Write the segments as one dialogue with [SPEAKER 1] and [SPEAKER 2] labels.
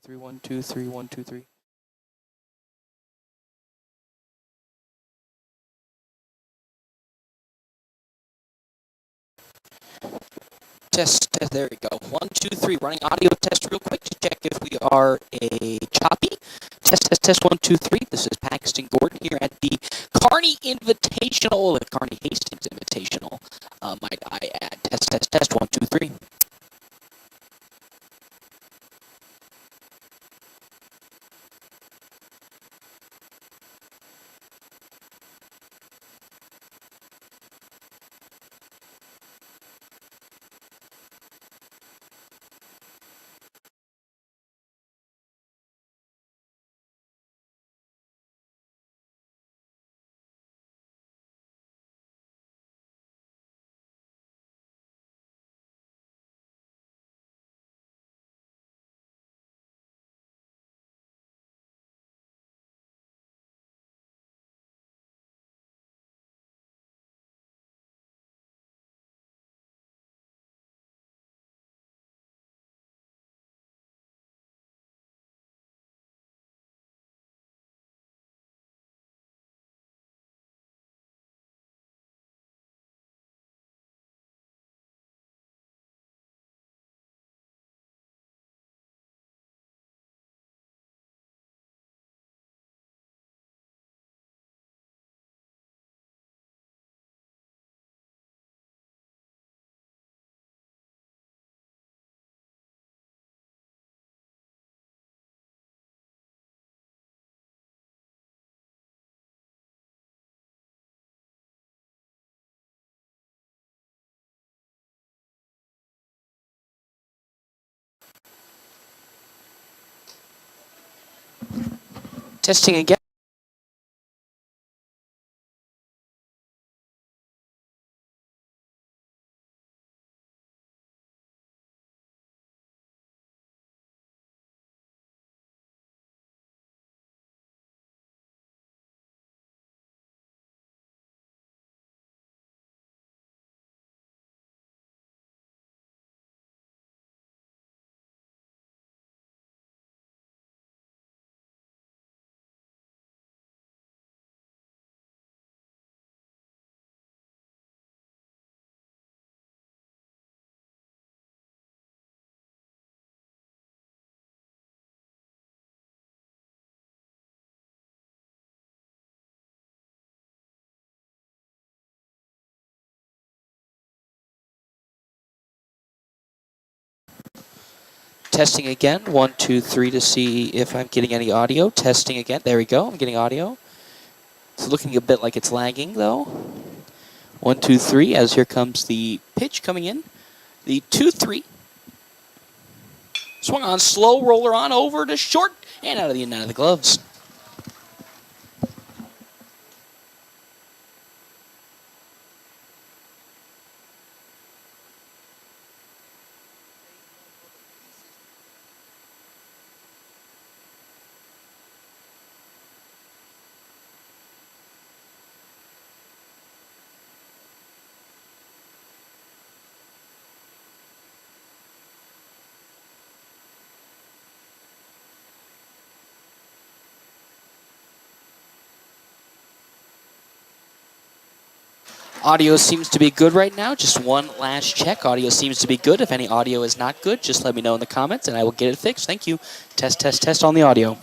[SPEAKER 1] 3, 1, 2, 3, 1, 2, 3. Test, test, there we go. 1, 2, 3. Running audio test real quick to check if we are a choppy. Test, test, test, 1, 2, 3. This is Paxton Gordon here at the Kearney Invitational, the Kearney Hastings Invitational. Might I add? Test, test, test, 1, 2, 3. Testing again. Testing again. 1, 2, 3 to see if I'm getting any audio. Testing again. There we go. I'm getting audio. It's looking a bit like it's lagging, though. 1, 2, 3, as here comes the pitch coming in. The 2, 3. Swung on, slow roller on over to short and out of the gloves. Audio seems to be good right now. Just one last check. Audio seems to be good. If any audio is not good, just let me know in the comments and I will get it fixed. Thank you. Test, test, test on the audio.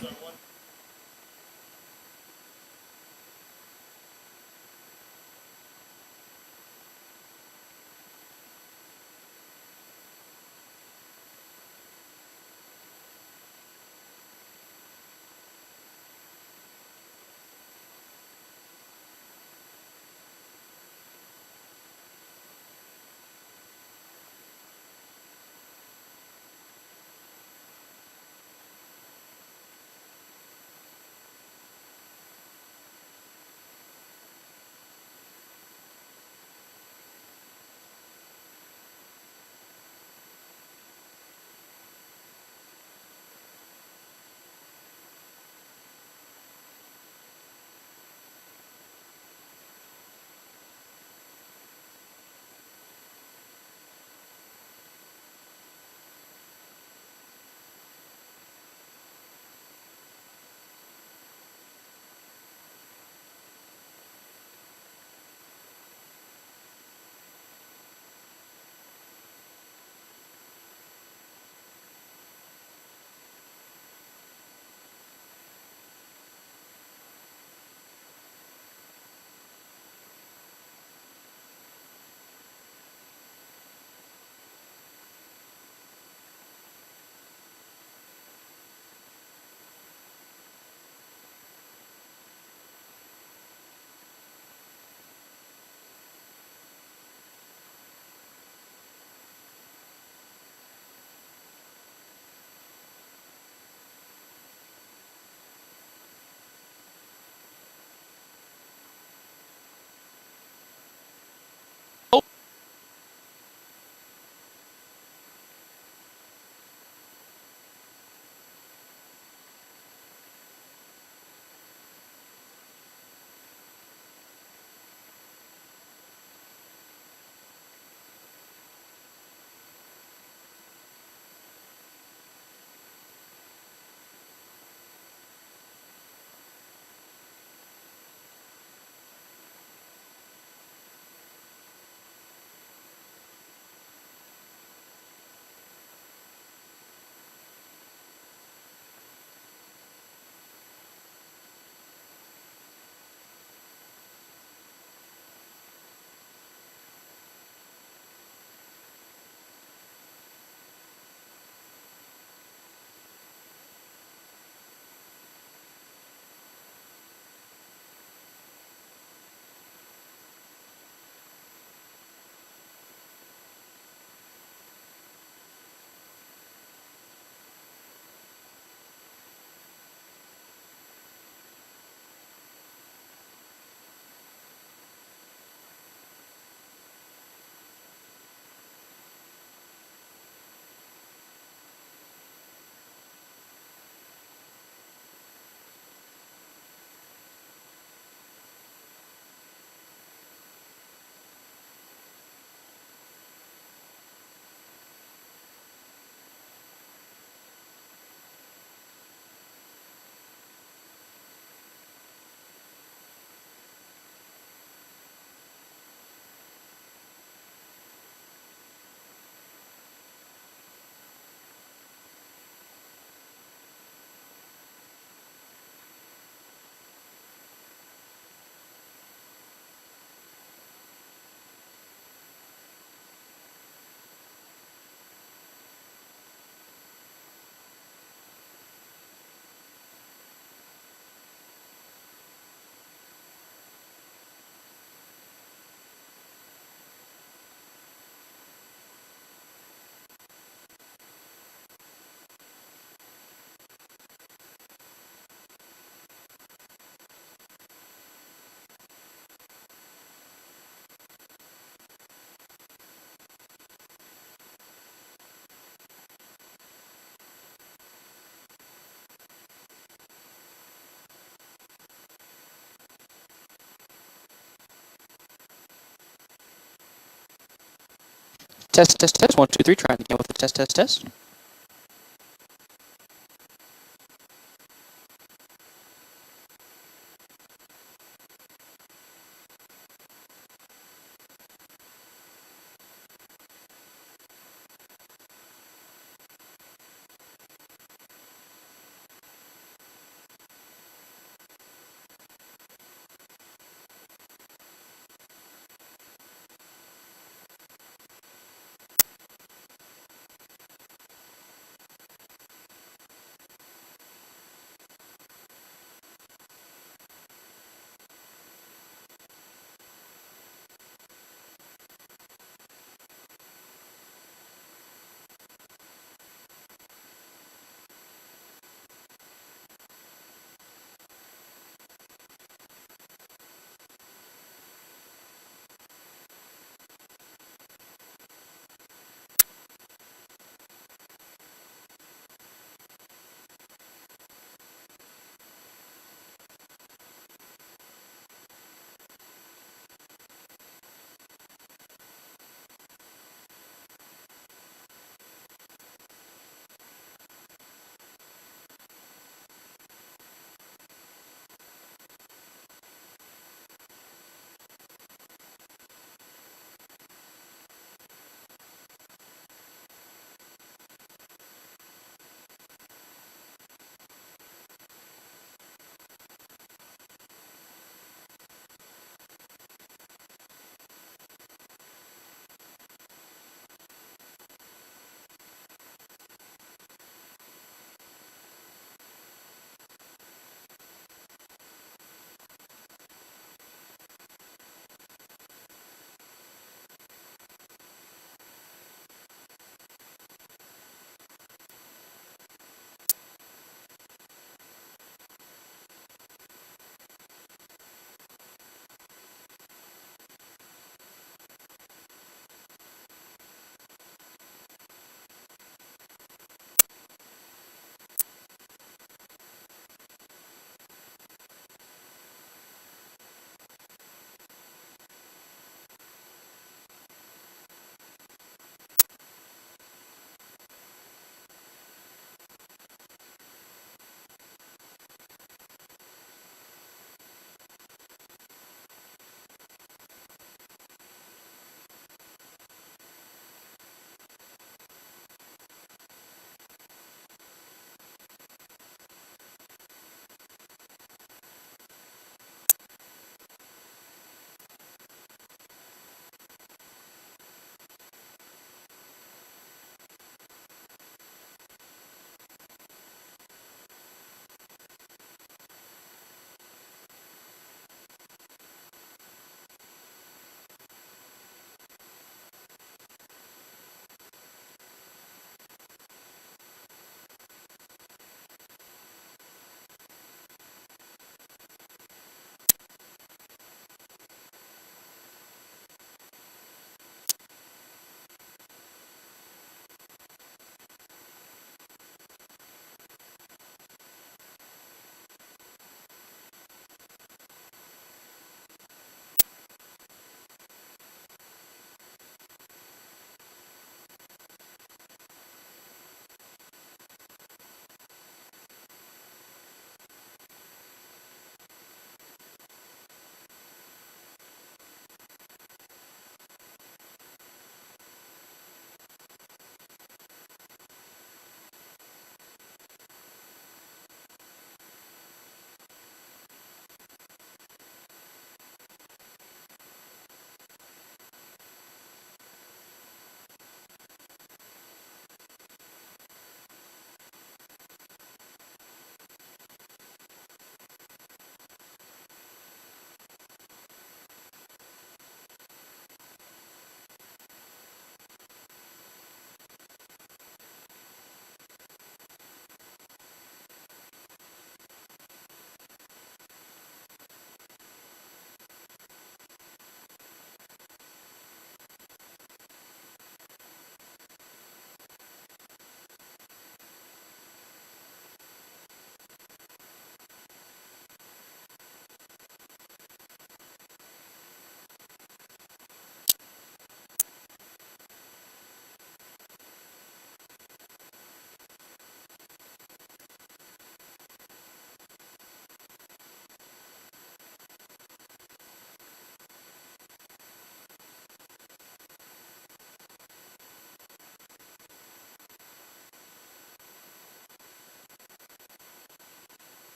[SPEAKER 1] Test, test, test. 1, 2, 3. Trying again with the test, test, test.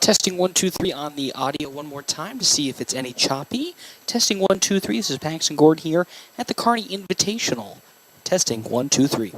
[SPEAKER 1] Testing 1, 2, 3 on the audio one more time to see if it's any choppy. Testing 1, 2, 3. This is Paxton Gordon here at the Kearney Invitational. Testing 1, 2, 3.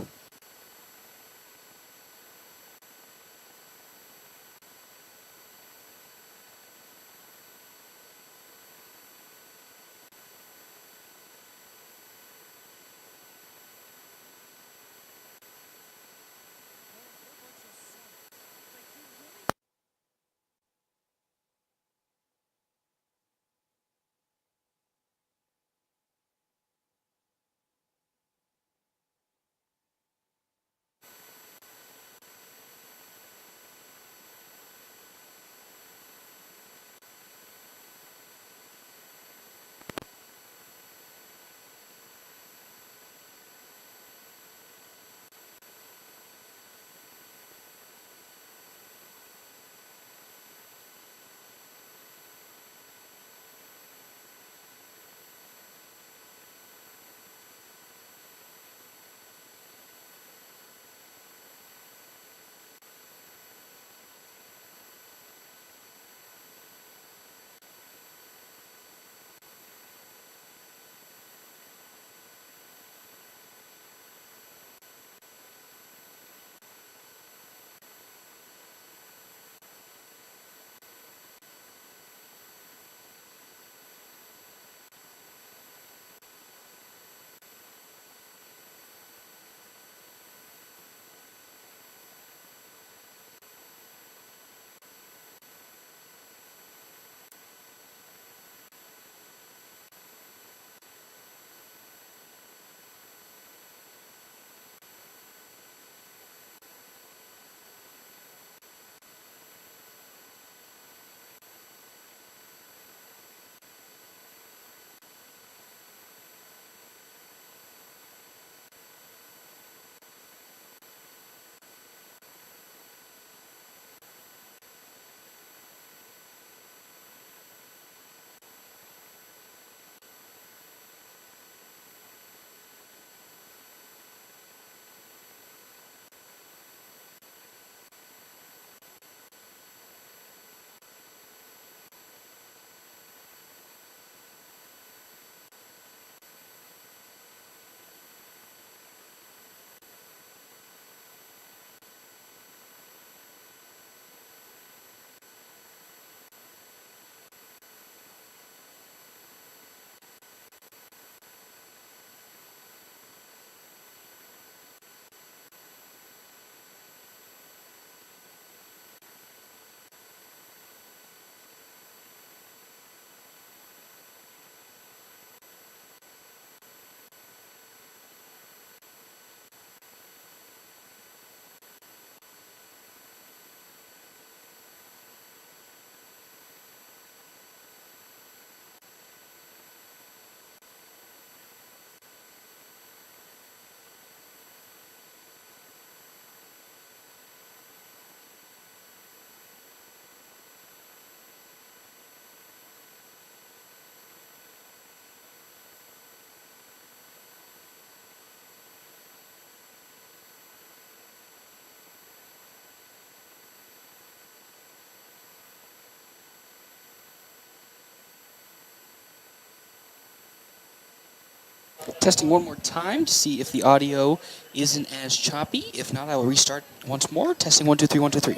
[SPEAKER 1] Testing one more time to see if the audio isn't as choppy. If not, I will restart once more. Testing 1, 2, 3, 1, 2, 3.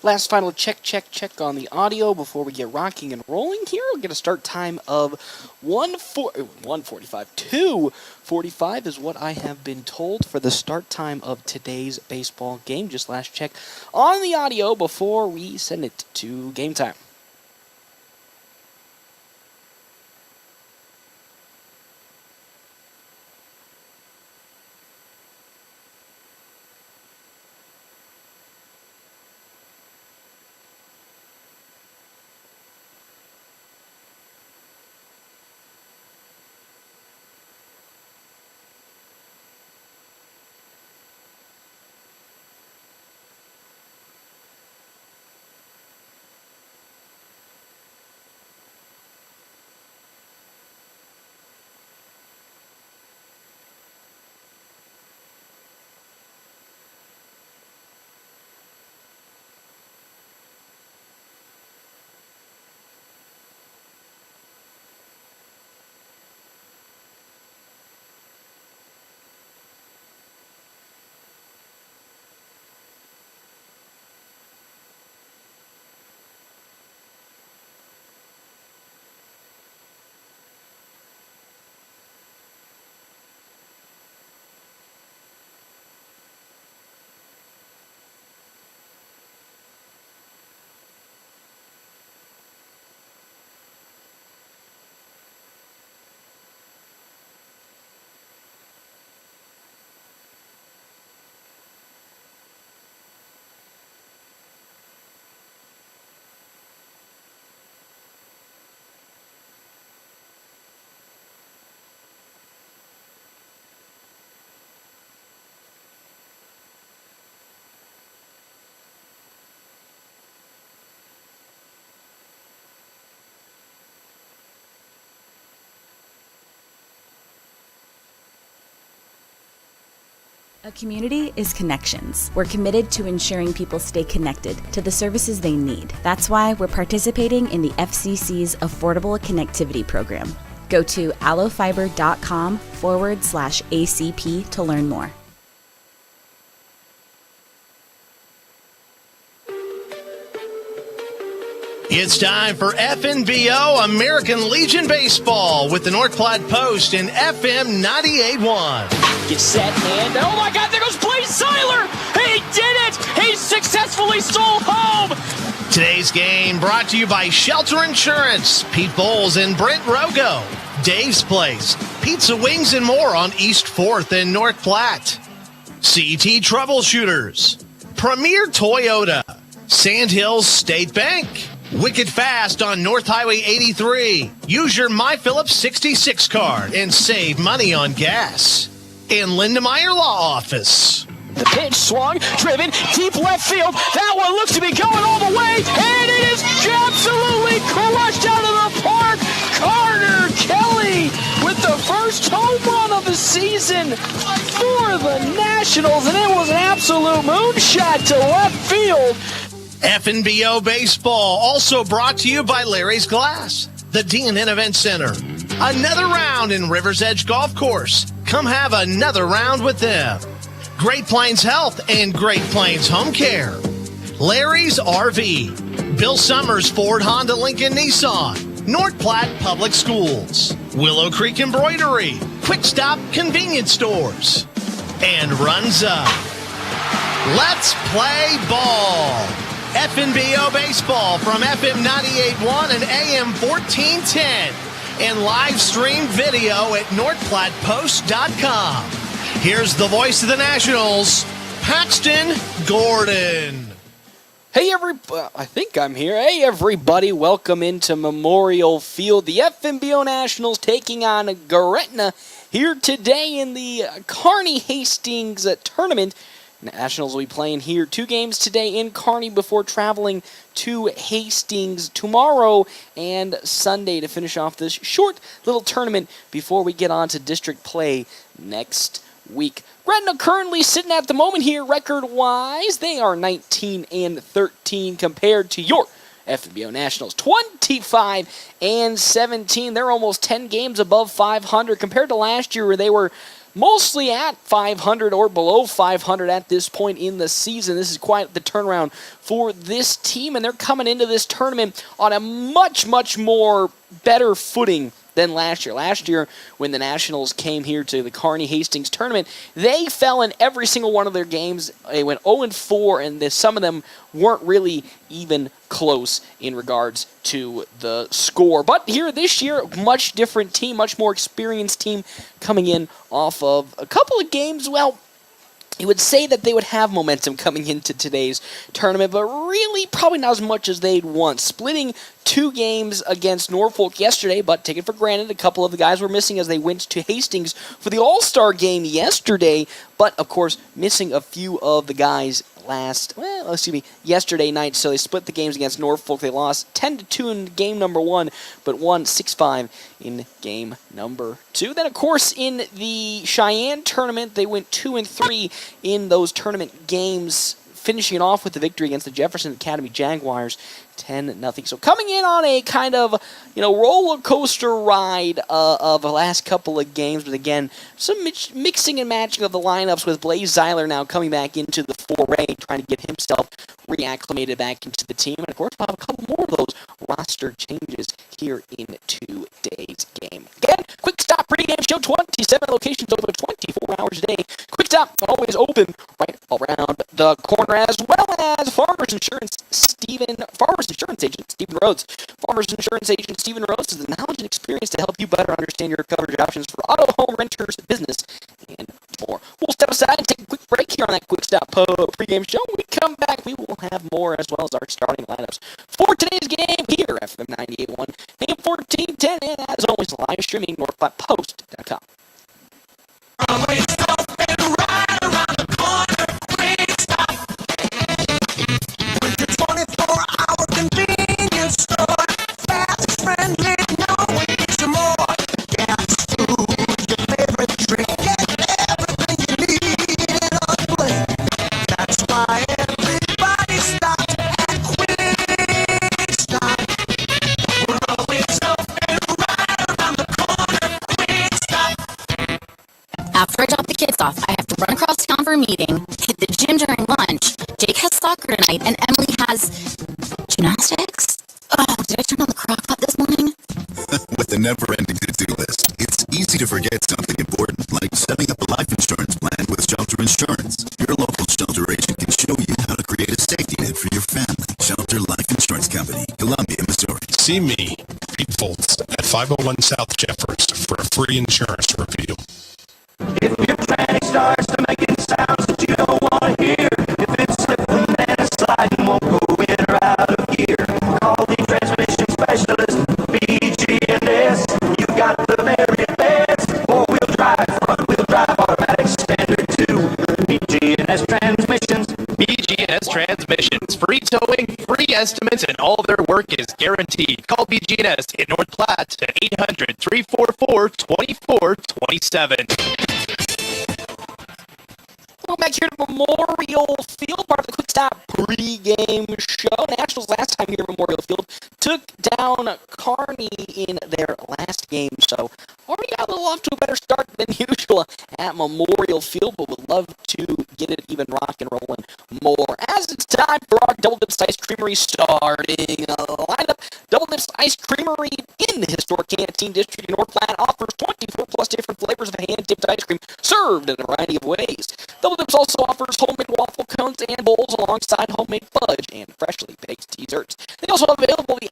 [SPEAKER 1] Last final check on the audio before we get rocking and rolling here. We'll get a start time of 1:45. 2:45 is what I have been told for the start time of today's baseball game. Just last check on the audio before we send it to game time.
[SPEAKER 2] A community is connections. We're committed to ensuring people stay connected to the services they need. That's why we're participating in the FCC's Affordable Connectivity Program. Go to allofiber.com/ACP to learn more.
[SPEAKER 3] It's time for FNBO American Legion Baseball with the North Platte Post and FM 98.1.
[SPEAKER 1] Get set, and oh my God, there goes Blaze Seiler! He did it! He successfully stole home!
[SPEAKER 3] Today's game brought to you by Shelter Insurance, Pete Bowles and Brent Rogo, Dave's Place, Pizza Wings and more on East 4th and North Platte, CT Troubleshooters, Premier Toyota, Sandhills State Bank, Wicked Fast on North Highway 83. Use your MyPhillips 66 card and save money on gas. And Lindemeyer Law Office.
[SPEAKER 1] The pitch swung, driven, deep left field. That one looks to be going all the way, and it is absolutely crushed out of the park. Carter Kelly with the first home run of the season for the Nationals, and it was an absolute moonshot to left field.
[SPEAKER 3] FNBO Baseball, also brought to you by Larry's Glass, the D&N Event Center. Another round in River's Edge Golf Course. Come have another round with them. Great Plains Health and Great Plains Home Care. Larry's RV. Bill Summers Ford Honda Lincoln Nissan. North Platte Public Schools. Willow Creek Embroidery. Quick Stop Convenience Stores. And Runs Up. Let's play ball. FNBO Baseball from FM 98.1 and AM 1410 and live stream video at northplattpost.com. Here's the voice of the Nationals, Paxton Gordon.
[SPEAKER 1] Hey, I think I'm here. Hey, everybody, welcome into Memorial Field. The FNBO Nationals taking on Gretna here today in the Kearney Hastings tournament. Nationals will be playing here 2 games today in Kearney before traveling to Hastings tomorrow and Sunday to finish off this short little tournament before we get on to district play next week. Gretna currently sitting at the moment here record-wise. They are 19-13 compared to your FNBO Nationals 25-17. They're almost 10 games above 500 compared to last year where they were mostly at 500 or below 500 at this point in the season. This is quite the turnaround for this team, and they're coming into this tournament on a much, much more better footing than last year. Last year, when the Nationals came here to the Kearney Hastings tournament, they fell in every single one of their games. They went 0-4, and some of them weren't really even close in regards to the score. But here this year, much different team, much more experienced team coming in off of a couple of games. Well, you would say that they would have momentum coming into today's tournament, but really probably not as much as they'd want. Splitting 2 games against Norfolk yesterday, but take it for granted, a couple of the guys were missing as they went to Hastings for the All-Star game yesterday, but of course missing a few of the guys yesterday night, so they split the games against Norfolk. They lost 10-2 in game number 1, but won 6-5 in game number 2. Then, of course, in the Cheyenne tournament, they went 2-3 in those tournament games, finishing it off with the victory against the Jefferson Academy Jaguars, 10-0. So coming in on a kind of, roller coaster ride of the last couple of games, but again, some mixing and matching of the lineups with Blaze Zeiler now coming back into the foray, trying to get himself reacclimated back into the team. And of course, we'll have a couple more of those roster changes here in today's game. Again, Quick Stop pregame show, 27 locations open 24 hours a day. Quick Stop always open right around the corner, as well as Farmers Insurance agent Stephen Rhodes. Farmers Insurance agent Stephen Rhodes is the knowledge and experience to help you better understand your coverage options for auto, home, renters, business, and more. We'll step aside and take a quick break here on that Quick Stop pregame show. When we come back, we will have more, as well as our starting lineups for today's game here at FM 98.1, AM 1410, and as always, live streaming northflatpost.com.
[SPEAKER 4] Always open right around the corner. Quick Stop. With your 24-hour convenience store. Fast, friendly, no wait for more. Gas, food, your favorite drink. Get everything you need in a blink. That's why everybody stops at Quick Stop. We're always open right around the corner. Quick Stop.
[SPEAKER 5] After I drop the kids off, I have to run across town for a meeting, hit the gym during lunch. Jake has soccer tonight, and Emily has gymnastics. Oh, did I turn on the crock pot this morning?
[SPEAKER 6] With a never-ending to-do list, it's easy to forget something important, like setting up a life insurance plan with Shelter Insurance. Your local Shelter agent can show you how to create a safety net for your family. Shelter Life Insurance Company, Columbia, Missouri.
[SPEAKER 7] See me, Pete Foltz, at 501 South Jeffers for a free insurance review.
[SPEAKER 4] If your tranny starts to making sounds that you don't want to hear, if it's slipping and sliding, won't go in or out of gear, call the transmission specialist, BG&S. You got the very best. 4-wheel drive, front-wheel drive, automatic standard 2. BG&S transmissions.
[SPEAKER 8] BG&S Transmissions. Free towing, free estimates, and all their work is guaranteed. Call BG&S in North Platte at 800-344-2427.
[SPEAKER 1] Welcome back here to Memorial Field, part of the Quick Stop pregame show. Nationals last time here at Memorial Field took down Kearney in their last game, so already got a little off to a better start than usual at Memorial Field, but would love to get it even rock and rolling more. As it's time for our Double Dips Ice Creamery starting lineup. Double Dips Ice Creamery in the historic Canteen District in North Platte offers 24 plus different flavors of hand-dipped ice cream served in a variety of ways. Double Dips also offers homemade waffle cones and bowls alongside homemade fudge and freshly baked desserts. They also have available the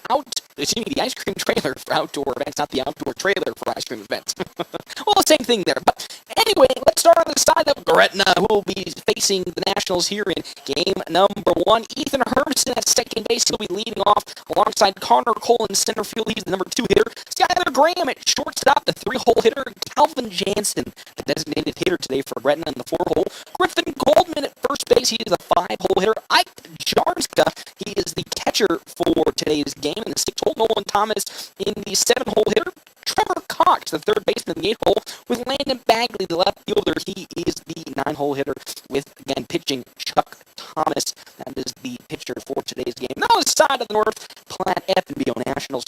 [SPEAKER 1] ice cream trailer for outdoor events, not the outdoor trailer for ice cream events. Well, same thing there. But anyway, let's start on the side of Gretna, who will be facing the Nationals here in game number 1. Ethan Hermson at second base. He'll be leading off alongside Connor Cole in center field. He's the number 2 hitter. Skyler Graham at shortstop, the 3-hole hitter. Calvin Jansen, the designated hitter today for Gretna in the 4-hole. Griffin Goldman at first base. He is a 5-hole hitter. Ike Jarnska, he is the catcher for today's game in the 6-hole. Nolan Thomas in the 7-hole hitter. Trevor Cox, the third baseman in the 8-hole, with Landon Bagley, the left fielder. He is the 9-hole hitter with, again, pitching Chuck Thomas. That is the pitcher for today's game. Now on the side of the North Platte FNBO Nationals,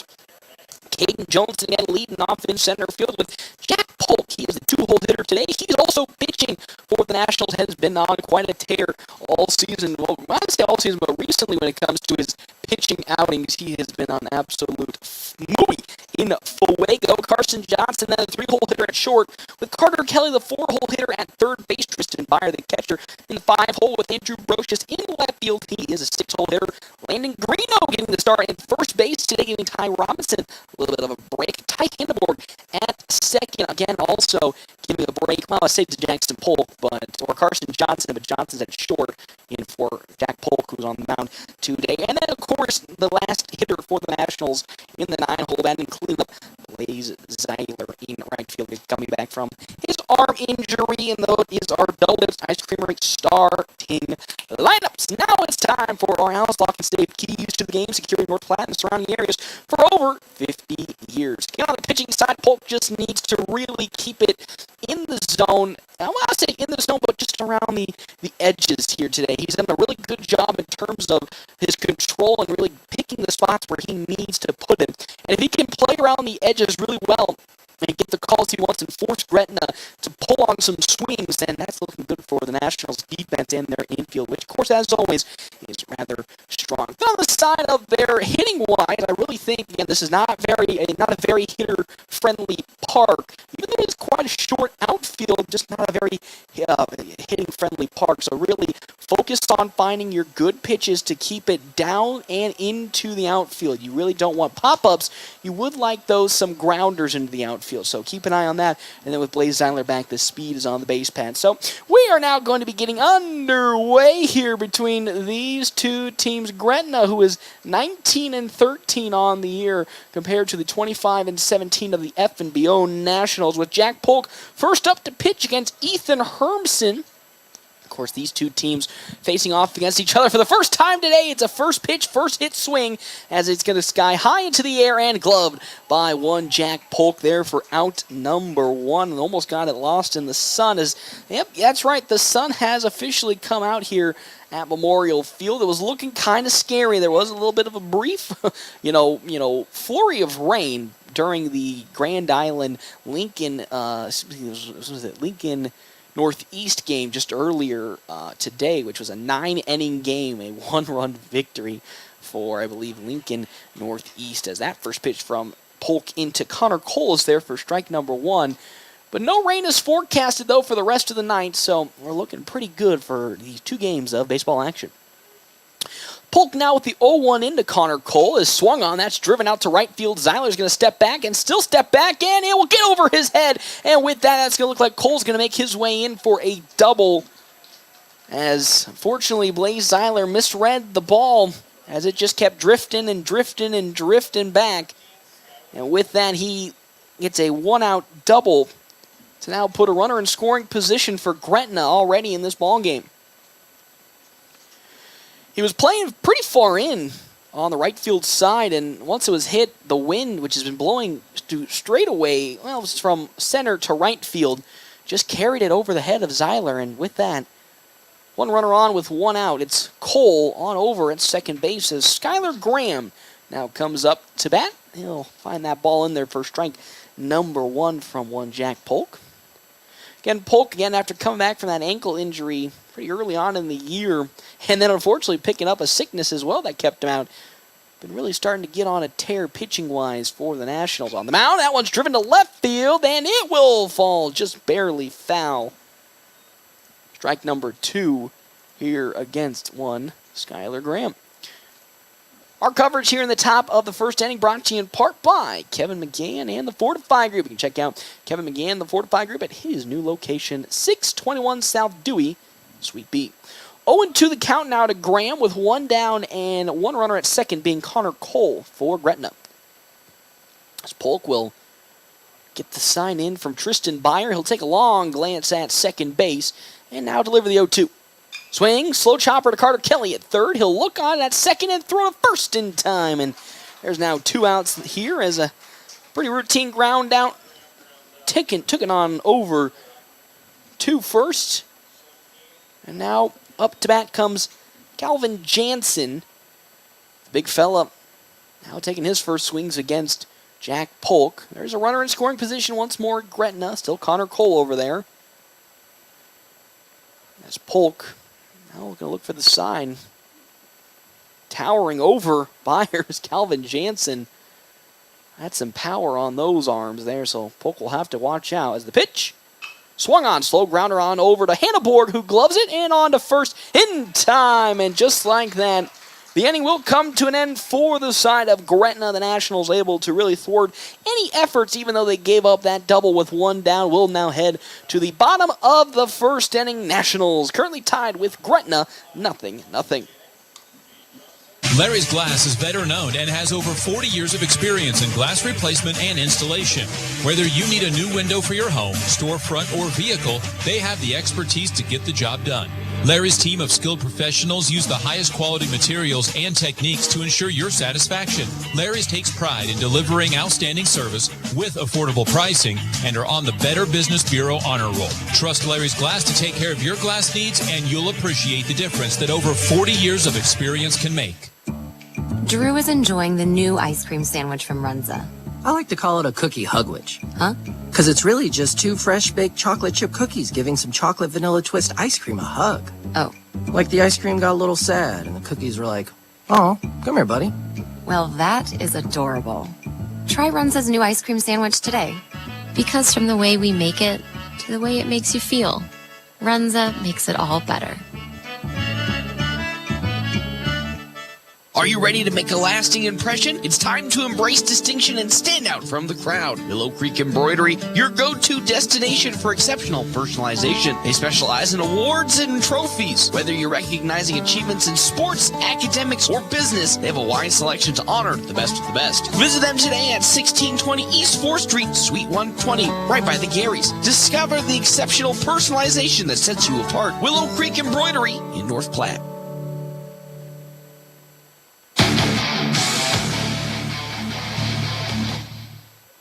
[SPEAKER 1] Caden Jones again leading off in center field with Jack Polk. He is the 2-hole three-hole hitter today. He's also pitching for the Nationals, has been on quite a tear all season. Well, I wouldn't say all season, but recently when it comes to his pitching outings, he has been on absolute movie in Fuego. Carson Johnson, then a three-hole hitter at short, with Carter Kelly, the four-hole hitter at third base, Tristan Byer, the catcher, in the five-hole with Andrew Brocious in left field. He is a six-hole hitter. Landon Greeno getting the start at first base today, giving Ty Robinson a little bit of a break. Ty Hindenburg at second, again, also giving a break. Well, I say to Jackson Polk, or Carson Johnson, but Johnson's at short in for Jack Polk, who's on the mound today. And then, of course, the last hitter for the Nationals in the nine-hole, batting cleanup, Blaze Zeiler in right field, coming back from his arm injury, and though it is our Dulles Ice Creamery starting lineups. Now it's time for our Alice Lock and Safe keys to the game, securing North Platte and surrounding areas for over 50 years. Get on the pitching side, Polk just needs to really keep it in the zone. I want to say in the zone, but just around the edges here today. He's done a really good job in terms of his control and really picking the spots where he needs to put it. And if he can play around the edges really well and get the calls he wants and force Gretna to pull on some swings, then that's looking good for the Nationals defense and their infield, which, of course, as always, is rather strong. On the side of their hitting-wise, I really think, again, this is not a very hitter-friendly park. Even though it's quite a short outfield, just not a very hitting-friendly park. So really focus on finding your good pitches to keep it down and into the outfield. You really don't want pop-ups. You would like some grounders into the outfield. So keep an eye on that. And then with Blaze Zeiler back, the speed is on the base pad. So we are now going to be getting underway here between these two teams. Gretna, who is 19-13 on the year compared to the 25-17 of the FNBO Nationals, with Jack Polk first up to pitch against Ethan Hermson. Of course, these two teams facing off against each other for the first time today. It's a first pitch, first hit swing as it's going to sky high into the air and gloved by one Jack Polk there for out number one. And almost got it lost in the sun. Yep, that's right. The sun has officially come out here at Memorial Field. It was looking kind of scary. There was a little bit of a brief, flurry of rain during the Grand Island Lincoln, Lincoln Northeast game just earlier today, which was a 9-inning game, a one-run victory for, I believe, Lincoln Northeast, as that first pitch from Polk into Connor Cole is there for strike number one. But no rain is forecasted, though, for the rest of the night, so we're looking pretty good for these two games of baseball action. Polk now with the 0-1 into Connor Cole is swung on. That's driven out to right field. Zeiler's going to step back and still step back, and it will get over his head. And with that, that's going to look like Cole's going to make his way in for a double, as unfortunately Blaze Zeiler misread the ball as it just kept drifting and drifting and drifting back. And with that, he gets a one-out double to now put a runner in scoring position for Gretna already in this ballgame. He was playing pretty far in on the right field side, and once it was hit, the wind, which has been blowing straight away, well, it was from center to right field, just carried it over the head of Zeiler, and with that, one runner on with one out. It's Cole on over at second base as Skylar Graham now comes up to bat. He'll find that ball in there for strike number one from one Jack Polk. Again, Polk, after coming back from that ankle injury pretty early on in the year, and then unfortunately picking up a sickness as well that kept him out. Been really starting to get on a tear pitching-wise for the Nationals. On the mound, that one's driven to left field, and it will fall just barely foul. Strike number two here against one Skylar Graham. Our coverage here in the top of the first inning brought to you in part by Kevin McGann and the Fortify Group. You can check out Kevin McGann and the Fortify Group at his new location, 621 South Dewey, Suite B. 0-2 the count now to Graham with one down and one runner at second being Connor Cole for Gretna. As Polk will get the sign in from Tristan Byer. He'll take a long glance at second base and now deliver the 0-2. Swing, slow chopper to Carter Kelly at third. He'll look on at second and throw to first in time. And there's now two outs here as a pretty routine ground out. Took it on over to first. And now up to bat comes Calvin Jansen. The big fella now taking his first swings against Jack Polk. There's a runner in scoring position once more. Gretna. Still Connor Cole over there. That's Polk. Now we're going to look for the sign. Towering over Byers, Calvin Jansen. That's some power on those arms there, so Polk will have to watch out as the pitch. Swung on, slow grounder on over to Hanneborg, who gloves it, and on to first in time. And just like that, the inning will come to an end for the side of Gretna. The Nationals able to really thwart any efforts, even though they gave up that double with one down. Will now head to the bottom of the first inning. Nationals currently tied with Gretna, 0-0.
[SPEAKER 9] Larry's Glass is better known and has over 40 years of experience in glass replacement and installation. Whether you need a new window for your home, storefront, or vehicle, they have the expertise to get the job done. Larry's team of skilled professionals use the highest quality materials and techniques to ensure your satisfaction. Larry's takes pride in delivering outstanding service with affordable pricing and are on the Better Business Bureau honor roll. Trust Larry's Glass to take care of your glass needs, and you'll appreciate the difference that over 40 years of experience can make.
[SPEAKER 10] Drew is enjoying the new ice cream sandwich from Runza.
[SPEAKER 11] I like to call it a cookie hugwich.
[SPEAKER 10] Huh?
[SPEAKER 11] Because it's really just 2 fresh baked chocolate chip cookies giving some chocolate vanilla twist ice cream a hug.
[SPEAKER 10] Oh.
[SPEAKER 11] Like the ice cream got a little sad and the cookies were like, "Oh, come here, buddy."
[SPEAKER 10] Well, that is adorable. Try Runza's new ice cream sandwich today. Because from the way we make it to the way it makes you feel, Runza makes it all better.
[SPEAKER 1] Are you ready to make a lasting impression? It's time to embrace distinction and stand out from the crowd. Willow Creek Embroidery, your go-to destination for exceptional personalization. They specialize in awards and trophies. Whether you're recognizing achievements in sports, academics, or business, they have a wide selection to honor the best of the best. Visit them today at 1620 East 4th Street, Suite 120, right by the Garys. Discover the exceptional personalization that sets you apart. Willow Creek Embroidery in North Platte.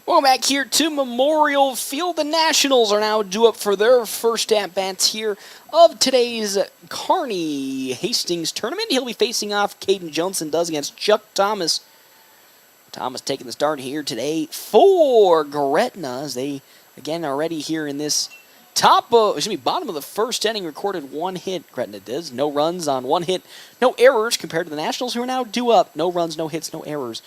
[SPEAKER 1] Welcome back here to Memorial Field. The Nationals are now due up for their first at-bats here of today's Kearney Hastings tournament. He'll be facing off Caden Johnson does against Chuck Thomas. Thomas taking the start here today for Gretna as they, again, are ready here in this bottom of the first inning. Recorded 1 hit. Gretna does. No runs on 1 hit. No errors compared to the Nationals, who are now due up. No runs, no hits, no errors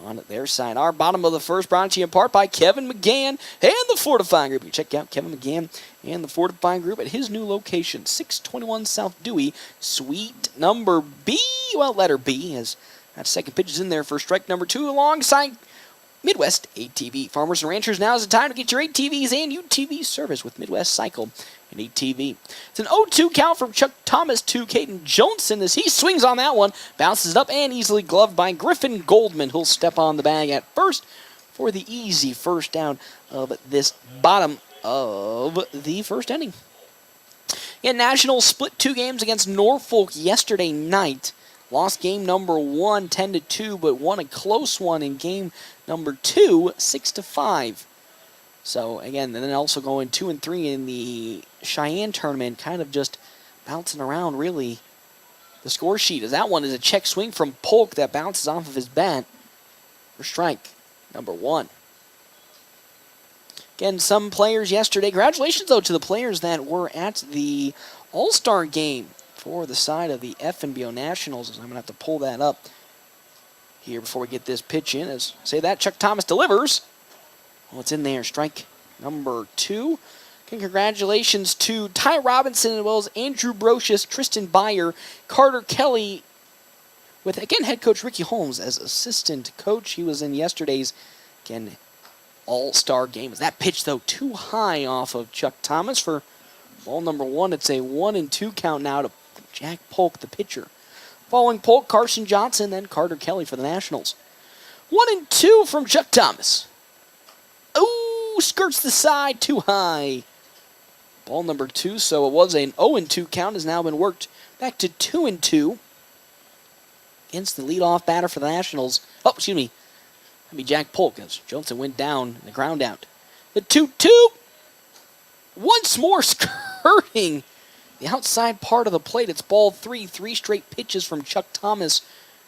[SPEAKER 1] on their side. Our bottom of the first brought to you in part by Kevin McGann and the Fortifying Group. You check out Kevin McGann and the Fortifying Group at his new location, 621 South Dewey, Suite number B. Well, letter B, as that second pitch is in there for strike number 2 alongside Midwest ATV. Farmers and ranchers, now is the time to get your ATVs and UTV service with Midwest Cycle and ATV. It's an 0-2 count from Chuck Thomas to Caden Johnson as he swings on that one, bounces it up and easily gloved by Griffin Goldman, who'll step on the bag at first for the easy first down of this bottom of the first inning. Yeah, Nationals split 2 games against Norfolk yesterday night. Lost game number 1, 10-2, but won a close one in game number 2, 6-5. So, again, and then also going 2-3 in the Cheyenne tournament, kind of just bouncing around, really, the score sheet. As that one is a check swing from Polk that bounces off of his bat for strike number 1. Again, some players yesterday. Congratulations, though, to the players that were at the All-Star game for the side of the FNBO Nationals. I'm going to have to pull that up here before we get this pitch in. As say that, Chuck Thomas delivers. Well, it's in there. Strike number 2. Congratulations to Ty Robinson as well as Andrew Brocious, Tristan Byer, Carter Kelly, with, again, head coach Ricky Holmes as assistant coach. He was in yesterday's, again, All-Star game. That pitch, though, too high off of Chuck Thomas for ball number 1. It's a 1-2 count now to Jack Polk, the pitcher. Following Polk, Carson Johnson, then Carter Kelly for the Nationals. 1-2 from Chuck Thomas. Oh, skirts the side, too high. Ball number 2, so it was an 0-2 count, has now been worked back to 2-2 against the leadoff batter for the Nationals. Oh, excuse me. That'd be Jack Polk as Johnson went down in the ground out. The 2-2. Once more skirting the outside part of the plate. It's ball 3. 3 straight pitches from Chuck Thomas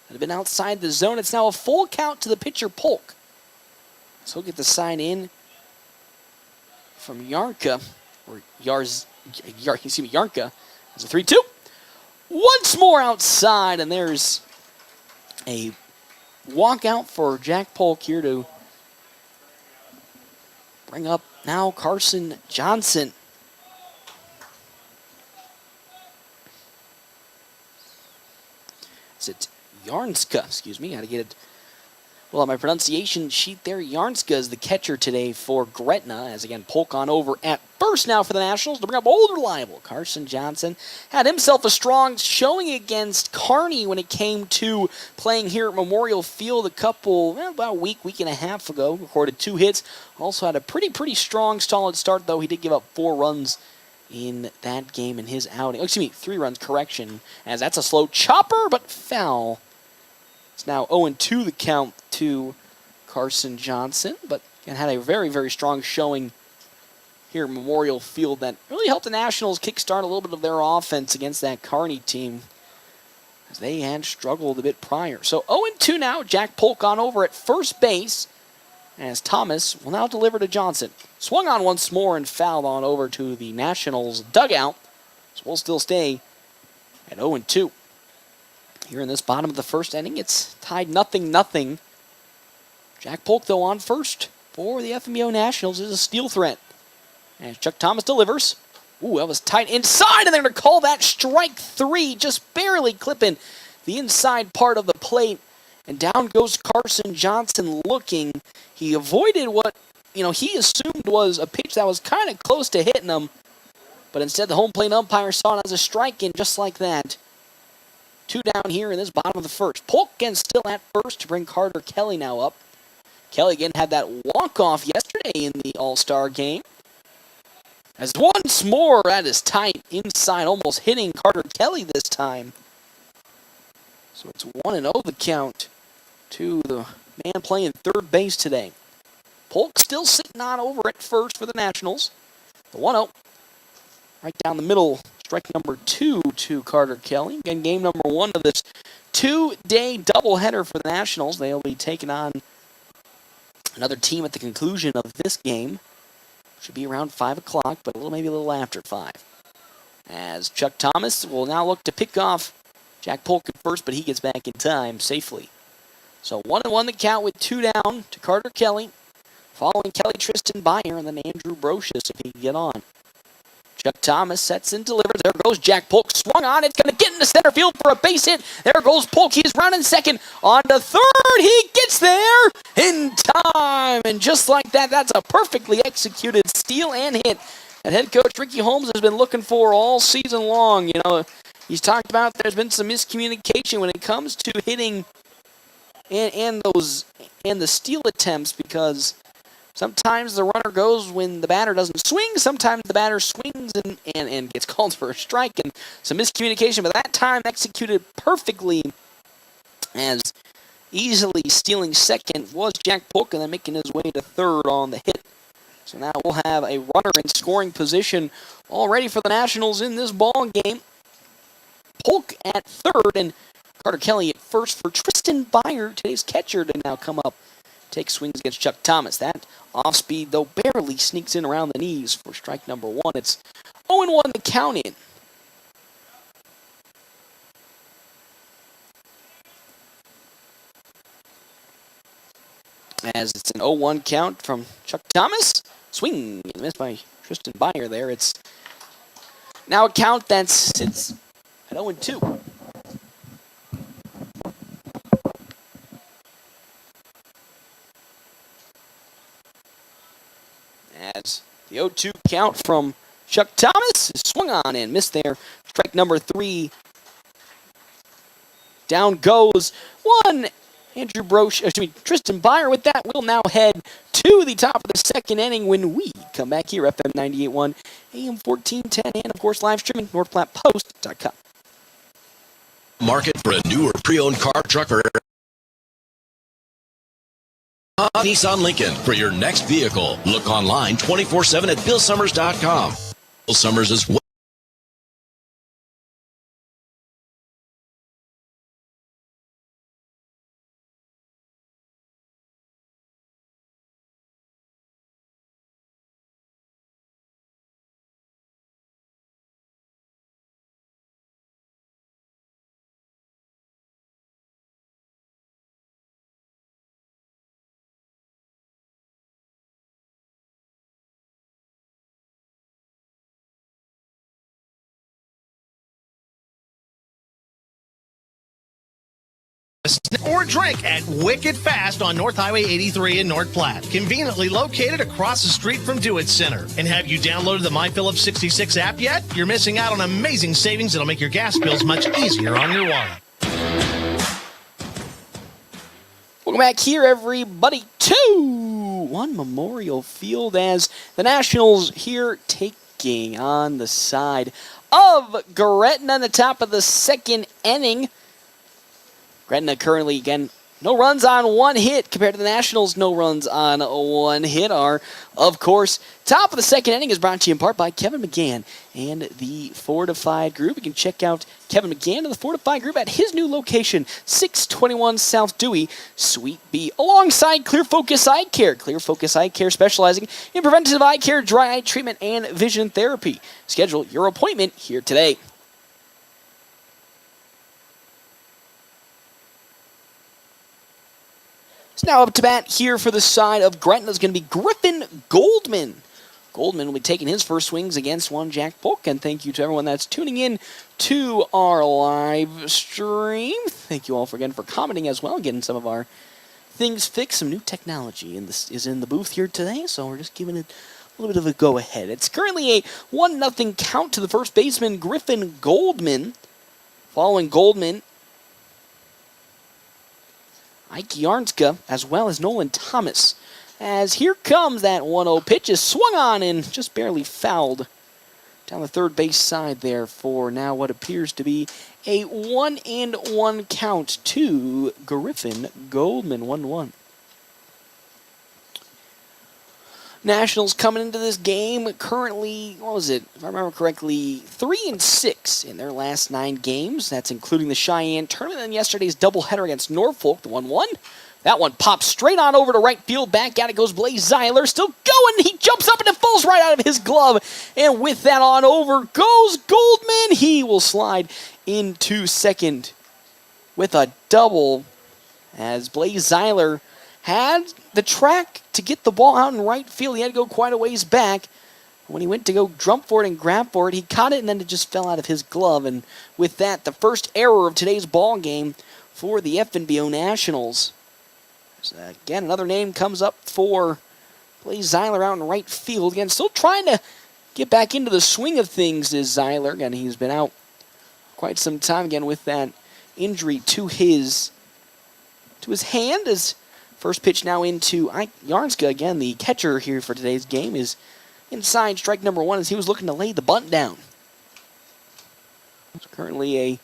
[SPEAKER 1] that have been outside the zone. It's now a full count to the pitcher Polk. So he'll get the sign in from Yarnka, or Yarnka. It's a 3-2. Once more outside, and there's a walkout for Jack Polk here to bring up now Carson Johnson. It's Yarnska, excuse me, had to get it. Well, on my pronunciation sheet there, Yarnska is the catcher today for Gretna, as again, Polk on over at first now for the Nationals to bring up old reliable Carson Johnson. Had himself a strong showing against Kearney when it came to playing here at Memorial Field about a week and a half ago. Recorded 2 hits. Also had a pretty strong, solid start, though. He did give up 4 runs in that game in his outing. Oh, excuse me, 3 runs, correction, as that's a slow chopper, but foul. It's now 0-2 the count to Carson Johnson, but again, had a very strong showing here at Memorial Field that really helped the Nationals kickstart a little bit of their offense against that Kearney team, as they had struggled a bit prior. So 0-2 now, Jack Polk on over at first base, as Thomas will now deliver to Johnson. Swung on once more and fouled on over to the Nationals dugout, so we'll still stay at 0-2. Here in this bottom of the first inning, it's tied 0-0. Jack Polk, though, on first for the FNBO Nationals is a steal threat. And Chuck Thomas delivers. Ooh, that was tight inside, and they're going to call that strike 3, just barely clipping the inside part of the plate. And down goes Carson Johnson looking. He avoided what, he assumed was a pitch that was kind of close to hitting him. But instead, the home plate umpire saw it as a strike, and just like that, 2 down here in this bottom of the first. Polk again still at first to bring Carter Kelly now up. Kelly again had that walk-off yesterday in the All-Star game. As once more, that is tight inside, almost hitting Carter Kelly this time. So it's 1-0 the count to the man playing third base today. Polk still sitting on over at first for the Nationals. The 1-0 right down the middle. Strike number 2 to Carter Kelly. Again, game number 1 of this 2-day doubleheader for the Nationals. They'll be taking on another team at the conclusion of this game. Should be around 5 o'clock, but maybe a little after 5. As Chuck Thomas will now look to pick off Jack Polk at first, but he gets back in time safely. So 1-1 the count with 2 down to Carter Kelly. Following Kelly, Tristan Byer, and then Andrew Brocious if he can get on. Chuck Thomas sets and delivers. There goes Jack Polk. Swung on. It's going to get into center field for a base hit. There goes Polk. He's rounding second. On to third. He gets there in time. And just like that, that's a perfectly executed steal and hit that head coach Ricky Holmes has been looking for all season long. He's talked about there's been some miscommunication when it comes to hitting and the steal attempts, because sometimes the runner goes when the batter doesn't swing. Sometimes the batter swings and gets called for a strike. And some miscommunication, but that time executed perfectly, as easily stealing second was Jack Polk and then making his way to third on the hit. So now we'll have a runner in scoring position already for the Nationals in this ball game. Polk at third and Carter Kelly at first for Tristan Byer, today's catcher, to now come up. Take swings against Chuck Thomas. That off speed, though, barely sneaks in around the knees for strike number 1. It's 0-1 the count in. As it's an 0-1 count from Chuck Thomas. Swing and miss by Tristan Byer there. It's now a count that sits at 0-2. As the 0-2 count from Chuck Thomas is swung on and missed there. Strike number 3. Down goes 1. Tristan Byer with that will now head to the top of the second inning when we come back here, FM 98.1, AM 1410, and of course live streaming, NorthPlattePost.com.
[SPEAKER 12] Market for a new or pre-owned car, truck, or Nissan Lincoln for your next vehicle. Look online 24/7 at BillSummers.com. Bill Summers is
[SPEAKER 3] or drink at Wicked Fast on North Highway 83 in North Platte. Conveniently located across the street from Do-It Center. And have you downloaded the MyPhillips 66 app yet? You're missing out on amazing savings that'll make your gas bills much easier on your wallet.
[SPEAKER 1] Welcome back here, everybody, to One Memorial Field as the Nationals here taking on the side of Gretna in the top of the second inning. Gretna currently, again, no runs on one hit compared to the Nationals. No runs on one hit are, of course, top of the second inning is brought to you in part by Kevin McGann and the Fortified Group. You can check out Kevin McGann and the Fortified Group at his new location, 621 South Dewey, Suite B, alongside Clear Focus Eye Care. Clear Focus Eye Care specializing in preventative eye care, dry eye treatment, and vision therapy. Schedule your appointment here today. So now up to bat here for the side of Gretna is going to be Griffin Goldman. Goldman will be taking his first swings against one Jack Polk. And thank you to everyone that's tuning in to our live stream. Thank you all for commenting as well, getting some of our things fixed. Some new technology is in the booth here today, so we're just giving it a little bit of a go-ahead. It's currently a 1-0 count to the first baseman, Griffin Goldman. Following Goldman, Ike Yarnska, as well as Nolan Thomas. As here comes that 1-0 pitch, is swung on and just barely fouled down the third base side there for now what appears to be a 1-1 count to Griffin Goldman, 1-1. Nationals coming into this game currently, if I remember correctly, 3-6 in their last 9 games. That's including the Cheyenne tournament and yesterday's doubleheader against Norfolk, the 1-1. That one pops straight on over to right field. Back at it goes Blaze Zeiler. Still going. He jumps up and it falls right out of his glove. And with that on over goes Goldman. He will slide into second with a double as Blaze Zeiler had the track to get the ball out in right field. He had to go quite a ways back. When he went to go jump for it and grab for it, he caught it and then it just fell out of his glove. And with that, the first error of today's ball game for the FNBO Nationals. So again, another name comes up for Blaze Zeiler out in right field. Again, still trying to get back into the swing of things is Zeiler. Again, he's been out quite some time again with that injury to his hand. As first pitch now into Ike Yarnska. Again, the catcher here for today's game is inside strike number 1 as he was looking to lay the bunt down. It's currently a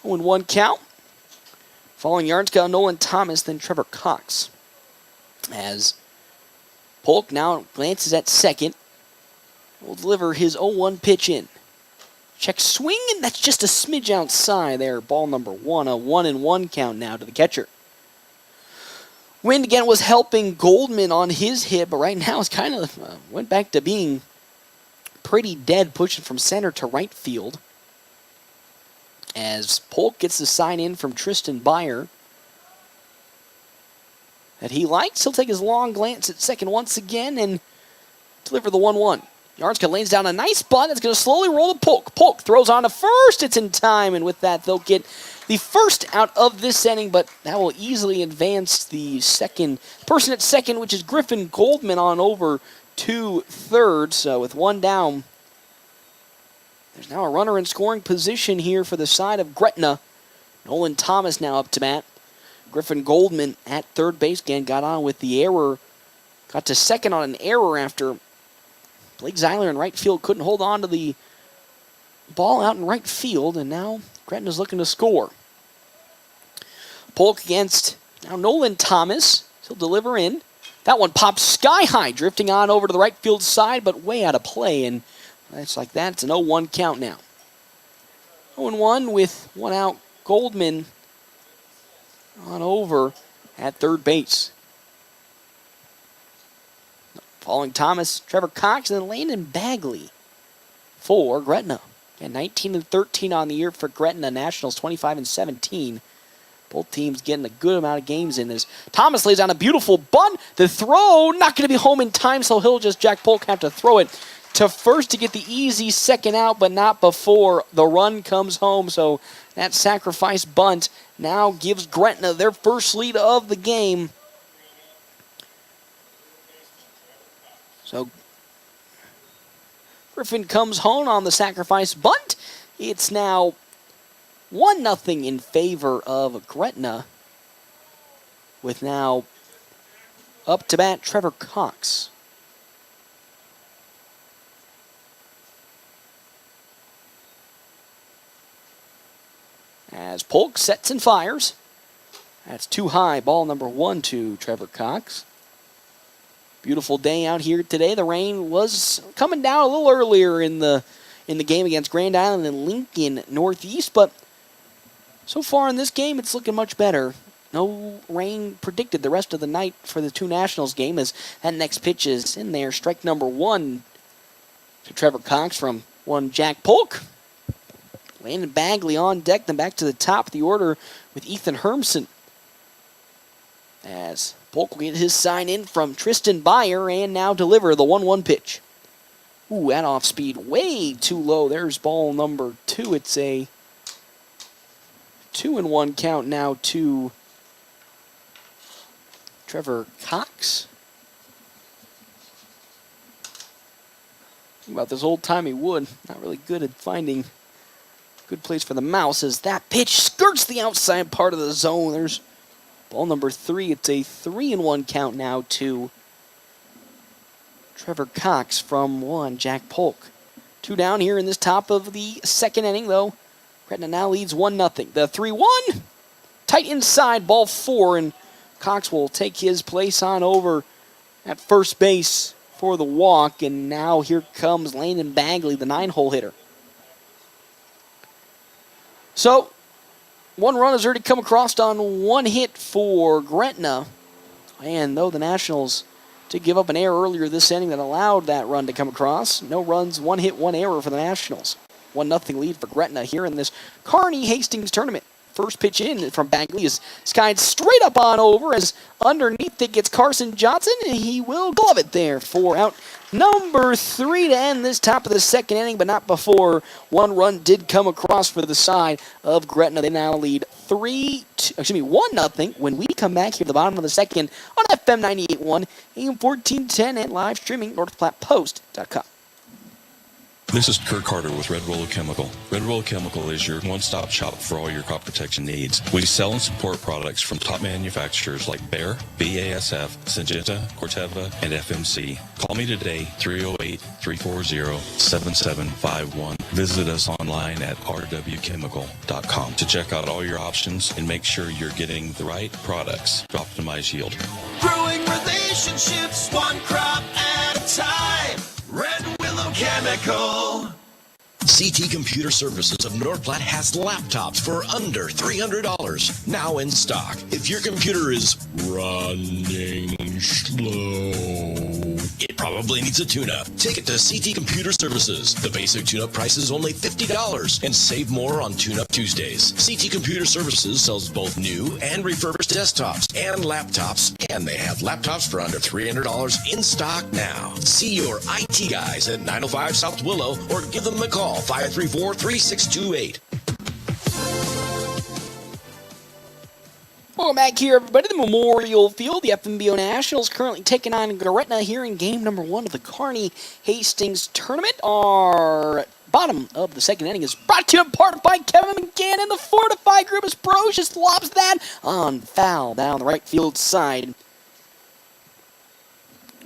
[SPEAKER 1] 0-1 count. Following Yarnska, Nolan Thomas, then Trevor Cox. As Polk now glances at second, will deliver his 0-1 pitch in. Check swing, and that's just a smidge outside there. Ball number 1, a 1-1 count now to the catcher. Wind again was helping Goldman on his hit, but right now it's kind of went back to being pretty dead, pushing from center to right field. As Polk gets the sign in from Tristan Byer that he likes. He'll take his long glance at second once again and deliver the 1-1. Yarnska lanes down a nice bunt that's going to slowly roll to Polk. Polk throws on to first. It's in time, and with that, they'll get the first out of this inning, but that will easily advance the second person at second, which is Griffin Goldman, on over to third. So with one down, there's now a runner in scoring position here for the side of Gretna. Nolan Thomas now up to bat. Griffin Goldman at third base again got on with the error. Got to second on an error after Blake Zeiler in right field couldn't hold on to the ball out in right field, and now Gretna's looking to score. Polk against now Nolan Thomas. He'll deliver in. That one pops sky high, drifting on over to the right field side, but way out of play, and that's like that. It's an 0-1 count now. 0-1 with one out. Goldman on over at third base. Following Thomas, Trevor Cox, and then Landon Bagley for Gretna. Again, 19-13 on the year for Gretna. Nationals 25-17. Both teams getting a good amount of games in this. Thomas lays down a beautiful bunt. The throw not going to be home in time, so he'll just Jack Polk have to throw it to first to get the easy second out, but not before the run comes home. So That sacrifice bunt now gives Gretna their first lead of the game. So Griffin comes home on the sacrifice bunt. It's now 1-0 in favor of Gretna, with now up to bat Trevor Cox. As Polk sets and fires. That's too high. Ball number 1 to Trevor Cox. Beautiful day out here today. The rain was coming down a little earlier in the game against Grand Island and Lincoln Northeast, but so far in this game it's looking much better. No rain predicted the rest of the night for the two Nationals game, as that next pitch is in there. Strike number 1 to Trevor Cox from one Jack Polk. Landon Bagley on deck, then back to the top of the order with Ethan Hermson. As Polk will get his sign in from Tristan Byer and now deliver the 1-1 pitch. Ooh, that off speed way too low. There's ball number 2. It's a 2-1 count now to Trevor Cox. Think about this old-timey wood. Not really good at finding good place for the mouse, as that pitch skirts the outside part of the zone. There's ball number 3. It's a 3-1 count now to Trevor Cox from one Jack Polk. 2 down here in this top of the second inning, though. Gretna now leads 1-0. The 3-1. Tight inside, ball 4, and Cox will take his place on over at first base for the walk, and now here comes Landon Bagley, the 9-hole hitter. So, 1 run has already come across on 1 hit for Gretna. And though the Nationals did give up an error earlier this inning that allowed that run to come across, no runs, 1 hit, 1 error for the Nationals. 1-0 lead for Gretna here in this Kearney Hastings tournament. First pitch in from Bagley is skied straight up on over, as underneath it gets Carson Johnson, and he will glove it there for out number 3 to end this top of the second inning, but not before 1 run did come across for the side of Gretna. They now lead 1-0 when we come back here at the bottom of the second on FM 98.1, AM 1410, and live streaming NorthPlattePost.com.
[SPEAKER 13] This is Kurt Carter with Red Roller Chemical. Red Roller Chemical is your one-stop shop for all your crop protection needs. We sell and support products from top manufacturers like Bayer, BASF, Syngenta, Corteva, and FMC. Call me today, 308-340-7751. Visit us online at rwchemical.com to check out all your options and make sure you're getting the right products to optimize yield.
[SPEAKER 4] Growing relationships, one crop at a time. Red Willow Chemical.
[SPEAKER 12] CT Computer Services of North Platte has laptops for under $300 now in stock. If your computer is running slow, it probably needs a tune-up. Take it to CT Computer Services. The basic tune-up price is only $50 and save more on Tune-Up Tuesdays. CT Computer Services sells both new and refurbished desktops and laptops, and they have laptops for under $300 in stock now. See your IT guys at 905 South Willow or give them a call, 534-3628.
[SPEAKER 1] Welcome back here, everybody, to the Memorial Field. The FNBO Nationals currently taking on Gretna here in game number 1 of the Kearney Hastings tournament. Our bottom of the second inning is brought to you in part by Kevin McGann and the Fortify Group, as Bros just lobs that on foul down the right field side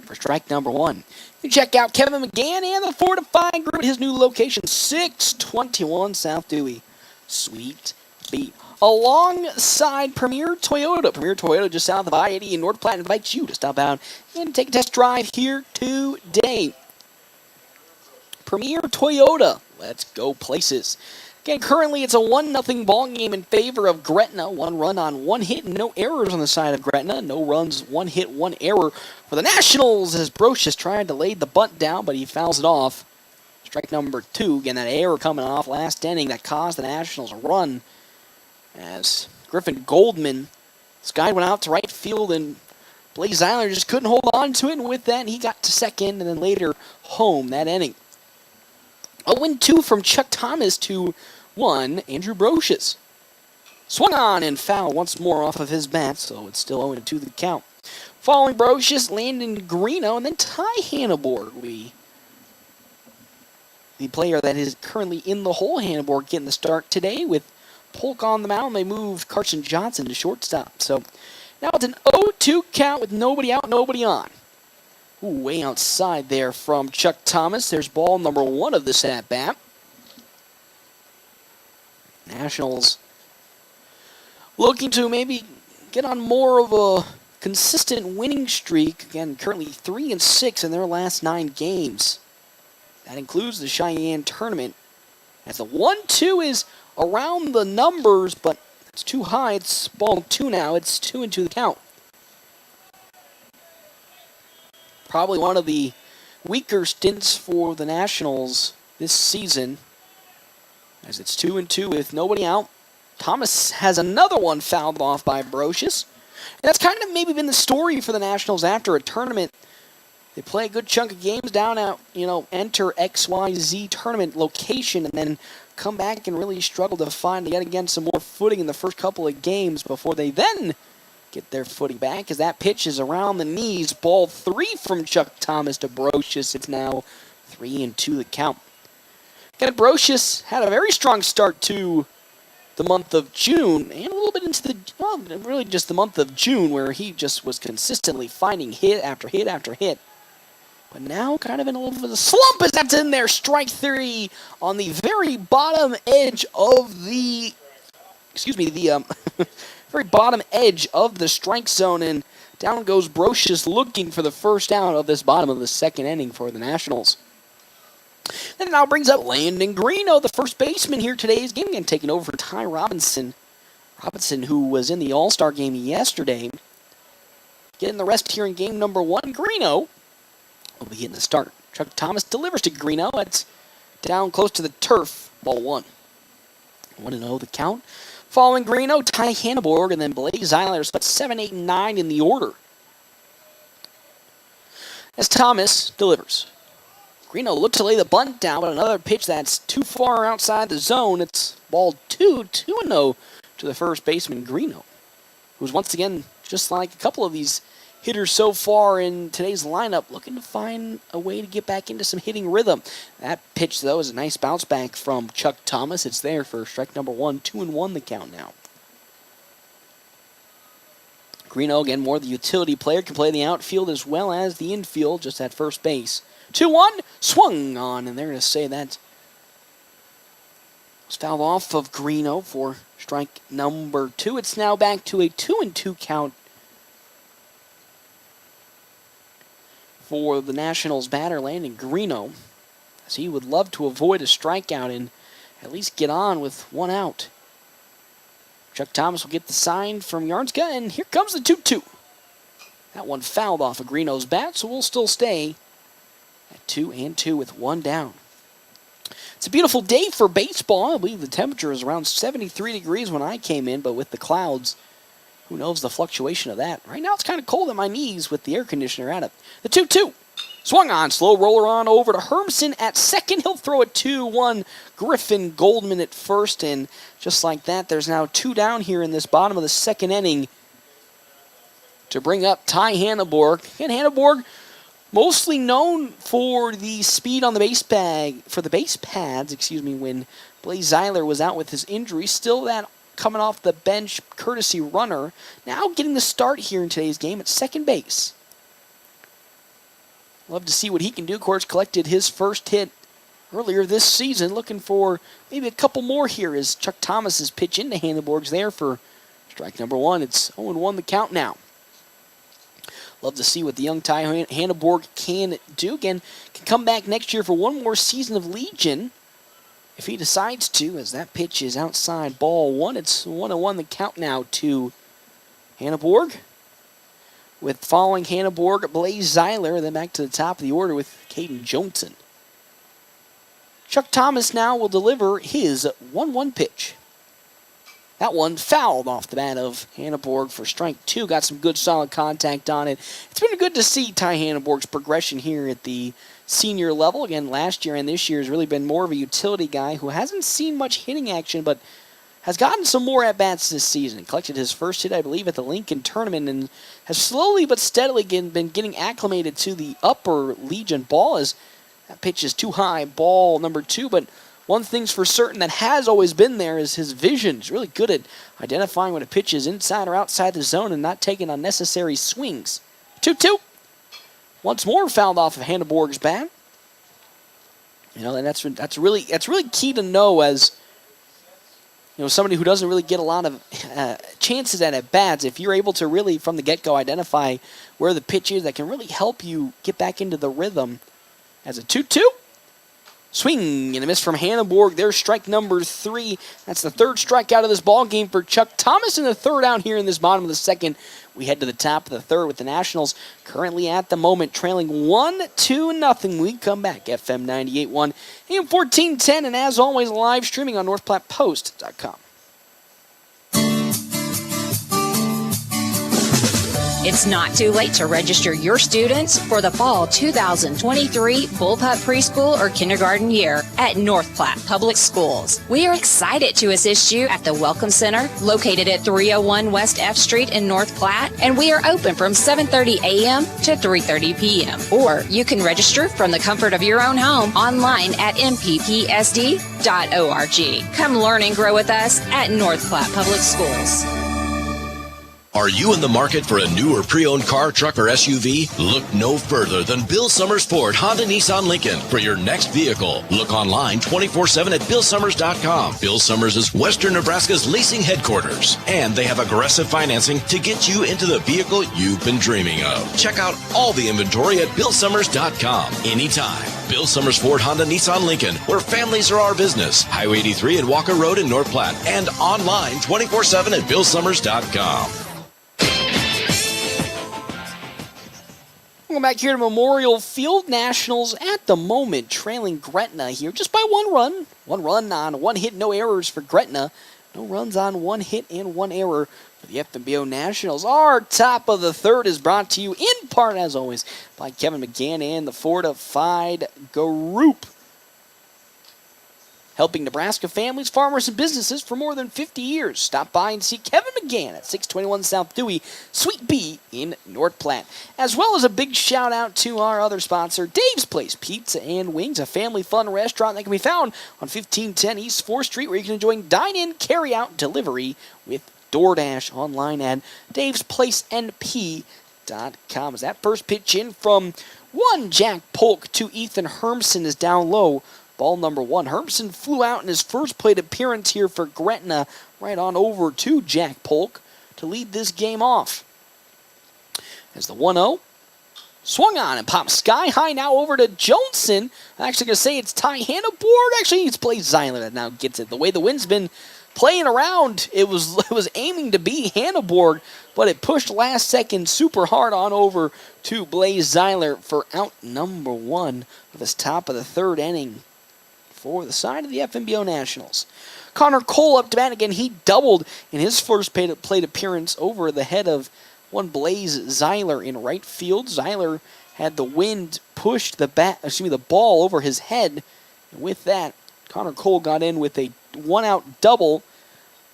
[SPEAKER 1] for strike number 1. You can check out Kevin McGann and the Fortify Group at his new location, 621 South Dewey. Sweet beat. Alongside Premier Toyota. Premier Toyota just south of I-80 in North Platte invites you to stop out and take a test drive here today. Premier Toyota. Let's go places. Again, currently it's a 1-0 ball game in favor of Gretna. 1 run on 1 hit, no errors on the side of Gretna. No runs, 1 hit, 1 error for the Nationals, as Brocious tried to lay the bunt down, but he fouls it off. Strike number 2. Again, that error coming off last inning that caused the Nationals a run, as Griffin Goldman, this guy went out to right field, and Blaze Eiler just couldn't hold on to it, and with that he got to second and then later home that inning. 0-2 from Chuck Thomas to 1, Andrew Brocious. Swung on and foul once more off of his bat, so it's still 0-2 the count. Following Brocious, Landon Greeno, and then Ty Hanneborg. The player that is currently in the hole, Hanneborg, getting the start today with Polk on the mound. They moved Carson Johnson to shortstop. So now it's an 0-2 count with nobody out, nobody on. Ooh, way outside there from Chuck Thomas. There's ball number 1 of this at-bat. Nationals looking to maybe get on more of a consistent winning streak. Again, currently 3-6 in their last 9 games. That includes the Cheyenne tournament. As the 1-2 is around the numbers, but it's too high. It's ball 2 now. It's 2-2 the count. Probably one of the weaker stints for the Nationals this season, as it's 2-2 with nobody out. Thomas has another one fouled off by Brocious. And that's kind of maybe been the story for the Nationals after a tournament. They play a good chunk of games down at, enter XYZ tournament location and then come back and really struggle to find yet again some more footing in the first couple of games before they then get their footing back, as that pitch is around the knees. Ball 3 from Chuck Thomas to Brocious. It's now 3-2 the count. Again, Brocious had a very strong start to the month of June, and a little bit into really just the month of June, where he just was consistently finding hit after hit after hit. But now kind of in a little bit of a slump as that's in there. Strike 3 on the very bottom edge of the, very bottom edge of the strike zone, and down goes Brocious looking for the first out of this bottom of the second inning for the Nationals. Then it now brings up Landon Greeno, the first baseman here today's game, again taking over for Ty Robinson. Robinson, who was in the All-Star game yesterday, getting the rest here in game number 1. Greeno will be getting the start. Chuck Thomas delivers to Greeno. It's down close to the turf. Ball 1. 1-0 the count. Following Greeno, Ty Hanneborg, and then Blaze Eiler split 7, 8, and 9 in the order. As Thomas delivers. Greeno looked to lay the bunt down, but another pitch that's too far outside the zone. It's ball 2, 2-0 to the first baseman, Greeno, who's once again, just like a couple of these hitters so far in today's lineup, looking to find a way to get back into some hitting rhythm. That pitch, though, is a nice bounce back from Chuck Thomas. It's there for strike number 1, 2-1 the count now. Greeno, again, more the utility player, can play the outfield as well as the infield, just at first base. 2-1, swung on, and they're going to say that was fouled off of Greeno for strike number 2. It's now back to a 2-2 count for the Nationals batter, Landon Greeno, as he would love to avoid a strikeout and at least get on with 1 out. Chuck Thomas will get the sign from Yarnska, and here comes the 2-2. That one fouled off of Greeno's bat, so we'll still stay at 2-2 with 1 down. It's a beautiful day for baseball. I believe the temperature is around 73 degrees when I came in, but with the clouds, who knows the fluctuation of that. Right now it's kind of cold at my knees with the air conditioner at it. The 2-2. Swung on. Slow roller on over to Hermson at second. He'll throw it 2-1. Griffin Goldman at first. And just like that, there's now 2 down here in this bottom of the second inning to bring up Ty Hanneborg. And Hanneborg, mostly known for the speed on the base pads, when Blaze Eiler was out with his injury. Still that coming off the bench courtesy runner. Now getting the start here in today's game at second base. Love to see what he can do. Of course, collected his first hit earlier this season. Looking for maybe a couple more here as Chuck Thomas's pitch into Hanneborg's there for strike number 1. It's 0-1 the count now. Love to see what the young Ty Hanneborg can do. Again, can come back next year for one more season of Legion if he decides to, as that pitch is outside ball 1. It's 1-1 the count now to Hanneborg. With following Hanneborg, Blaze Eiler, then back to the top of the order with Caden Johnson. Chuck Thomas now will deliver his 1-1 pitch. That one fouled off the bat of Hanneborg for strike 2. Got some good solid contact on it. It's been good to see Ty Hanneborg's progression here at the senior level. Again, last year and this year has really been more of a utility guy who hasn't seen much hitting action, but has gotten some more at-bats this season. Collected his first hit, I believe, at the Lincoln tournament and has slowly but steadily been getting acclimated to the upper Legion ball as that pitch is too high, ball number 2. But one thing's for certain that has always been there is his vision. He's really good at identifying when a pitch is inside or outside the zone and not taking unnecessary swings. 2-2. Once more fouled off of Hanneborg's bat. And that's really key to know as somebody who doesn't really get a lot of chances at bats. If you're able to really from the get-go identify where the pitch is, that can really help you get back into the rhythm. As a 2-2. Swing and a miss from Hanneborg. There's strike number 3. That's the third strikeout of this ball game for Chuck Thomas in the third out here in this bottom of the second. We head to the top of the third with the Nationals currently at the moment trailing 1-2-0. We come back. FM 98.1, AM 1410, and as always, live streaming on NorthPlattePost.com.
[SPEAKER 14] It's not too late to register your students for the fall 2023 Bullpup Preschool or Kindergarten year at North Platte Public Schools. We are excited to assist you at the Welcome Center located at 301 West F Street in North Platte, and we are open from 7:30 a.m. to 3:30 p.m. Or you can register from the comfort of your own home online at mppsd.org. Come learn and grow with us at North Platte Public Schools.
[SPEAKER 12] Are you in the market for a new or pre-owned car, truck, or SUV? Look no further than Bill Summers Ford, Honda, Nissan, Lincoln for your next vehicle. Look online 24/7 at BillSummers.com. Bill Summers is Western Nebraska's leasing headquarters, and they have aggressive financing to get you into the vehicle you've been dreaming of. Check out all the inventory at BillSummers.com anytime. Bill Summers Ford, Honda, Nissan, Lincoln, where families are our business. Highway 83 and Walker Road in North Platte, and online 24/7 at BillSummers.com.
[SPEAKER 1] Welcome back here to Memorial Field. Nationals at the moment trailing Gretna here just by one run. One run on one hit, no errors for Gretna. No runs on one hit and one error for the FNBO Nationals. Our top of the third is brought to you in part, as always, by Kevin McGann and the Fortified Group. Helping Nebraska families, farmers, and businesses for more than 50 years. Stop by and see Kevin McGann at 621 South Dewey, Suite B in North Platte. As well as a big shout out to our other sponsor, Dave's Place Pizza and Wings, a family fun restaurant that can be found on 1510 East 4th Street, where you can enjoy dine-in, carry-out, delivery with DoorDash online at davesplacenp.com. As that first pitch in from one Jack Polk to Ethan Hermson is down low. Ball number 1. Hermson flew out in his first plate appearance here for Gretna, right on over to Jack Polk to lead this game off. As the 1-0 swung on and popped sky high now over to Johnson. I'm actually going to say it's Ty Hanneborg. Actually, it's Blaze Zeiler that now gets it. The way the wind's been playing around, it was aiming to be Hanneborg, but it pushed last second super hard on over to Blaze Zeiler for out number 1 of his top of the third inning for the side of the FNBO Nationals. Connor Cole up to bat again. He doubled in his first plate appearance over the head of one Blaze Zeiler in right field. Zeiler had the wind pushed the ball over his head. And with that, Connor Cole got in with a one-out double.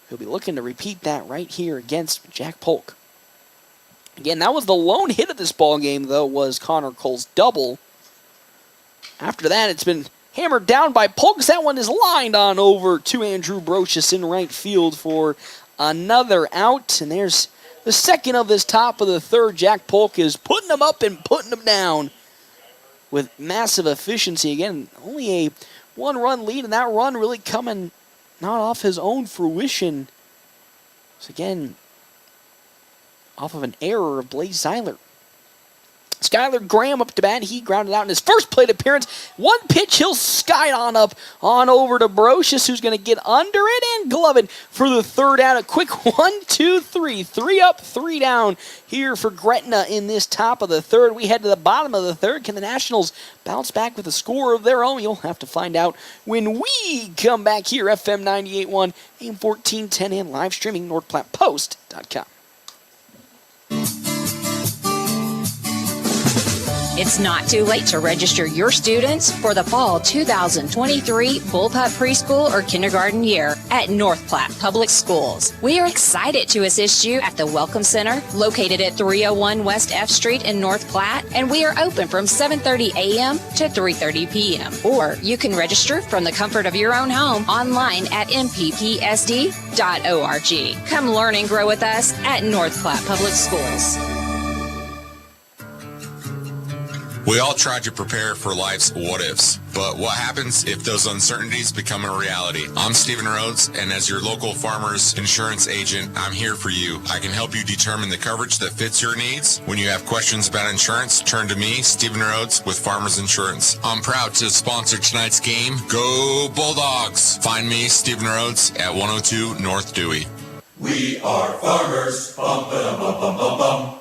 [SPEAKER 1] He'll be looking to repeat that right here against Jack Polk. Again, that was the lone hit of this ball game, though, was Connor Cole's double. After that, it's been hammered down by Polk. That one is lined on over to Andrew Brocious in right field for another out. And there's the second of this top of the third. Jack Polk is putting them up and putting them down with massive efficiency. Again, only a one-run lead, and that run really coming not off his own fruition. So again, off of an error of Blaze Zeiler. Skylar Graham up to bat. He grounded out in his first plate appearance. One pitch, he'll sky on up on over to Brocious, who's going to get under it and glove it for the third out. A quick 1-2-3. 3 up, 3 down here for Gretna in this top of the third. We head to the bottom of the third. Can the Nationals bounce back with a score of their own? You'll have to find out when we come back here. FM 98.1, AM 1410, and live streaming NorthPlattePost.com.
[SPEAKER 14] It's not too late to register your students for the fall 2023 Bullpup Preschool or Kindergarten year at North Platte Public Schools. We are excited to assist you at the Welcome Center, located at 301 West F Street in North Platte, and we are open from 7:30 a.m. to 3:30 p.m. Or you can register from the comfort of your own home online at mppsd.org. Come learn and grow with us at North Platte Public Schools.
[SPEAKER 15] We all try to prepare for life's what-ifs, but what happens if those uncertainties become a reality? I'm Stephen Rhodes, and as your local farmer's insurance agent, I'm here for you. I can help you determine the coverage that fits your needs. When you have questions about insurance, turn to me, Stephen Rhodes, with Farmers Insurance. I'm proud to sponsor tonight's game. Go Bulldogs! Find me, Stephen Rhodes, at 102 North Dewey.
[SPEAKER 4] We are farmers. Bum, ba, bum, bum, bum, bum.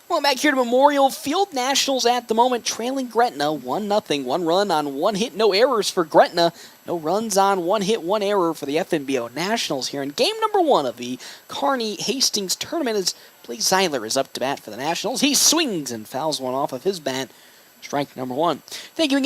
[SPEAKER 1] Well, back here to Memorial Field. Nationals at the moment trailing Gretna 1-0. 1 run on 1 hit, no errors for Gretna. No runs on 1 hit, 1 error for the FNBO Nationals here in game number 1 of the Kearney Hastings tournament as Blaze Zeiler is up to bat for the Nationals. He swings and fouls one off of his bat. Strike number 1. Thank you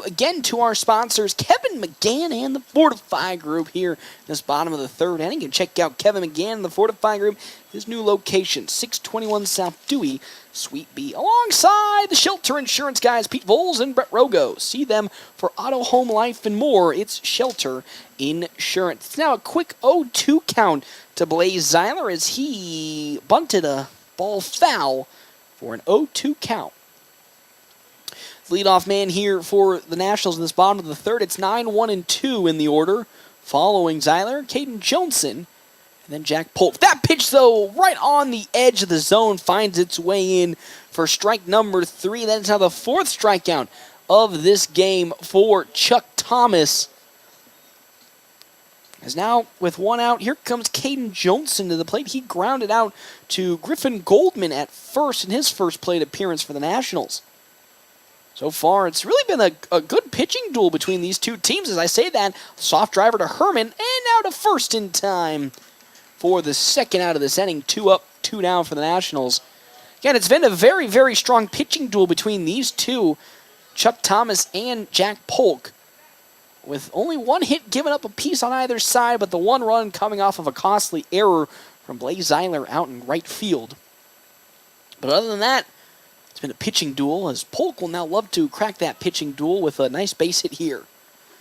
[SPEAKER 1] again to our sponsors, Kevin McGann and the Fortify Group here in this bottom of the third inning. You can check out Kevin McGann and the Fortify Group, his new location, 621 South Dewey, Suite B, alongside the Shelter Insurance guys, Pete Voles and Brett Rogo. See them for auto, home, life, and more. It's Shelter Insurance. It's now a quick 0-2 count to Blaze Zeiler as he bunted a ball foul for an 0-2 count. Leadoff man here for the Nationals in this bottom of the third. It's 9-1-2 in the order. Following Zeiler, Caden Johnson, and then Jack Polk. That pitch, though, right on the edge of the zone, finds its way in for strike number 3. That is now the 4th strikeout of this game for Chuck Thomas. As now, with 1 out, here comes Caden Johnson to the plate. He grounded out to Griffin Goldman at first in his first plate appearance for the Nationals. So far, it's really been a good pitching duel between these two teams. As I say that, soft driver to Herman, and now to first in time for the second out of this inning. 2 up, 2 down for the Nationals. Again, it's been a very, very strong pitching duel between these two, Chuck Thomas and Jack Polk, with only 1 hit given up apiece on either side, but the 1 run coming off of a costly error from Blaze Zeiler out in right field. But other than that, it's been a pitching duel, as Polk will now love to crack that pitching duel with a nice base hit here.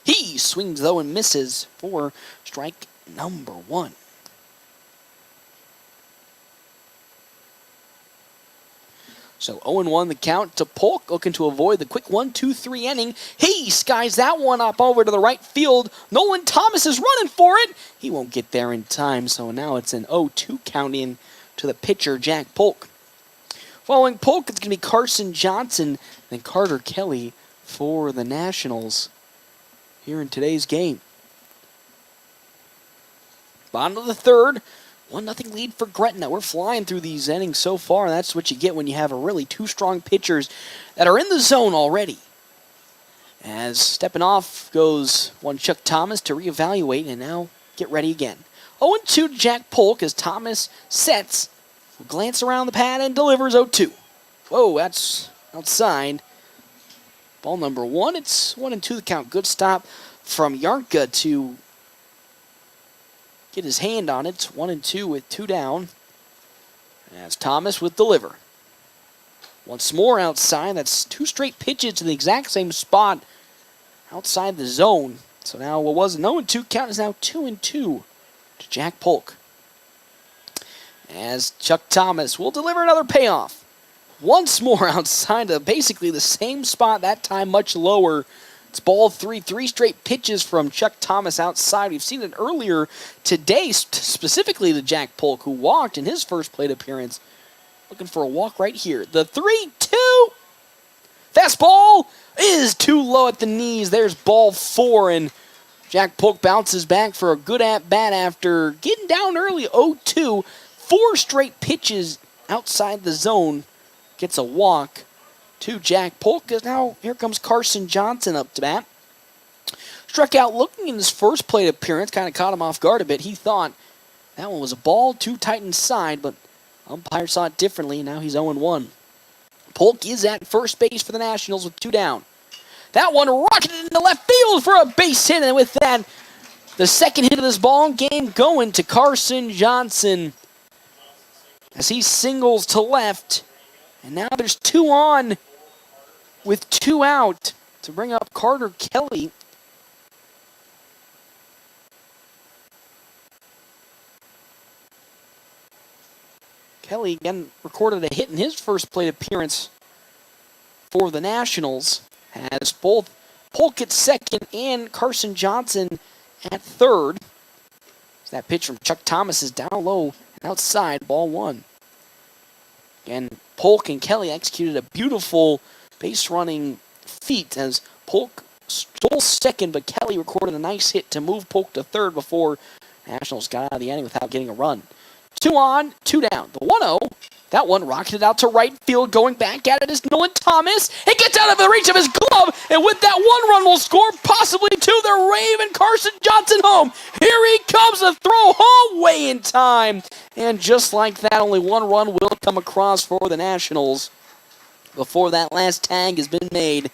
[SPEAKER 1] He swings, though, and misses for strike number 1. So 0-1 the count to Polk, looking to avoid the quick 1-2-3 inning. He skies that one up over to the right field. Nolan Thomas is running for it. He won't get there in time, so now it's an 0-2 count in to the pitcher, Jack Polk. Following Polk, it's going to be Carson Johnson and Carter Kelly for the Nationals here in today's game. Bottom of the third, 1-0 lead for Gretna. We're flying through these innings so far. That's what you get when you have really 2 strong pitchers that are in the zone already. As stepping off goes one Chuck Thomas to reevaluate and now get ready again. 0-2 to Jack Polk as Thomas sets. Will glance around the pad and delivers 0-2. Whoa, that's outside. Ball number 1. It's 1-2 the count. Good stop from Yarnka to get his hand on it. It's 1-2 with 2 down. As Thomas with deliver. Once more outside. That's 2 straight pitches to the exact same spot outside the zone. So now what was an 0-2 count is now 2-2 to Jack Polk. As Chuck Thomas will deliver another payoff. Once more outside of basically the same spot, that time much lower It's ball 3, 3 straight pitches from Chuck Thomas outside. We've seen it earlier today, specifically to Jack Polk, who walked in his first plate appearance. Looking for a walk right here. The 3-2. Fastball is too low at the knees. There's ball 4, and Jack Polk bounces back for a good at-bat after getting down early, 0-2. 4 straight pitches outside the zone. Gets a walk to Jack Polk. Now here comes Carson Johnson up to bat. Struck out looking in his first plate appearance. Kind of caught him off guard a bit. He thought that one was a ball too tight inside, but umpire saw it differently. Now he's 0-1. Polk is at first base for the Nationals with 2 down. That one rocketed into left field for a base hit, and with that, the second hit of this ball game going to Carson Johnson as he singles to left. And now there's 2 on with 2 out to bring up Carter Kelly. Kelly again recorded a hit in his first plate appearance for the Nationals, as both Polk at second and Carson Johnson at third. That pitch from Chuck Thomas is down low and outside, ball 1. Again, Polk and Kelly executed a beautiful base running feat as Polk stole second, but Kelly recorded a nice hit to move Polk to third before Nationals got out of the inning without getting a run. 2 on, 2 down. The 1-0, that one rocketed out to right field. Going back at it is Nolan Thomas. It gets out of the reach of his glove, and with that 1 run will score possibly 2. The Raven Carson Johnson home. Here he comes, a throw home way in time. And just like that, only 1 run will come across for the Nationals before that last tag has been made.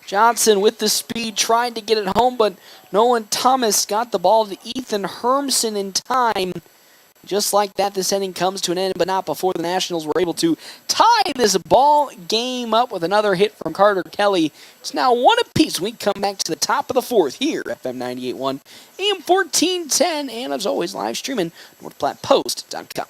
[SPEAKER 1] Johnson with the speed tried to get it home, but Nolan Thomas got the ball to Ethan Hermson in time. Just like that, this inning comes to an end, but not before the Nationals were able to tie this ball game up with another hit from Carter Kelly. It's now 1 apiece. We come back to the top of the 4th here, FM 98.1, AM 1410, and as always, live streaming, NorthPlattePost.com.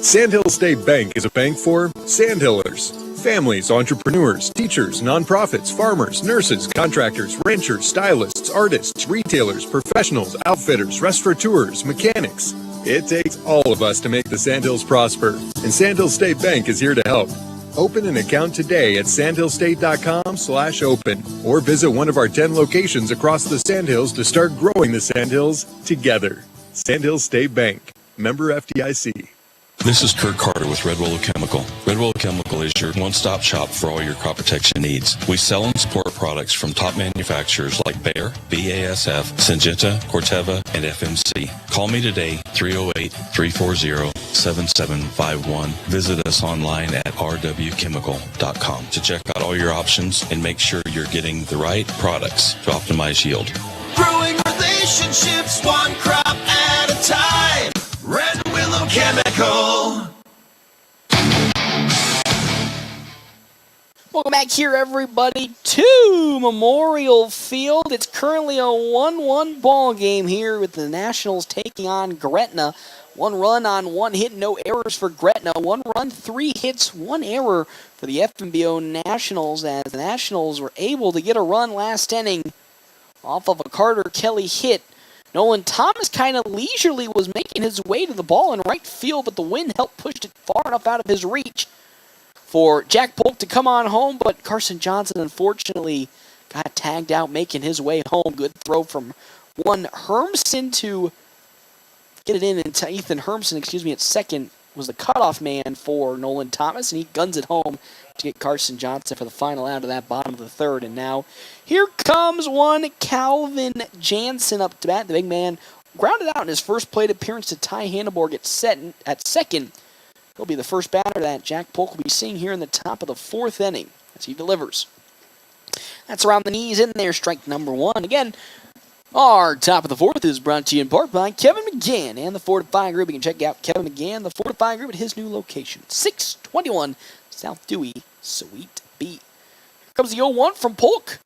[SPEAKER 16] Sandhill State Bank is a bank for Sandhillers. Families, entrepreneurs, teachers, nonprofits, farmers, nurses, contractors, ranchers, stylists, artists, retailers, professionals, outfitters, restaurateurs, mechanics. It takes all of us to make the Sandhills prosper, and Sandhill State Bank is here to help. Open an account today at sandhillstate.com/open or visit one of our 10 locations across the Sandhills to start growing the Sandhills together. Sandhill State Bank, member FDIC.
[SPEAKER 13] This is Kurt Carter with Red Willow Chemical. Red Willow Chemical is your one-stop shop for all your crop protection needs. We sell and support products from top manufacturers like Bayer, BASF, Syngenta, Corteva, and FMC. Call me today, 308-340-7751. Visit us online at rwchemical.com to check out all your options and make sure you're getting the right products to optimize yield.
[SPEAKER 4] Growing relationships, one crop at a time. Red Willow Chemical.
[SPEAKER 1] Welcome back here, everybody, to Memorial Field. It's currently a 1-1 ball game here with the Nationals taking on Gretna. 1 run on 1 hit, no errors for Gretna. 1 run, 3 hits, 1 error for the FNBO Nationals, as the Nationals were able to get a run last inning off of a Carter Kelly hit. Nolan Thomas kind of leisurely was making his way to the ball in right field, but the wind helped push it far enough out of his reach for Jack Polk to come on home, but Carson Johnson unfortunately got tagged out making his way home. Good throw from one Hermson to get it in, and Ethan Hermson, at second was the cutoff man for Nolan Thomas, and he guns it home to get Carson Johnson for the final out of that bottom of the 3rd. And now here comes one Calvin Jansen up to bat. The big man grounded out in his first plate appearance to Ty Hanneborg at second. He'll be the first batter that Jack Polk will be seeing here in the top of the 4th inning as he delivers. That's around the knees in there, strike number 1. Again, our top of the 4th is brought to you in part by Kevin McGann and the Fortify Group. You can check out Kevin McGann, the Fortify Group, at his new location, 621 South Dewey, Suite B. Here comes the 0-1 from Polk.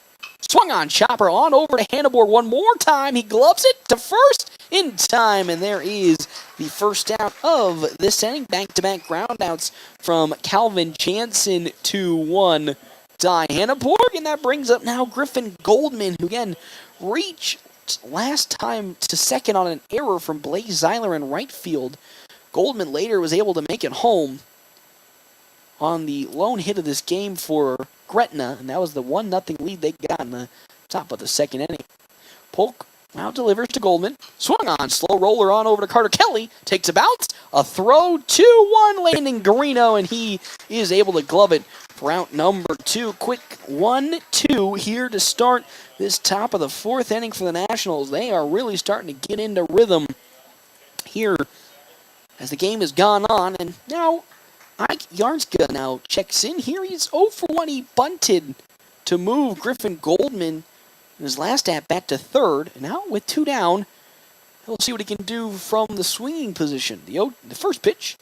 [SPEAKER 1] Swung on, chopper on over to Hanneborg one more time. He gloves it to first in time, and there is the first out of this inning. Back-to-back groundouts from Calvin Jansen to one Diana Borg, and that brings up now Griffin Goldman, who again reached last time to second on an error from Blaze Zeiler in right field. Goldman later was able to make it home on the lone hit of this game for Gretna, and that was the 1-0 lead they got in the top of the second inning. Polk now delivers to Goldman. Swung on, slow roller on over to Carter Kelly. Takes a bounce, a throw, 2-1 landing Garino, and he is able to glove it for out number 2. Quick 1-2 here to start this top of the fourth inning for the Nationals. They are really starting to get into rhythm here as the game has gone on, and now Ike Yarnska now checks in here. He's 0 for 1. He bunted to move Griffin Goldman in his last at-bat to third. And now with 2 down, he'll see what he can do from the swinging position. The first pitch.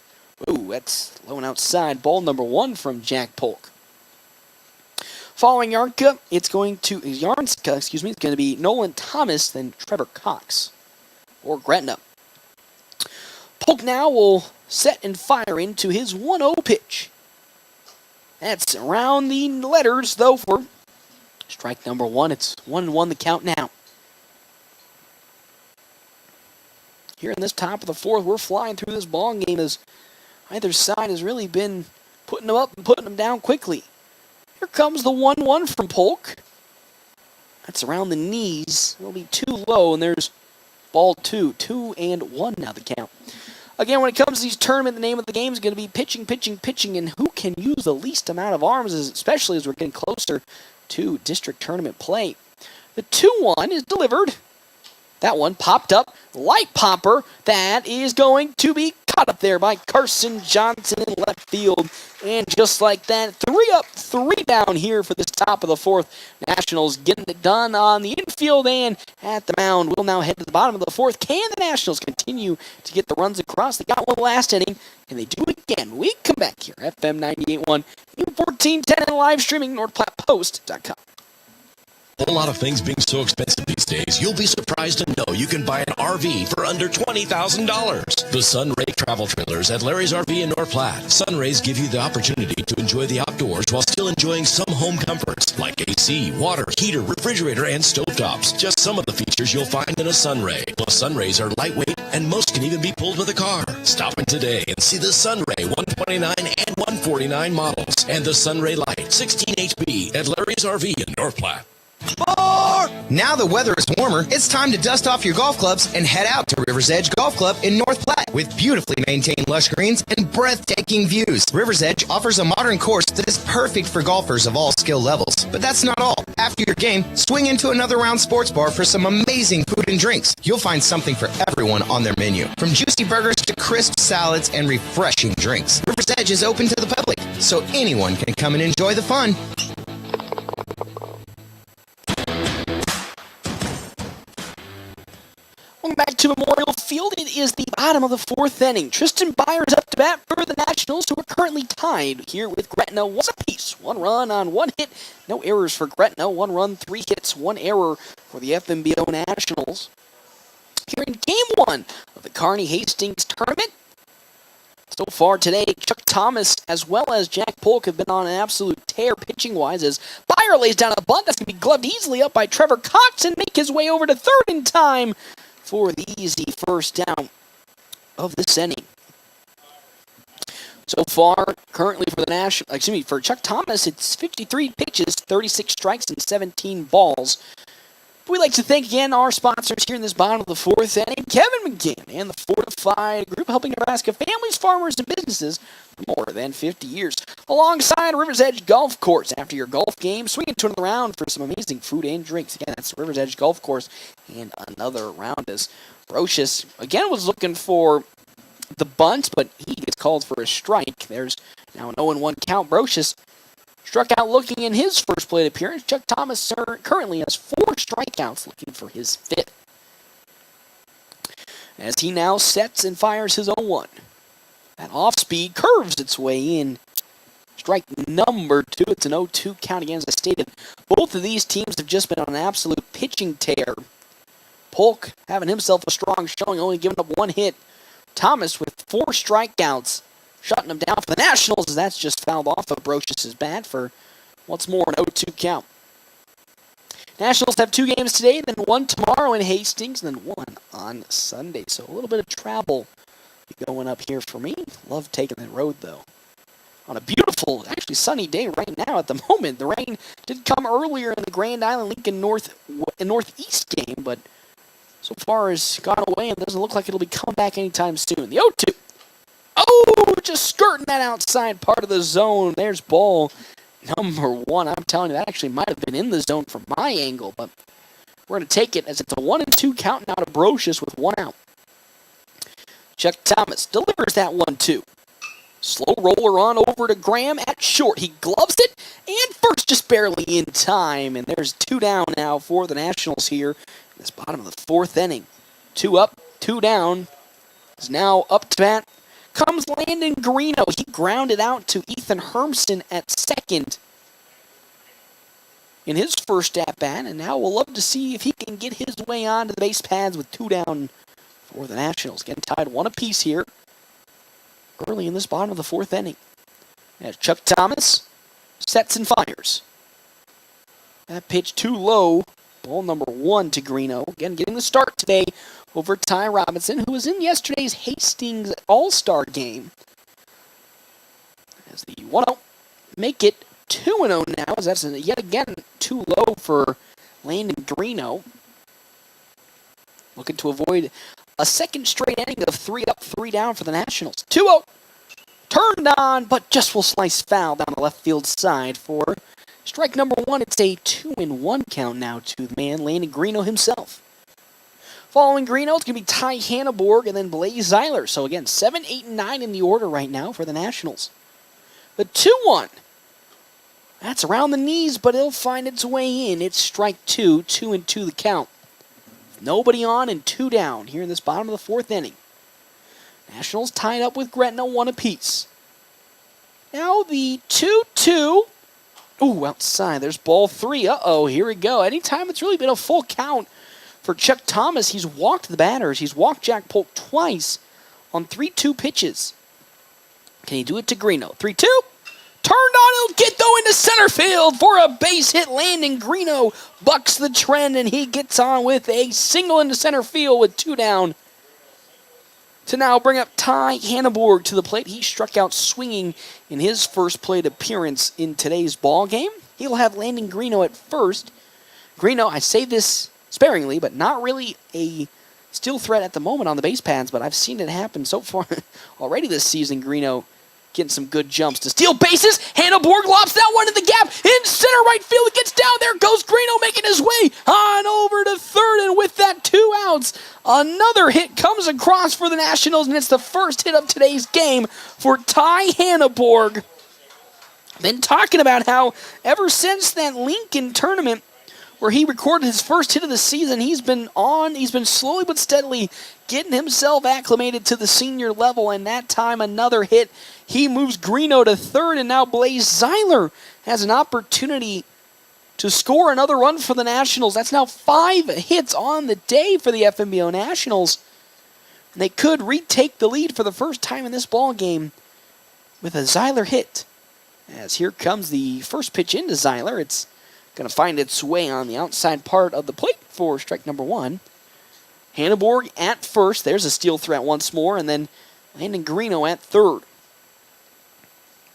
[SPEAKER 1] Ooh, that's low and outside. Ball number 1 from Jack Polk. Following Yarnska, it's going to be Nolan Thomas, then Trevor Cox or Gretna. Polk now will set and fire into his 1-0 pitch. That's around the letters, though, for strike number 1. It's 1-1 the count now. Here in this top of the fourth, we're flying through this ball game as either side has really been putting them up and putting them down quickly. Here comes the 1-1 from Polk. That's around the knees. It'll be too low, and there's ball 2. 2-1 now the count. Again, when it comes to these tournament, the name of the game is going to be pitching, and who can use the least amount of arms, especially as we're getting closer to district tournament play. The 2-1 is delivered. That one popped up. Light popper. That is going to be caught up there by Carson Johnson in left field. And just like that, 3 up, 3 down here for this top of the fourth. Nationals getting it done on the infield and at the mound. We'll now head to the bottom of the fourth. Can the Nationals continue to get the runs across? They got one last inning. Can they do it again? We come back here. FM 98.1, 1410, and live streaming, NorthPlattePost.com.
[SPEAKER 12] A whole lot of things being so expensive these days, you'll be surprised to know you can buy an RV for under $20,000. The Sunray Travel Trailers at Larry's RV in North Platte. Sunrays give you the opportunity to enjoy the outdoors while still enjoying some home comforts like AC, water, heater, refrigerator, and stovetops. Just some of the features you'll find in a Sunray. Plus, Sunrays are lightweight and most can even be pulled with a car. Stop in today and see the Sunray 129 and 149 models and the Sunray Light 16 HP at Larry's RV in North Platte.
[SPEAKER 17] Now the weather is warmer, it's time to dust off your golf clubs and head out to River's Edge Golf Club in North Platte with beautifully maintained lush greens and breathtaking views. River's Edge offers a modern course that is perfect for golfers of all skill levels. But that's not all. After your game, swing into Another Round Sports Bar for some amazing food and drinks. You'll find something for everyone on their menu, from juicy burgers to crisp salads and refreshing drinks. River's Edge is open to the public, so anyone can come and enjoy the fun.
[SPEAKER 1] Welcome back to Memorial Field. It is the bottom of the fourth inning. Tristan Byers up to bat for the Nationals, who are currently tied here with Gretna 1 apiece. 1 run on 1 hit. No errors for Gretna. 1 run, 3 hits, 1 error for the FNBO Nationals. Here in Game 1 of the Kearney Hastings tournament. So far today, Chuck Thomas as well as Jack Polk have been on an absolute tear pitching-wise as Byer lays down a bunt. That's going to be gloved easily up by Trevor Cox and make his way over to third in time for the easy first down of this inning. So far, currently for the for Chuck Thomas, it's 53 pitches, 36 strikes, and 17 balls. We'd like to thank again our sponsors here in this bottom of the fourth inning, Kevin McGinn and the Fortified Group, helping Nebraska families, farmers, and businesses for more than 50 years. Alongside River's Edge Golf Course. After your golf game, swing into another round for some amazing food and drinks. Again, that's River's Edge Golf Course and another round as Brocious, again, was looking for the bunt, but he gets called for a strike. There's now an 0-1 count. Brocious struck out looking in his first plate appearance. Chuck Thomas currently has 4 strikeouts, looking for his 5th. As he now sets and fires his 0-1. That off-speed curves its way in. Strike number 2. It's an 0-2 count again, as I stated. Both of these teams have just been on an absolute pitching tear. Polk having himself a strong showing, only giving up 1 hit. Thomas with 4 strikeouts, shutting him down for the Nationals, as that's just fouled off of Brocious' bat for Once more, an 0-2 count. Nationals have 2 games today, then 1 tomorrow in Hastings, and then 1 on Sunday. So a little bit of travel going up here for me. Love taking the road, though. On a beautiful, actually sunny day right now at the moment. The rain did come earlier in the Grand Island Lincoln Northeast game, but so far has gone away and doesn't look like it'll be coming back anytime soon. The 0-2. Oh, just skirting that outside part of the zone. There's ball number 1. I'm telling you, that actually might have been in the zone from my angle, but we're going to take it as it's a 1-2 count now to Brocious with 1 out. Chuck Thomas delivers that 1-2. Slow roller on over to Graham at short. He gloves it, and first just barely in time. And there's 2 down now for the Nationals here in this bottom of the 4th inning. 2 up, 2 down. Is now up to bat. Comes Landon Greeno. He grounded out to Ethan Hermson at second in his first at-bat. And now we'll love to see if he can get his way onto the base paths with 2 down for the Nationals. Getting tied 1 apiece here early in this bottom of the 4th inning. As Chuck Thomas sets and fires. That pitch too low. Ball number 1 to Greeno. Again, getting the start today over Ty Robinson, who was in yesterday's Hastings All-Star game. As the 1-0 make it 2-0 now, as that's yet again too low for Landon Greeno. Looking to avoid a second straight inning of 3 up, 3 down for the Nationals. 2-0. Turned on, but just will slice foul down the left field side for strike number 1. It's a 2-1 count now to the man, Landon Greeno himself. Following Greeno, it's going to be Ty Hanneborg and then Blaze Zeiler. So again, 7, 8, and 9 in the order right now for the Nationals. The 2-1. That's around the knees, but it'll find its way in. It's strike 2, 2-2 the count. Nobody on and 2 down here in this bottom of the 4th inning. Nationals tied up with Gretna 1 apiece. Now the 2-2. Ooh, outside. There's ball 3. Uh-oh, here we go. Anytime it's really been a full count for Chuck Thomas, he's walked the batters. He's walked Jack Polk twice on 3-2 pitches. Can he do it to Greeno? 3-2. Turned on, it'll get though into center field for a base hit. Landon Greeno bucks the trend, and he gets on with a single into center field with 2 down. To now bring up Ty Hanneborg to the plate. He struck out swinging in his first plate appearance in today's ball game. He'll have Landon Greeno at first. Greeno, I say this sparingly, but not really a steal threat at the moment on the base paths, but I've seen it happen so far already this season. Greeno getting some good jumps to steal bases. Hanneborg lobs that one in the gap. In center right field, it gets down. There goes Greeno making his way on over to third. And with that 2 outs, another hit comes across for the Nationals, and it's the first hit of today's game for Ty Hanneborg. Been talking about how ever since that Lincoln tournament where he recorded his first hit of the season, he's been slowly but steadily getting himself acclimated to the senior level, and that time another hit. He moves Greeno to third, and now Blaze Zeiler has an opportunity to score another run for the Nationals. That's now 5 hits on the day for the FNBO Nationals. And they could retake the lead for the first time in this ball game with a Zeiler hit. As here comes the first pitch into Zeiler. It's going to find its way on the outside part of the plate for strike number 1. Hanneborg at first. There's a steal threat once more. And then Landon Greeno at third.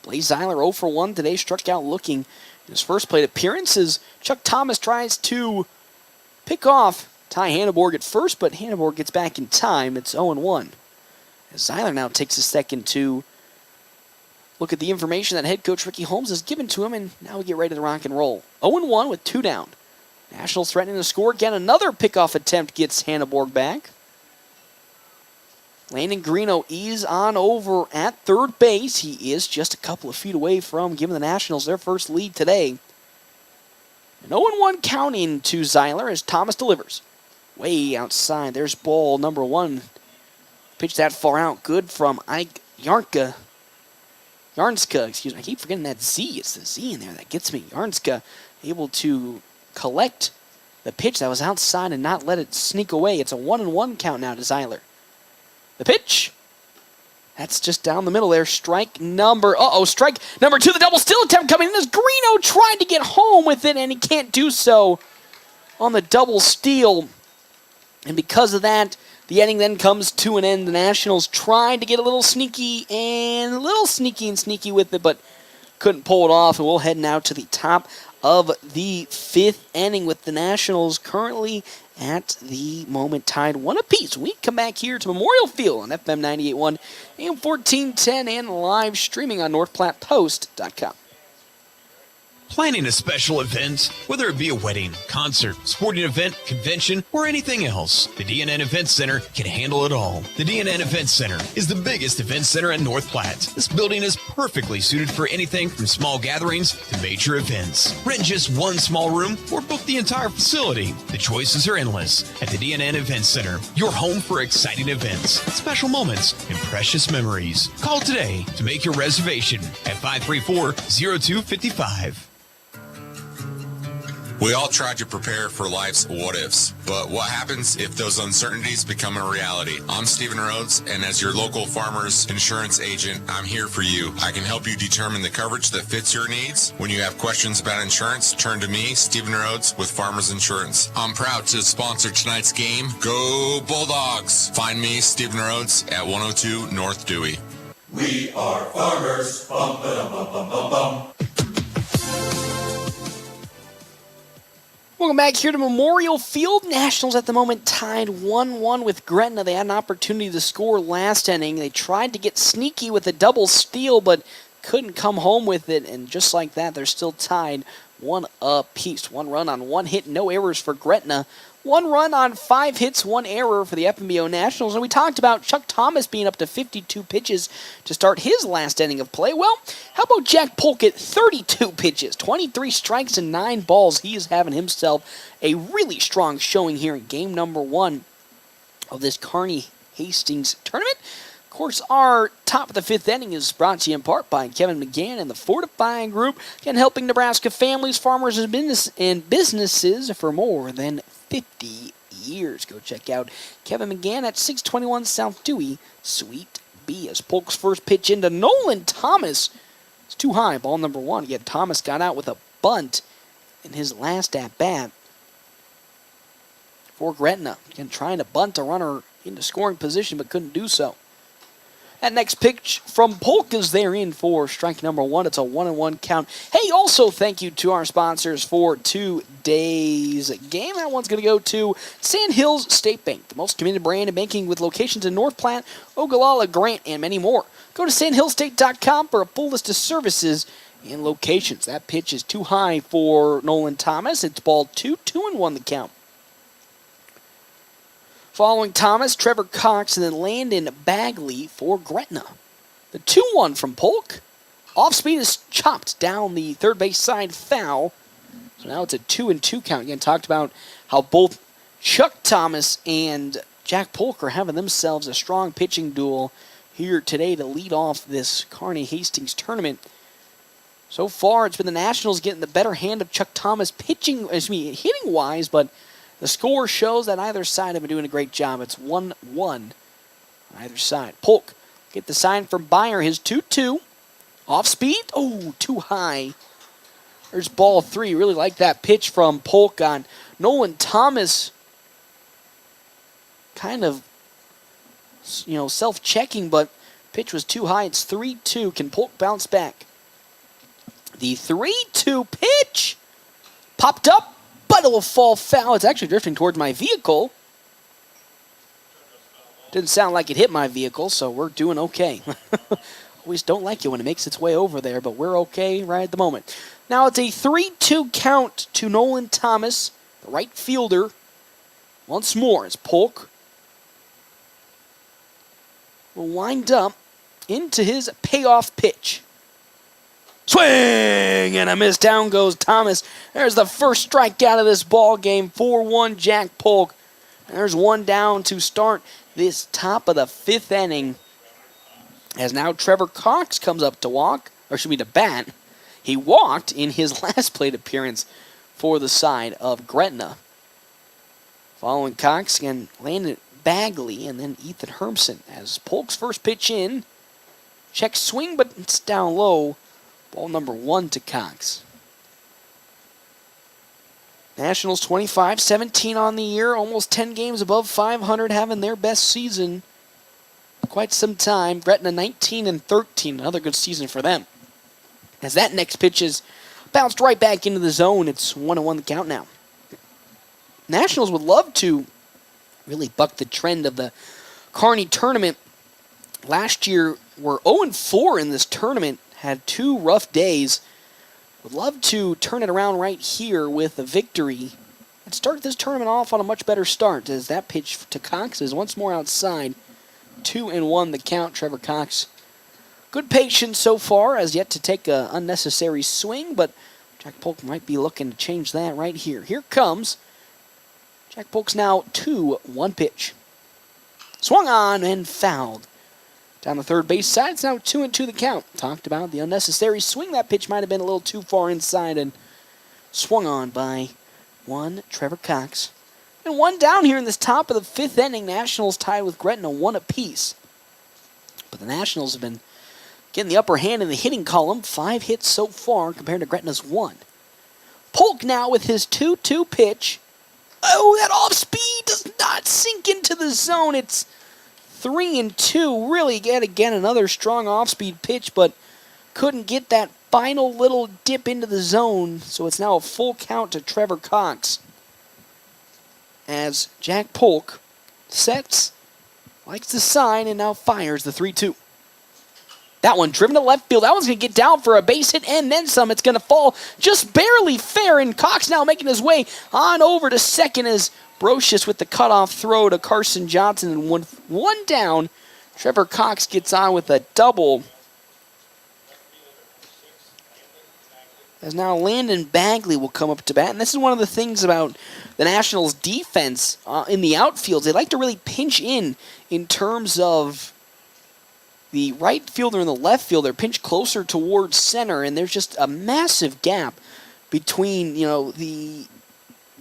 [SPEAKER 1] Blaze Zeiler 0 for 1 today. Struck out looking in his first plate appearance as Chuck Thomas tries to pick off Ty Hanneborg at first, but Hanneborg gets back in time. It's 0-1. As Zeiler now takes a second to look at the information that head coach Ricky Holmes has given to him, and now we get ready to rock and roll. 0-1 with 2 down. Nationals threatening to score again. Another pickoff attempt gets Hanneborg back. Landon Greeno is on over at third base. He is just a couple of feet away from giving the Nationals their first lead today. An 0-1 count into Zeiler as Thomas delivers. Way outside. There's ball number 1. Pitch that far out. Good from Ike Yarnska, excuse me. I keep forgetting that Z. It's the Z in there that gets me. Yarnska able to collect the pitch that was outside and not let it sneak away. It's a 1-1 count now to Zeiler. The pitch. That's just down the middle there. Strike number 2. The double steal attempt coming in as Greeno tried to get home with it, and he can't do so on the double steal. And because of that, the inning then comes to an end. The Nationals tried to get a little sneaky with it, but couldn't pull it off. And we'll head now to the top of the 5th inning with the Nationals currently at the moment tied 1 apiece. We come back here to Memorial Field on FM 98.1 AM 1410 and live streaming on NorthPlattePost.com.
[SPEAKER 18] Planning a special event, whether it be a wedding, concert, sporting event, convention, or anything else, the DNN Event Center can handle it all. The DNN Event Center is the biggest event center in North Platte. This building is perfectly suited for anything from small gatherings to major events. Rent just one small room or book the entire facility. The choices are endless at the DNN Event Center, your home for exciting events, special moments, and precious memories. Call today to make your reservation at 534-0255.
[SPEAKER 15] We all try to prepare for life's what-ifs, but what happens if those uncertainties become a reality? I'm Stephen Rhodes, and as your local farmer's insurance agent, I'm here for you. I can help you determine the coverage that fits your needs. When you have questions about insurance, turn to me, Stephen Rhodes, with Farmers Insurance. I'm proud to sponsor tonight's game. Go Bulldogs! Find me, Stephen Rhodes, at 102 North Dewey.
[SPEAKER 4] We are farmers. Bum, ba-dum, bum, bum, bum, bum.
[SPEAKER 1] Welcome back here to Memorial Field. Nationals at the moment tied 1-1 with Gretna. They had an opportunity to score last inning. They tried to get sneaky with a double steal, but couldn't come home with it. And just like that, they're still tied 1 apiece. 1 run on 1 hit, no errors for Gretna. 1 run on 5 hits, 1 error for the FNBO Nationals. And we talked about Chuck Thomas being up to 52 pitches to start his last inning of play. Well, how about Jack Polk at 32 pitches, 23 strikes and 9 balls? He is having himself a really strong showing here in game number 1 of this Kearney Hastings tournament. Of course, our top of the 5th inning is brought to you in part by Kevin McGann and the Fortifying Group, again helping Nebraska families, farmers, and businesses for more than 50 years. Go check out Kevin McGann at 621 South Dewey, Suite B. As Polk's first pitch into Nolan Thomas. It's too high, ball number 1. Again, Thomas got out with a bunt in his last at-bat for Gretna. Again, trying to bunt a runner into scoring position, but couldn't do so. That next pitch from Polk is there in for strike number 1. It's a 1-1 count. Hey, also thank you to our sponsors for today's game. That one's going to go to Sandhills State Bank, the most committed brand in banking with locations in North Platte, Ogallala, Grant, and many more. Go to sandhillstate.com for a full list of services and locations. That pitch is too high for Nolan Thomas. It's ball 2, 2-1 the count. Following Thomas, Trevor Cox, and then Landon Bagley for Gretna. The 2-1 from Polk. Off speed is chopped down the third base side foul. So now it's a 2-2 count. Again, talked about how both Chuck Thomas and Jack Polk are having themselves a strong pitching duel here today to lead off this Kearney Hastings tournament. So far, it's been the Nationals getting the better hand of Chuck Thomas hitting-wise, but the score shows that either side have been doing a great job. It's 1-1 on either side. Polk get the sign from Beyer, his 2-2. Off speed. Oh, too high. There's ball 3. Really like that pitch from Polk on Nolan Thomas. Kind of, self-checking, but pitch was too high. It's 3-2. Can Polk bounce back? The 3-2 pitch popped up. But it will fall foul. It's actually drifting towards my vehicle. Didn't sound like it hit my vehicle, so we're doing okay. Always don't like it when it makes its way over there, but we're okay right at the moment. Now it's a 3-2 count to Nolan Thomas, the right fielder. Once more as Polk will wind up into his payoff pitch. Swing and a miss. Down goes Thomas. There's the first strikeout of this ball game. 4-1 Jack Polk. And there's one down to start this top of the 5th inning. As now Trevor Cox comes up to bat. He walked in his last plate appearance for the side of Gretna. Following Cox, again, Landon Bagley and then Ethan Hermson as Polk's first pitch in. Check swing, but it's down low. Ball number 1 to Cox. Nationals 25-17 on the year, almost 10 games above 500, having their best season in quite some time. Gretna 19-13, another good season for them. As that next pitch is bounced right back into the zone, it's 1-1 the count now. Nationals would love to really buck the trend of the Kearney tournament. Last year, were 0-4 in this tournament, had 2 rough days. Would love to turn it around right here with a victory and start this tournament off on a much better start, as that pitch to Cox is once more outside. 2-1 the count. Trevor Cox, good patience so far, has yet to take an unnecessary swing, but Jack Polk might be looking to change that right here. Here comes Jack Polk's now 2-1 pitch. Swung on and fouled. Down the third base side, it's now 2-2 the count. Talked about the unnecessary swing. That pitch might have been a little too far inside and swung on by Trevor Cox. And 1 down here in this top of the 5th inning. Nationals tied with Gretna 1 apiece. But the Nationals have been getting the upper hand in the hitting column. 5 hits so far compared to Gretna's 1. Polk now with his 2-2 pitch. Oh, that off speed does not sink into the zone. It's 3-2. Really, yet again, another strong off-speed pitch, but couldn't get that final little dip into the zone. So it's now a full count to Trevor Cox, as Jack Polk sets, likes the sign, and now fires the 3-2. That one driven to left field. That one's going to get down for a base hit and then some. It's going to fall just barely fair, and Cox now making his way on over to second as Brocious with the cutoff throw to Carson Johnson, and one down. Trevor Cox gets on with a double. As now Landon Bagley will come up to bat. And this is one of the things about the Nationals' defense in the outfield. They like to really pinch in terms of the right fielder and the left fielder, pinch closer towards center, and there's just a massive gap between, the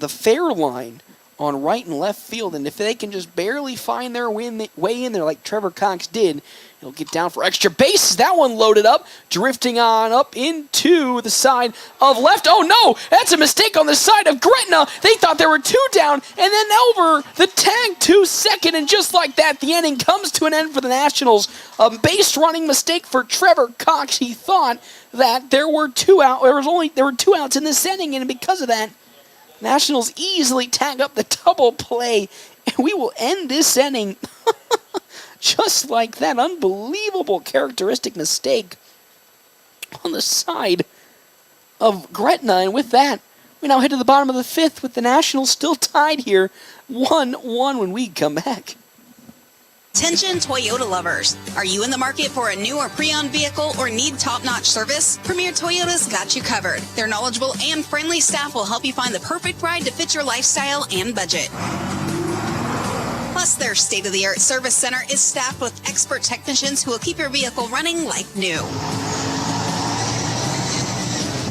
[SPEAKER 1] fair line on right and left field, and if they can just barely find their way in there like Trevor Cox did, it'll get down for extra bases. That one loaded up, drifting on up into the side of left. Oh no, that's a mistake on the side of Gretna. They thought there were 2 down, and then over the tag to second, and just like that, the inning comes to an end for the Nationals. A base running mistake for Trevor Cox. He thought that there were 2 out. There were 2 outs in this inning, and because of that, Nationals easily tag up the double play, and we will end this inning just like that. Unbelievable characteristic mistake on the side of Gretna, and with that, we now head to the bottom of the 5th with the Nationals still tied here 1-1 when we come back.
[SPEAKER 19] Attention Toyota lovers. Are you in the market for a new or pre-owned vehicle or need top-notch service? Premier Toyota's got you covered. Their knowledgeable and friendly staff will help you find the perfect ride to fit your lifestyle and budget. Plus, their state-of-the-art service center is staffed with expert technicians who will keep your vehicle running like new.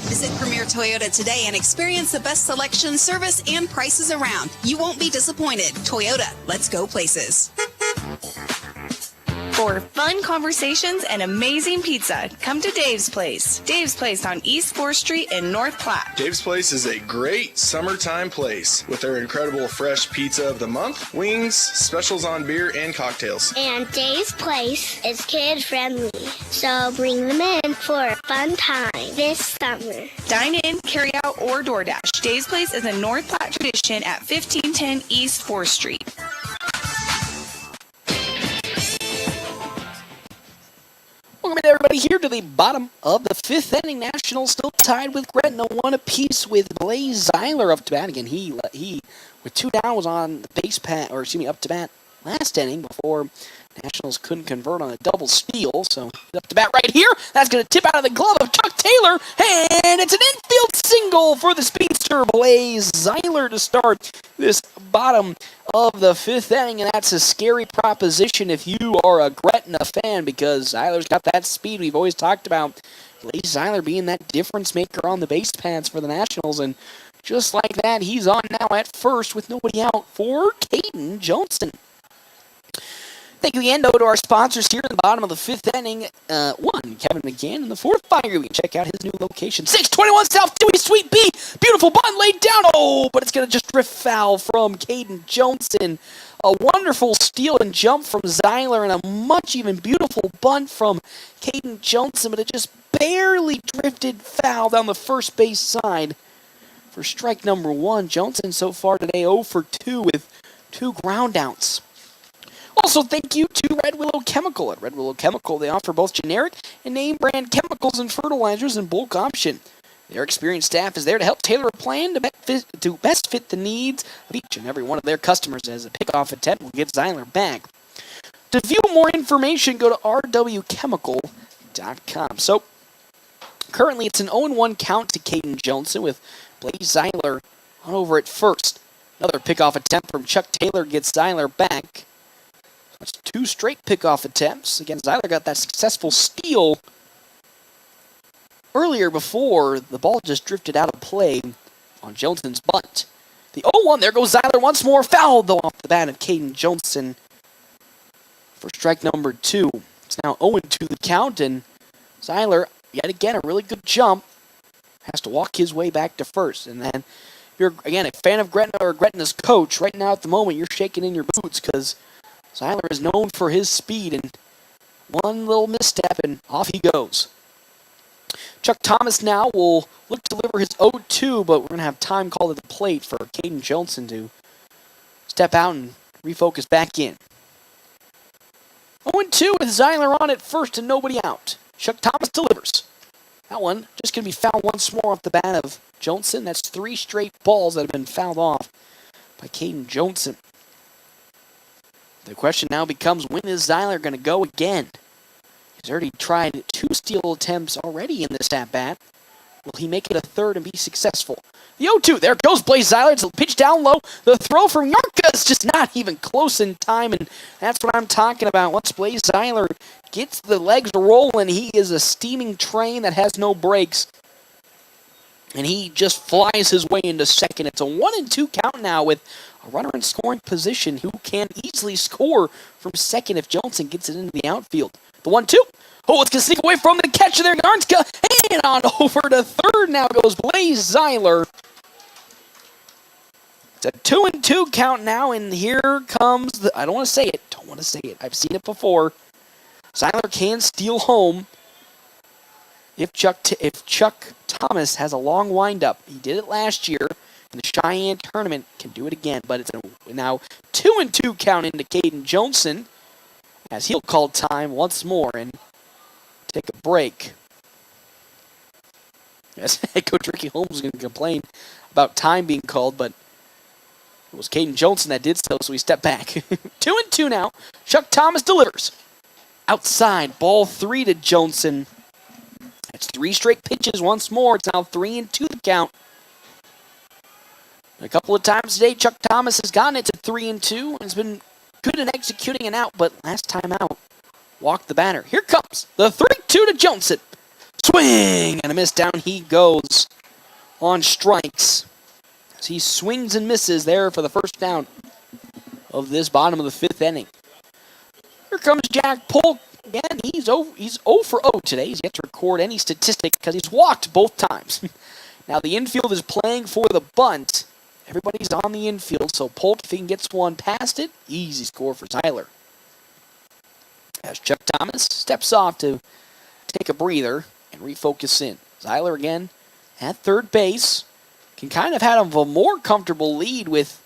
[SPEAKER 19] Visit Premier Toyota today and experience the best selection, service, and prices around. You won't be disappointed. Toyota, let's go places.
[SPEAKER 20] For fun conversations and amazing pizza, come to Dave's Place. Dave's Place on East 4th Street in North Platte.
[SPEAKER 21] Dave's Place is a great summertime place with their incredible fresh pizza of the month, wings, specials on beer, and cocktails.
[SPEAKER 22] And Dave's Place is kid-friendly, so bring them in for a fun time this summer.
[SPEAKER 20] Dine in, carry out, or DoorDash. Dave's Place is a North Platte tradition at 1510 East 4th Street.
[SPEAKER 1] Welcome everybody here to the bottom of the 5th inning. Nationals still tied with Gretna 1 apiece with Blaze Zeiler up to bat. Again, he with 2 down was on the base pad, up to bat last inning before Nationals couldn't convert on a double steal. So up to bat right here. That's going to tip out of the glove of Chuck Taylor, and it's an infield single for the speedster Blaze Zeiler to start this bottom of the 5th inning, and that's a scary proposition if you are a Gretna fan, because Zeiler's got that speed we've always talked about. Blaze Zeiler being that difference maker on the base pads for the Nationals, and just like that, he's on now at first with nobody out for Caden Johnson. Thank you again to our sponsors here in the bottom of the fifth inning. One, Kevin McGann, in the fourth, Fire. We check out his new location. 621 South Dewey, Sweet B. Beautiful bunt laid down. Oh, but it's going to just drift foul from Caden Johnson. A wonderful steal and jump from Zeiler and a much even beautiful bunt from Caden Johnson, but it just barely drifted foul down the first base side for strike number one. Johnson so far today 0 for 2 with 2 ground outs. Also, thank you to Red Willow Chemical. At Red Willow Chemical, they offer both generic and name brand chemicals and fertilizers in bulk option. Their experienced staff is there to help tailor a plan to best fit the needs of each and every one of their customers. As a pickoff attempt will give Zeiler back. To view more information, go to rwchemical.com. So, currently it's an 0-1 count to Caden Johnson with Blaze Zeiler on over at first. Another pickoff attempt from Chuck Taylor gets Zeiler back. That's 2 straight pickoff attempts. Again, Zeiler got that successful steal earlier before the ball just drifted out of play on Johnson's bunt. The 0-1, there goes Zeiler once more. Fouled, though, off the bat of Caden Johnson for strike number 2. It's now 0-2 the count, and Zeiler, yet again, a really good jump. Has to walk his way back to first. And then, if you're, again, a fan of Gretna or Gretna's coach, right now at the moment, you're shaking in your boots because Zeiler is known for his speed, and one little misstep, and off he goes. Chuck Thomas now will look to deliver his 0-2, but we're going to have time called at the plate for Caden Johnson to step out and refocus back in. 0-2 with Zeiler on at first and nobody out. Chuck Thomas delivers. That one just going to be fouled once more off the bat of Johnson. That's 3 straight balls that have been fouled off by Caden Johnson. The question now becomes, when is Zeiler going to go again? He's already tried 2 steal attempts already in this at-bat. Will he make it a third and be successful? The 0-2, there goes Blaze Zeiler. It's a pitch down low. The throw from Yarka is just not even close in time, and that's what I'm talking about. Once Blaze Zeiler gets the legs rolling, he is a steaming train that has no brakes. And he just flies his way into second. It's a 1-2 count now with a runner in scoring position who can easily score from second if Johnson gets it into the outfield. The 1-2. Oh, it's going to sneak away from the catcher there. Garnska, and on over to third now goes Blaze Zeiler. It's a 2-2 count now, and here comes the... I don't want to say it. I've seen it before. Zeiler can steal home if Chuck Thomas has a long windup. He did it last year in the Cheyenne tournament. Can do it again, but it's now 2-2 count into Caden Johnson as he'll call time once more and take a break. Yes, Coach Ricky Holmes was going to complain about time being called, but it was Caden Johnson that did so he stepped back. 2-2 now. Chuck Thomas delivers. Outside, ball 3 to Johnson. That's 3 straight pitches once more. It's now 3-2 the count. A couple of times today, Chuck Thomas has gotten it to 3-2 and has been good at executing an out, but last time out, walked the batter. Here comes the 3-2 to Johnson. Swing and a miss. Down he goes on strikes as he swings and misses there for the first down of this bottom of the 5th inning. Here comes Jack Polk. Again, he's 0 for 0 today. He's yet to record any statistic because he's walked both times. Now the infield is playing for the bunt. Everybody's on the infield, so Polk, if he can get one past it, easy score for Zeiler. As Chuck Thomas steps off to take a breather and refocus in. Zeiler again at third base. Can kind of have a more comfortable lead with,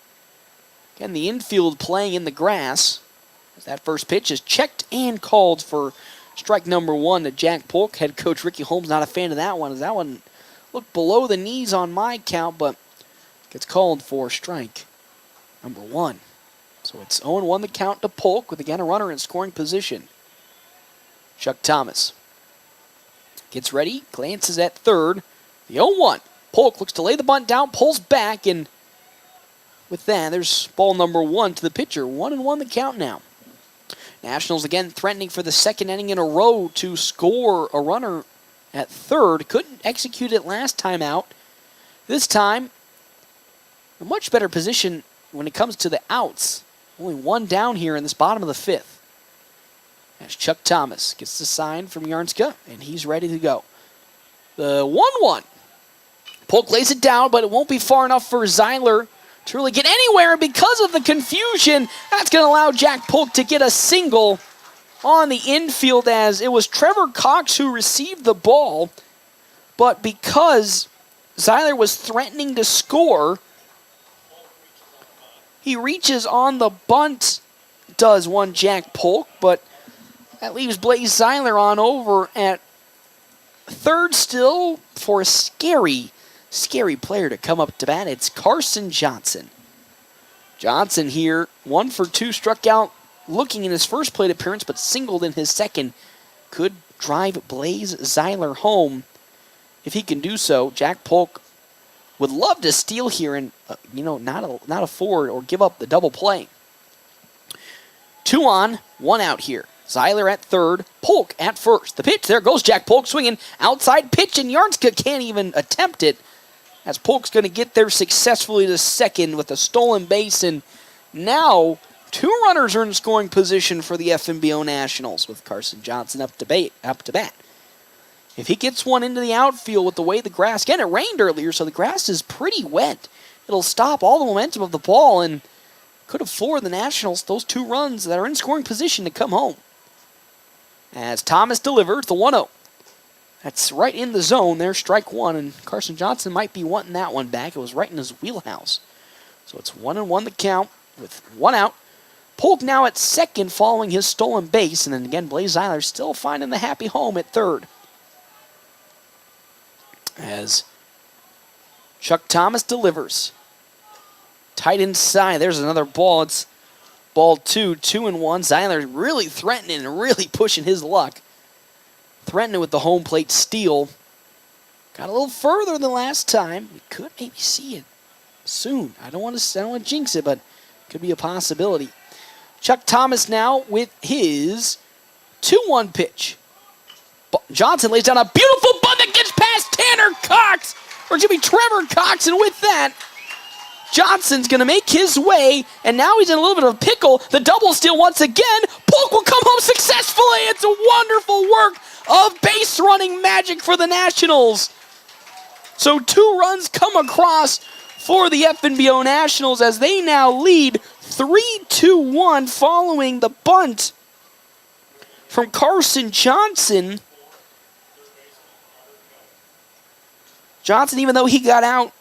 [SPEAKER 1] again, the infield playing in the grass. As that first pitch is checked and called for strike number 1 to Jack Polk. Head coach Ricky Holmes not a fan of that one, as that one looked below the knees on my count, but gets called for strike number 1. So it's 0-1 the count to Polk with, again, a runner in scoring position. Chuck Thomas gets ready, glances at third. The 0-1. Polk looks to lay the bunt down, pulls back, and with that, there's ball number 1 to the pitcher. 1-1 the count now. Nationals again threatening for the 2nd inning in a row to score a runner at third. Couldn't execute it last time out. This time, a much better position when it comes to the outs. Only 1 down here in this bottom of the 5th. As Chuck Thomas gets the sign from Yarnska, and he's ready to go. The 1-1. Polk lays it down, but it won't be far enough for Zeiler to really get anywhere. And because of the confusion, that's going to allow Jack Polk to get a single on the infield, as it was Trevor Cox who received the ball. But because Zeiler was threatening to score, he reaches on the bunt, does one Jack Polk, but that leaves Blaze Zeiler on over at third still for a scary player to come up to bat. It's Carson Johnson. Johnson here, 1 for 2, struck out looking in his first plate appearance, but singled in his second. Could drive Blaze Zeiler home if he can do so. Jack Polk would love to steal here and, not afford or give up the double play. 2 on, 1 out here. Zeiler at third, Polk at first. The pitch, there goes Jack Polk swinging. Outside pitch, and Yarnska can't even attempt it, as Polk's going to get there successfully to second with a stolen base. And now 2 runners are in scoring position for the FNBO Nationals with Carson Johnson up to bat. If he gets one into the outfield with the way the grass, again, it rained earlier, so the grass is pretty wet. It'll stop all the momentum of the ball and could afford the Nationals those 2 runs that are in scoring position to come home. As Thomas delivers the 1-0. That's right in the zone there, strike 1, and Carson Johnson might be wanting that one back. It was right in his wheelhouse. So it's 1-1 the count with 1 out. Polk now at second following his stolen base, and then again Blaze Zeiler still finding the happy home at third. As Chuck Thomas delivers. Tight inside, there's another ball. It's ball 2, 2-1. Zeiler really threatening and really pushing his luck. Threatening with the home plate steal. Got a little further than last time. We could maybe see it soon. I don't want to jinx it, but could be a possibility. Chuck Thomas now with his 2-1 pitch. Johnson lays down a beautiful bunt that gets past Tanner Cox, or Jimmy Trevor Cox, and with that, Johnson's going to make his way, and now he's in a little bit of a pickle. The double steal once again. Polk will come home successfully. It's a wonderful work of base running magic for the Nationals. So 2 runs come across for the FNBO Nationals as they now lead 3-1 following the bunt from Carson Johnson. Johnson, even though he got out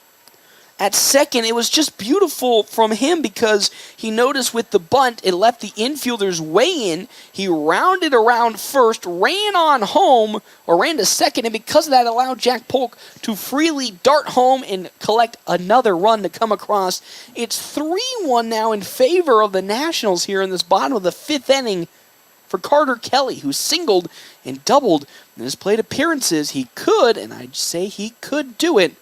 [SPEAKER 1] at second, it was just beautiful from him because he noticed with the bunt, it left the infielders way in. He rounded around first, ran on home, or ran to second, and because of that, allowed Jack Polk to freely dart home and collect another run to come across. It's 3-1 now in favor of the Nationals here in this bottom of the 5th inning for Carter Kelly, who singled and doubled in his plate appearances. He could, and I'd say he could do it,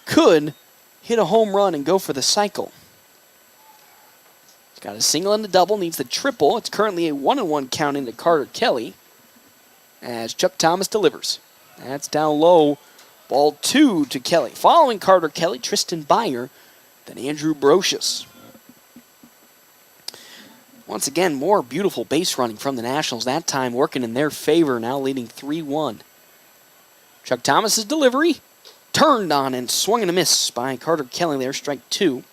[SPEAKER 1] could hit a home run and go for the cycle. He's got a single and a double, needs the triple. It's currently a 1-1 count into Carter Kelly as Chuck Thomas delivers. That's down low. Ball 2 to Kelly. Following Carter Kelly, Tristan Byer, then Andrew Brocious. Once again, more beautiful base running from the Nationals, that time working in their favor, now leading 3-1. Chuck Thomas's delivery, turned on and swung and a miss by Carter Kelly there, strike 2.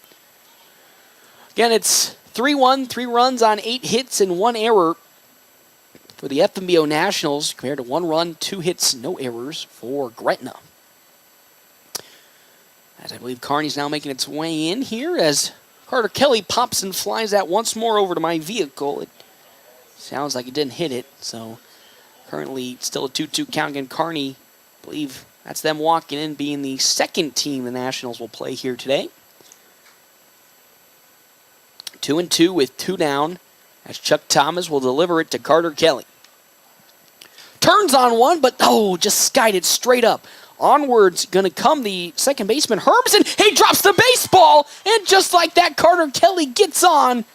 [SPEAKER 1] Again, it's 3-1, 3 runs on 8 hits and 1 error for the FNBO Nationals, compared to 1 run, 2 hits, no errors for Gretna. As I believe Kearney's now making its way in here as Carter Kelly pops and flies that once more over to my vehicle. It sounds like he didn't hit it, so currently still a 2-2 count again. Kearney, I believe that's them walking in, being the second team the Nationals will play here today. 2-2 with 2 down as Chuck Thomas will deliver it to Carter Kelly. Turns on one, but just skied it straight up. Onwards going to come the second baseman, Hermson. He drops the baseball, and just like that, Carter Kelly gets on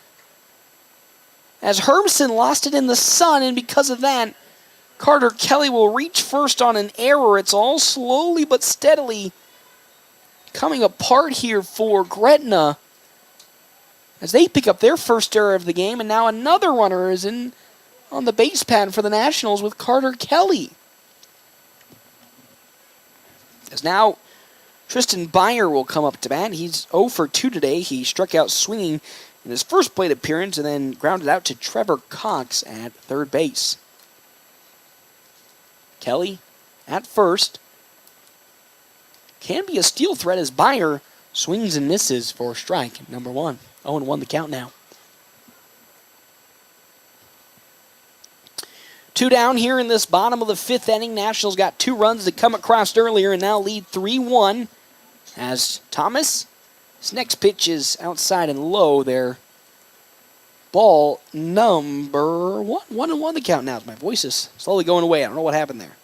[SPEAKER 1] as Hermson lost it in the sun, and because of that, Carter Kelly will reach first on an error. It's all slowly but steadily coming apart here for Gretna as they pick up their first error of the game, and now another runner is in on the base pad for the Nationals with Carter Kelly. As now Tristan Byer will come up to bat. He's 0 for 2 today. He struck out swinging in his first plate appearance and then grounded out to Trevor Cox at third base. Kelly at first. Can be a steal threat as Byer swings and misses for strike number 1. 0-1 the count now. 2 down here in this bottom of the 5th inning. Nationals got 2 runs to come across earlier and now lead 3-1 as Thomas, his next pitch is outside and low there. Ball number 1. 1-1 the count now. My voice is slowly going away. I don't know what happened there.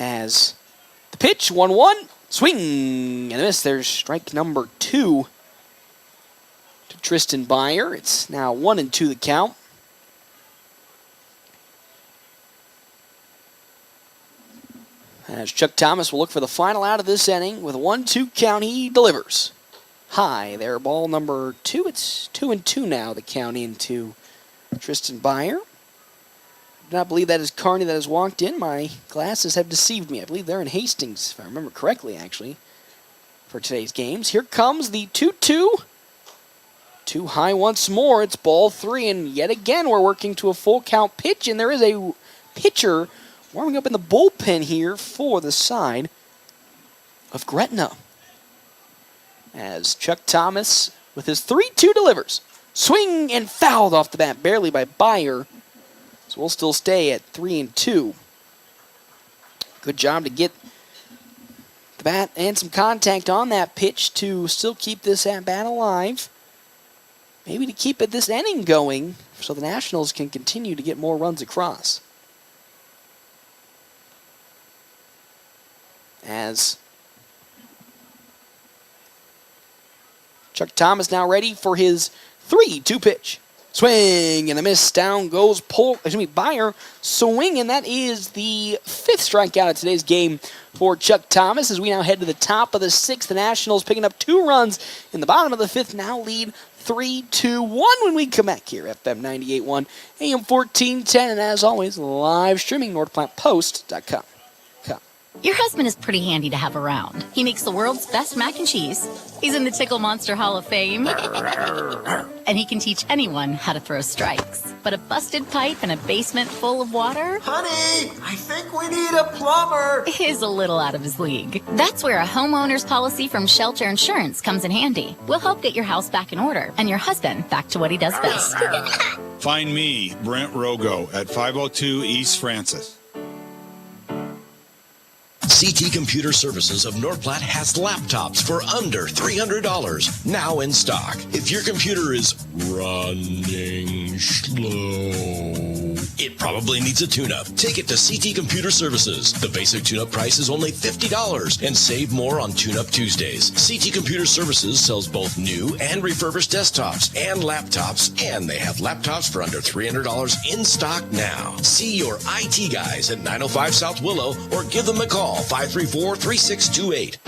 [SPEAKER 1] As the pitch, 1-1, swing and a miss. There's strike number 2 to Tristan Byer. It's now 1-2 the count. As Chuck Thomas will look for the final out of this inning with a 1-2 count, he delivers. High there, ball number 2. It's 2-2 now, the count into Tristan Byer. I do not believe that is Kearney that has walked in. My glasses have deceived me. I believe they're in Hastings, if I remember correctly, actually, for today's games. Here comes the 2-2. Too high once more. It's ball 3, and yet again we're working to a full count pitch, and there is a pitcher warming up in the bullpen here for the side of Gretna. As Chuck Thomas, with his 3-2, delivers. Swing and fouled off the bat, barely by Byer. So we'll still stay at 3-2. Good job to get the bat and some contact on that pitch to still keep this at-bat alive. Maybe to keep it this inning going so the Nationals can continue to get more runs across. As Chuck Thomas now ready for his 3-2 pitch. Swing and a miss. Down goes Byer. Swing, and that is the 5th strikeout of today's game for Chuck Thomas. As we now head to the top of the 6th, the Nationals picking up 2 runs in the bottom of the 5th. Now lead 3-1 when we come back here. FM 98.1, AM 1410, and as always, live streaming NorthPlattePost.com.
[SPEAKER 2] Your husband is pretty handy to have around. He makes the world's best mac and cheese. He's in the Tickle Monster Hall of Fame. And he can teach anyone how to throw strikes. But a busted pipe and a basement full of water?
[SPEAKER 4] Honey, I think we need a plumber.
[SPEAKER 2] Is a little out of his league. That's where a homeowner's policy from Shelter Insurance comes in handy. We'll help get your house back in order and your husband back to what he does best.
[SPEAKER 5] Find me, Brent Rogo, at 502 East Francis.
[SPEAKER 12] CT Computer Services of North Platte has laptops for under $300 now in stock. If your computer is running slow, it probably needs a tune-up. Take it to CT Computer Services. The basic tune-up price is only $50 and save more on Tune-Up Tuesdays. CT Computer Services sells both new and refurbished desktops and laptops, and they have laptops for under $300 in stock now. See your IT guys at 905 South Willow or give them a call, 534-3628.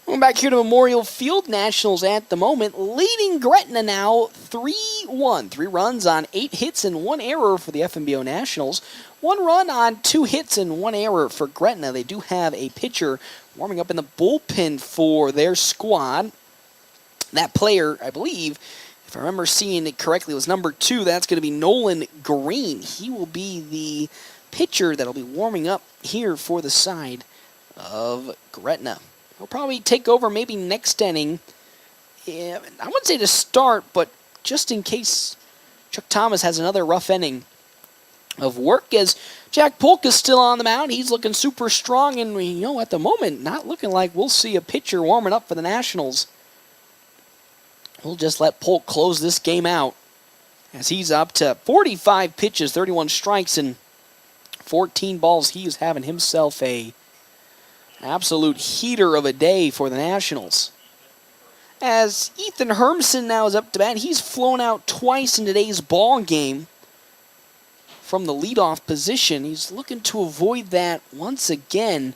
[SPEAKER 1] Going back here to Memorial Field, Nationals at the moment leading Gretna now 3-1. 3 runs on 8 hits and 1 error for the FNBO Nationals. 1 run on 2 hits and 1 error for Gretna. They do have a pitcher warming up in the bullpen for their squad. That player, I believe, if I remember seeing it correctly, was number 2. That's going to be Nolan Green. He will be the pitcher that'll be warming up here for the side of Gretna. He'll probably take over maybe next inning. I wouldn't say to start, but just in case Chuck Thomas has another rough inning of work, as Jack Polk is still on the mound. He's looking super strong, and at the moment, not looking like we'll see a pitcher warming up for the Nationals. We'll just let Polk close this game out as he's up to 45 pitches, 31 strikes, and 14 balls. He is having himself a absolute heater of a day for the Nationals. As Ethan Hermson now is up to bat, he's flown out twice in today's ball game from the leadoff position. He's looking to avoid that once again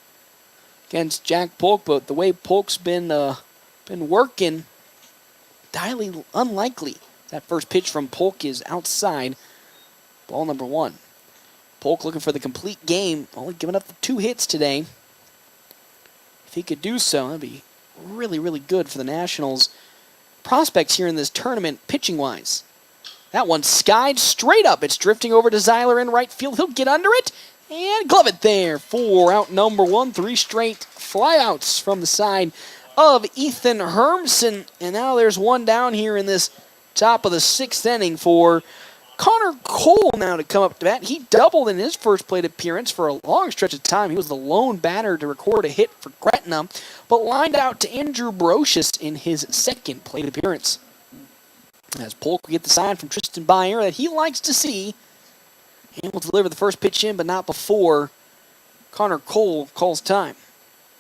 [SPEAKER 1] against Jack Polk, but the way Polk's been working, highly unlikely. That first pitch from Polk is outside. Ball number 1. Polk looking for the complete game, only giving up the 2 hits today. If he could do so, that'd be really, really good for the Nationals. Prospects here in this tournament, pitching-wise. That one skied straight up. It's drifting over to Zeiler in right field. He'll get under it and glove it there for out number 1. 3 straight flyouts from the side of Ethan Hermson. And now there's one down here in this top of the 6th inning for Connor Cole now to come up to bat. He doubled in his first plate appearance for a long stretch of time. He was the lone batter to record a hit for Gretna, but lined out to Andrew Brocious in his second plate appearance. As Polk will get the sign from Tristan Byer that he likes to see, and will deliver the first pitch in, but not before Connor Cole calls time.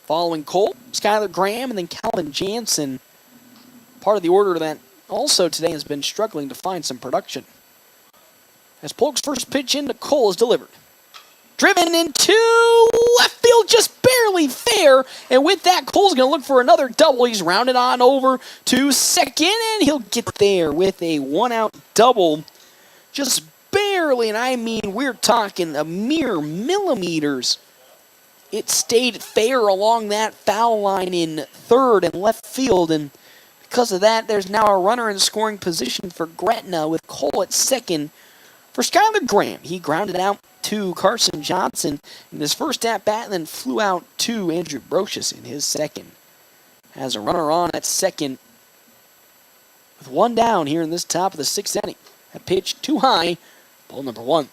[SPEAKER 1] Following Cole, Skylar Graham, and then Calvin Jansen. Part of the order that also today has been struggling to find some production. As Polk's first pitch into Cole is delivered. Driven into left field, just barely fair. And with that, Cole's going to look for another double. He's rounded on over to second, and he'll get there with a 1-out double. Just barely, and I mean we're talking a mere millimeters. It stayed fair along that foul line in third and left field, and because of that, there's now a runner in scoring position for Gretna with Cole at second. For Skylar Graham, he grounded out to Carson Johnson in his first at-bat and then flew out to Andrew Brocious in his second. Has a runner on at second with 1 down here in this top of the 6th inning. A pitch too high, ball number 1.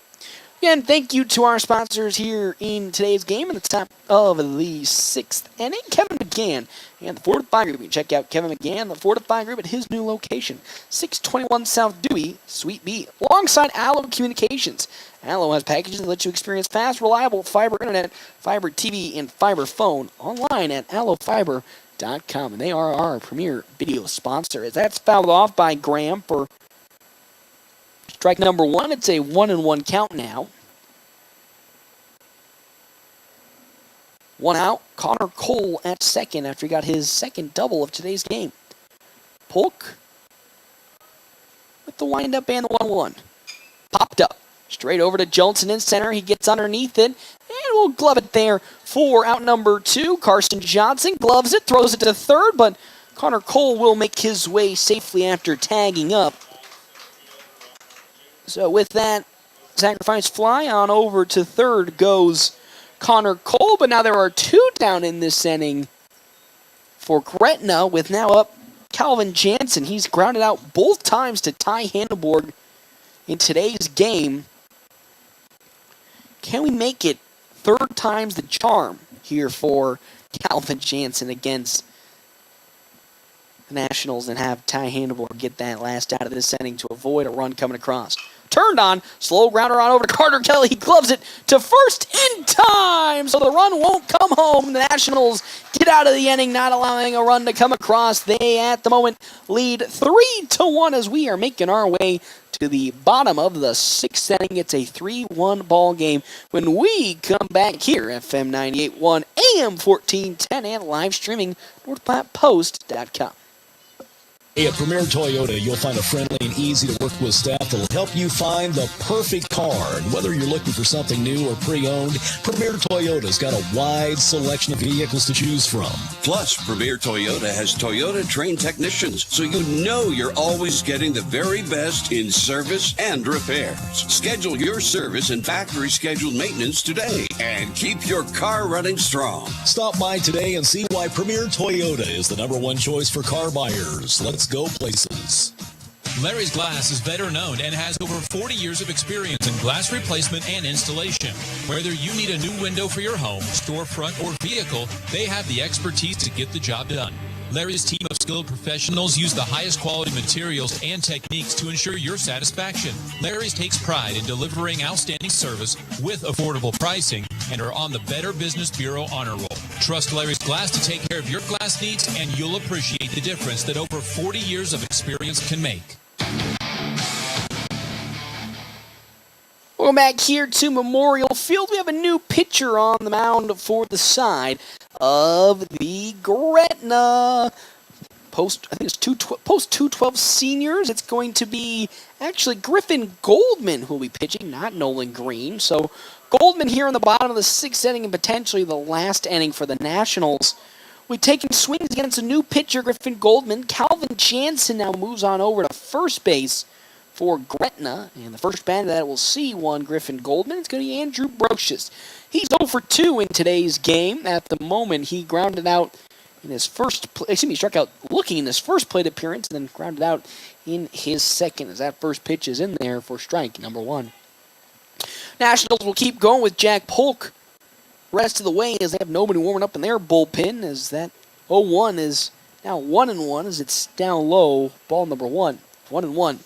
[SPEAKER 1] Again, thank you to our sponsors here in today's game in the top of the 6th inning. Kevin McGann and the Fortify Group. You can check out Kevin McGann, the Fortify Group, at his new location, 621 South Dewey, Suite B, alongside Allo Communications. Allo has packages that let you experience fast, reliable fiber internet, fiber TV, and fiber phone online at allofiber.com. And they are our premier video sponsor. As that's fouled off by Graham for strike number 1. It's a 1-1 count now. 1 out. Connor Cole at second after he got his second double of today's game. Polk with the windup and the 1-1. Popped up. Straight over to Johnson in center. He gets underneath it. And we'll glove it there for out number 2. Carson Johnson gloves it, throws it to third, but Connor Cole will make his way safely after tagging up. So with that sacrifice fly on over to third goes Connor Cole, but now there are 2 down in this inning for Gretna with now up Calvin Jansen. He's grounded out both times to Ty Hanneborg in today's game. Can we make it 3rd time's the charm here for Calvin Jansen against the Nationals and have Ty Hanneborg get that last out of this inning to avoid a run coming across? Turned on, slow grounder on over to Carter Kelly. He gloves it to first in time, so the run won't come home. The Nationals get out of the inning, not allowing a run to come across. They, at the moment, lead 3-1 as we are making our way to the bottom of the 6th inning. It's a 3-1 ball game when we come back here, FM 98.1, AM 1410, and live streaming, NorthPlattePost.com.
[SPEAKER 6] At Premier Toyota, you'll find a friendly and easy-to-work with staff that'll help you find the perfect car. And whether you're looking for something new or pre-owned, Premier Toyota's got a wide selection of vehicles to choose from.
[SPEAKER 7] Plus, Premier Toyota has Toyota-trained technicians, so you know you're always getting the very best in service and repairs. Schedule your service and factory-scheduled maintenance today and keep your car running strong.
[SPEAKER 6] Stop by today and see why Premier Toyota is the #1 choice for car buyers. Let's go places.
[SPEAKER 9] Larry's Glass is better known and has over 40 years of experience in glass replacement and installation. Whether you need a new window for your home, storefront, or vehicle, they have the expertise to get the job done. Larry's team of skilled professionals use the highest quality materials and techniques to ensure your satisfaction. Larry's takes pride in delivering outstanding service with affordable pricing and are on the Better Business Bureau Honor Roll. Trust Larry's Glass to take care of your glass needs, and you'll appreciate the difference that over 40 years of experience can make.
[SPEAKER 1] Welcome back here to Memorial Field. We have a new pitcher on the mound for the side of the Gretna post 212 seniors. It's going to be actually Griffin Goldman who will be pitching, not Nolan Green. So Goldman here in the bottom of the 6th inning and potentially the last inning for the Nationals. We've taken swings against a new pitcher, Griffin Goldman. Calvin Jansen now moves on over to first base for Gretna. And the first batter that we'll see one Griffin Goldman is going to be Andrew Brocious. He's 0 for 2 in today's game. At the moment, he grounded out in his struck out looking in his first plate appearance, and then grounded out in his second as that first pitch is in there for strike number 1. Nationals will keep going with Jack Polk rest of the way as they have nobody warming up in their bullpen, as that 0-1 is now 1-1 as it's down low. Ball number 1, 1-1.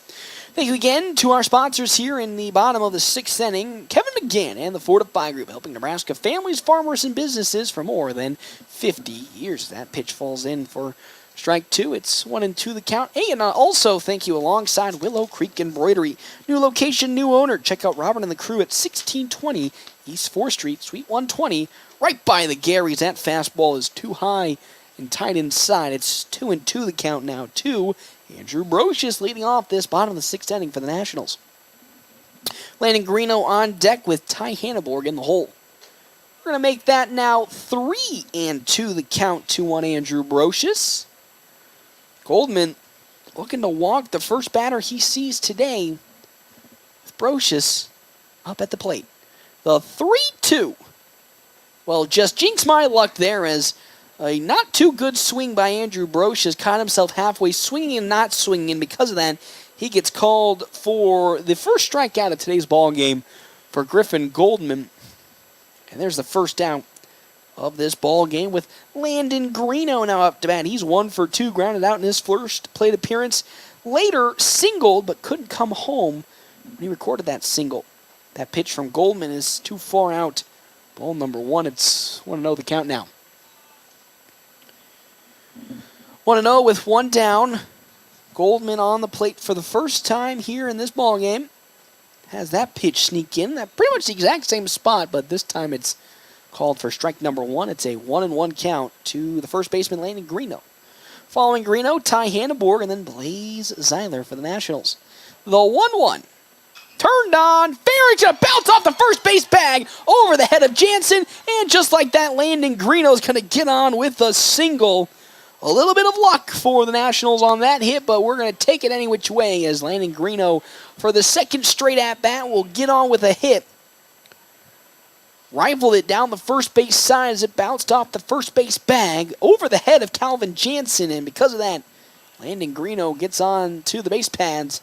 [SPEAKER 1] Thank you again to our sponsors here in the bottom of the 6th inning, Kevin McGann and the Fortify Group, helping Nebraska families, farmers, and businesses for more than 50 years. That pitch falls in for strike 2. It's 1-2 the count. Hey, and also thank you alongside Willow Creek Embroidery. New location, new owner. Check out Robert and the crew at 1620 East 4th Street, Suite 120, right by the Garys. That fastball is too high and tight inside. It's 2-2 the count now. 2. Andrew Brocious leading off this bottom of the 6th inning for the Nationals. Landon Greeno on deck with Ty Hanneborg in the hole. We're going to make that now 3-2 the count. 2-1 Andrew Brocious. Goldman looking to walk the first batter he sees today with Brocious up at the plate. The 3-2. Well, just jinx my luck there as a not too good swing by Andrew Brocious caught himself halfway swinging and not swinging, and because of that, he gets called for the first strikeout of today's ball game for Griffin Goldman. And there's the first down of this ball game with Landon Greeno now up to bat. He's 1 for 2, grounded out in his first plate appearance. Later singled, but couldn't come home when he recorded that single. That pitch from Goldman is too far out. Ball number 1. It's 1-0 the count now. 1-0 with 1 down. Goldman on the plate for the first time here in this ball game. Has that pitch sneak in. That pretty much the exact same spot, but this time it's called for strike number 1. It's a 1-1 count to the first baseman, Landon Greeno. Following Greeno, Ty Hanneborg, and then Blaze Zeiler for the Nationals. The 1-1. Turned on, Farring's going to bounce off the first base bag over the head of Jansen, and just like that, Landon Greeno's going to get on with a single. A little bit of luck for the Nationals on that hit, but we're going to take it any which way as Landon Greeno, for the second straight at-bat, will get on with a hit. Rifled it down the first base side as it bounced off the first base bag over the head of Calvin Jansen, and because of that, Landon Greeno gets on to the base pads.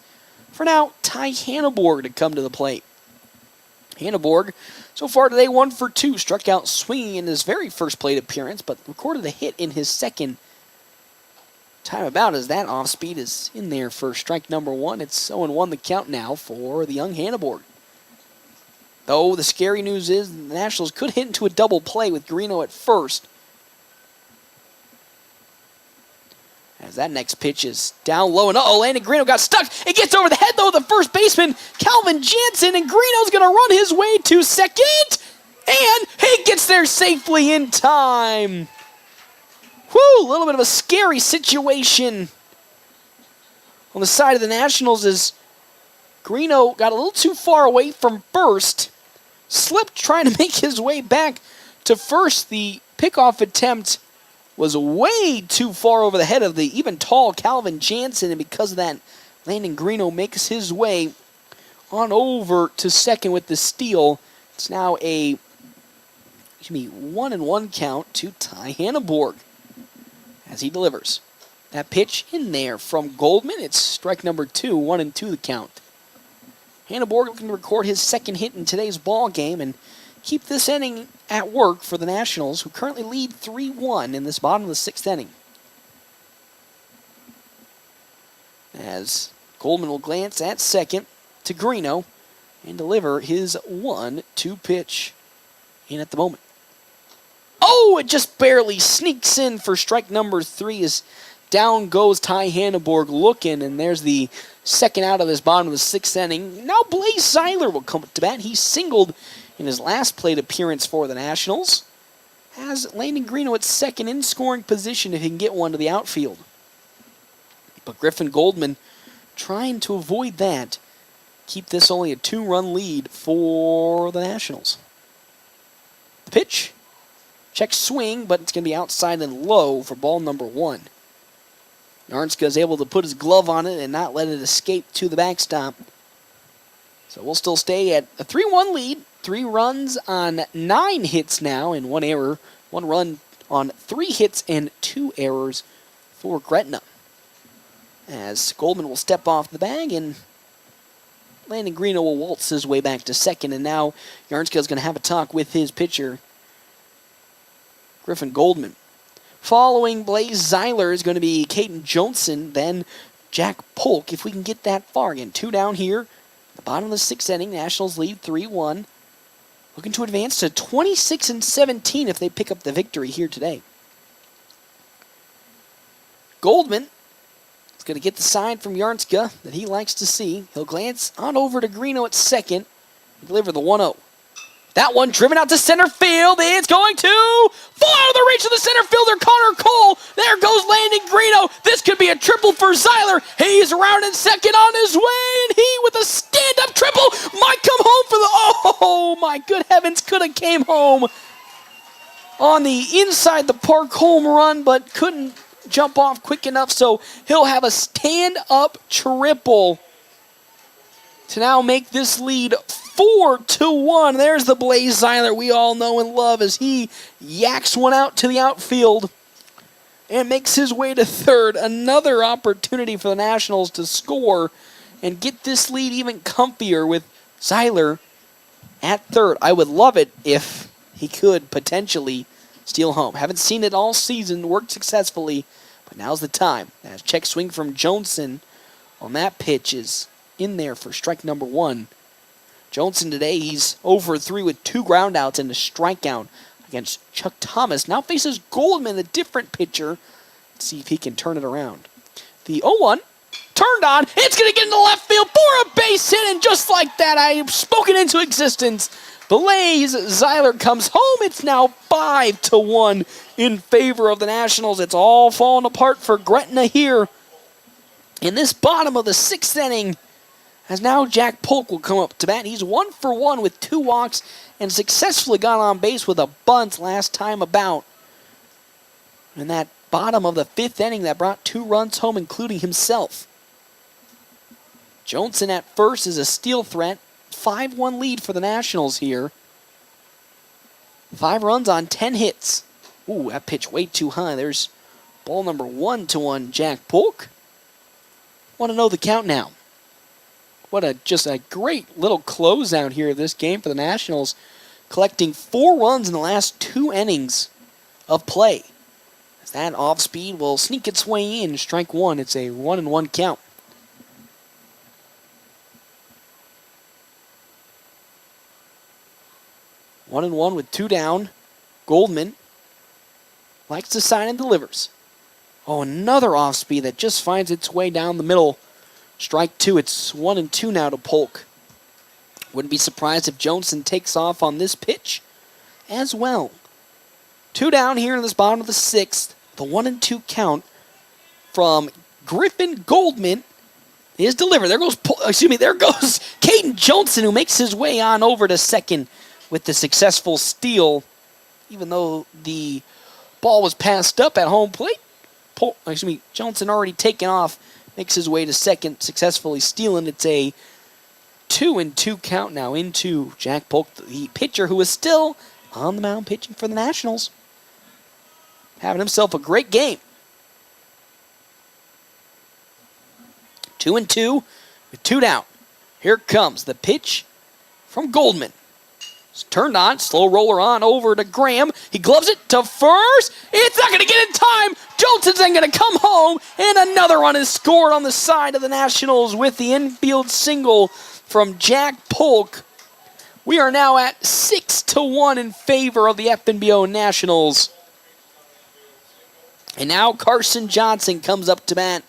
[SPEAKER 1] For now, Ty Hanneborg to come to the plate. Hanneborg, so far today, 1 for 2, struck out swinging in his very first plate appearance, but recorded a hit in his second time about as that off speed is in there for strike number 1. It's 0-1 the count now for the young Hanneborg. Though the scary news is the Nationals could hit into a double play with Greeno at first. As that next pitch is down low, and Landon Greeno got stuck. It gets over the head, though, of the first baseman, Calvin Jansen, and Greeno's going to run his way to second, and he gets there safely in time. Whew, a little bit of a scary situation on the side of the Nationals as Greeno got a little too far away from first, slipped trying to make his way back to first. The pickoff attempt was way too far over the head of the even tall Calvin Jansen, and because of that, Landon Greeno makes his way on over to second with the steal. It's now a 1-1 count to Ty Hanneborg as he delivers that pitch in there from Goldman. It's strike number 2, 1-2 the count. Hanneborg looking to record his second hit in today's ball game and keep this inning at work for the Nationals, who currently lead 3-1 in this bottom of the 6th inning. As Goldman will glance at second to Greeno and deliver his 1-2 pitch in at the moment. Oh, it just barely sneaks in for strike number 3 as down goes Ty Hanneborg looking, and there's the second out of this bottom of the 6th inning. Now Blaze Zeiler will come to bat. He singled in his last plate appearance for the Nationals. Has Landon Greeno at second in scoring position if he can get one to the outfield. But Griffin Goldman trying to avoid that. Keep this only a 2-run lead for the Nationals. The pitch. Check swing, but it's going to be outside and low for ball number 1. Yarnska is able to put his glove on it and not let it escape to the backstop. So we'll still stay at a 3-1 lead. 3 runs on 9 hits now and 1 error. 1 run on 3 hits and 2 errors for Gretna. As Goldman will step off the bag and Landon Greeno will waltz his way back to second. And now Yarnska is going to have a talk with his pitcher, Griffin Goldman. Following Blaze Zeiler is going to be Caden Johnson, then Jack Polk, if we can get that far. Again, 2 down here. The bottom of the 6th inning, Nationals lead 3-1. Looking to advance to 26-17 if they pick up the victory here today. Goldman is going to get the sign from Yarnska that he likes to see. He'll glance on over to Greeno at second and deliver the 1-0. That one driven out to center field. It's going to fall out of the reach of the center fielder, Connor Cole. There goes Landon Greeno. This could be a triple for Zeiler. He's around in second on his way, and he with a stand-up triple might come home for the... Oh, my good heavens, could have came home on the inside the park home run, but couldn't jump off quick enough, so he'll have a stand-up triple to now make this lead 4-1. There's the Blaze Zeiler we all know and love as he yaks one out to the outfield and makes his way to third. Another opportunity for the Nationals to score and get this lead even comfier with Zeiler at third. I would love it if he could potentially steal home. Haven't seen it all season, worked successfully, but now's the time. As check swing from Johnson on that pitch is in there for strike number 1. Johnson today, he's over 3 with 2 groundouts and a strikeout against Chuck Thomas. Now faces Goldman, a different pitcher. Let's see if he can turn it around. The 0-1 turned on. It's going to get into left field for a base hit, and just like that, I've spoken into existence. Blaze Zeiler comes home. It's now 5-1 in favor of the Nationals. It's all falling apart for Gretna here in this bottom of the 6th inning. As now Jack Polk will come up to bat. He's 1 for 1 with 2 walks and successfully got on base with a bunt last time about. In that bottom of the 5th inning that brought 2 runs home, including himself. Johnson at first is a steal threat. 5-1 lead for the Nationals here. 5 runs on 10 hits. Ooh, that pitch way too high. There's ball number 1-1, Jack Polk. Want to know the count now. What just a great little closeout here of this game for the Nationals, collecting 4 runs in the last 2 innings of play. As that off speed will sneak its way in, strike 1. It's a 1-1 count. One and one with 2 down. Goldman likes to sign and delivers. Oh, another off speed that just finds its way down the middle. Strike 2. It's 1-2 now to Polk. Wouldn't be surprised if Johnson takes off on this pitch as well. 2 down here in this bottom of the 6th. The 1-2 count from Griffin Goldman is delivered. There goes Caden Johnson, who makes his way on over to second with the successful steal. Even though the ball was passed up at home plate, Johnson already taken off. Makes his way to second, successfully stealing. It's a 2-2 count now into Jack Polk, the pitcher who is still on the mound pitching for the Nationals. Having himself a great game. 2-2 with 2 down. Here comes the pitch from Goldman. It's turned on, slow roller on over to Graham. He gloves it to first. It's not going to get in time. Johnson's then going to come home, and another run is scored on the side of the Nationals with the infield single from Jack Polk. We are now at 6-1 in favor of the FNBO Nationals. And now Carson Johnson comes up to bat.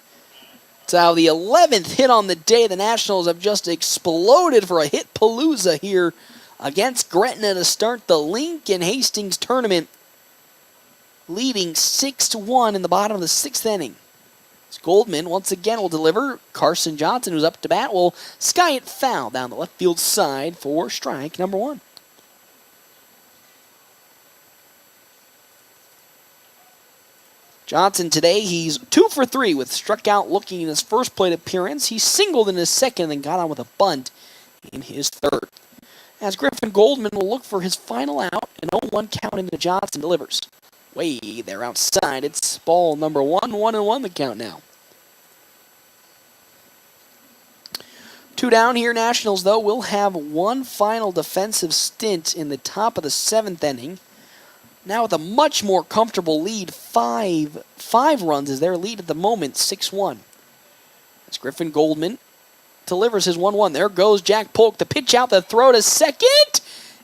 [SPEAKER 1] It's now the 11th hit on the day. The Nationals have just exploded for a hit palooza here against Gretna to start the Lincoln Hastings tournament, leading 6-1 in the bottom of the 6th inning. Goldman once again will deliver. Carson Johnson, who's up to bat, will sky it foul down the left field side for strike number 1. Johnson today, he's 2 for 3 with struck out looking in his first plate appearance. He singled in his second and then got on with a bunt in his third. As Griffin Goldman will look for his final out, an 0-1 count into Johnson delivers. Way there outside, it's ball number 1, 1-1 the count now. 2 down here. Nationals, though, will have one final defensive stint in the top of the 7th inning. Now with a much more comfortable lead, 5 runs is their lead at the moment, 6-1. As Griffin Goldman delivers his 1-1. There goes Jack Polk. The pitch out, the throw to second.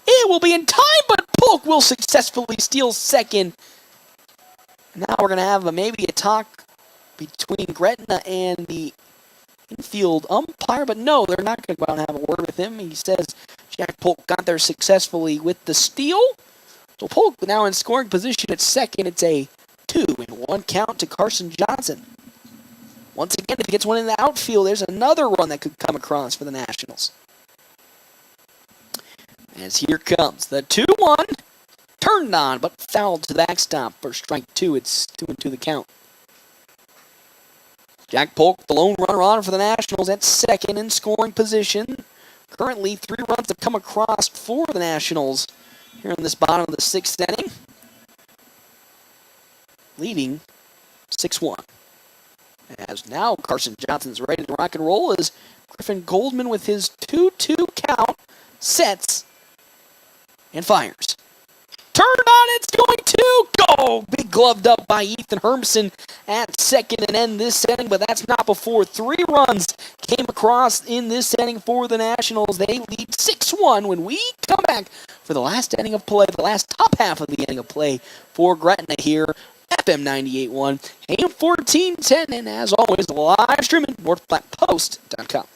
[SPEAKER 1] It will be in time, but Polk will successfully steal second. Now we're going to have maybe a talk between Gretna and the infield umpire, but no, they're not going to go out and have a word with him. He says Jack Polk got there successfully with the steal. So Polk now in scoring position at second. It's a 2-1 count to Carson Johnson. Once again, if he gets one in the outfield, there's another run that could come across for the Nationals. As here comes the 2-1. Turned on, but fouled to the backstop for strike 2. It's 2-2 the count. Jack Polk, the lone runner on for the Nationals at second in scoring position. Currently, 3 runs have come across for the Nationals here in this bottom of the 6th inning. Leading 6-1. As now Carson Johnson's ready to rock and roll as Griffin Goldman with his 2-2 count sets and fires. Turned on, it's going to go! Big gloved up by Ethan Hermson at second and end this inning, but that's not before 3 runs came across in this inning for the Nationals. They lead 6-1 when we come back for the last inning of play, the last top half of the inning of play for Gretna here. FM 98.1, AM 1410, and as always, live streaming NorthPlattePost.com.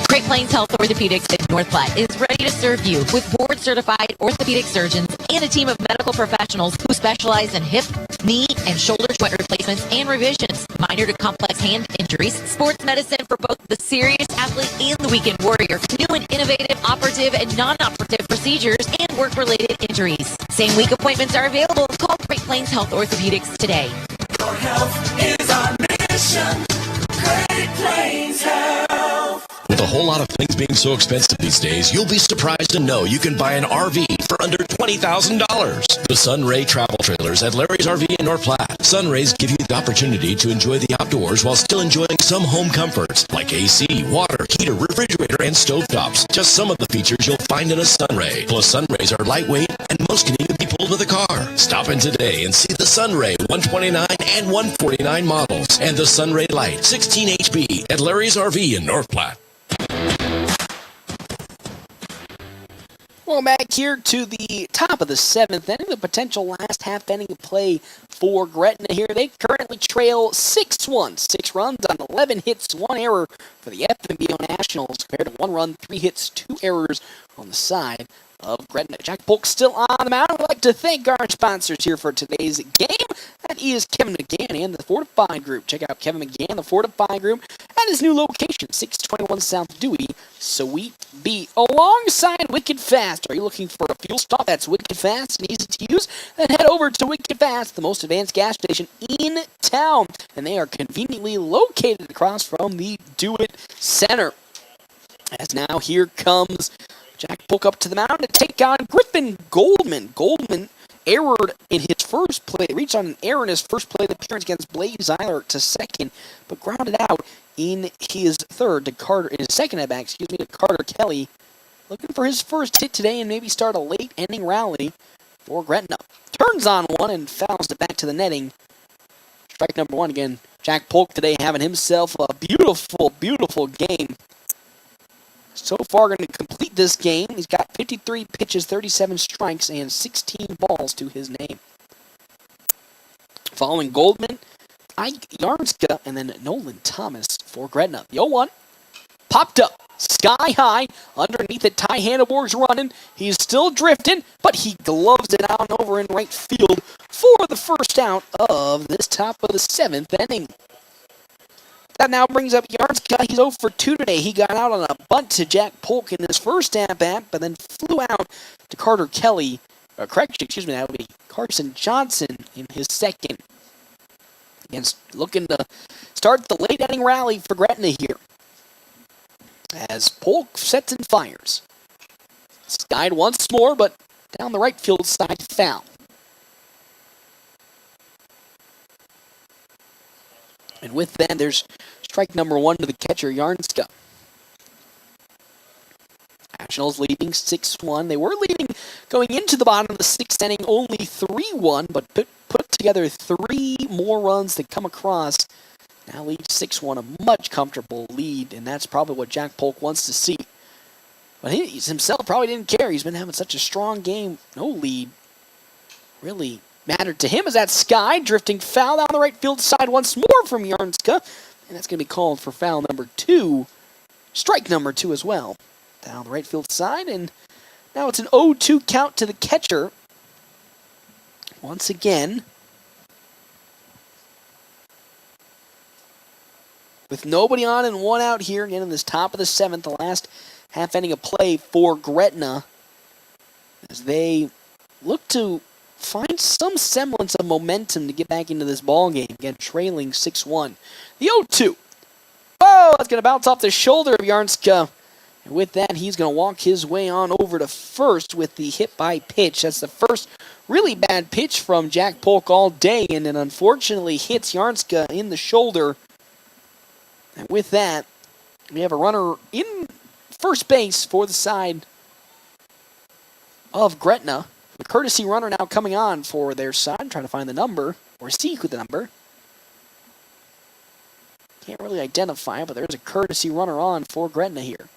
[SPEAKER 8] Great Plains Health Orthopedics in North Platte is ready to serve you with board-certified orthopedic surgeons and a team of medical professionals who specialize in hip, knee, and shoulder joint replacements and revisions, minor to complex hand injuries, sports medicine for both the serious athlete and the weekend warrior, new and innovative operative and non-operative procedures, and work-related injuries. Same-week appointments are available. Call Great Plains Health Orthopedics today.
[SPEAKER 4] Your health is our mission. Great Plains Health.
[SPEAKER 12] With a whole lot of things being so expensive these days, you'll be surprised to know you can buy an RV for under $20,000. The Sunray Travel Trailers at Larry's RV in North Platte. Sunrays give you the opportunity to enjoy the outdoors while still enjoying some home comforts like AC, water, heater, refrigerator, and stovetops. Just some of the features you'll find in a Sunray. Plus, Sunrays are lightweight and most can even be pulled with a car. Stop in today and see the Sunray 129 and 149 models and the Sunray Light 16 HB at Larry's RV in North Platte.
[SPEAKER 1] Well, back here to the top of the 7th inning, the potential last half inning of play for Gretna here. They currently trail 6-1, 6 runs on 11 hits, 1 error for the FNBO Nationals, compared to 1 run, 3 hits, 2 errors on the side of Gretna. Jack Polk still on the mound. I'd like to thank our sponsors here for today's game. That is Kevin McGann and the Fortified Group. Check out Kevin McGann, the Fortified Group, at his new location, 621 South Dewey, Suite B. Alongside Wicked Fast. Are you looking for a fuel stop that's Wicked Fast and easy to use? Then head over to Wicked Fast, the most advanced gas station in town. And they are conveniently located across from the Do-It Center. As now here comes Jack Polk up to the mound to take on Griffin Goldman. Goldman errored in his first play. Reached on an error in his first play appearance against Blaze Eiler to second, but grounded out in his third to Carter, in his second at bat, to Carter Kelly. Looking for his first hit today and maybe start a late inning rally for Gretna. Turns on one and fouls it back to the netting. Strike number 1 again. Jack Polk today having himself a beautiful, beautiful game. So far going to complete this game. He's got 53 pitches, 37 strikes, and 16 balls to his name. Following Goldman, Ike Yarnska, and then Nolan Thomas for Gretna. The 0-1 popped up. sky high. Underneath it, Ty Hanneborg's running. He's still drifting, but he gloves it out and over in right field for the first out of this top of the 7th inning. That now brings up Yarnska. He's 0 for 2 today. He got out on a bunt to Jack Polk in his first at-bat, but then flew out to Carter Kelly. That would be Carson Johnson in his second. Against looking to start the late inning rally for Gretna here. As Polk sets and fires. Skied once more, but down the right field side foul. And with that, there's strike number 1 to the catcher, Yarnska. Nationals leading 6-1. They were leading going into the bottom of the 6th inning, only 3-1, but put together 3 more runs that come across. Now lead 6-1, a much comfortable lead, and that's probably what Jack Polk wants to see. But he himself probably didn't care. He's been having such a strong game. No lead really mattered to him as that sky drifting foul down the right field side once more from Yarnska. And that's going to be called for foul number 2. Strike number 2 as well. Down the right field side. And now it's an 0-2 count to the catcher. Once again. With nobody on and 1 out here. Again in this top of the 7th. The last half inning of play for Gretna. As they look to find some semblance of momentum to get back into this ball game. Again, trailing 6-1. The 0-2. Oh, that's going to bounce off the shoulder of Yarnska. And with that, he's going to walk his way on over to first with the hit by pitch. That's the first really bad pitch from Jack Polk all day, and it unfortunately hits Yarnska in the shoulder. And with that, we have a runner in first base for the side of Gretna. The courtesy runner now coming on for their side, trying to find the number, or see who the number. Can't really identify, but there's a courtesy runner on for Gretna here.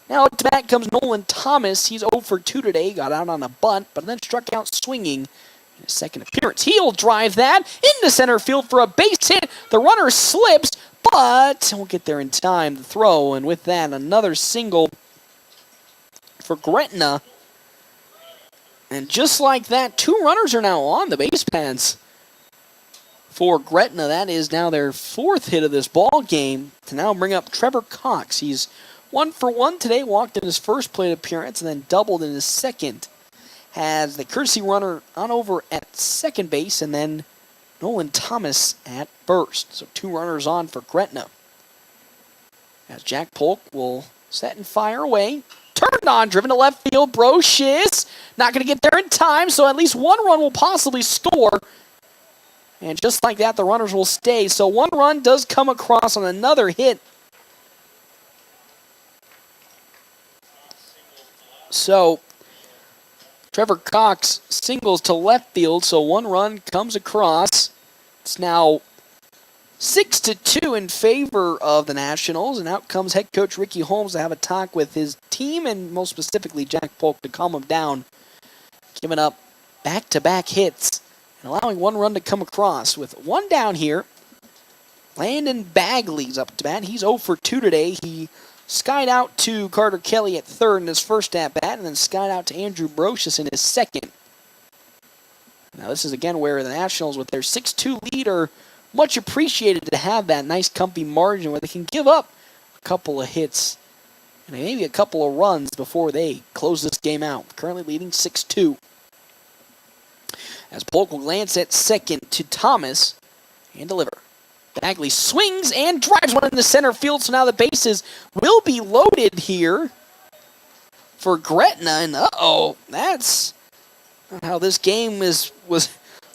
[SPEAKER 1] Now to bat comes Nolan Thomas. He's 0 for 2 today, got out on a bunt, but then struck out swinging in his second appearance. He'll drive that into center field for a base hit. The runner slips, but won't get there in time to throw, and with that, another single for Gretna. And just like that, 2 runners are now on the base paths for Gretna. That is now their 4th hit of this ball game to now bring up Trevor Cox. He's 1 for 1 today, walked in his first plate appearance and then doubled in his second. Has the courtesy runner on over at second base and then Nolan Thomas at first. So 2 runners on for Gretna. As Jack Polk will set and fire away. Turned on, driven to left field. Brocious not going to get there in time, so at least 1 run will possibly score. And just like that, the runners will stay. So 1 run does come across on another hit. So Trevor Cox singles to left field, so 1 run comes across. It's now 6-2 in favor of the Nationals, and out comes head coach Ricky Holmes to have a talk with his team, and most specifically Jack Polk to calm him down. Giving up back-to-back hits and allowing 1 run to come across. With 1 down here, Landon Bagley's up to bat. He's 0 for 2 today. He skied out to Carter Kelly at third in his first at-bat, and then skied out to Andrew Brocious in his second. Now this is again where the Nationals, with their 6-2 lead, are much appreciated to have that nice comfy margin where they can give up a couple of hits and maybe a couple of runs before they close this game out. Currently leading 6-2. As Polk will glance at second to Thomas and deliver. Bagley swings and drives one into center field, so now the bases will be loaded here for Gretna. And that's not how this game was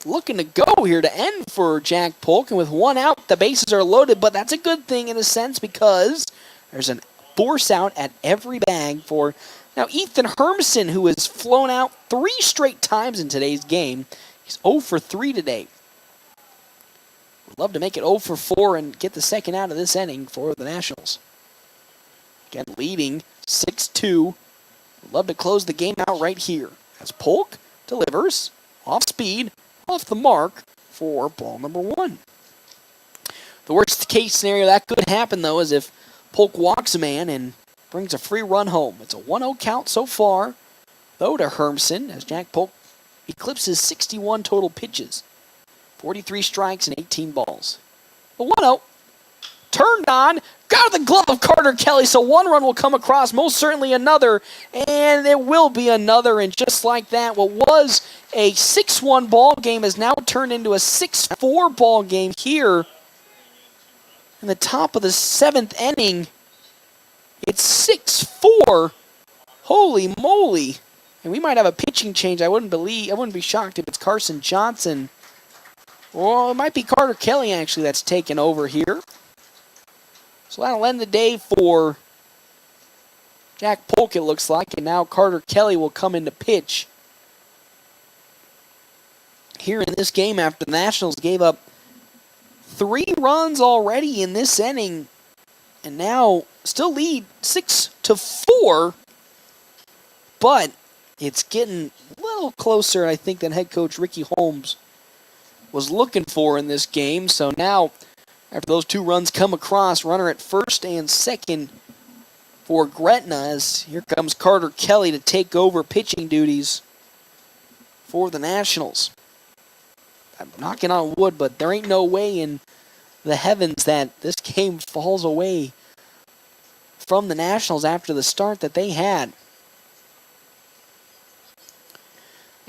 [SPEAKER 1] looking to go here to end for Jack Polk. And with 1 out, the bases are loaded, but that's a good thing in a sense because there's a force out at every bag for now Ethan Hermson, who has flown out 3 straight times in today's game. He's 0 for 3 today. Would love to make it 0 for 4 and get the second out of this inning for the Nationals. Again, leading 6-2. Would love to close the game out right here as Polk delivers off speed, off the mark for ball number 1. The worst case scenario that could happen, though, is if Polk walks a man and brings a free run home. It's a 1-0 count so far, though, to Hermson, as Jack Polk eclipses 61 total pitches, 43 strikes and 18 balls. A 1-0. Turned on, got the glove of Carter Kelly, so one run will come across, most certainly another, and there will be another, and just like that, what was a 6-1 ball game has now turned into a 6-4 ball game here in the top of the 7th inning. It's 6-4. Holy moly. And we might have a pitching change. I wouldn't be shocked if it's Carson Johnson. Or it might be Carter Kelly, actually, that's taken over here. So that'll end the day for Jack Polk, it looks like. And now Carter Kelly will come into pitch here in this game after the Nationals gave up 3 runs already in this inning. And now still lead 6-4. But it's getting a little closer, I think, than head coach Ricky Holmes was looking for in this game. So now, after those 2 runs come across, runner at first and second for Gretna, as here comes Carter Kelly to take over pitching duties for the Nationals. I'm knocking on wood, but there ain't no way in the heavens that this game falls away from the Nationals after the start that they had.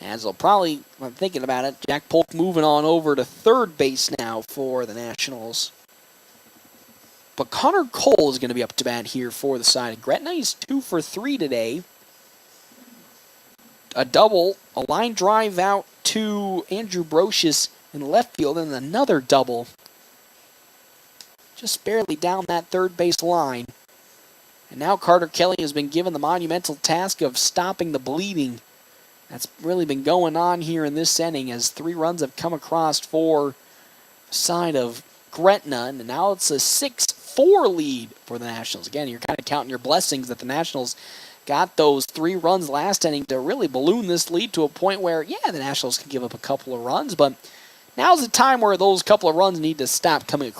[SPEAKER 1] As they'll probably, I'm thinking about it, Jack Polk moving on over to third base now for the Nationals. But Connor Cole is going to be up to bat here for the side of Gretna. He's 2 for 3 today. A double, a line drive out to Andrew Brocious in left field, and another double. Just barely down that third base line. And now Carter Kelly has been given the monumental task of stopping the bleeding. That's really been going on here in this inning as 3 runs have come across for the side of Gretna. And now it's a 6-4 lead for the Nationals. Again, you're kind of counting your blessings that the Nationals got those 3 runs last inning to really balloon this lead to a point where, yeah, the Nationals can give up a couple of runs, but now's the time where those couple of runs need to stop coming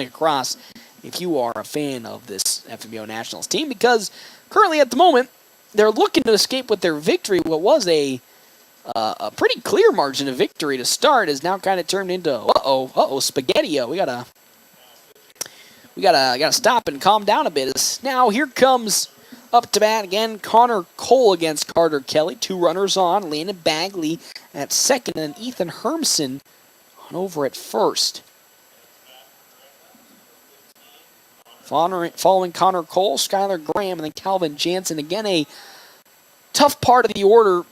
[SPEAKER 1] across if you are a fan of this FNBO Nationals team, because currently at the moment, they're looking to escape with their victory. What was a pretty clear margin of victory to start is now kind of turned into spaghetti-o. We gotta stop and calm down a bit. Now here comes up to bat again Connor Cole against Carter Kelly. 2 runners on. Landon Bagley at second and Ethan Hermson on over at first. Following Connor Cole, Skylar Graham, and then Calvin Jansen. Again, a tough part of the order,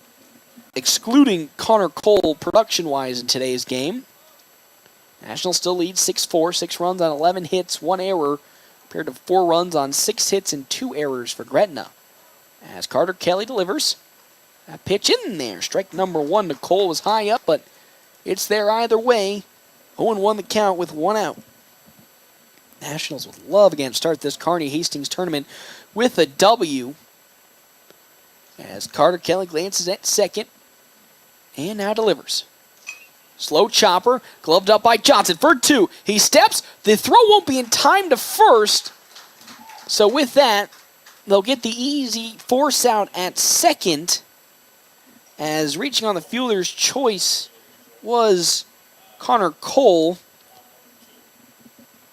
[SPEAKER 1] excluding Connor Cole production-wise in today's game. Nationals still lead 6-4, 6 runs on 11 hits, 1 error, compared to 4 runs on 6 hits and 2 errors for Gretna. As Carter Kelly delivers, that pitch in there. Strike number 1 to Cole was high up, but it's there either way. 0-1 the count with 1 out. Nationals would love again to start this Kearney Hastings tournament with a W. As Carter Kelly glances at second and now delivers. Slow chopper, gloved up by Johnson for 2. He steps. The throw won't be in time to first. So with that, they'll get the easy force out at second, as reaching on the fielder's choice was Connor Cole.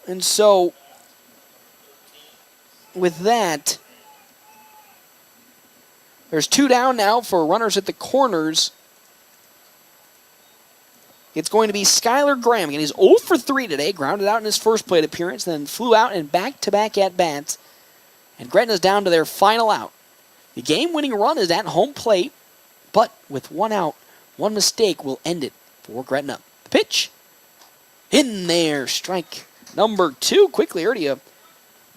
[SPEAKER 1] And so, with that, there's 2 down now for runners at the corners. It's going to be Skylar Graham. Again, he's 0 for 3 today, grounded out in his first plate appearance, then flew out in back-to-back at-bats. And Gretna's down to their final out. The game-winning run is at home plate, but with 1 out, 1 mistake will end it for Gretna. The pitch, in there, strike number 2. Quickly already a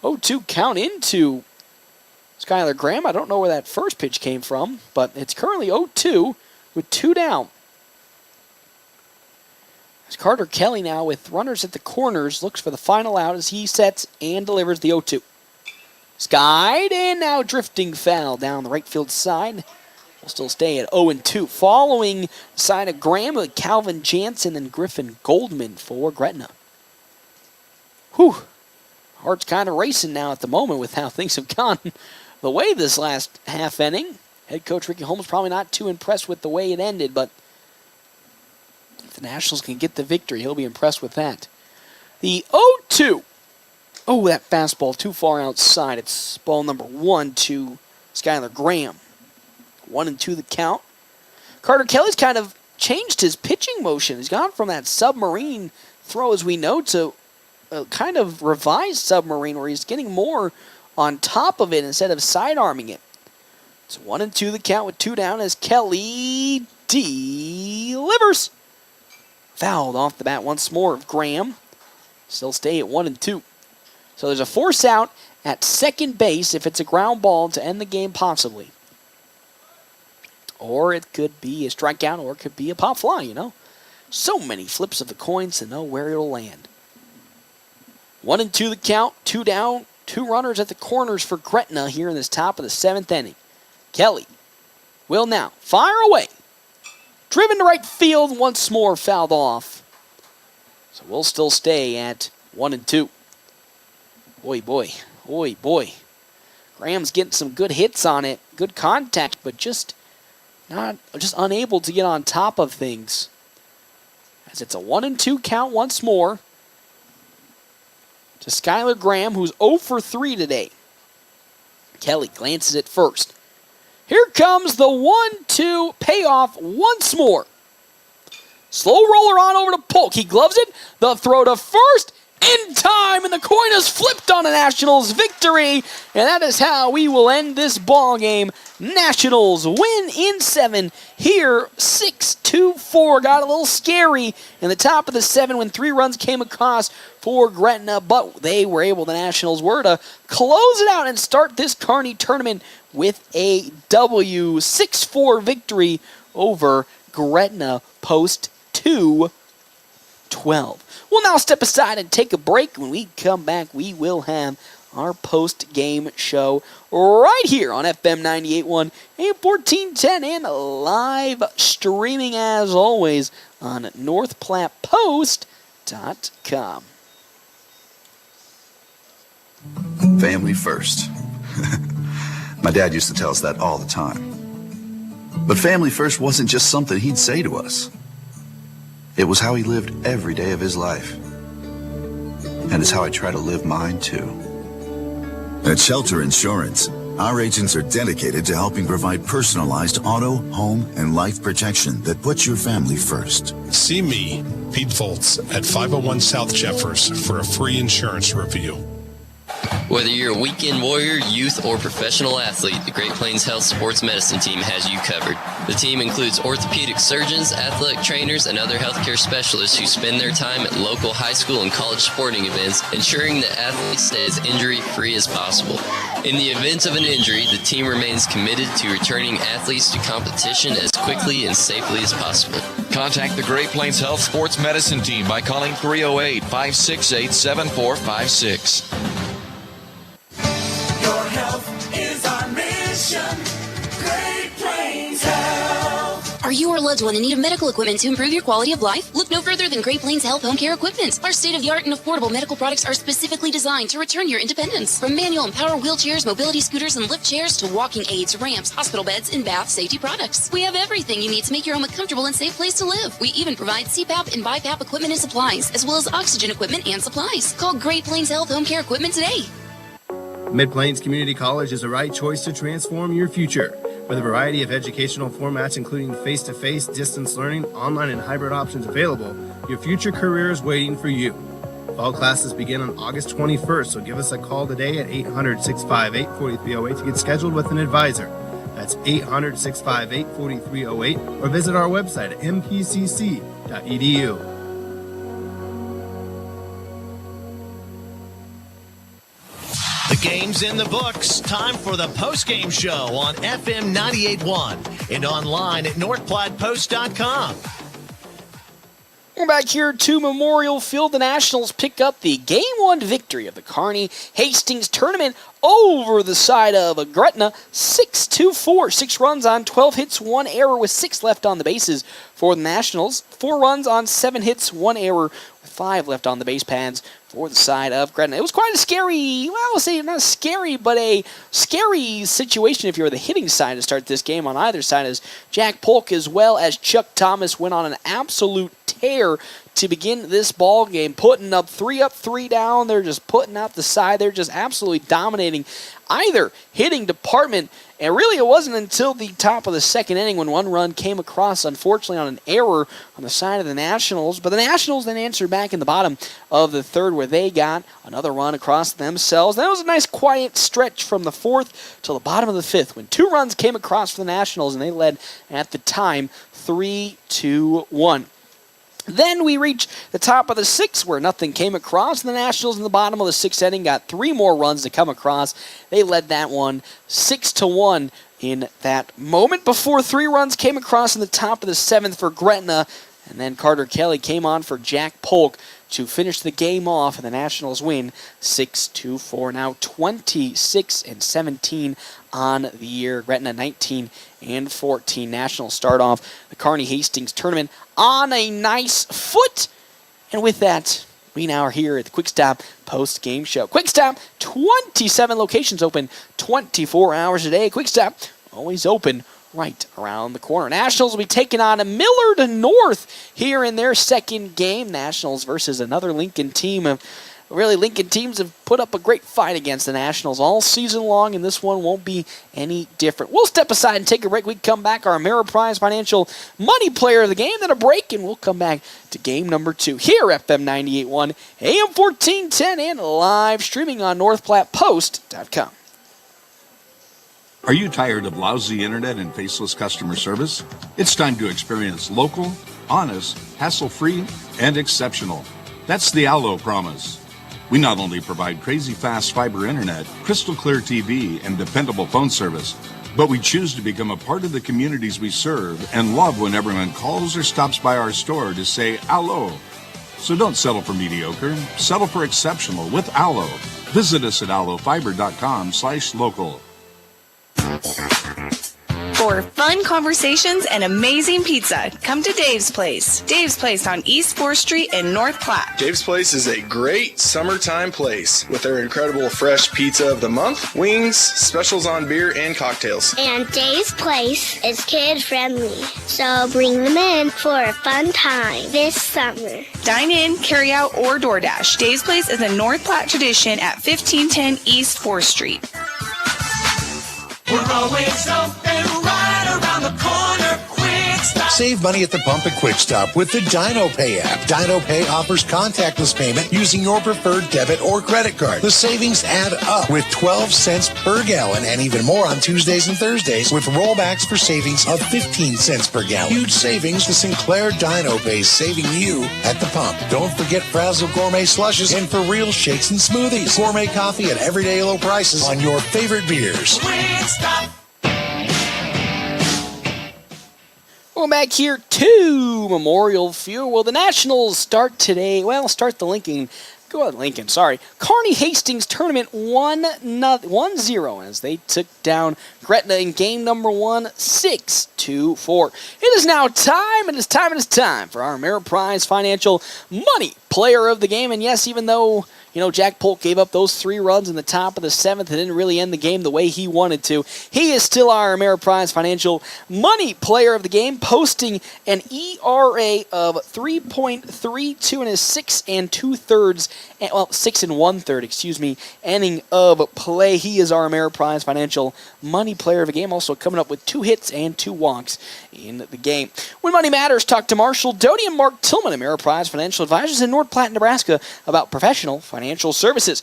[SPEAKER 1] 0-2 count into Skylar Graham. I don't know where that first pitch came from, but it's currently 0-2 with 2 down. As Carter Kelly now with runners at the corners looks for the final out as he sets and delivers the 0-2. Skied and now drifting foul down the right field side. Will still stay at 0-2. Following the side of Graham with Calvin Jansen and Griffin Goldman for Gretna. Whew. Heart's kind of racing now at the moment with how things have gone the way this last half inning. Head coach Ricky Holmes probably not too impressed with the way it ended, but if the Nationals can get the victory, he'll be impressed with that. The 0-2. Oh, that fastball too far outside. It's ball number 1 to Skylar Graham. 1-2 the count. Carter Kelly's kind of changed his pitching motion. He's gone from that submarine throw, as we know, to a kind of revised submarine where he's getting more on top of it instead of sidearming it. It's 1-2 the count with 2 down as Kelly delivers. Fouled off the bat once more of Graham. Still stay at 1-2. So there's a force out at second base if it's a ground ball to end the game possibly. Or it could be a strikeout, or it could be a pop fly, you know. So many flips of the coins to know where it'll land. 1-2 the count, 2 down, 2 runners at the corners for Gretna here in this top of the 7th inning. Kelly will now fire away. Driven to right field, once more fouled off. So we'll still stay at 1-2. Boy, boy, boy, boy. Graham's getting some good hits on it, good contact, but just unable to get on top of things. As it's a 1-2 count once more to Skylar Graham, who's 0 for 3 today. Kelly glances at first. Here comes the 1-2 payoff once more. Slow roller on over to Polk. He gloves it. The throw to first in time, and the coin is flipped on a Nationals victory. And that is how we will end this ball game. Nationals win in 7 here, 6-4. Got a little scary in the top of the 7 when 3 runs came across for Gretna, but the Nationals were to close it out and start this Kearney tournament with a W. 6-4 victory over Gretna post 2-12. We'll now step aside and take a break. When we come back, we will have our post-game show right here on FM 98.1 AM 1410 and live streaming, as always, on NorthPlattePost.com.
[SPEAKER 10] Family first. My dad used to tell us that all the time. But family first wasn't just something he'd say to us. It was how he lived every day of his life. And it's how I try to live mine, too.
[SPEAKER 11] At Shelter Insurance, our agents are dedicated to helping provide personalized auto, home, and life protection that puts your family first.
[SPEAKER 23] See me, Pete Foltz, at 501 South Jeffers for a free insurance review.
[SPEAKER 24] Whether you're a weekend warrior, youth, or professional athlete, the Great Plains Health Sports Medicine Team has you covered. The team includes orthopedic surgeons, athletic trainers, and other healthcare specialists who spend their time at local high school and college sporting events, ensuring that athletes stay as injury-free as possible. In the event of an injury, the team remains committed to returning athletes to competition as quickly and safely as possible.
[SPEAKER 25] Contact the Great Plains Health Sports Medicine Team by calling 308-568-7456.
[SPEAKER 4] Your health is our mission. Great Plains Health.
[SPEAKER 2] Are you or loved one in need of medical equipment to improve your quality of life? Look no further than Great Plains Health Home Care Equipment. Our state-of-the-art and affordable medical products are specifically designed to return your independence. From manual and power wheelchairs, mobility scooters, and lift chairs to walking aids, ramps, hospital beds, and bath safety products. We have everything you need to make your home a comfortable and safe place to live. We even provide CPAP and BiPAP equipment and supplies, as well as oxygen equipment and supplies. Call Great Plains Health Home Care Equipment today.
[SPEAKER 26] Mid-Plains Community College is the right choice to transform your future. With a variety of educational formats, including face-to-face, distance learning, online, and hybrid options available, your future career is waiting for you. Fall classes begin on August 21st, so give us a call today at 800-658-4308 to get scheduled with an advisor. That's 800-658-4308, or visit our website at mpcc.edu.
[SPEAKER 3] The game's in the books. Time for the post-game show on FM 98.1 and online at NorthPlattePost.com.
[SPEAKER 1] We're back here to Memorial Field. The Nationals pick up the Game 1 victory of the Kearney Hastings tournament over the side of Gretna, 6-4. 6 runs on 12 hits, 1 error with 6 left on the bases for the Nationals. 4 runs on 7 hits, 1 error with 2:05 left on the base pads for the side of Gretna. It was quite a scary, well, I'll say not scary, but a scary situation if you were the hitting side to start this game on either side, as Jack Polk as well as Chuck Thomas went on an absolute tear to begin this ball game, putting up, three down. They're just putting out the side. They're just absolutely dominating either hitting department. And really, it wasn't until the top of the second inning when one run came across, unfortunately, on an error on the side of the Nationals. But the Nationals then answered back in the bottom of the third, where they got another run across themselves. That was a nice quiet stretch from the fourth till the bottom of the fifth, when 2 runs came across for the Nationals, and they led at the time 3-1. Then we reach the top of the sixth, where nothing came across. The Nationals in the bottom of the sixth inning got 3 more runs to come across. They led that one 6-1 in that moment, before 3 runs came across in the top of the seventh for Gretna. And then Carter Kelly came on for Jack Polk to finish the game off, and the Nationals win 6-4. Now 26-17 on the year. Gretna 19-14. Nationals start off the Kearney Hastings tournament on a nice foot. And with that, we now are here at the Quick Stop post-game show. Quick Stop, 27 locations open 24 hours a day. Quick Stop, always open right around the corner. Nationals will be taking on a Millard North here in their second game. Nationals versus another Lincoln team. Really, Lincoln teams have put up a great fight against the Nationals all season long, and this one won't be any different. We'll step aside and take a break. We come back, our Ameriprise Financial Money Player of the Game, then a break, and we'll come back to game number 2 here at FM 98.1, AM 1410, and live streaming on NorthPlattePost.com.
[SPEAKER 13] Are you tired of lousy internet and faceless customer service? It's time to experience local, honest, hassle-free, and exceptional. That's the Allo promise. We not only provide crazy fast fiber internet, crystal clear TV, and dependable phone service, but we choose to become a part of the communities we serve and love when everyone calls or stops by our store to say Allo. So don't settle for mediocre, settle for exceptional with Allo. Visit us at allofiber.com/local.
[SPEAKER 20] For fun conversations and amazing pizza, come to Dave's Place. Dave's Place on East 4th Street in North Platte.
[SPEAKER 21] Dave's Place is a great summertime place with their incredible fresh pizza of the month, wings, specials on beer, and cocktails.
[SPEAKER 22] And Dave's Place is kid-friendly, so bring them in for a fun time this summer.
[SPEAKER 20] Dine in, carry out, or DoorDash. Dave's Place is a North Platte tradition at 1510 East 4th Street.
[SPEAKER 4] We're always open right around the corner. Quick Stop.
[SPEAKER 14] Save money at the pump at Quick Stop with the Dino Pay app. Dino Pay offers contactless payment using your preferred debit or credit card. The savings add up with 12 cents per gallon and even more on Tuesdays and Thursdays with rollbacks for savings of 15 cents per gallon. Huge savings. The Sinclair Dino Pay saving you at the pump. Don't forget Frazzle Gourmet Slushes and For Real Shakes and Smoothies. Gourmet coffee at everyday low prices on your favorite beers.
[SPEAKER 4] Quick Stop.
[SPEAKER 1] Welcome back here to Memorial Field. Well, the Nationals start today. Well, start the Lincoln. Go ahead, Lincoln. Sorry. Kearney Hastings tournament 1-0 as they took down Gretna in game number 1, 6-4. It is now time. It is time for our Ameriprise Financial Money Player of the Game. And yes, even though Jack Polk gave up those 3 runs in the top of the 7th and didn't really end the game the way he wanted to, he is still our Ameriprise Financial Money Player of the Game, posting an ERA of 3.32 in his 6 1/3 inning of play. He is our Ameriprise Financial Money Player of the Game, also coming up with 2 hits and 2 walks in the game. When money matters, talk to Marshall Doty and Mark Tillman, Ameriprise Financial Advisors in North Platte, Nebraska, about professional financial services.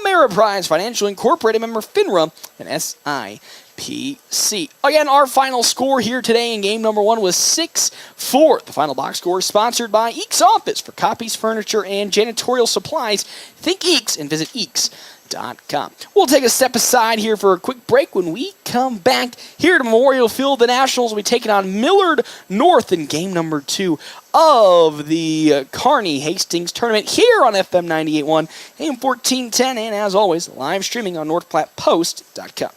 [SPEAKER 1] Ameriprise Financial Incorporated, member FINRA and SIPC. Again, our final score here today in game number 1 was 6-4. The final box score is sponsored by Eeks Office. For copies, furniture, and janitorial supplies, think Eeks and visit Eeks.com. We'll take a step aside here for a quick break. When we come back here to Memorial Field, the Nationals will be taking on Millard North in game number 2 of the Kearney Hastings tournament here on FM 98.1, AM 1410, and as always, live streaming on NorthPlattePost.com.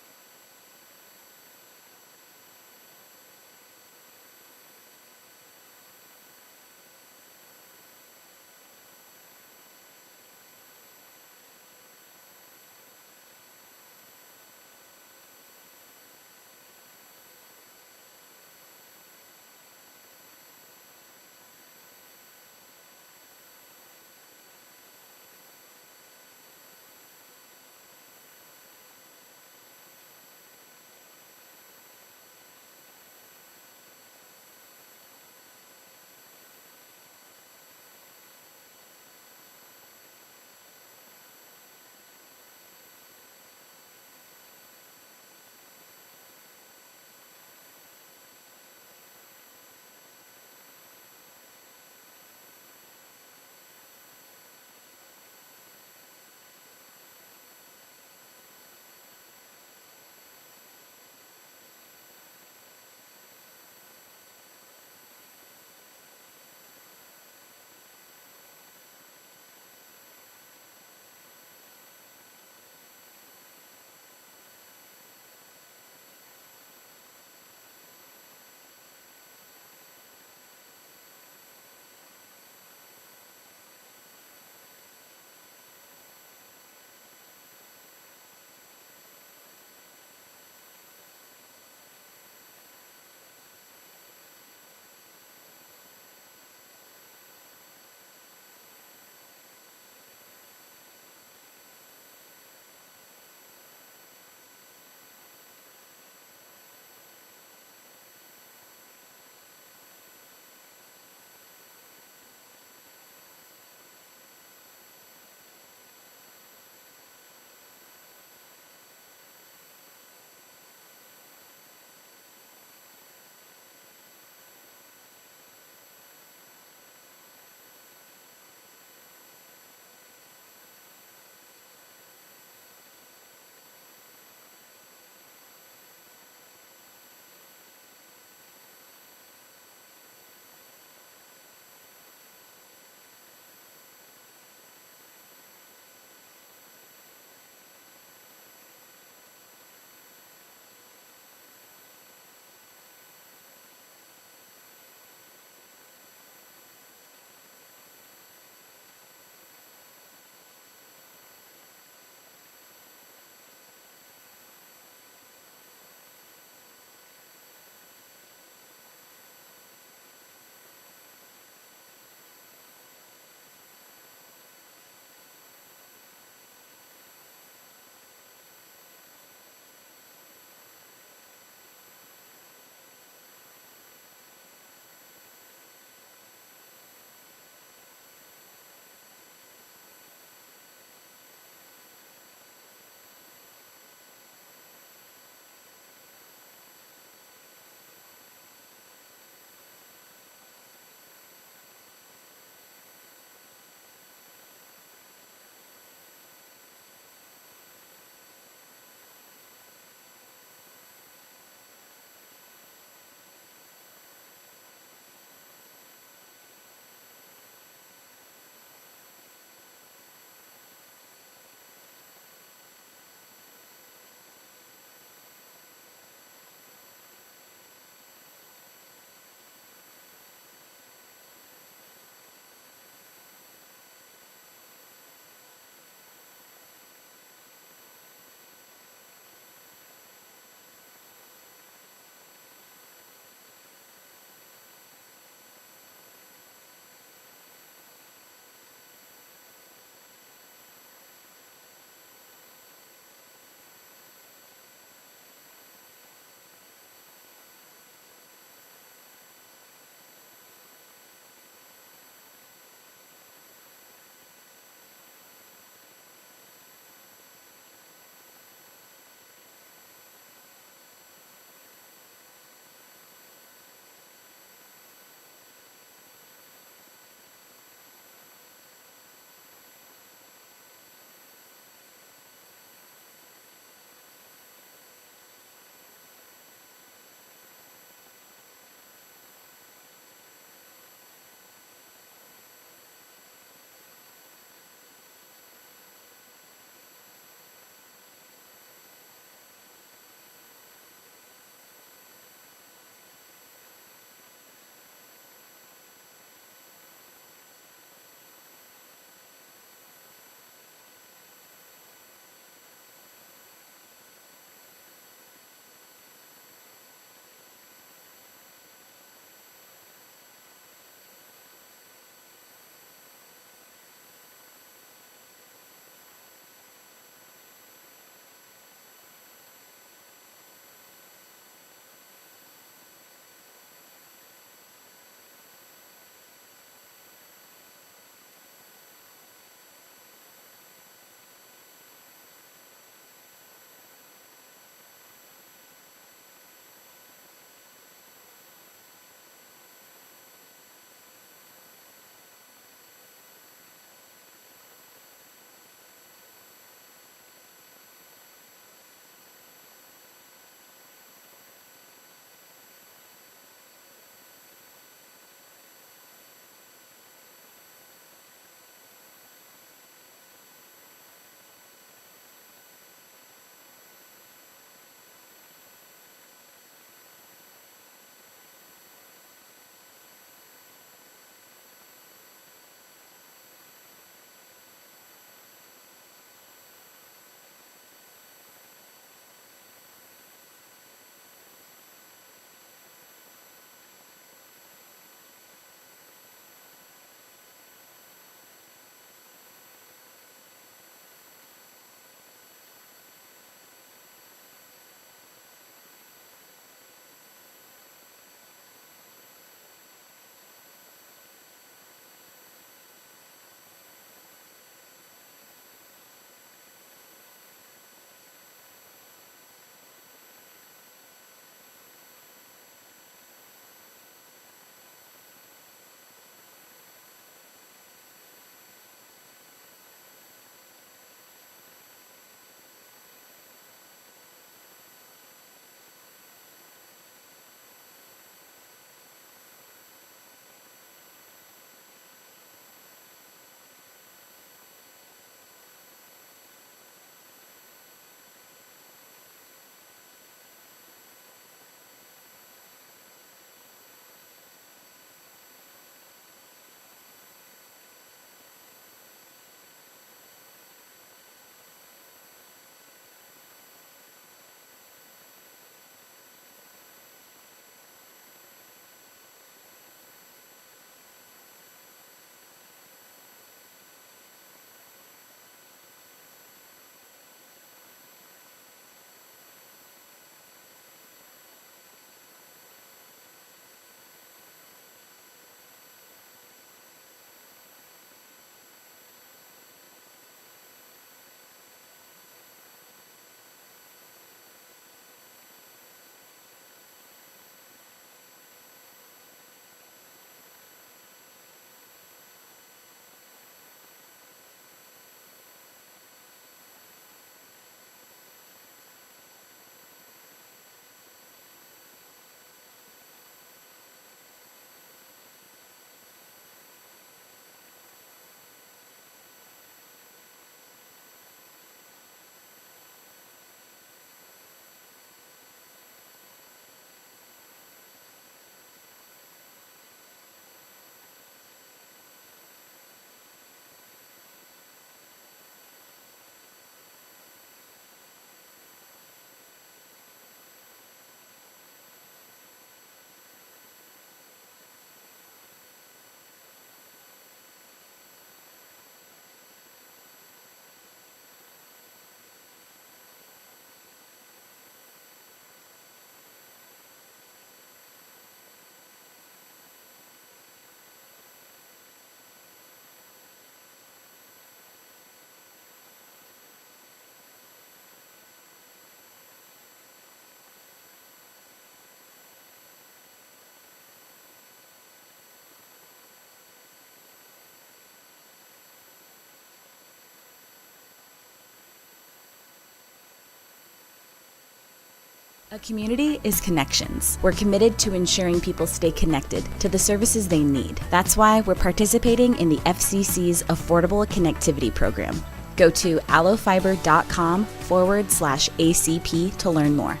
[SPEAKER 5] A community is connections. We're committed to ensuring people stay connected to the services they need. That's why we're participating in the FCC's Affordable Connectivity Program. Go to allofiber.com/ACP to learn more.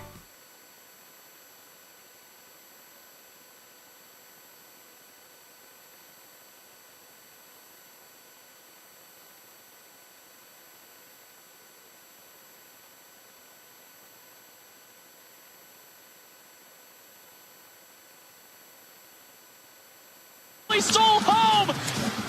[SPEAKER 3] Stole home.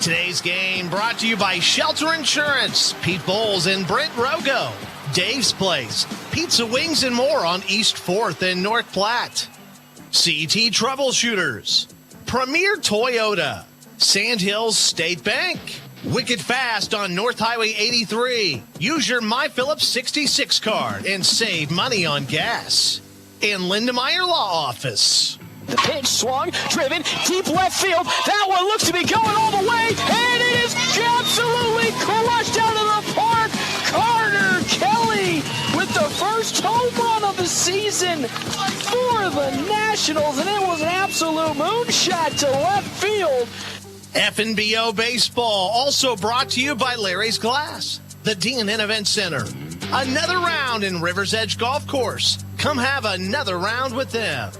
[SPEAKER 3] Today's game brought to you by Shelter Insurance, Pete Bowles and Brent Rogo, Dave's Place, Pizza Wings and more on East 4th and North Platte, CET Troubleshooters, Premier Toyota, Sandhills State Bank, Wicked Fast on North Highway 83. Use your MyPhillips 66 card and save money on gas. And Lindemeyer Law Office.
[SPEAKER 15] The pitch swung, driven, deep left field. That one looks to be going all the way, and it is absolutely crushed out of the park. Carter Kelly with the first home run of the season for the Nationals, and it was an absolute moonshot to left field.
[SPEAKER 3] FNBO Baseball, also brought to you by Larry's Glass, the D&N Event Center. Another round in River's Edge Golf Course. Come have another round with them.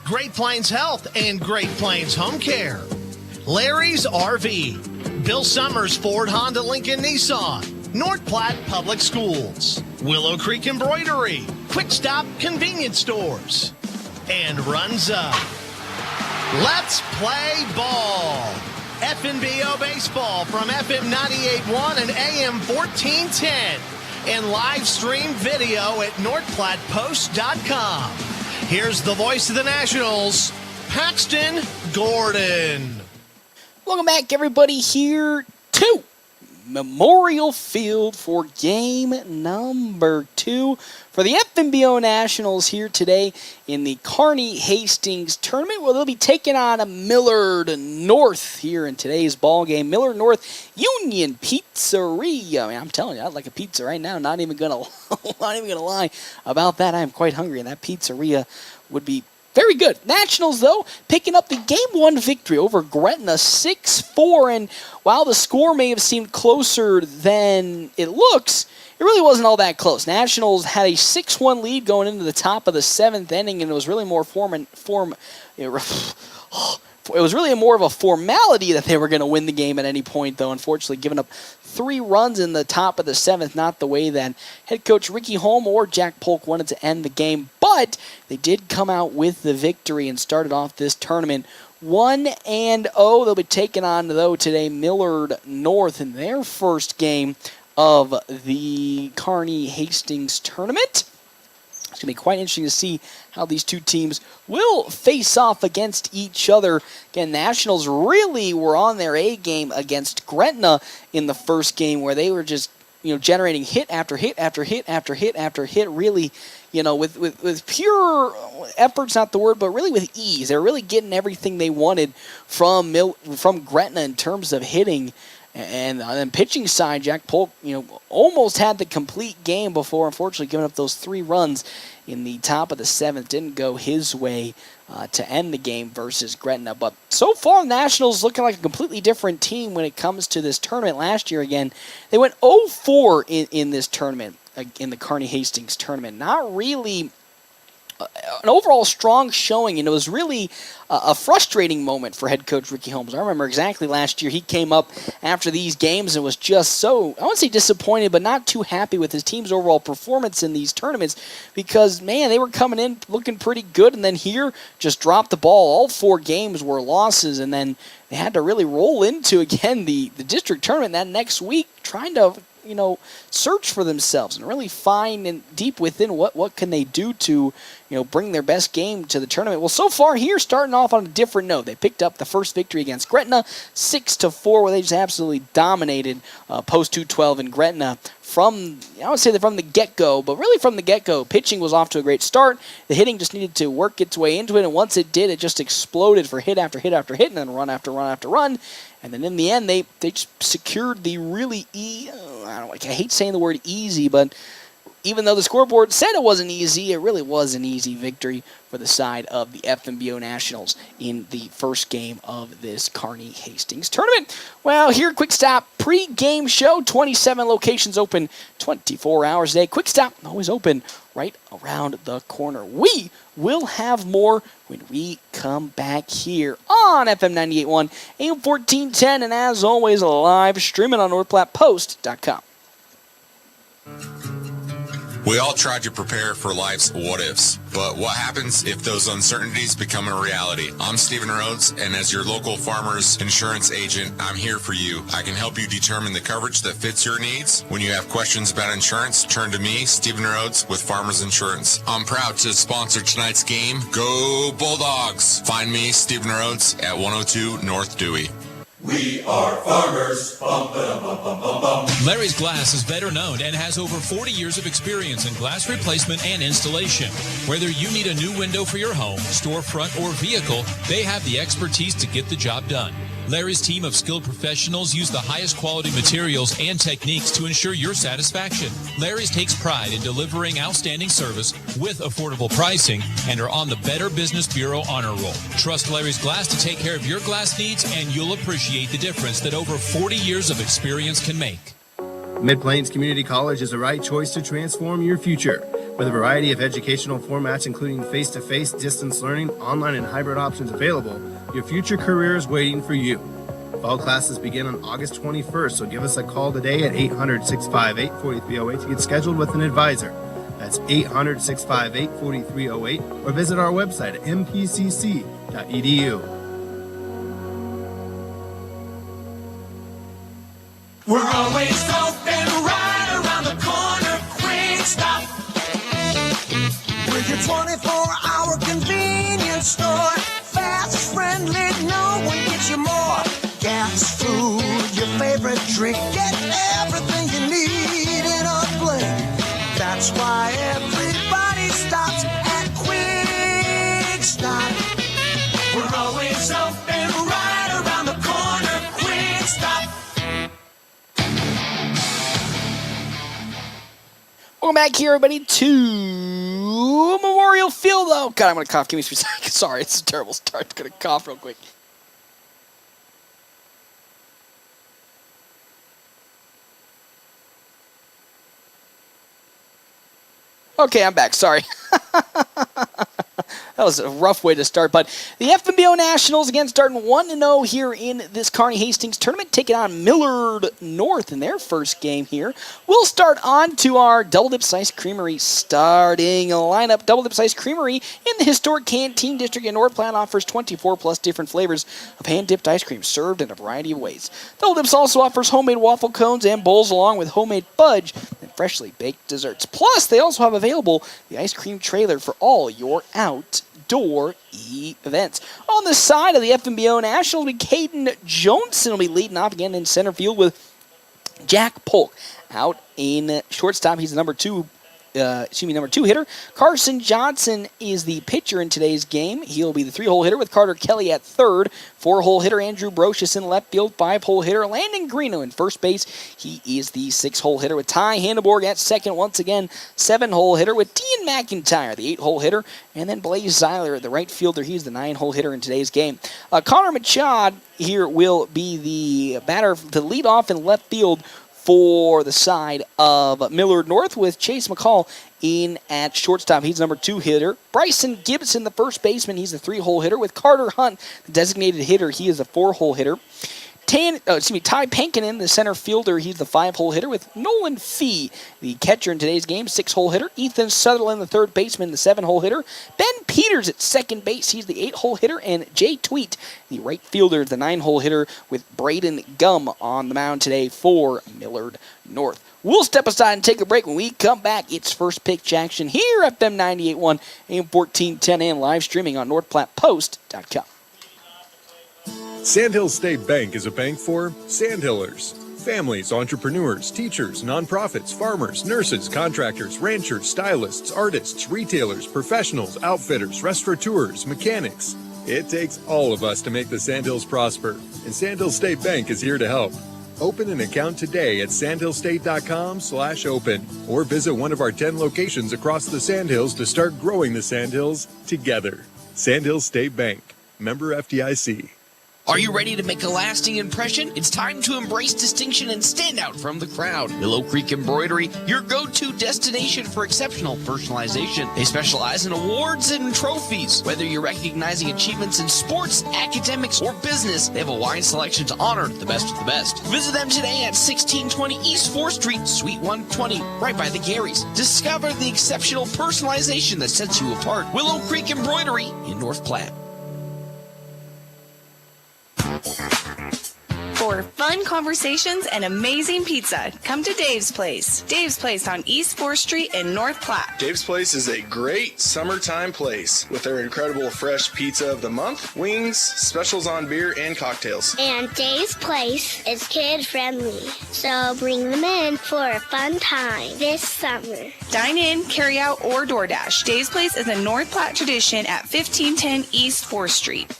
[SPEAKER 3] Great Plains Health and Great Plains Home Care. Larry's RV. Bill Summers Ford Honda Lincoln Nissan. North Platte Public Schools. Willow Creek Embroidery. Quick Stop Convenience Stores. And Runs Up. Let's play ball. FNBO Baseball from FM 98.1 and AM 1410. And live stream video at NorthPlattePost.com. Here's the voice of the Nationals, Paxton Gordon.
[SPEAKER 1] Welcome back, everybody, here to Memorial Field for game number 2 for the FNBO Nationals here today in the Kearney Hastings tournament, where they'll be taking on a Millard North here in today's ball game. Millard North Union Pizzeria. I mean, I'm telling you, I'd like a pizza right now. Not even gonna lie about that. I am quite hungry, and that pizzeria would be very good. Nationals, though, picking up the Game 1 victory over Gretna 6-4, and while the score may have seemed closer than it looks, it really wasn't all that close. Nationals had a 6-1 lead going into the top of the 7th inning, and it was really more it was really more of a formality that they were going to win the game at any point, though, unfortunately giving up 3 runs in the top of the 7th, not the way that head coach Ricky Holm or Jack Polk wanted to end the game, but they did come out with the victory and started off this tournament 1-0. They'll be taking on, though, today Millard North in their first game of the Kearney Hastings tournament. It's going to be quite interesting to see how these two teams will face off against each other. Again, Nationals really were on their A game against Gretna in the first game, where they were just, generating hit after hit after hit after hit after hit, really, with pure effort's not the word, but really with ease. They're really getting everything they wanted from Gretna in terms of hitting. And on the pitching side, Jack Polk, almost had the complete game before, unfortunately, giving up those 3 runs in the top of the 7th. Didn't go his way to end the game versus Gretna. But so far, the Nationals looking like a completely different team when it comes to this tournament. Last year, again, they went 0-4 in this tournament, in the Kearney Hastings tournament. Not really an overall strong showing, and it was really a frustrating moment for head coach Ricky Holmes. I remember exactly last year he came up after these games and was just so, I wouldn't say disappointed, but not too happy with his team's overall performance in these tournaments, because, man, they were coming in looking pretty good, and then here just dropped the ball. All 4 games were losses, and then they had to really roll into, again, the district tournament that next week, trying to search for themselves and really find and deep within what can they do to, bring their best game to the tournament. Well, so far here, starting off on a different note, they picked up the first victory against Gretna, 6-4, where they just absolutely dominated post 212 in Gretna from the get-go, but really from the get-go. Pitching was off to a great start. The hitting just needed to work its way into it, and once it did, it just exploded for hit after hit after hit, and then run after run after run. And then in the end, they just secured the really I hate saying the word easy, but even though the scoreboard said it wasn't easy, it really was an easy victory for the side of the FNBO Nationals in the first game of this Kearney Hastings tournament. Well, here, Quick Stop pre-game show. 27 locations open 24 hours a day. Quick Stop always open right around the corner. We will have more when we come back here on FM 98.1, AM 1410, and as always, live streaming on NorthPlattePost.com.
[SPEAKER 6] We all try to prepare for life's what-ifs, but what happens if those uncertainties become a reality? I'm Stephen Rhodes, and as your local farmer's insurance agent, I'm here for you. I can help you determine the coverage that fits your needs. When you have questions about insurance, turn to me, Stephen Rhodes, with Farmers Insurance. I'm proud to sponsor tonight's game. Go Bulldogs! Find me, Stephen Rhodes, at 102 North Dewey.
[SPEAKER 9] We are farmers. Bum, ba-dum, bum, bum, bum, bum. Larry's Glass is better known and has over 40 years of experience in glass replacement and installation. Whether you need a new window for your home, storefront, or vehicle, they have the expertise to get the job done. Larry's team of skilled professionals use the highest quality materials and techniques to ensure your satisfaction. Larry's takes pride in delivering outstanding service with affordable pricing and are on the Better Business Bureau honor roll. Trust Larry's Glass to take care of your glass needs, and you'll appreciate the difference that over 40 years of experience can make.
[SPEAKER 26] Mid-Plains Community College is the right choice to transform your future. With a variety of educational formats, including face-to-face, distance learning, online, and hybrid options available, your future career is waiting for you. Fall classes begin on August 21st, so give us a call today at 800-658-4308 to get scheduled with an advisor. That's 800-658-4308, or visit our website at mpcc.edu.
[SPEAKER 4] We're always open right around the corner. Quick Stop. With your 24-hour convenience store. Fast, friendly, no one gets you more. Gas, food, your favorite drink. Get everything you need in a blink. That's why everybody stops at Quick Stop. We're always open right around the corner. Quick Stop.
[SPEAKER 1] Welcome back here, everybody, to Memorial Field. Oh, God, I'm going to cough. Give me 3 seconds. Sorry, it's a terrible start. I'm going to cough real quick. Okay, I'm back. Sorry. That was a rough way to start, but the FNBO Nationals, again, starting 1-0 here in this Kearney Hastings tournament, taking on Millard North in their first game here. We'll start on to our Double Dips Ice Creamery starting lineup. Double Dips Ice Creamery in the historic Canteen District in North Platte offers 24-plus different flavors of hand-dipped ice cream served in a variety of ways. Double Dips also offers homemade waffle cones and bowls along with homemade fudge and freshly baked desserts. Plus, they also have available the ice cream trailer for all your outdoor events. On the side of the FNBO Nationals, Caden Johnson will be leading off again in center field with Jack Polk out in shortstop. He's the number two hitter. Carson Johnson is the pitcher in today's game. He'll be the 3-hole hitter with Carter Kelly at third. 4-hole hitter Andrew Brocious in left field. 5-hole hitter Landon Greeno in first base. He is the 6-hole hitter with Ty Handeborg at second once again. 7-hole hitter with Dean McIntyre, the 8-hole hitter. And then Blaze Zeiler, the right fielder. He's the 9-hole hitter in today's game. Connor Machad here will be the batter to lead off in left field for the side of Millard North with Chase McCall in at shortstop. He's number 2 hitter. Bryson Gibson, the first baseman. He's the 3-hole hitter with Carter Hunt, the designated hitter. He is a 4-hole hitter. Ty Pankinen, the center fielder. He's the 5-hole hitter with Nolan Fee, the catcher in today's game, 6-hole hitter. Ethan Sutherland, the third baseman, the 7-hole hitter. Ben Peters at second base. He's the 8-hole hitter. And Jay Tweet, the right fielder, the 9-hole hitter with Braden Gum on the mound today for Millard North. We'll step aside and take a break. When we come back, it's first pitch action here at FM 98.1, AM 1410, and live streaming on NorthPlattePost.com.
[SPEAKER 7] Sandhills State Bank is a bank for Sandhillers. Families, entrepreneurs, teachers, nonprofits, farmers, nurses, contractors, ranchers, stylists, artists, retailers, professionals, outfitters, restaurateurs, mechanics. It takes all of us to make the Sandhills prosper, and Sandhills State Bank is here to help. Open an account today at sandhillstate.com/open or visit one of our 10 locations across the Sandhills to start growing the Sandhills together. Sandhills State Bank, member FDIC.
[SPEAKER 8] Are you ready to make a lasting impression? It's time to embrace distinction and stand out from the crowd. Willow Creek Embroidery, your go-to destination for exceptional personalization. They specialize in awards and trophies. Whether you're recognizing achievements in sports, academics, or business, they have a wide selection to honor the best of the best. Visit them today at 1620 East 4th Street, Suite 120, right by the Garys. Discover the exceptional personalization that sets you apart. Willow Creek Embroidery in North Platte.
[SPEAKER 20] For fun conversations and amazing pizza, come to Dave's Place. Dave's Place on East 4th Street in North Platte.
[SPEAKER 21] Dave's Place is a great summertime place with their incredible fresh pizza of the month, wings, specials on beer, and cocktails.
[SPEAKER 22] And Dave's Place is kid-friendly, so bring them in for a fun time this summer.
[SPEAKER 20] Dine in, carry out, or DoorDash. Dave's Place is a North Platte tradition at 1510 East 4th Street.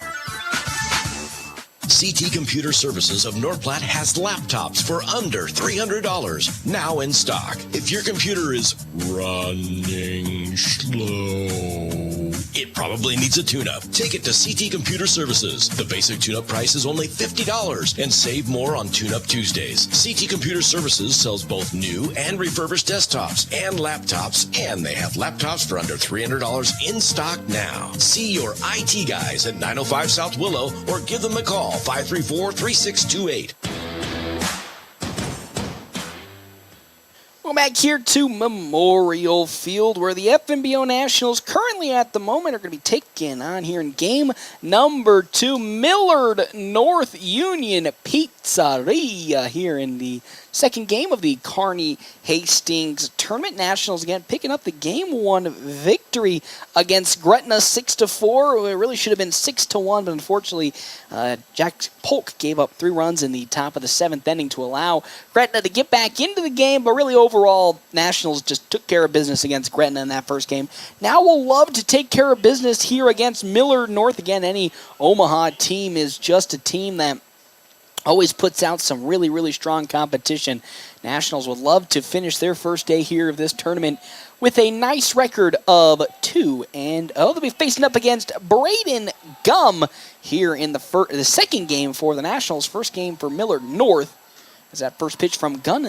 [SPEAKER 12] CT Computer Services of North Platte has laptops for under $300 now in stock. If your computer is running slow, it probably needs a tune-up. Take it to CT Computer Services. The basic tune-up price is only $50 and save more on Tune-Up Tuesdays. CT Computer Services sells both new and refurbished desktops and laptops, and they have laptops for under $300 in stock now. See your IT guys at 905 South Willow or give them a call, 534-3628.
[SPEAKER 1] Welcome back here to Memorial Field, where the FNBO Nationals currently at the moment are going to be taking on here in game number 2, Millard North Union Pizzeria here in the second game of the Kearney Hastings tournament. Nationals again picking up the game 1 victory against Gretna 6-4. It really should have been 6-1, but unfortunately Jack Polk gave up 3 runs in the top of the 7th inning to allow Gretna to get back into the game, but really overall Nationals just took care of business against Gretna in that first game. Now we'll love to take care of business here against Millard North. Again, any Omaha team is just a team that always puts out some really, really strong competition. Nationals would love to finish their first day here of this tournament with a nice record of 2-0. They'll be facing up against Braden Gum here in the second game for the Nationals. First game for Millard North, as that first pitch from Gum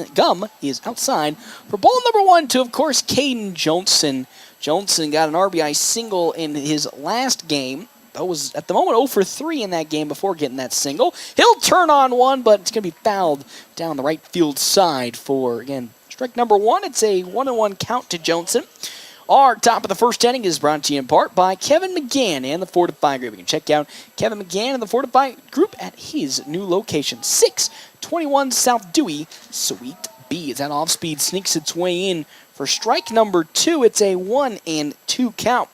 [SPEAKER 1] is outside for ball number 1 to, of course, Caden Johnson. Johnson got an RBI single in his last game. That was, at the moment, 0 for 3 in that game before getting that single. He'll turn on one, but it's going to be fouled down the right field side for, again, strike number 1. It's a 1-1 count to Johnson. Our top of the first inning is brought to you in part by Kevin McGann and the Fortify Group. You can check out Kevin McGann and the Fortify Group at his new location, 621 South Dewey, Suite B. As that off-speed sneaks its way in for strike number 2, it's a 1-2 count.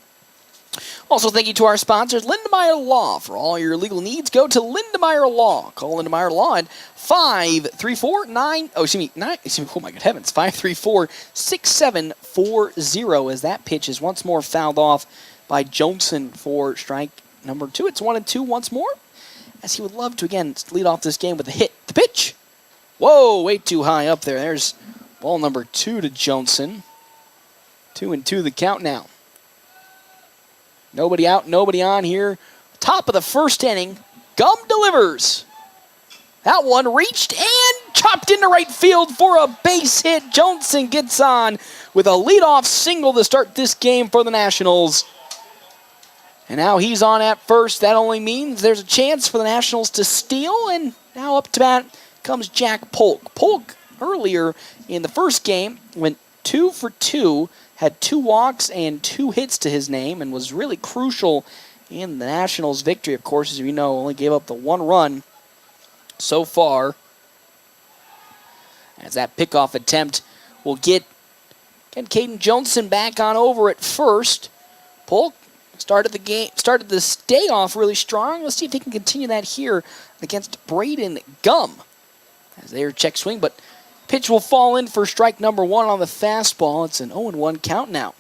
[SPEAKER 1] Also, thank you to our sponsors, Lindemeyer Law. For all your legal needs, go to Lindemeyer Law. Call Lindemeyer Law at 534-6740 as that pitch is once more fouled off by Johnson for strike number 2. It's 1-2 once more, as he would love to, again, lead off this game with a hit. The pitch. Whoa, way too high up there. There's ball number 2 to Johnson. 2-2 the count now. Nobody out, nobody on here. Top of the first inning, Gum delivers. That one reached and chopped into right field for a base hit. Johnson gets on with a leadoff single to start this game for the Nationals. And now he's on at first. That only means there's a chance for the Nationals to steal. And now up to bat comes Jack Polk. Polk earlier in the first game went 2 for 2. Had 2 walks and 2 hits to his name and was really crucial in the Nationals' victory. Of course, as you know, only gave up the 1 run so far. As that pickoff attempt will get Caden Johnson back on over at first. Polk started this day off really strong. Let's see if he can continue that here against Braden Gum. As their check swing, but pitch will fall in for strike number 1 on the fastball. It's an 0-1 count now.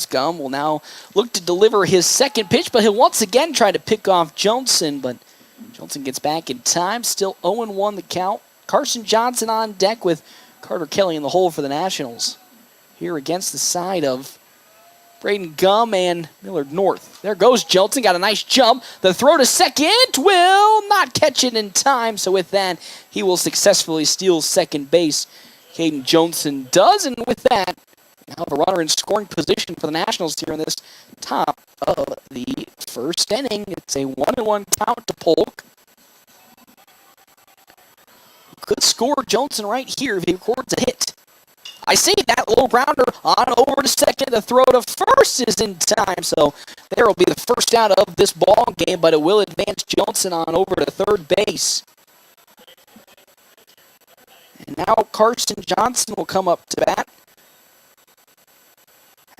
[SPEAKER 1] Gum will now look to deliver his second pitch, but he'll once again try to pick off Johnson, but Johnson gets back in time. Still 0-1 the count. Carson Johnson on deck with Carter Kelly in the hole for the Nationals. Here against the side of Braden Gum and Millard North. There goes Johnson, got a nice jump. The throw to second will not catch it in time, so with that, he will successfully steal second base. Caden Johnson does, and with that, now the runner in scoring position for the Nationals here in this top of the first inning. It's a 1-1 count to Polk. Could score Johnson right here if he records a hit. I see that low grounder on over to second. The throw to first is in time, so there will be the first out of this ball game, but it will advance Johnson on over to third base. And now Carson Johnson will come up to bat.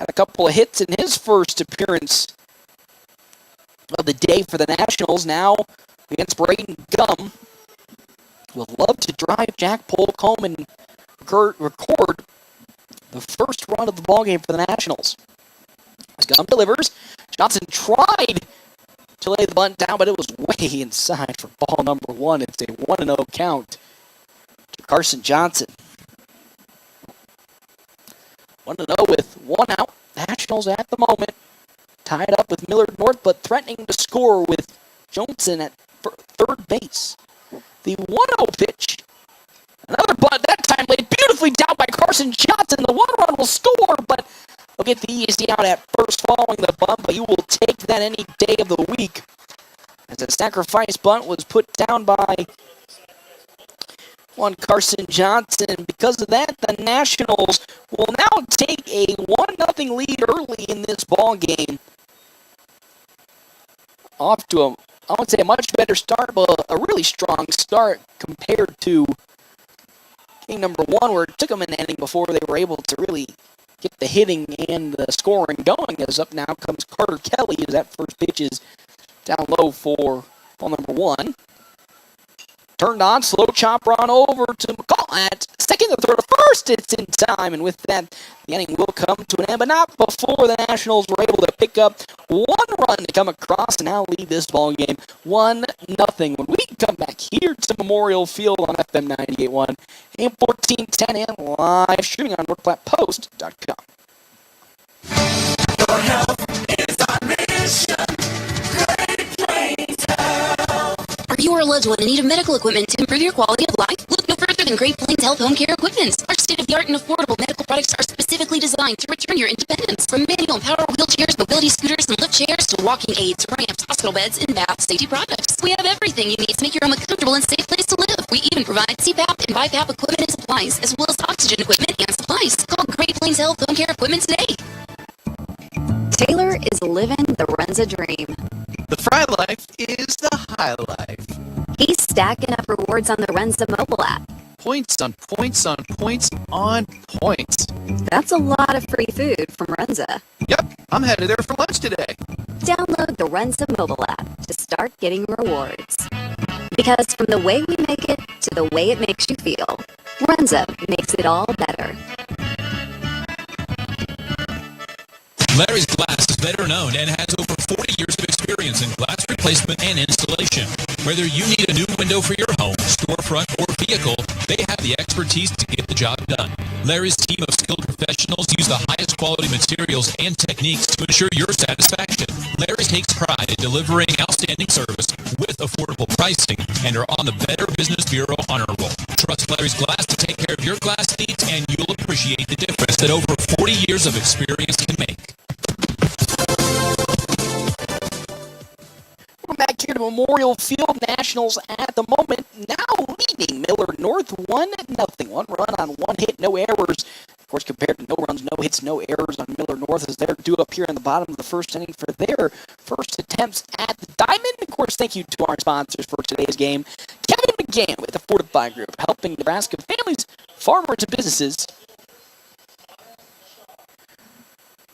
[SPEAKER 1] Had a couple of hits in his first appearance of the day for the Nationals. Now against Braden Gum. Would love to drive Jack Polk home and record the first run of the ballgame for the Nationals. As Gum delivers, Johnson tried to lay the bunt down, but it was way inside for ball number one. It's a 1-0 count to Carson Johnson. 1-0 with one out. Nationals at the moment tied up with Millard North, but threatening to score with Johnson at third base. The 1-0 pitch. Another bunt, that time laid beautifully down by Carson Johnson. The one run will score, but he'll get the easy out at first following the bunt, but you will take that any day of the week. As a sacrifice bunt was put down by one Carson Johnson. Because of that, the Nationals will now take a 1-0 lead early in this ball game. Off to I would say a much better start, but a really strong start compared to game number one, where it took them an inning before they were able to really get the hitting and the scoring going. As up now comes Carter Kelly, as that first pitch is down low for ball number one. Turned on, slow chop run over to McCall at second. The throw to first, it's in time, and with that, the inning will come to an end, but not before the Nationals were able to pick up one run to come across and now lead this ball game 1-0. When we come back here to Memorial Field on FM 98.1, AM 1410, and live streaming on NorthPlattePost.com.
[SPEAKER 4] Your health is our mission. Great Plains Health.
[SPEAKER 2] Are you or a loved one in need of medical equipment to improve your quality of life? Look no further than Great Plains Health Home Care Equipment. Our state-of-the-art and affordable medical products are specifically designed to return your independence. From manual and power wheelchairs, mobility scooters, and lift chairs to walking aids, ramps, hospital beds, and bath safety products. We have everything you need to make your home a comfortable and safe place to live. We even provide CPAP and BiPAP equipment and supplies, as well as oxygen equipment and supplies. Call Great Plains Health Home Care Equipment today.
[SPEAKER 10] Taylor is living the Runza dream.
[SPEAKER 11] The Fry Life is the high life.
[SPEAKER 10] He's stacking up rewards on the Runza mobile app.
[SPEAKER 11] Points on points on points on points.
[SPEAKER 10] That's a lot of free food from Runza.
[SPEAKER 11] Yep, I'm headed there for lunch today.
[SPEAKER 10] Download the Runza mobile app to start getting rewards. Because from the way we make it to the way it makes you feel, Runza makes it all better.
[SPEAKER 9] Larry's Glass is better known and has over 40 years of experience in glass replacement and installation. Whether you need a new window for your home, storefront, or vehicle, they have the expertise to get the job done. Larry's team of skilled professionals use the highest quality materials and techniques to ensure your satisfaction. Larry takes pride in delivering outstanding service with affordable pricing and are on the Better Business Bureau Honor Roll. Trust Larry's Glass to take care of your glass needs, and you'll appreciate the difference that over 40 years of experience can make.
[SPEAKER 1] We're back here to Memorial Field. Nationals at the moment now leading Millard North 1-0. One run on one hit, no errors. Of course, compared to no runs, no hits, no errors on Millard North, as they're due up here in the bottom of the first inning for their first attempts at the diamond. Of course, thank you to our sponsors for today's game. Kevin McGann with the Fortify Group, helping Nebraska families, farmers, and businesses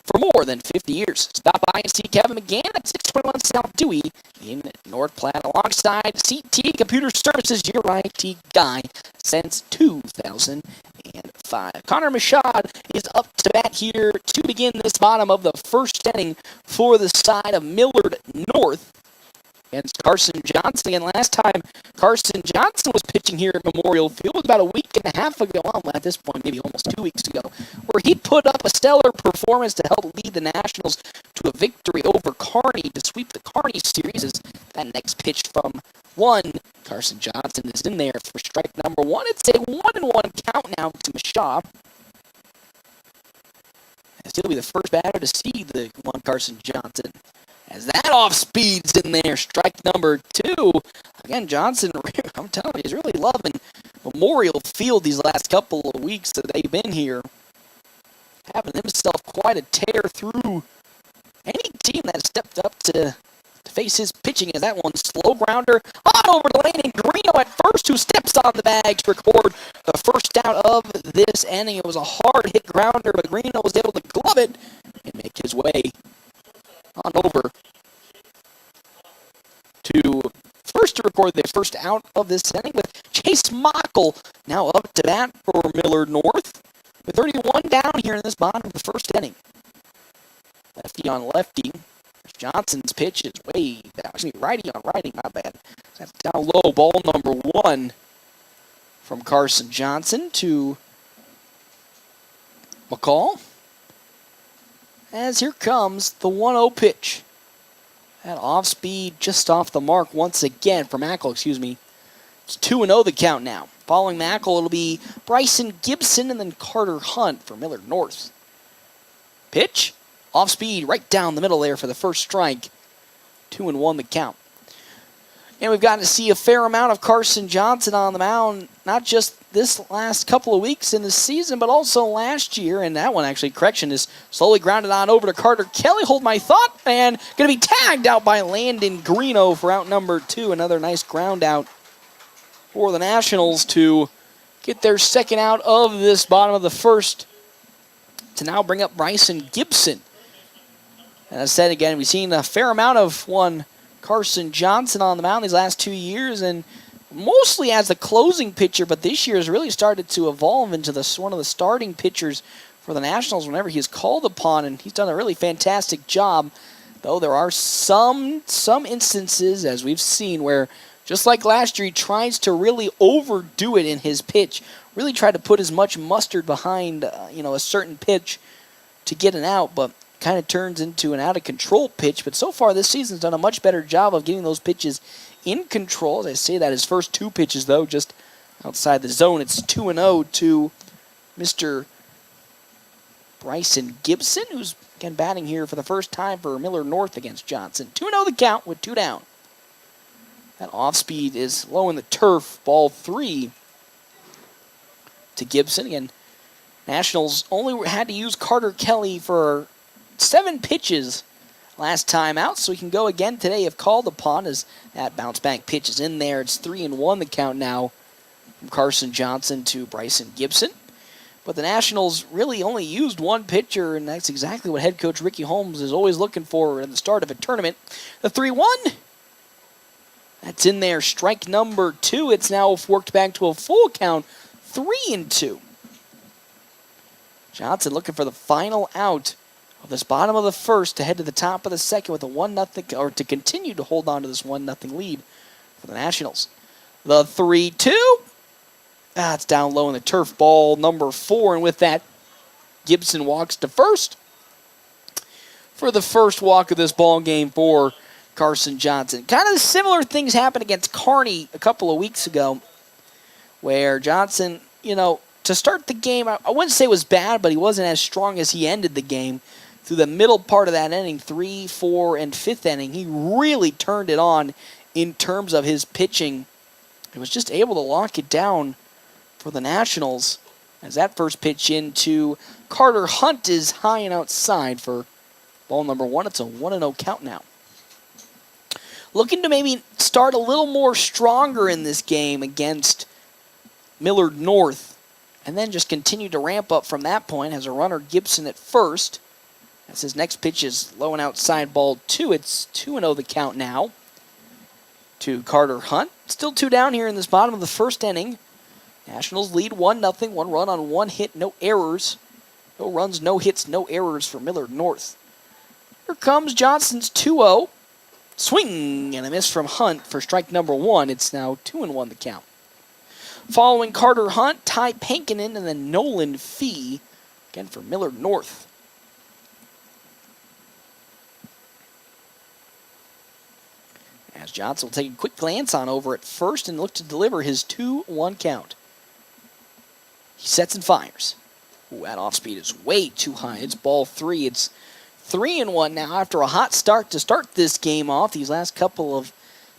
[SPEAKER 1] for more than 50 years. Stop by and see Kevin McGann at 621 South Dewey in North Platte alongside CT Computer Services, your IT guy since 2005. Connor Machad is up to bat here to begin this bottom of the first inning for the side of Millard North against Carson Johnson. And last time Carson Johnson was pitching here at Memorial Field was about a week and a half ago, well, at this point maybe almost 2 weeks ago, where he put up a stellar performance to help lead the Nationals to a victory over Kearney to sweep the Kearney series. As that next pitch from one, Carson Johnson is in there for strike number one. It's a 1-1 count now to Machad, as he'll be the first batter to see the one Carson Johnson. As that off speed's in there, strike number two. Again, Johnson, I'm telling you, he's really loving Memorial Field these last couple of weeks that they've been here. Having himself quite a tear through any team that stepped up to face his pitching. As that one slow grounder on over to Landon Greeno at first, who steps on the bag to record the first out of this inning. It was a hard hit grounder, but Greeno was able to glove it and make his way on over to first to record the first out of this inning, with Chase Mockle now up to bat for Millard North with 31 down here in this bottom of the first inning. Lefty on lefty. Johnson's pitch is way down. Excuse me, righty on righty, my bad. That's down low. Ball number one from Carson Johnson to McCall. As here comes the 1-0 pitch. That off speed just off the mark once again for Mackle, excuse me. It's 2-0 the count now. Following Mackle, it'll be Bryson Gibson and then Carter Hunt for Millard North. Pitch, off speed, right down the middle there for the first strike. 2-1 the count. And we've gotten to see a fair amount of Carson Johnson on the mound, not just this last couple of weeks in the season, but also last year. And that one, actually, correction, is slowly grounded on over to Carter Kelly. Hold my thought, and going to be tagged out by Landon Greeno for out number two. Another nice ground out for the Nationals to get their second out of this bottom of the first, to now bring up Bryson Gibson. And as I said again, we've seen a fair amount of one Carson Johnson on the mound these last 2 years, and mostly as the closing pitcher, but this year has really started to evolve into one of the starting pitchers for the Nationals whenever he is called upon, and he's done a really fantastic job. Though there are some instances, as we've seen, where just like last year, he tries to really overdo it in his pitch, really try to put as much mustard behind a certain pitch to get an out, but kind of turns into an out-of-control pitch. But so far this season's done a much better job of getting those pitches in control. As I say that, his first two pitches, though, just outside the zone. It's 2-0 to Mr. Bryson Gibson, who's, again, batting here for the first time for Millard North against Johnson. 2-0 the count with two down. That off-speed is low in the turf. Ball three to Gibson. Again, Nationals only had to use Carter Kelly for 7 pitches last time out, so he can go again today if called upon, as that bounce back pitch is in there. It's 3-1 the count now from Carson Johnson to Bryson Gibson. But the Nationals really only used one pitcher, and that's exactly what head coach Ricky Holmes is always looking for at the start of a tournament. The 3-1, that's in there. Strike number two. It's now worked back to a full count, 3-2. Johnson looking for the final out of this bottom of the first to head to the top of the second with a 1-0, or to continue to hold on to this 1-0 lead for the Nationals. The 3-2. It's down low in the turf. Ball number four, and with that, Gibson walks to first for the first walk of this ball game for Carson Johnson. Kind of similar things happened against Kearney a couple of weeks ago, where Johnson, to start the game, I wouldn't say it was bad, but he wasn't as strong as he ended the game. Through the middle part of that inning, 3, 4, and 5th inning, he really turned it on in terms of his pitching. He was just able to lock it down for the Nationals, as that first pitch into Carter Hunt is high and outside for ball number one. It's a 1-0 count now. Looking to maybe start a little more stronger in this game against Millard North, and then just continue to ramp up from that point. Has a runner, Gibson, at first. As his next pitch is low and outside, ball 2. It's 2-0 the count now to Carter Hunt. Still 2 down here in this bottom of the first inning. Nationals lead 1-0. 1 run on 1 hit, no errors. No runs, no hits, no errors for Millard North. Here comes Johnson's 2-0. Swing and a miss from Hunt for strike number 1. It's now 2-1 the count. Following Carter Hunt, Ty Pankinen, and then Nolan Fee. Again for Millard North. As Johnson will take a quick glance on over at first and look to deliver his 2-1 count. He sets and fires. Ooh, that off speed is way too high. It's ball 3. It's 3-1 now after a hot start to start this game off. These last couple of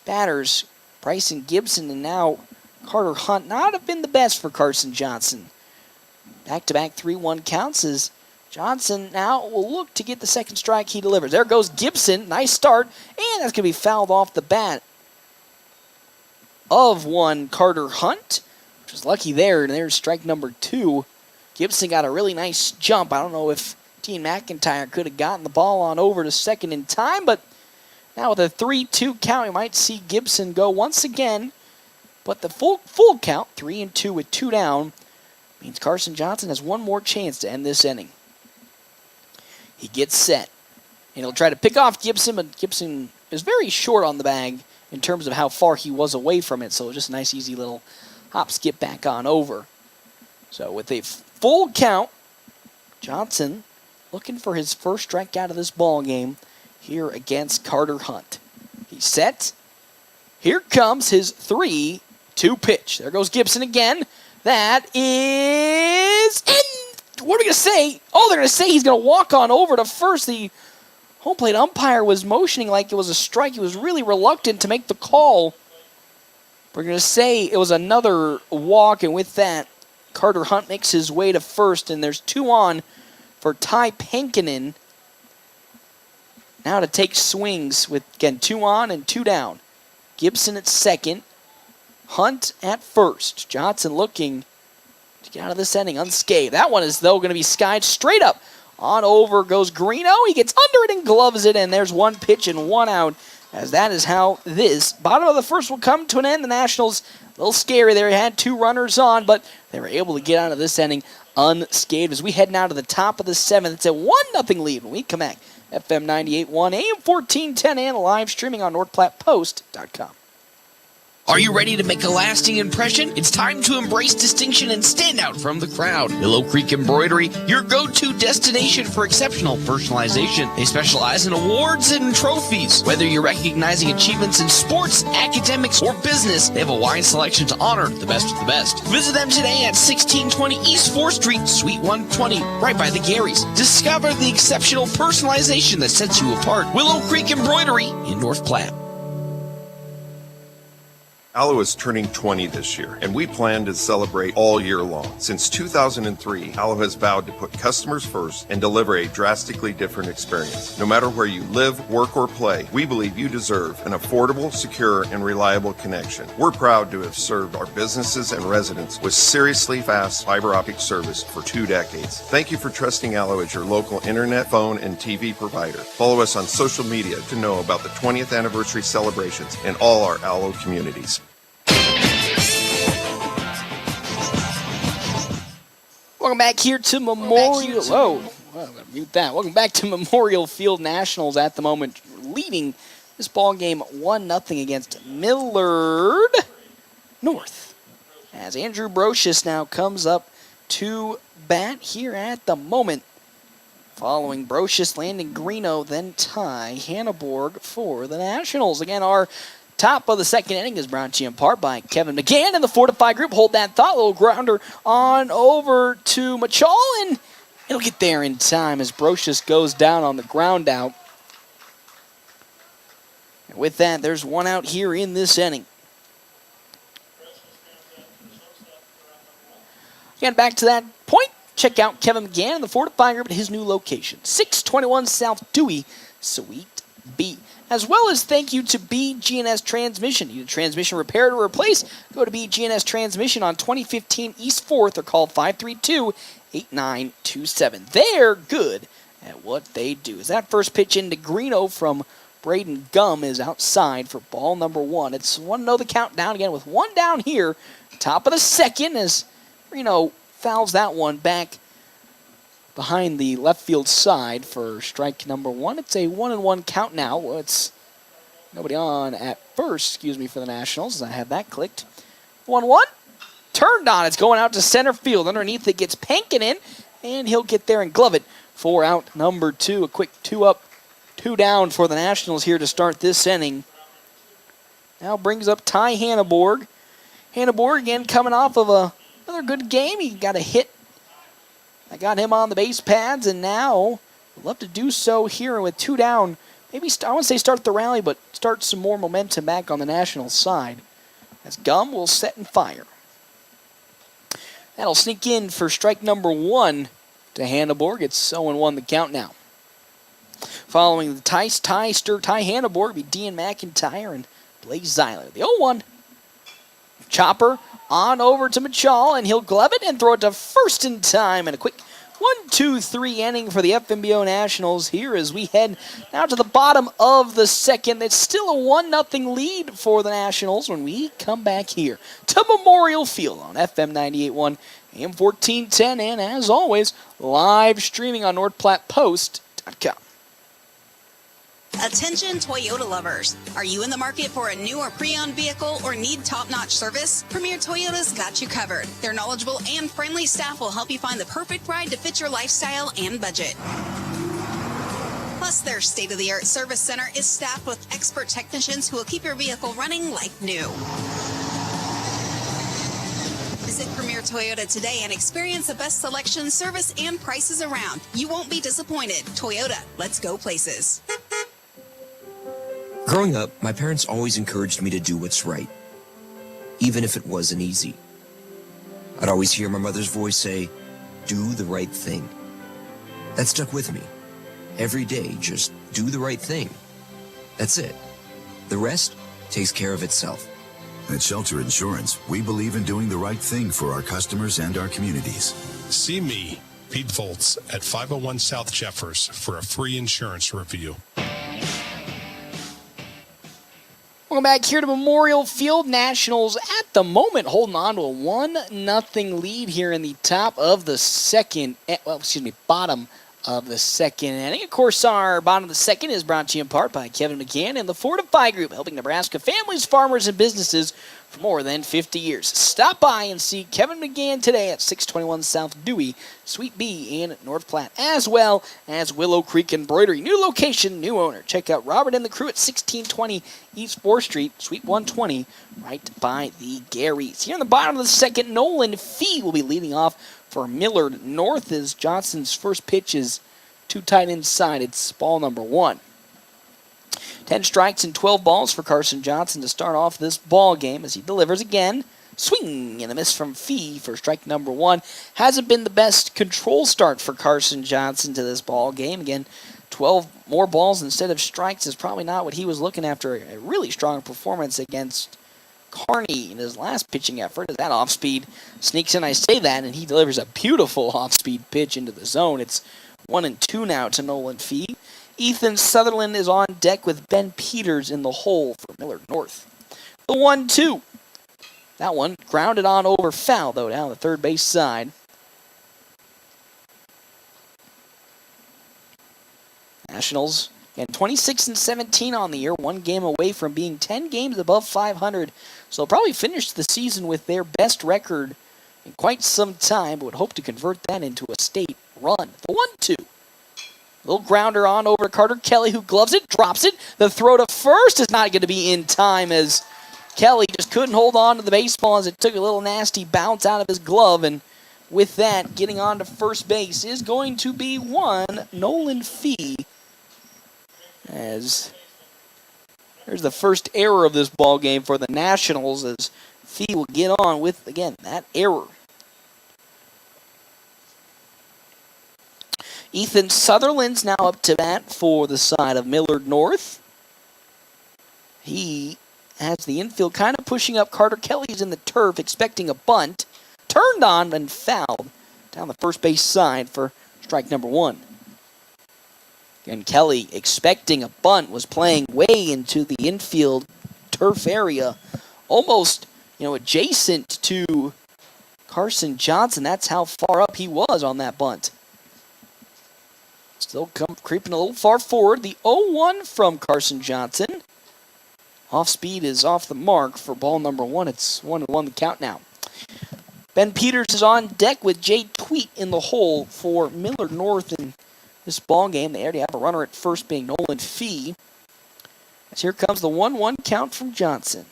[SPEAKER 1] batters, Bryson Gibson and now Carter Hunt, not have been the best for Carson Johnson. Back-to-back 3-1 counts as Johnson now will look to get the second strike he delivers. There goes Gibson. Nice start. And that's going to be fouled off the bat of one Carter Hunt, which was lucky there. And there's strike number 2. Gibson got a really nice jump. I don't know if Dean McIntyre could have gotten the ball on over to second in time, but now with a 3-2 count, we might see Gibson go once again. But the full count, 3-2 with 2 down, means Carson Johnson has one more chance to end this inning. He gets set, and he'll try to pick off Gibson, but Gibson is very short on the bag in terms of how far he was away from it, so just a nice, easy little hop, skip back on over. So with a full count, Johnson looking for his first strikeout of this ball game here against Carter Hunt. He's set. Here comes his 3-2 pitch. There goes Gibson again. That is in. What are we going to say? Oh, they're going to say he's going to walk on over to first. The home plate umpire was motioning like it was a strike. He was really reluctant to make the call. We're going to say it was another walk, and with that, Carter Hunt makes his way to first, and there's 2 on for Ty Pankinen. Now to take swings with, again, 2 on and 2 down. Gibson at second. Hunt at first. Johnson looking to get out of this inning unscathed. That one is, though, going to be skied straight up. On over goes Greeno. He gets under it and gloves it, and there's 1 pitch and 1 out, as that is how this bottom of the first will come to an end. The Nationals, a little scary there. They had 2 runners on, but they were able to get out of this inning unscathed. As we head now to the top of the 7th, it's a 1-0 lead when we come back. FM 98.1, AM 1410, and live streaming on NorthPlattePost.com.
[SPEAKER 8] Are you ready to make a lasting impression? It's time to embrace distinction and stand out from the crowd. Willow Creek Embroidery, your go-to destination for exceptional personalization. They specialize in awards and trophies. Whether you're recognizing achievements in sports, academics, or business, they have a wide selection to honor the best of the best. Visit them today at 1620 East 4th Street, Suite 120, right by the Garys. Discover the exceptional personalization that sets you apart. Willow Creek Embroidery in North Platte.
[SPEAKER 16] Allo is turning 20 this year, and we plan to celebrate all year long. Since 2003, Allo has vowed to put customers first and deliver a drastically different experience. No matter where you live, work, or play, we believe you deserve an affordable, secure, and reliable connection. We're proud to have served our businesses and residents with seriously fast fiber optic service for 2 decades. Thank you for trusting Allo as your local internet, phone, and TV provider. Follow us on social media to know about the 20th anniversary celebrations in all our Allo communities.
[SPEAKER 1] Welcome back here to Memorial. Mute that. Welcome back to Memorial Field. Nationals at the moment leading this ball game 1-0 against Millard North. As Andrew Brocious now comes up to bat here at the moment. Following Brocious, Landon Greeno, then Ty Hanneborg for the Nationals. Again, our top of the second inning is brought to you in part by Kevin McGann and the Fortify Group. Hold that thought. Little grounder on over to Machal, and it'll get there in time as Brocious goes down on the ground out. And with that, there's 1 out here in this inning. Again, back to that point. Check out Kevin McGann and the Fortify Group at his new location, 621 South Dewey, Suite B. As well as thank you to BG&S Transmission. You need a transmission repair or replace? Go to BG&S Transmission on 2015 East 4th or call 532-8927. They're good at what they do. As that first pitch into Greeno from Braden Gum is outside for ball number 1. It's 1-0 the countdown again with 1 down here. Top of the second as Greeno fouls that one back behind the left field side for strike number 1. It's a 1-1 count now. It's nobody on at first, for the Nationals, as I have that clicked. 1-1. Turned on. It's going out to center field. Underneath it gets Pankin in, and he'll get there and glove it for out number 2. A quick 2 up, 2 down for the Nationals here to start this inning. Now brings up Ty Hanneborg. Hanneborg again coming off of another good game. He got a hit that got him on the base pads, and now would love to do so here with 2 down. Maybe, I wouldn't say start the rally, but start some more momentum back on the Nationals side. As Gum will set and fire. That'll sneak in for strike number 1 to Hanneborg. It's 0-1 the count now. Following the Ty Hanneborg be Dean McIntyre and Blaze Zeiler. The 0-1. Chopper on over to Machal, and he'll glove it and throw it to first in time. And a quick 1-2-3 inning for the FNBO Nationals here as we head now to the bottom of the second. It's still a 1-0 lead for the Nationals when we come back here to Memorial Field on FM 98.1, AM 1410, and as always, live streaming on NorthPlattePost.com.
[SPEAKER 17] Attention Toyota lovers. Are you in the market for a new or pre-owned vehicle or need top-notch service? Premier Toyota's got you covered. Their knowledgeable and friendly staff will help you find the perfect ride to fit your lifestyle and budget. Plus, their state-of-the-art service center is staffed with expert technicians who will keep your vehicle running like new. Visit Premier Toyota today and experience the best selection, service, and prices around. You won't be disappointed. Toyota, let's go places.
[SPEAKER 18] Growing up, my parents always encouraged me to do what's right, even if it wasn't easy. I'd always hear my mother's voice say, "Do the right thing." That stuck with me. Every day, just do the right thing. That's it. The rest takes care of itself.
[SPEAKER 19] At Shelter Insurance, we believe in doing the right thing for our customers and our communities.
[SPEAKER 23] See me, Pete Volz, at 501 South Jeffers for a free insurance review.
[SPEAKER 1] Welcome back here to Memorial Field. Nationals at the moment holding on to a 1-0 lead here in the top of the second, bottom of the second inning. Of course, our bottom of the second is brought to you in part by Kevin McCann and the Fortify Group, helping Nebraska families, farmers, and businesses for more than 50 years. Stop by and see Kevin McCann today at 621 South Dewey, Suite B in North Platte, as well as Willow Creek Embroidery. New location, new owner. Check out Robert and the crew at 1620 East 4th Street, Suite 120, right by the Garys. Here in the bottom of the second, Nolan Fee will be leading off for Millard North as Johnson's first pitch is too tight inside. It's ball number 1. 10 strikes and 12 balls for Carson Johnson to start off this ball game as he delivers again. Swing and a miss from Fee for strike number 1. Hasn't been the best control start for Carson Johnson to this ball game. Again, 12 more balls instead of strikes is probably not what he was looking after a really strong performance against Kearney in his last pitching effort. As that off-speed sneaks in, I say that, and he delivers a beautiful off-speed pitch into the zone. It's 1-2 now to Nolan Fee. Ethan Sutherland is on deck with Ben Peters in the hole for Millard North. The 1-2. That one grounded on over foul, though, down the third base side. Nationals, again, 26-17 on the year, 1 game away from being 10 games above 500. So they'll probably finish the season with their best record in quite some time, but would hope to convert that into a state run. The 1-2. Little grounder on over to Carter Kelly, who gloves it, drops it. The throw to first is not going to be in time as Kelly just couldn't hold on to the baseball as it took a little nasty bounce out of his glove. And with that, getting on to first base is going to be Nolan Fee. As there's the first error of this ball game for the Nationals as Fee will get on with, again, that error. Ethan Sutherland's now up to bat for the side of Millard North. He has the infield kind of pushing up. Carter Kelly's in the turf expecting a bunt. Turned on and fouled down the first base side for strike number 1. And Kelly, expecting a bunt, was playing way into the infield turf area, almost, adjacent to Carson Johnson. That's how far up he was on that bunt. Still creeping a little far forward. The 0-1 from Carson Johnson. Off speed is off the mark for ball number 1. It's 1-1 the count now. Ben Peters is on deck with Jay Tweet in the hole for Millard North in this ball game. They already have a runner at first, being Nolan Fee. As here comes the 1-1 count from Johnson.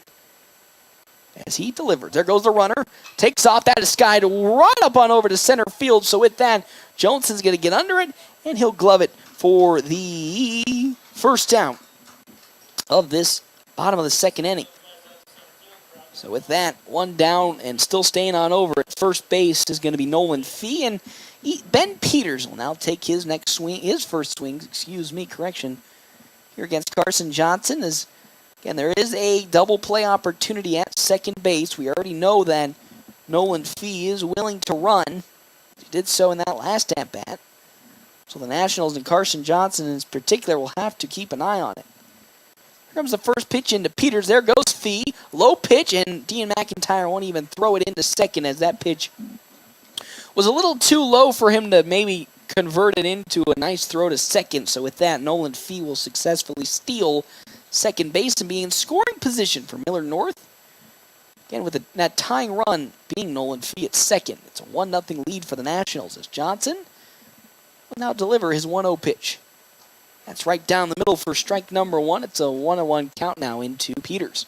[SPEAKER 1] As he delivers, there goes the runner. Takes off, that is skied right up on over to center field. So with that, Johnson's going to get under it, and he'll glove it for the first down of this bottom of the second inning. So with that, one down and still staying on over at first base is going to be Nolan Fee, and Ben Peters will now take his first swing, here against Carson Johnson. As again, there is a double play opportunity at second base. We already know that Nolan Fee is willing to run. He did so in that last at bat. So the Nationals and Carson Johnson in particular will have to keep an eye on it. Here comes the first pitch into Peters. There goes Fee. Low pitch, and Dean McIntyre won't even throw it into second, as that pitch was a little too low for him to maybe convert it into a nice throw to second. So with that, Nolan Fee will successfully steal second base and be in scoring position for Millard North. Again, with that tying run being Nolan Fee at second. It's a 1-0 lead for the Nationals as Johnson will now deliver his 1-0 pitch. That's right down the middle for strike number 1. It's a 1-1 count now into Peters.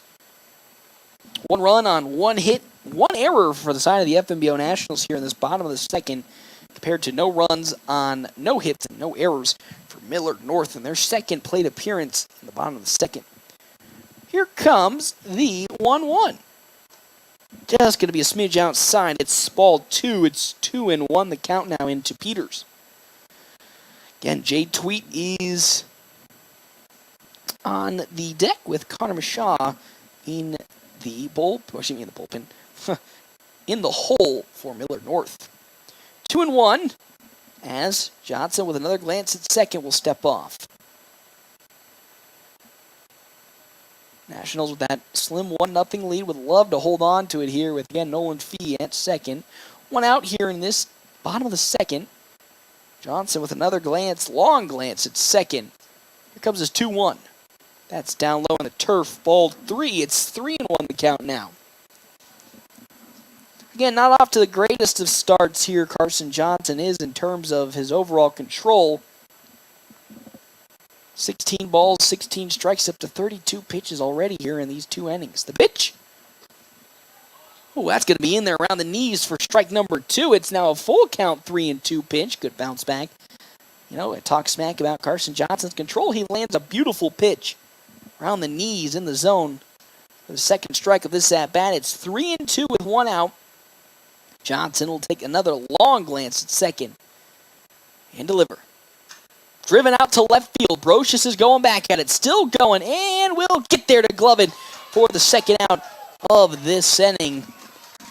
[SPEAKER 1] 1 run on 1 hit, 1 error for the side of the FNBO Nationals here in this bottom of the second, compared to no runs on no hits and no errors for Millard North in their second plate appearance in the bottom of the second. Here comes the 1-1. Just going to be a smidge outside. It's ball 2. It's 2-1 the count now into Peters. Again, Jay Tweet is on the deck with Connor Mashaw in the bullpen, in the hole for Millard North. 2-1, as Johnson with another glance at second will step off. Nationals with that slim 1-0 lead would love to hold on to it here with, again, Nolan Fee at second. 1 out here in this bottom of the second. Johnson with another long glance at second. Here comes his 2-1. That's down low on the turf. Ball 3. It's 3-1 the count now. Again, not off to the greatest of starts here Carson Johnson is in terms of his overall control. 16 balls, 16 strikes, up to 32 pitches already here in these 2 innings. The pitch. Oh, that's going to be in there around the knees for strike number 2. It's now a full count 3-2 pitch. Good bounce back. I talk smack about Carson Johnson's control. He lands a beautiful pitch around the knees in the zone for the second strike of this at-bat. It's 3-2 with 1 out. Johnson will take another long glance at second and deliver. Driven out to left field. Brocious is going back at it. Still going, and will get there to glove it for the second out of this inning.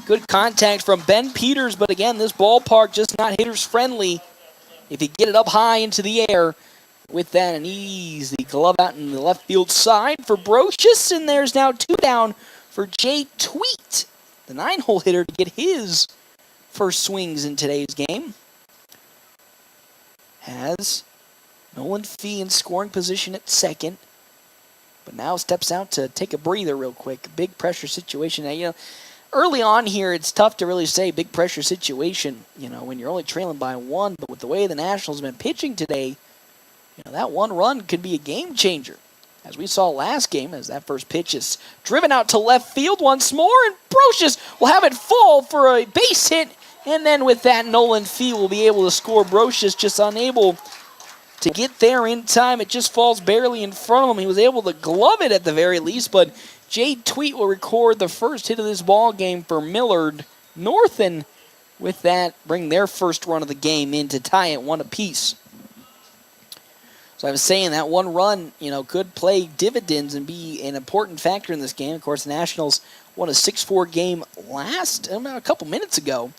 [SPEAKER 1] Good contact from Ben Peters, but again, this ballpark just not hitters friendly. If you get it up high into the air, with that, an easy glove out in the left field side for Brocious, and there's now 2 down for Jay Tweet, the 9-hole hitter, to get his first swings in today's game. Has Nolan Fee in scoring position at second, but now steps out to take a breather real quick. Big pressure situation. Now, early on here, it's tough to really say big pressure situation, when you're only trailing by 1, but with the way the Nationals have been pitching today, that 1 run could be a game changer. As we saw last game, as that first pitch is driven out to left field once more, and Brocious will have it fall for a base hit, and then with that, Nolan Fee will be able to score. Brocious just unable to get there in time. It just falls barely in front of him. He was able to glove it at the very least, but Jay Tweet will record the first hit of this ball game for Millard North, and with that, bring their first run of the game in to tie it 1 apiece. So I was saying that 1 run, could play dividends and be an important factor in this game. Of course, the Nationals won a 6-4 game a couple minutes ago.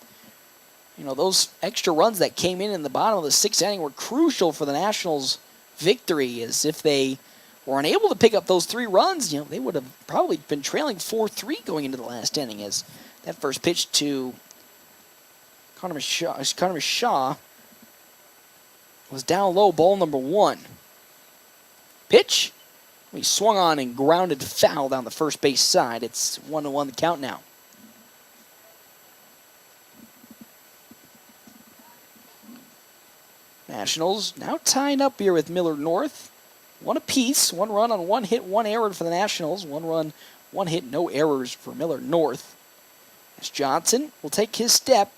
[SPEAKER 1] Those extra runs that came in the bottom of the 6th inning were crucial for the Nationals' victory, as if they were unable to pick up those 3 runs, they would have probably been trailing 4-3 going into the last inning, as that first pitch to Connor Shaw was down low, ball number 1. Pitch. He swung on and grounded foul down the first base side. It's 1-1 the count now. Nationals now tying up here with Millard North. 1 apiece. 1 run on 1 hit, 1 error for the Nationals. 1 run, 1 hit, no errors for Millard North. As Johnson will take his step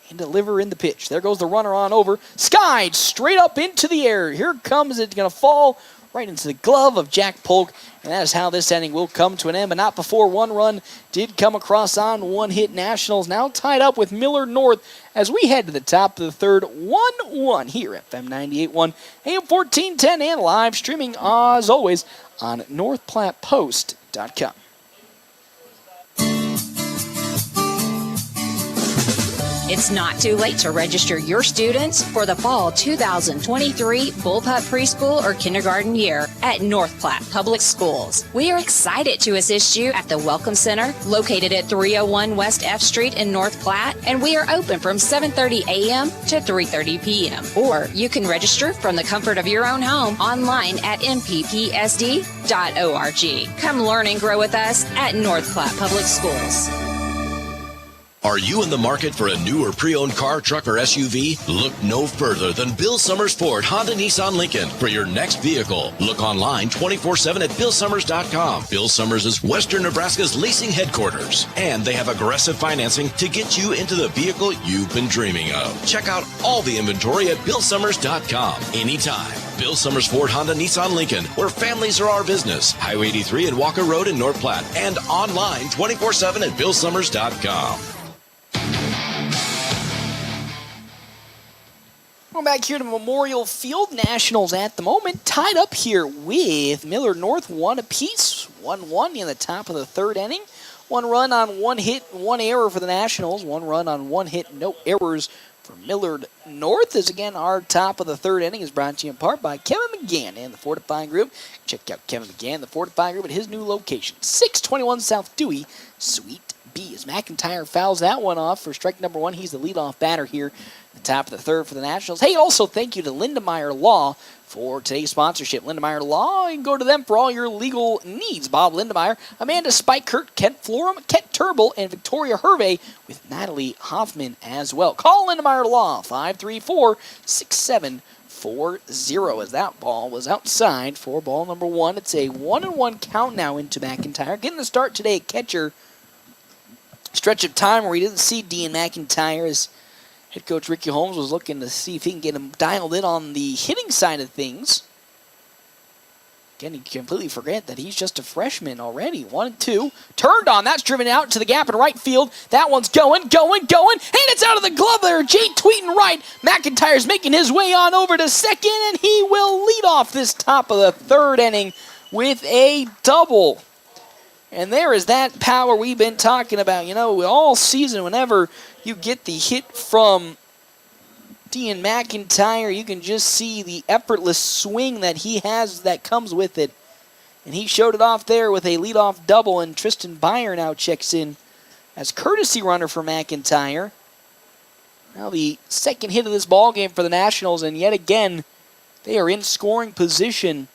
[SPEAKER 1] and deliver in the pitch. There goes the runner on over. Skied straight up into the air. Here comes it. Going to fall right into the glove of Jack Polk. And that is how this inning will come to an end. But not before 1 run did come across on 1 hit. Nationals now tied up with Millard North as we head to the top of the 3rd. 1-1 here at FM 98.1, AM 1410, and live streaming as always on NorthPlattePost.com.
[SPEAKER 5] It's not too late to register your students for the fall 2023 Bullpup Preschool or Kindergarten year at North Platte Public Schools. We are excited to assist you at the Welcome Center located at 301 West F Street in North Platte, and we are open from 7:30 a.m. to 3:30 p.m. Or you can register from the comfort of your own home online at mppsd.org. Come learn and grow with us at North Platte Public Schools.
[SPEAKER 12] Are you in the market for a new or pre-owned car, truck, or SUV? Look no further than Bill Summers Ford Honda Nissan Lincoln for your next vehicle. Look online 24/7 at BillSummers.com. Bill Summers is Western Nebraska's leasing headquarters, and they have aggressive financing to get you into the vehicle you've been dreaming of. Check out all the inventory at BillSummers.com anytime. Bill Summers Ford Honda Nissan Lincoln, where families are our business. Highway 83 and Walker Road in North Platte, and online 24/7 at BillSummers.com.
[SPEAKER 1] Going back here to Memorial Field, Nationals at the moment tied up here with Millard North, 1 apiece, 1-1 in the top of the 3rd inning. 1 run on 1 hit, 1 error for the Nationals. 1 run on 1 hit, no errors for Millard North. As again, our top of the 3rd inning is brought to you in part by Kevin McGann and the Fortifying Group. Check out Kevin McGann, the Fortifying Group, at his new location, 621 South Dewey, Suite B. As McIntyre fouls that one off for strike number 1. He's the leadoff batter here at the top of the 3rd for the Nationals. Hey, also thank you to Lindemeyer Law for today's sponsorship. Lindemeyer Law, you can go to them for all your legal needs. Bob Lindemeyer, Amanda Spikert, Kent Florum, Kent Turbel, and Victoria Hervey with Natalie Hoffman as well. Call Lindemeyer Law, 534-6740, as that ball was outside for ball number 1. It's a 1-1 count now into McIntyre. Getting the start today at catcher. Stretch of time where he didn't see Dean McIntyre as head coach Ricky Holmes was looking to see if he can get him dialed in on the hitting side of things. Again, he completely forget that he's just a freshman already. 1-2. Turned on. That's driven out to the gap in right field. That one's going. And it's out of the glove there. Jay Tweeten right. McIntyre's making his way on over to second, and he will lead off this top of the 3rd inning with a double. And there is that power we've been talking about. All season, whenever you get the hit from Dean McIntyre, you can just see the effortless swing that he has that comes with it. And he showed it off there with a leadoff double, and Tristan Byer now checks in as courtesy runner for McIntyre. Now the second hit of this ballgame for the Nationals, and yet again, they are in scoring position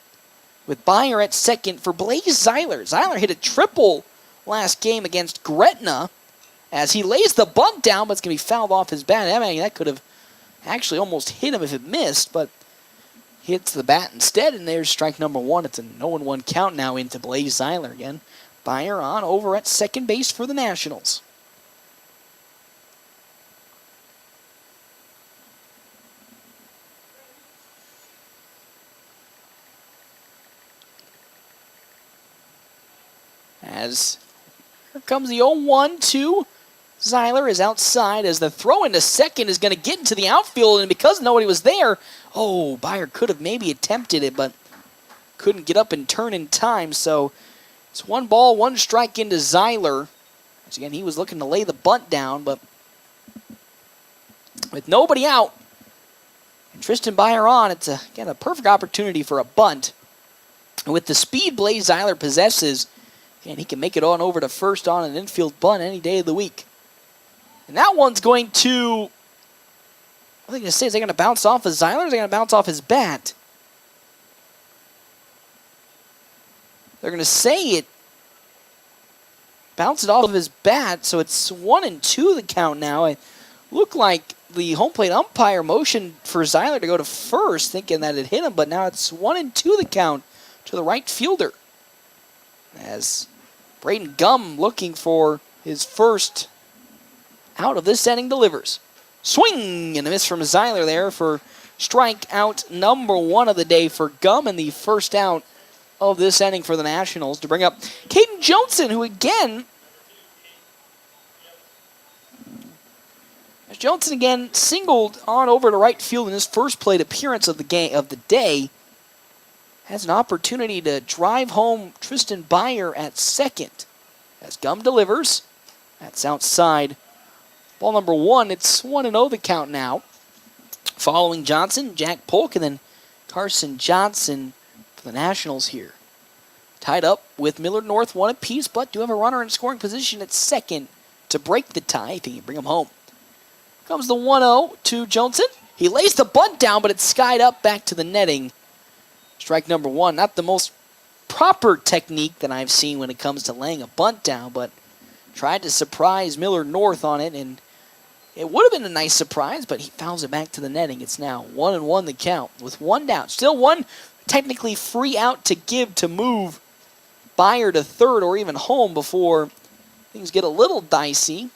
[SPEAKER 1] with Byer at second for Blaze Zeiler. Zeiler hit a triple last game against Gretna as he lays the bunt down, but it's going to be fouled off his bat. I mean, that could have actually almost hit him if it missed, but hits the bat instead, and there's strike number 1. It's a 0-1 count now into Blaze Zeiler again. Byer on over at second base for the Nationals. As here comes the 0-1 to Zeiler is outside as the throw into second is going to get into the outfield, and because nobody was there, Byer could have maybe attempted it, but couldn't get up and turn in time, so it's 1 ball, 1 strike into Zeiler. As again, he was looking to lay the bunt down, but with nobody out, And Tristan Byer on. It's, again, a perfect opportunity for a bunt. And with the speed Blaze Zeiler possesses, and he can make it on over to first on an infield bunt any day of the week. And that one's going to, what are they going to say? Is they going to bounce off of Zeiler or is they going to bounce off his bat? They're going to say it bounced it off of his bat, so it's 1-2 the count now. It looked like the home plate umpire motioned for Zeiler to go to first, thinking that it hit him, but now it's 1-2 the count to the right fielder. As Braden Gum, looking for his first out of this inning, delivers. Swing and a miss from Zeiler there for strikeout number 1 of the day for Gum, and the first out of this inning for the Nationals to bring up Caden Johnson, who again, as Johnson again singled on over to right field in his first plate appearance of the game of the day, has an opportunity to drive home Tristan Byer at second. As Gum delivers, that's outside. Ball number 1, it's 1-0 the count now. Following Johnson, Jack Polk, and then Carson Johnson for the Nationals here. Tied up with Millard North, 1 apiece, but do have a runner in scoring position at second to break the tie if he can bring him home. Comes the 1-0 to Johnson. He lays the bunt down, but it's skied up back to the netting. Strike number 1, not the most proper technique that I've seen when it comes to laying a bunt down, but tried to surprise Millard North on it, and it would have been a nice surprise, but he fouls it back to the netting. It's now 1-1 the count with 1 down. Still 1 technically free out to give to move Byer to third or even home before things get a little dicey.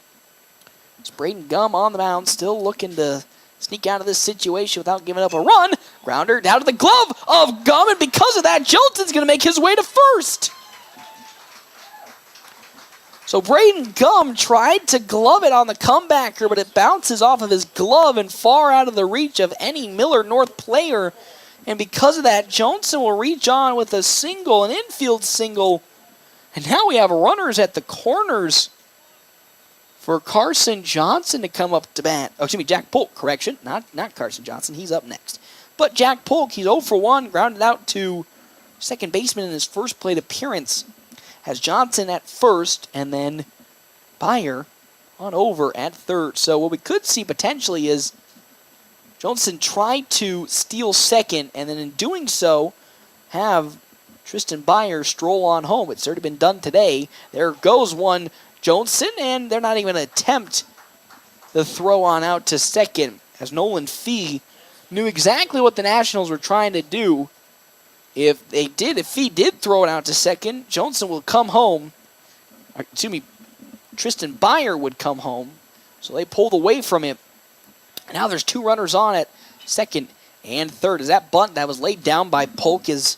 [SPEAKER 1] It's Braden Gum on the mound, still looking to sneak out of this situation without giving up a run. Grounder down to the glove of Gum, and because of that, Johnson's going to make his way to first. So Braden Gum tried to glove it on the comebacker, but it bounces off of his glove and far out of the reach of any Millard North player. And because of that, Johnson will reach on with a single, an infield single. And now we have runners at the corners for Carson Johnson to come up to bat. Oh, excuse me, Jack Polk, correction. Not Carson Johnson, he's up next. But Jack Polk, he's 0 for 1, grounded out to second baseman in his first plate appearance. Has Johnson at first, and then Byer on over at third. So what we could see potentially is Johnson tried to steal second, and then in doing so, have Tristan Byer stroll on home. It's already been done today. There goes one Johnson, and they're not even going to attempt the throw on out to second, as Nolan Fee knew exactly what the Nationals were trying to do. If he did throw it out to second, Johnson will come home. Tristan Byer would come home. So they pulled away from him. Now there's 2 runners on at second and third. As that bunt that was laid down by Polk is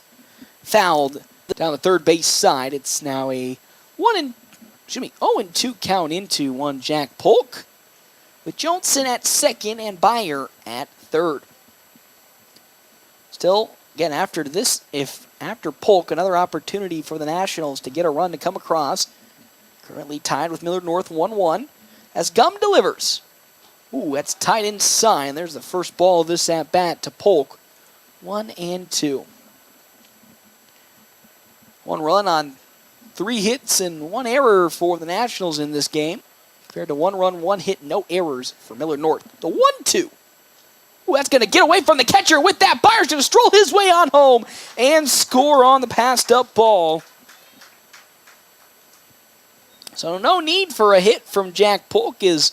[SPEAKER 1] fouled down the third base side. It's now a 0-2 count into one Jack Polk, with Johnson at second and Byer at third. Still, again, after Polk, another opportunity for the Nationals to get a run to come across. Currently tied with Millard North 1-1 as Gum delivers. Ooh, that's tight inside. There's the first ball of this at-bat to Polk. 1-2. 1 run on 3 hits and 1 error for the Nationals in this game, compared to 1 run, 1 hit, no errors for Millard North. The 1-2. Ooh, that's going to get away from the catcher with that. Byer's going to stroll his way on home and score on the passed up ball. So no need for a hit from Jack Polk, as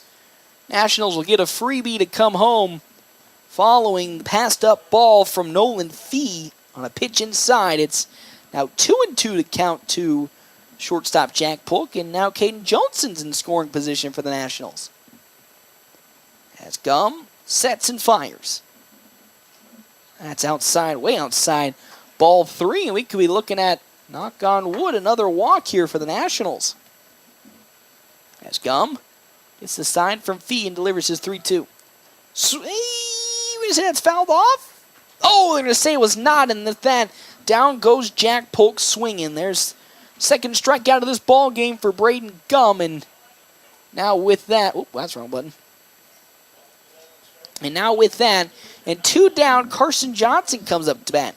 [SPEAKER 1] Nationals will get a freebie to come home following the passed up ball from Nolan Fee on a pitch inside. It's now 2-2 to count to shortstop Jack Polk, and now Caden Johnson's in scoring position for the Nationals. As Gum sets and fires. That's outside, way outside. Ball 3, and we could be looking at, knock on wood, another walk here for the Nationals. As Gum gets the sign from Fee and delivers his 3-2. That's fouled off? Oh, they're going to say it was not, and with that, down goes Jack Polk swinging. There's second strikeout of this ball game for Braden Gum, and now with that, that's the wrong button. And now with that, and 2 down, Carson Johnson comes up to bat.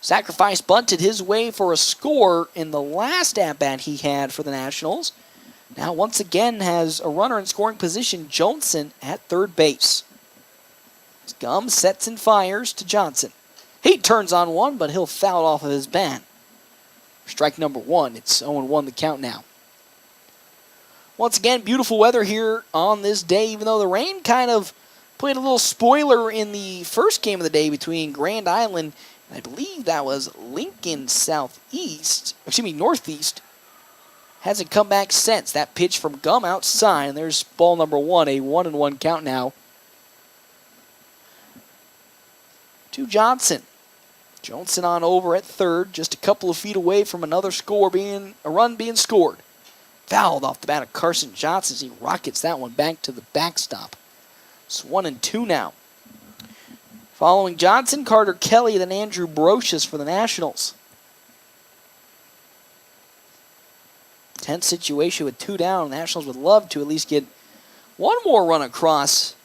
[SPEAKER 1] Sacrifice bunted his way for a score in the last at-bat he had for the Nationals. Now once again has a runner in scoring position, Johnson at third base. Gum sets and fires to Johnson. He turns on one, but he'll foul off of his bat. Strike number 1. It's 0-1 the count now. Once again, beautiful weather here on this day, even though the rain kind of played a little spoiler in the first game of the day between Grand Island, and I believe that was Lincoln Northeast. Hasn't come back since. That pitch from Gum outside, and there's ball number 1, a 1-1 count now. To Johnson. Johnson on over at third, just a couple of feet away from another run being scored. Fouled off the bat of Carson Johnson as he rockets that one back to the backstop. It's 1-2 now. Following Johnson, Carter Kelly, then Andrew Brocious for the Nationals. Tense situation with 2 down. The Nationals would love to at least get one more run across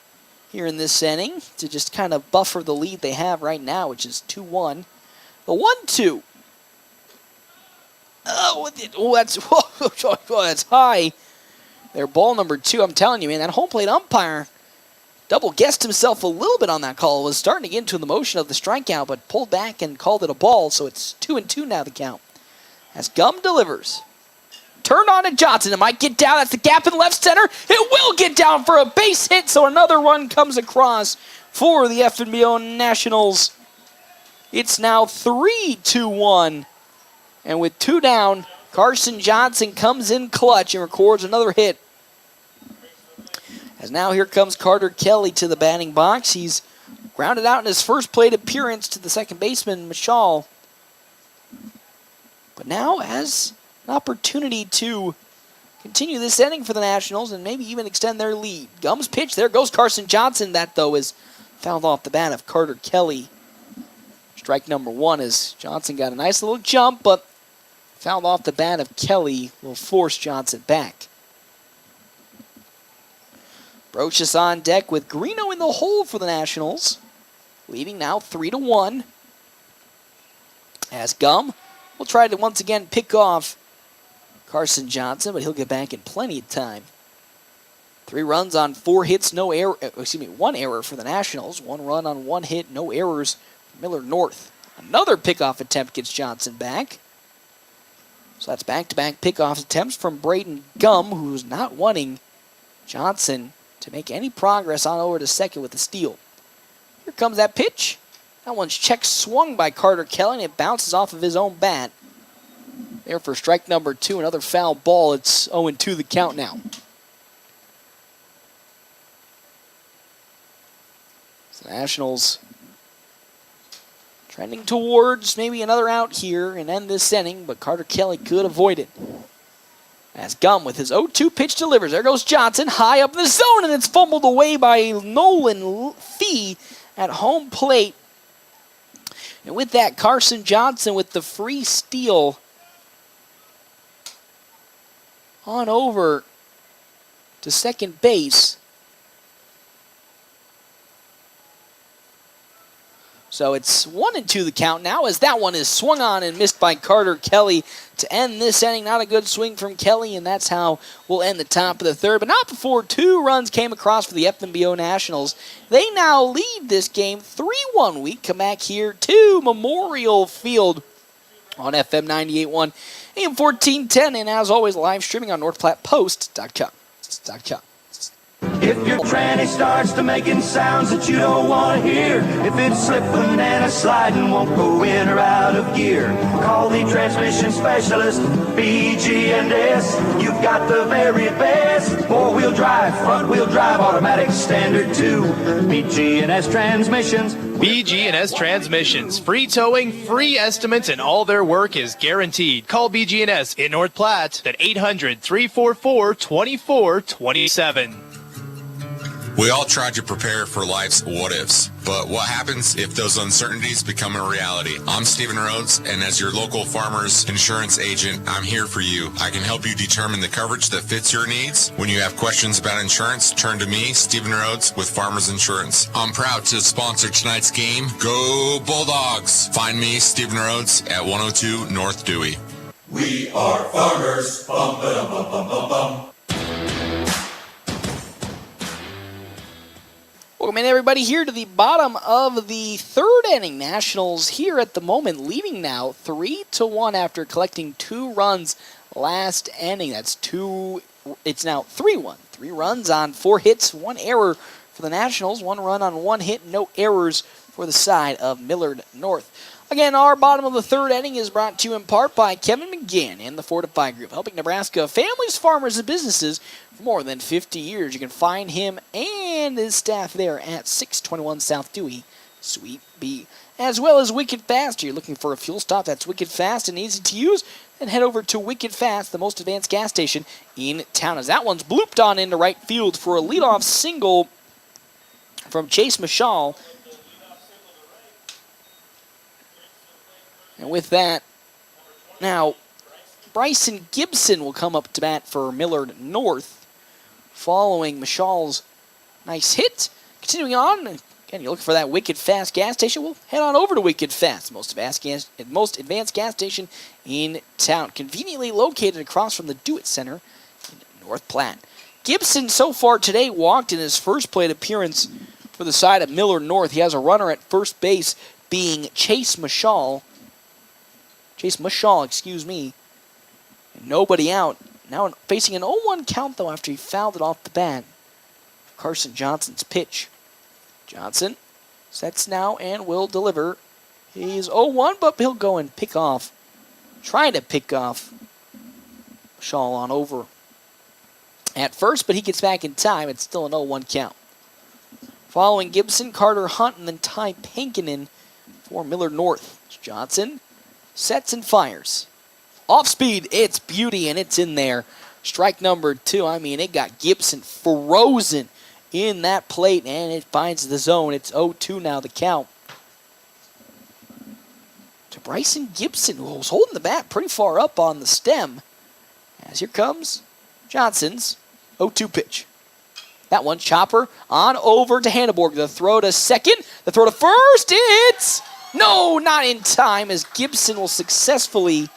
[SPEAKER 1] here in this inning to just kind of buffer the lead they have right now, which is 2-1. The 1-2. That's high. Their ball number 2. I'm telling you, man, that home plate umpire double-guessed himself a little bit on that call. Was starting to get into the motion of the strikeout, but pulled back and called it a ball, so it's 2-2 now the count. As Gum delivers. Turned on to Johnson. It might get down. That's the gap in left center. It will get down for a base hit, so another run comes across for the FNBO Nationals. It's now 3-1. And with 2 down, Carson Johnson comes in clutch and records another hit. As now here comes Carter Kelly to the batting box. He's grounded out in his first plate appearance to the second baseman, Mashal. But now has an opportunity to continue this inning for the Nationals and maybe even extend their lead. Gum's pitch. There goes Carson Johnson. That, though, is fouled off the bat of Carter Kelly. Strike number 1 as Johnson got a nice little jump, but fouled off the bat of Kelly will force Johnson back. Brocious on deck with Greeno in the hole for the Nationals. Leading now 3-1. As Gum will try to once again pick off Carson Johnson, but he'll get back in plenty of time. 3 runs on 4 hits, 1 error for the Nationals. 1 run on 1 hit, no errors for Miller North. Another pickoff attempt gets Johnson back. So that's back-to-back pickoff attempts from Braden Gum, who's not wanting Johnson to make any progress on over to second with the steal. Here comes that pitch. That one's check swung by Carter Kelly, and it bounces off of his own bat. There for strike number 2, another foul ball. It's 0-2 the count now. So the Nationals trending towards maybe another out here and end this inning, but Carter Kelly could avoid it. As Gum with his 0-2 pitch delivers. There goes Johnson high up in the zone, and it's fumbled away by Nolan Fee at home plate. And with that, Carson Johnson with the free steal on over to second base. So it's 1-2 the count now as that one is swung on and missed by Carter Kelly to end this inning. Not a good swing from Kelly, and that's how we'll end the top of the third. But not before 2 runs came across for the FNBO Nationals. They now lead this game 3-1. We come back here to Memorial Field on FM 98.1, AM 1410, and as always, live streaming on NorthPlattePost.com.
[SPEAKER 4] If your tranny starts to making sounds that you don't want to hear, if it's slipping and a sliding, won't go in or out of gear, call the transmission specialist, BG&S. You've got the very best 4-wheel drive, front-wheel drive, automatic standard too. BG&S Transmissions.
[SPEAKER 11] BG&S Transmissions. Free towing, free estimates, and all their work is guaranteed. Call BG&S in North Platte at 800-344-2427.
[SPEAKER 6] We all try to prepare for life's what-ifs, but what happens if those uncertainties become a reality? I'm Stephen Rhodes, and as your local farmer's insurance agent, I'm here for you. I can help you determine the coverage that fits your needs. When you have questions about insurance, turn to me, Stephen Rhodes, with Farmers Insurance. I'm proud to sponsor tonight's game. Go Bulldogs! Find me, Stephen Rhodes, at 102 North Dewey.
[SPEAKER 4] We are farmers. Bum, ba-dum, bum, bum, bum, bum.
[SPEAKER 1] Welcome in, everybody, here to the bottom of the third inning. Nationals here at the moment, leading now 3-1 after collecting 2 runs last inning. It's now 3-1. 3 runs on 4 hits, 1 error for the Nationals, 1 run on 1 hit, no errors for the side of Millard North. Again, our bottom of the third inning is brought to you in part by Kevin McGinn and the Fortify Group, helping Nebraska families, farmers, and businesses for more than 50 years. You can find him and his staff there at 621 South Dewey, Suite B. As well as Wicked Fast. You're looking for a fuel stop that's Wicked Fast and easy to use, then head over to Wicked Fast, the most advanced gas station in town. As that one's blooped on into right field for a leadoff single from Chase Mashal. And with that, now Bryson Gibson will come up to bat for Millard North, following Mashal's nice hit. Continuing on, again, you're looking for that Wicked Fast gas station. We'll head on over to Wicked Fast, most advanced gas station in town, conveniently located across from the Do It Center in North Platte. Gibson so far today walked in his first plate appearance for the side of Millard North. He has a runner at first base, being Chase Mashal, and nobody out. Now facing an 0-1 count, though, after he fouled it off the bat. Carson Johnson's pitch. Johnson sets now and will deliver. He's 0-1, but he'll go and try to pick off Mashal on over at first, but he gets back in time. It's still an 0-1 count. Following Gibson, Carter Hunt, and then Ty Pankinen for Millard North. Johnson sets and fires. Off speed, it's beauty, and it's in there. Strike number 2. I mean, it got Gibson frozen in that plate, and it finds the zone. It's 0-2 now, the count. To Bryson Gibson, who was holding the bat pretty far up on the stem. As here comes Johnson's 0-2 pitch. That one, chopper on over to Hanneborg. The throw to second, the throw to first, it's... No, not in time, as Gibson will successfully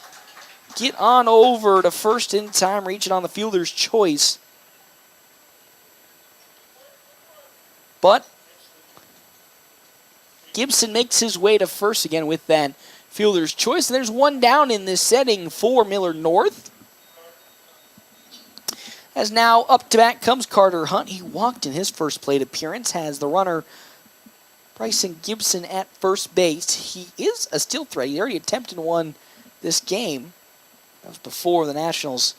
[SPEAKER 1] get on over to first in time, reaching on the fielder's choice. But Gibson makes his way to first again with that fielder's choice. And there's one down in this setting for Millard North. As now up to bat comes Carter Hunt. He walked in his first plate appearance, has the runner Bryson Gibson at first base. He is a steal threat. He already attempted one this game. That was before the Nationals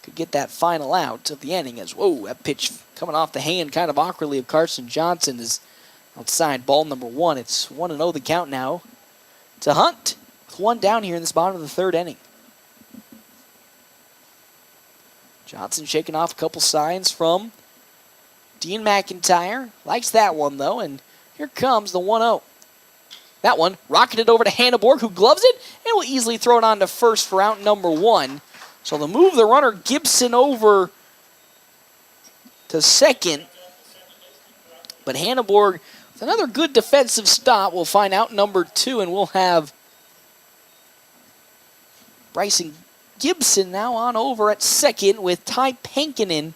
[SPEAKER 1] could get that final out of the inning. As, whoa, that pitch coming off the hand kind of awkwardly of Carson Johnson is outside. Ball number 1. It's 1-0 the count now to Hunt. With 1 down here in this bottom of the third inning. Johnson shaking off a couple signs from Dean McIntyre. Likes that one, though, and here comes the 1-0. That one rocketed over to Hanneborg, who gloves it and will easily throw it on to first for out number 1. So they'll move the runner Gibson over to second. But Hanneborg, with another good defensive stop, will find out number 2, and we'll have Bryson Gibson now on over at second with Ty Pankinen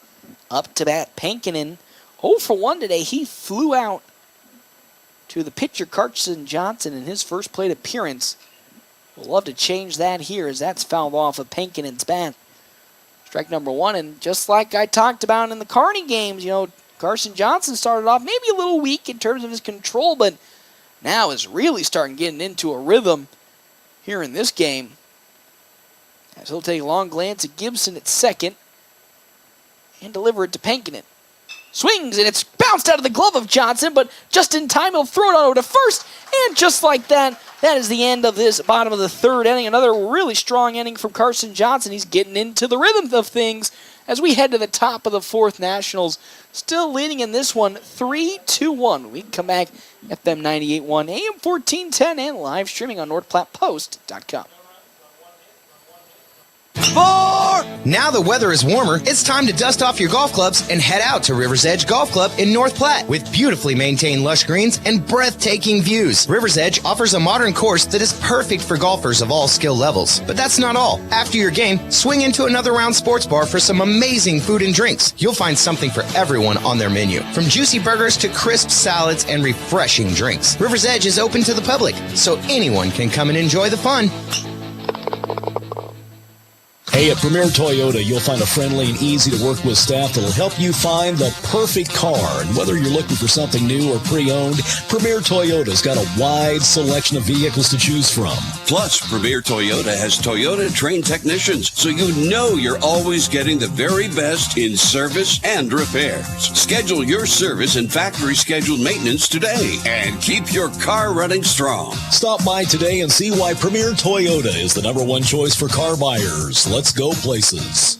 [SPEAKER 1] up to bat. Pankinen 0 for 1 today. He flew out to the pitcher Carson Johnson in his first plate appearance. We'll love to change that here as that's fouled off of Pankinen's bat. Strike number 1, and just like I talked about in the Kearney games, Carson Johnson started off maybe a little weak in terms of his control, but now is really starting getting into a rhythm here in this game. As he'll take a long glance at Gibson at second and deliver it to Pankinen. Swings, and it's bounced out of the glove of Johnson, but just in time, he'll throw it on over to first. And just like that, that is the end of this bottom of the third inning. Another really strong inning from Carson Johnson. He's getting into the rhythm of things as we head to the top of the fourth. Nationals still leading in this one 3-1. We can come back, FM 98.1, AM 1410, and live streaming on NorthPlattePost.com.
[SPEAKER 3] Now the weather is warmer, it's time to dust off your golf clubs and head out to River's Edge Golf Club in North Platte. With beautifully maintained lush greens and breathtaking views, River's Edge offers a modern course that is perfect for golfers of all skill levels. But that's not all. After your game, swing into another round sports bar for some amazing food and drinks. You'll find something for everyone on their menu, from juicy burgers to crisp salads and refreshing drinks. River's Edge is open to the public, so anyone can come and enjoy the fun.
[SPEAKER 13] Hey, at Premier Toyota, you'll find a friendly and easy-to-work with staff that'll help you find the perfect car. And whether you're looking for something new or pre-owned, Premier Toyota's got a wide selection of vehicles to choose from.
[SPEAKER 14] Plus, Premier Toyota has Toyota-trained technicians, so you know you're always getting the very best in service and repairs. Schedule your service and factory-scheduled maintenance today and keep your car running strong.
[SPEAKER 13] Stop by today and see why Premier Toyota is the #1 choice for car buyers. Let's go places.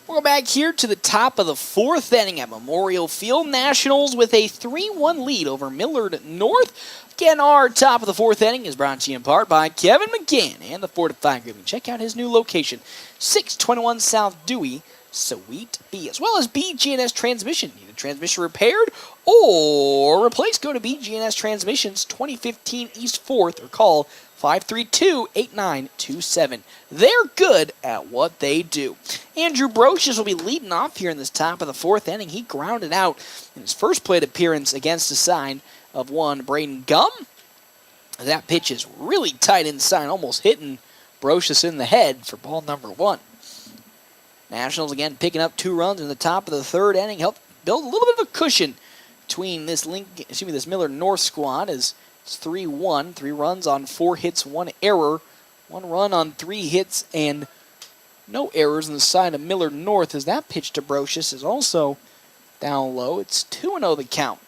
[SPEAKER 1] We're back here to the top of the fourth inning at Memorial Field. Nationals with a 3-1 lead over Millard North. Again, our top of the fourth inning is brought to you in part by Kevin McGann and the Fortified Group. Check out his new location, 621 South Dewey, Suite B, as well as BG&S Transmission. Need a transmission repaired or replaced? Go to BG&S Transmissions, 2015 East 4th, or call 532-8927. They're good at what they do. Andrew Brocious will be leading off here in this top of the fourth inning. He grounded out in his first plate appearance against the side of one Braden Gum. That pitch is really tight inside, almost hitting Brocious in the head for ball number 1. Nationals again picking up 2 runs in the top of the third inning, helped build a little bit of a cushion between this Millard North squad as it's 3-1, 3 runs on 4 hits, 1 error, 1 run on 3 hits, and no errors on the side of Millard North as that pitch to Brocious is also down low. It's 2-0 the count.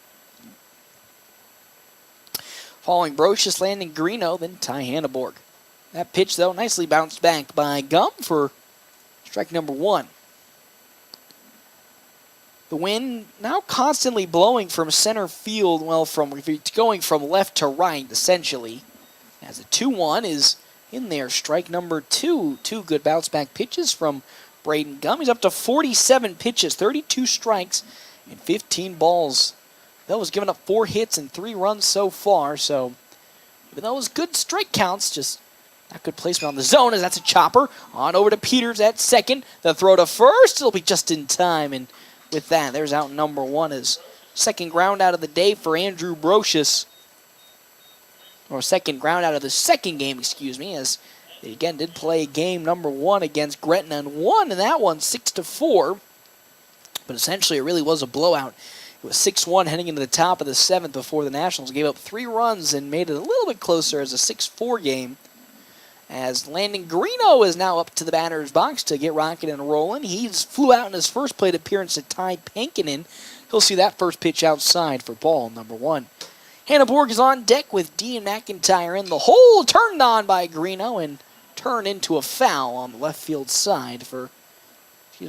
[SPEAKER 1] Following Brocious, Landon Greeno, then Ty Hanneborg. That pitch, though, nicely bounced back by Gum for strike number 1. The wind now constantly blowing from center field, well, going from left to right, essentially. As the 2-1 is in there, strike number 2. 2 good bounce-back pitches from Braden Gum. He's up to 47 pitches, 32 strikes, and 15 balls. That was giving up 4 hits and 3 runs so far, so even though it was good strike counts, just not good placement on the zone, as that's a chopper. On over to Peters at second. The throw to first, it'll be just in time, and with that, there's out number 1 as second ground out of the day for Andrew Brocious. Or second ground out of the second game, as they again did play game number 1 against Gretna and won in that one 6-4. But essentially it really was a blowout. It was 6-1 heading into the top of the 7th before the Nationals gave up 3 runs and made it a little bit closer as a 6-4 game. As Landon Greeno is now up to the batter's box to get rocking and rolling. He flew out in his first plate appearance to Ty Pankinen. He'll see that first pitch outside for ball number 1. Hanneborg is on deck with Dean McIntyre in the hole. Turned on by Greeno and turned into a foul on the left field side for,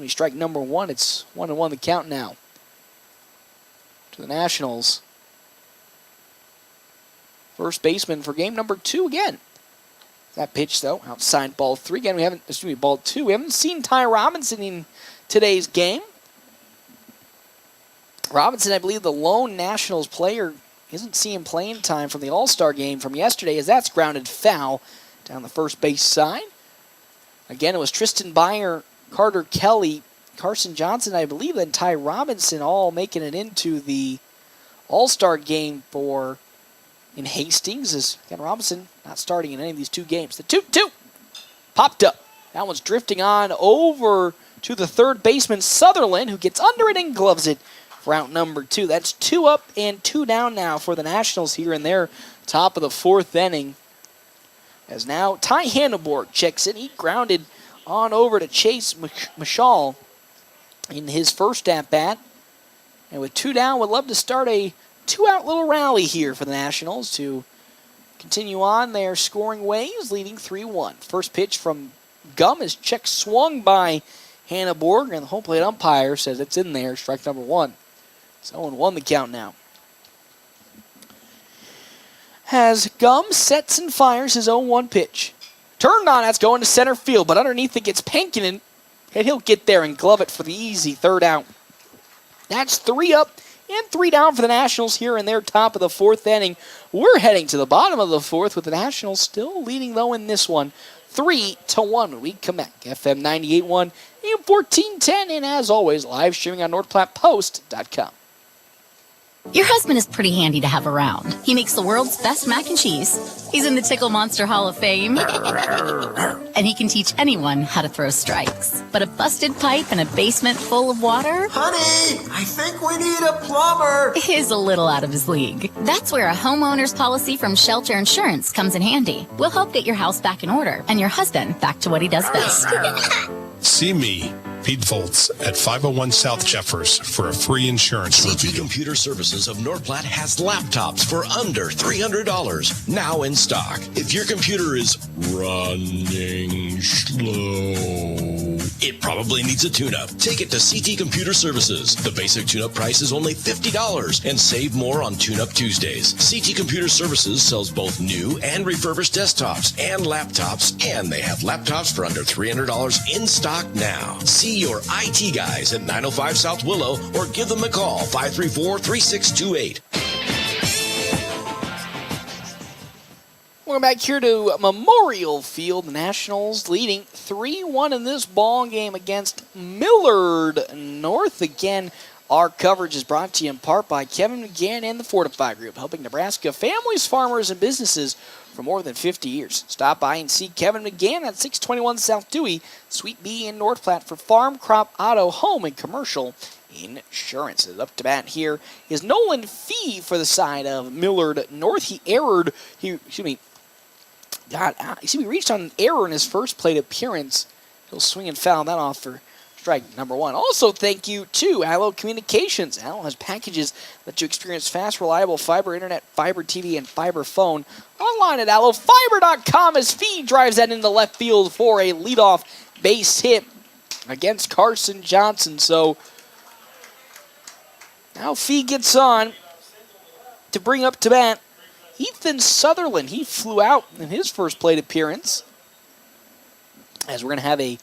[SPEAKER 1] strike number 1. It's 1-1 the count now to the Nationals. First baseman for game number 2 again. That pitch, though, outside ball 3. Again, ball 2. We haven't seen Ty Robinson in today's game. Robinson, I believe, the lone Nationals player, isn't seeing playing time from the All-Star game from yesterday, as that's grounded foul down the first base side. Again, it was Tristan Byer, Carter Kelly, Carson Johnson, I believe, and Ty Robinson all making it into the All-Star game in Hastings, as again, Robinson not starting in any of these 2 games. The 2-2 popped up. That one's drifting on over to the third baseman, Sutherland, who gets under it and gloves it for out number 2. That's 2 up and 2 down now for the Nationals here in their top of the 4th inning. As now Ty Hanneborg checks in. He grounded on over to Chase Mashal in his first at-bat. And with 2 down, would love to start a 2-out little rally here for the Nationals to continue on their scoring ways, leading 3-1. First pitch from Gum is check swung by Hannah Borg, and the home plate umpire says it's in there, strike number 1. So 0-1 the count now. As Gum sets and fires his 0-1 pitch. Turned on, that's going to center field, but underneath it gets Pankinen, and he'll get there and glove it for the easy third out. That's 3 up and 3 down for the Nationals here in their top of the 4th inning. We're heading to the bottom of the 4th with the Nationals still leading, though, in this one. 3-1 when we come back. FM 98.1, AM 1410, and as always, live streaming on NorthPlattePost.com.
[SPEAKER 2] Your husband is pretty handy to have around. He makes the world's best mac and cheese. He's in the Tickle Monster Hall of Fame. And he can teach anyone how to throw strikes. But a busted pipe and a basement full of water?
[SPEAKER 4] Honey, I think we need a plumber.
[SPEAKER 2] Is a little out of his league. That's where a homeowner's policy from Shelter Insurance comes in handy. We'll help get your house back in order and your husband back to what he does best.
[SPEAKER 23] See me, Pete Volts, at 501 South Jeffers for a free insurance
[SPEAKER 12] CT
[SPEAKER 23] review.
[SPEAKER 12] Computer Services of North Platte has laptops for under $300 now in stock. If your computer is running slow, it probably needs a tune-up. Take it to CT Computer Services. The basic tune-up price is only $50 and save more on Tune-Up Tuesdays. CT Computer Services sells both new and refurbished desktops and laptops, and they have laptops for under $300 in stock now. See your IT guys at 905 South Willow or give them a call, 534-3628.
[SPEAKER 1] Welcome back here to Memorial Field. The Nationals leading 3-1 in this ball game against Millard North. Again, our coverage is brought to you in part by Kevin McGann and the Fortify Group, helping Nebraska families, farmers, and businesses for more than 50 years. Stop by and see Kevin McGann at 621 South Dewey, Suite B in North Platte for farm, crop, auto, home, and commercial insurance. Up to bat here is Nolan Fee for the side of Millard North. He reached on an error in his first plate appearance. He'll swing and foul that off for strike number 1. Also, thank you to Allo Communications. Allo has packages that you experience fast, reliable fiber internet, fiber TV, and fiber phone. Online at allofiber.com as Fee drives that into left field for a leadoff base hit against Carson Johnson. So now Fee gets on to bring up to bat Ethan Sutherland. He flew out in his first plate appearance. As we're going to have a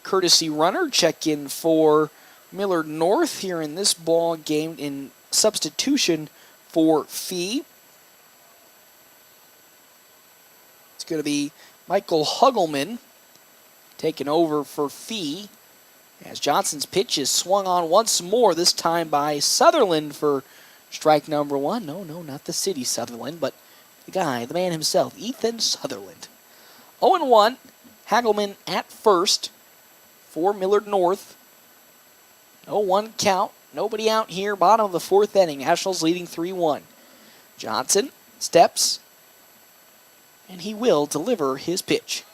[SPEAKER 1] courtesy runner check in for Millard North here in this ball game in substitution for Fee. It's going to be Michael Hugelman taking over for Fee as Johnson's pitch is swung on once more, this time by Sutherland for strike number 1. No, not the city Sutherland, but the guy, the man himself, Ethan Sutherland. 0-1, Hagelman at first for Millard North. 0-1 count. Nobody out here. Bottom of the 4th inning. Nationals leading 3-1. Johnson steps, and he will deliver his pitch.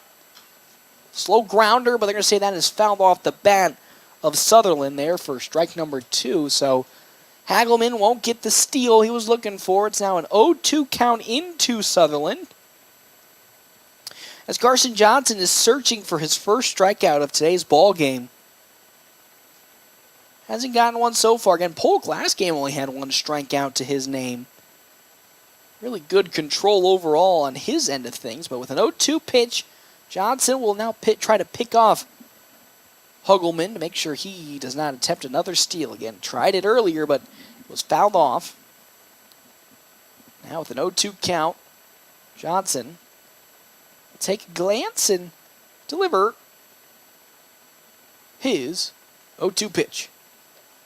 [SPEAKER 1] Slow grounder, but they're going to say that is fouled off the bat of Sutherland there for strike number 2. So Hagelman won't get the steal he was looking for. It's now an 0-2 count into Sutherland, as Carson Johnson is searching for his first strikeout of today's ball game. Hasn't gotten one so far. Again, Polk last game only had one strikeout to his name. Really good control overall on his end of things, but with an 0-2 pitch, Johnson will now try to pick off Hugelman to make sure he does not attempt another steal. Again, tried it earlier, but it was fouled off. Now with an 0-2 count, Johnson will take a glance and deliver his 0-2 pitch.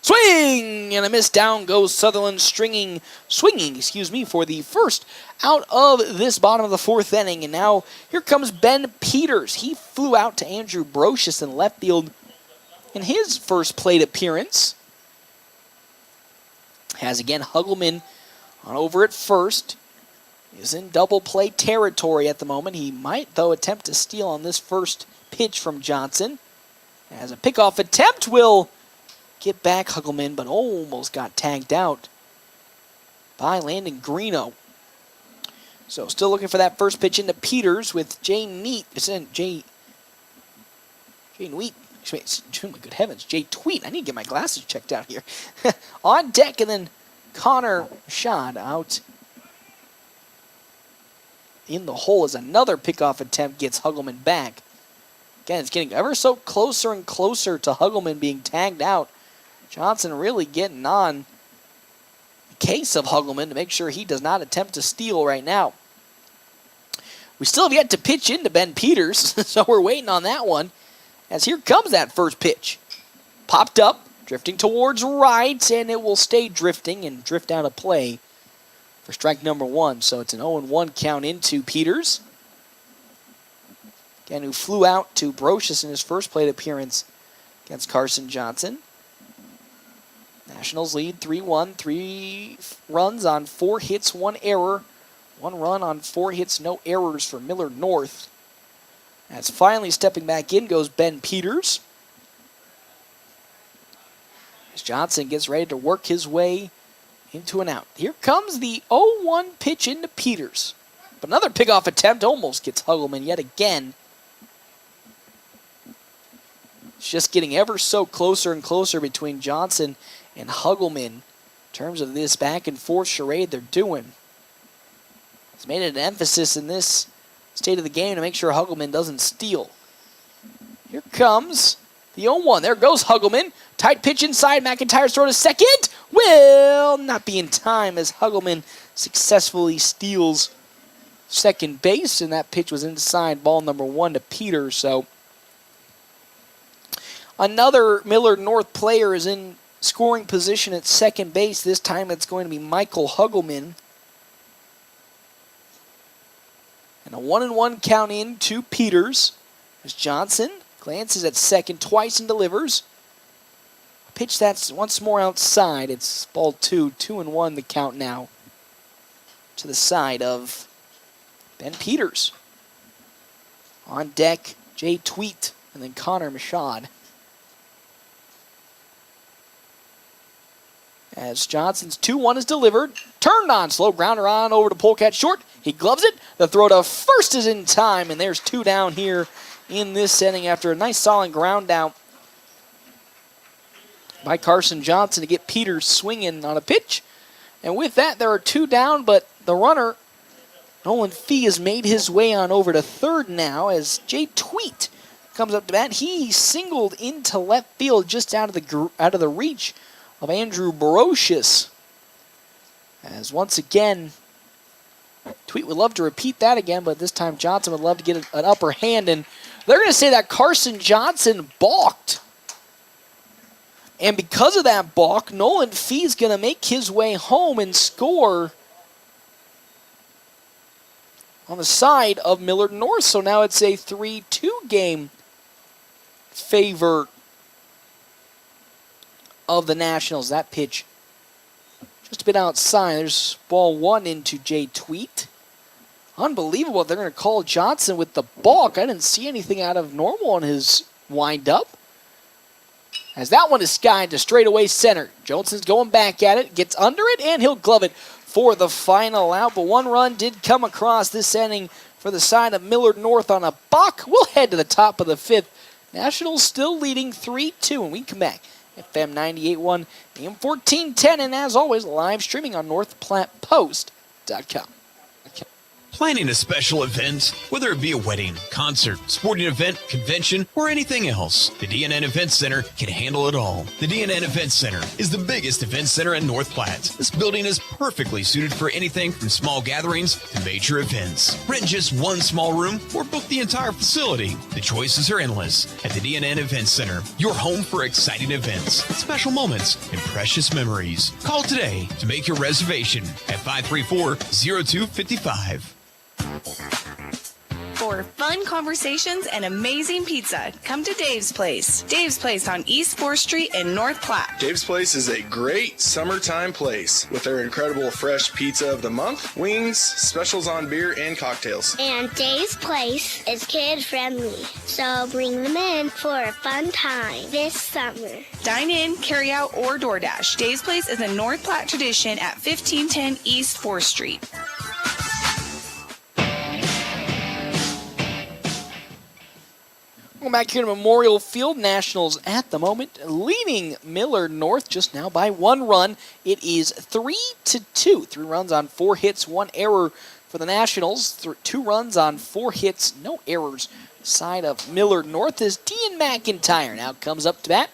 [SPEAKER 1] Swing and a miss. Down goes Sutherland, swinging, for the first out of this bottom of the 4th inning. And now here comes Ben Peters. He flew out to Andrew Brocious in left field in his first plate appearance. Has again Hugelman on over at first. Is in double play territory at the moment. He might, though, attempt to steal on this first pitch from Johnson. As a pickoff attempt will get back Hugelman, but almost got tagged out by Landon Greeno. So still looking for that first pitch into Peters with Jay Neat. Jay Neat. Oh my good heavens, Jay Tweet. I need to get my glasses checked out here. On deck, and then Connor Shad out in the hole as another pickoff attempt gets Huggleman back. Again, it's getting ever so closer and closer to Huggleman being tagged out. Johnson really getting on the case of Huggleman to make sure he does not attempt to steal right now. We still have yet to pitch into Ben Peters, so we're waiting on that one. As here comes that first pitch. Popped up, drifting towards right, and it will stay drifting and drift out of play for strike number 1. So it's an 0-1 count into Peters. Again, who flew out to Brocious in his first plate appearance against Carson Johnson. Nationals lead 3-1, 3 runs on 4 hits, 1 error. 1 run on 4 hits, no errors for Millard North. As finally stepping back in goes Ben Peters. As Johnson gets ready to work his way into an out. Here comes the 0-1 pitch into Peters. But another pickoff attempt almost gets Huggleman yet again. It's just getting ever so closer and closer between Johnson and Huggleman in terms of this back and forth charade they're doing. It's made it an emphasis in this state of the game to make sure Huggleman doesn't steal. Here comes the 0-1. There goes Huggleman. Tight pitch inside. McIntyre's throw to second. Will not be in time as Huggleman successfully steals second base, and that pitch was inside ball number 1 to Peters. So another Millard North player is in scoring position at second base. This time it's going to be Michael Huggleman. And a 1-1 count in to Peters. As Johnson glances at second twice and delivers. A pitch that's once more outside. It's ball 2, 2-1 the count now. To the side of Ben Peters. On deck, Jay Tweet and then Connor Mashad. As Johnson's 2-1 is delivered. Turned on, slow grounder on over to Polecat short. He gloves it. The throw to first is in time, and there's 2 down here in this inning after a nice solid ground out by Carson Johnson to get Peters swinging on a pitch. And with that, there are 2 down, but the runner, Nolan Fee, has made his way on over to third now as Jay Tweet comes up to bat. He singled into left field just out of the reach of Andrew Brocious. As once again, Tweet would love to repeat that again, but this time Johnson would love to get an upper hand, and they're going to say that Carson Johnson balked. And because of that balk, Nolan Fee's going to make his way home and score on the side of Millard North. So now it's a 3-2 game favor of the Nationals. That pitch just a bit outside. There's ball 1 into Jay Tweet. Unbelievable. They're going to call Johnson with the balk. I didn't see anything out of normal on his wind-up. As that one is skied to straightaway center. Johnson's going back at it, gets under it, and he'll glove it for the final out. But 1 run did come across this inning for the side of Millard North on a balk. We'll head to the top of the 5th. Nationals still leading 3-2, and we come back. FM 98.1, AM 1410, and as always, live streaming on NorthPlattePost.com.
[SPEAKER 8] Planning a special event, whether it be a wedding, concert, sporting event, convention, or anything else, the DNN Event Center can handle it all. The DNN Event Center is the biggest event center in North Platte. This building is perfectly suited for anything from small gatherings to major events. Rent just one small room or book the entire facility. The choices are endless at the DNN Event Center, your home for exciting events, special moments, and precious memories. Call today to make your reservation at 534-0255.
[SPEAKER 20] For fun conversations and amazing pizza, come to Dave's Place. Dave's Place on East 4th Street in North Platte.
[SPEAKER 7] Dave's Place is a great summertime place with their incredible fresh pizza of the month, wings, specials on beer, and cocktails.
[SPEAKER 22] And Dave's Place is kid-friendly, so bring them in for a fun time this summer.
[SPEAKER 20] Dine in, carry out, or DoorDash. Dave's Place is a North Platte tradition at 1510 East 4th Street.
[SPEAKER 1] Welcome back here to Memorial Field. Nationals at the moment leading Millard North just now by 1 run. It is 3-2. 3 runs on 4 hits, 1 error for the Nationals. 2 runs on 4 hits, no errors. Side of Millard North is Dean McIntyre. Now comes up to bat.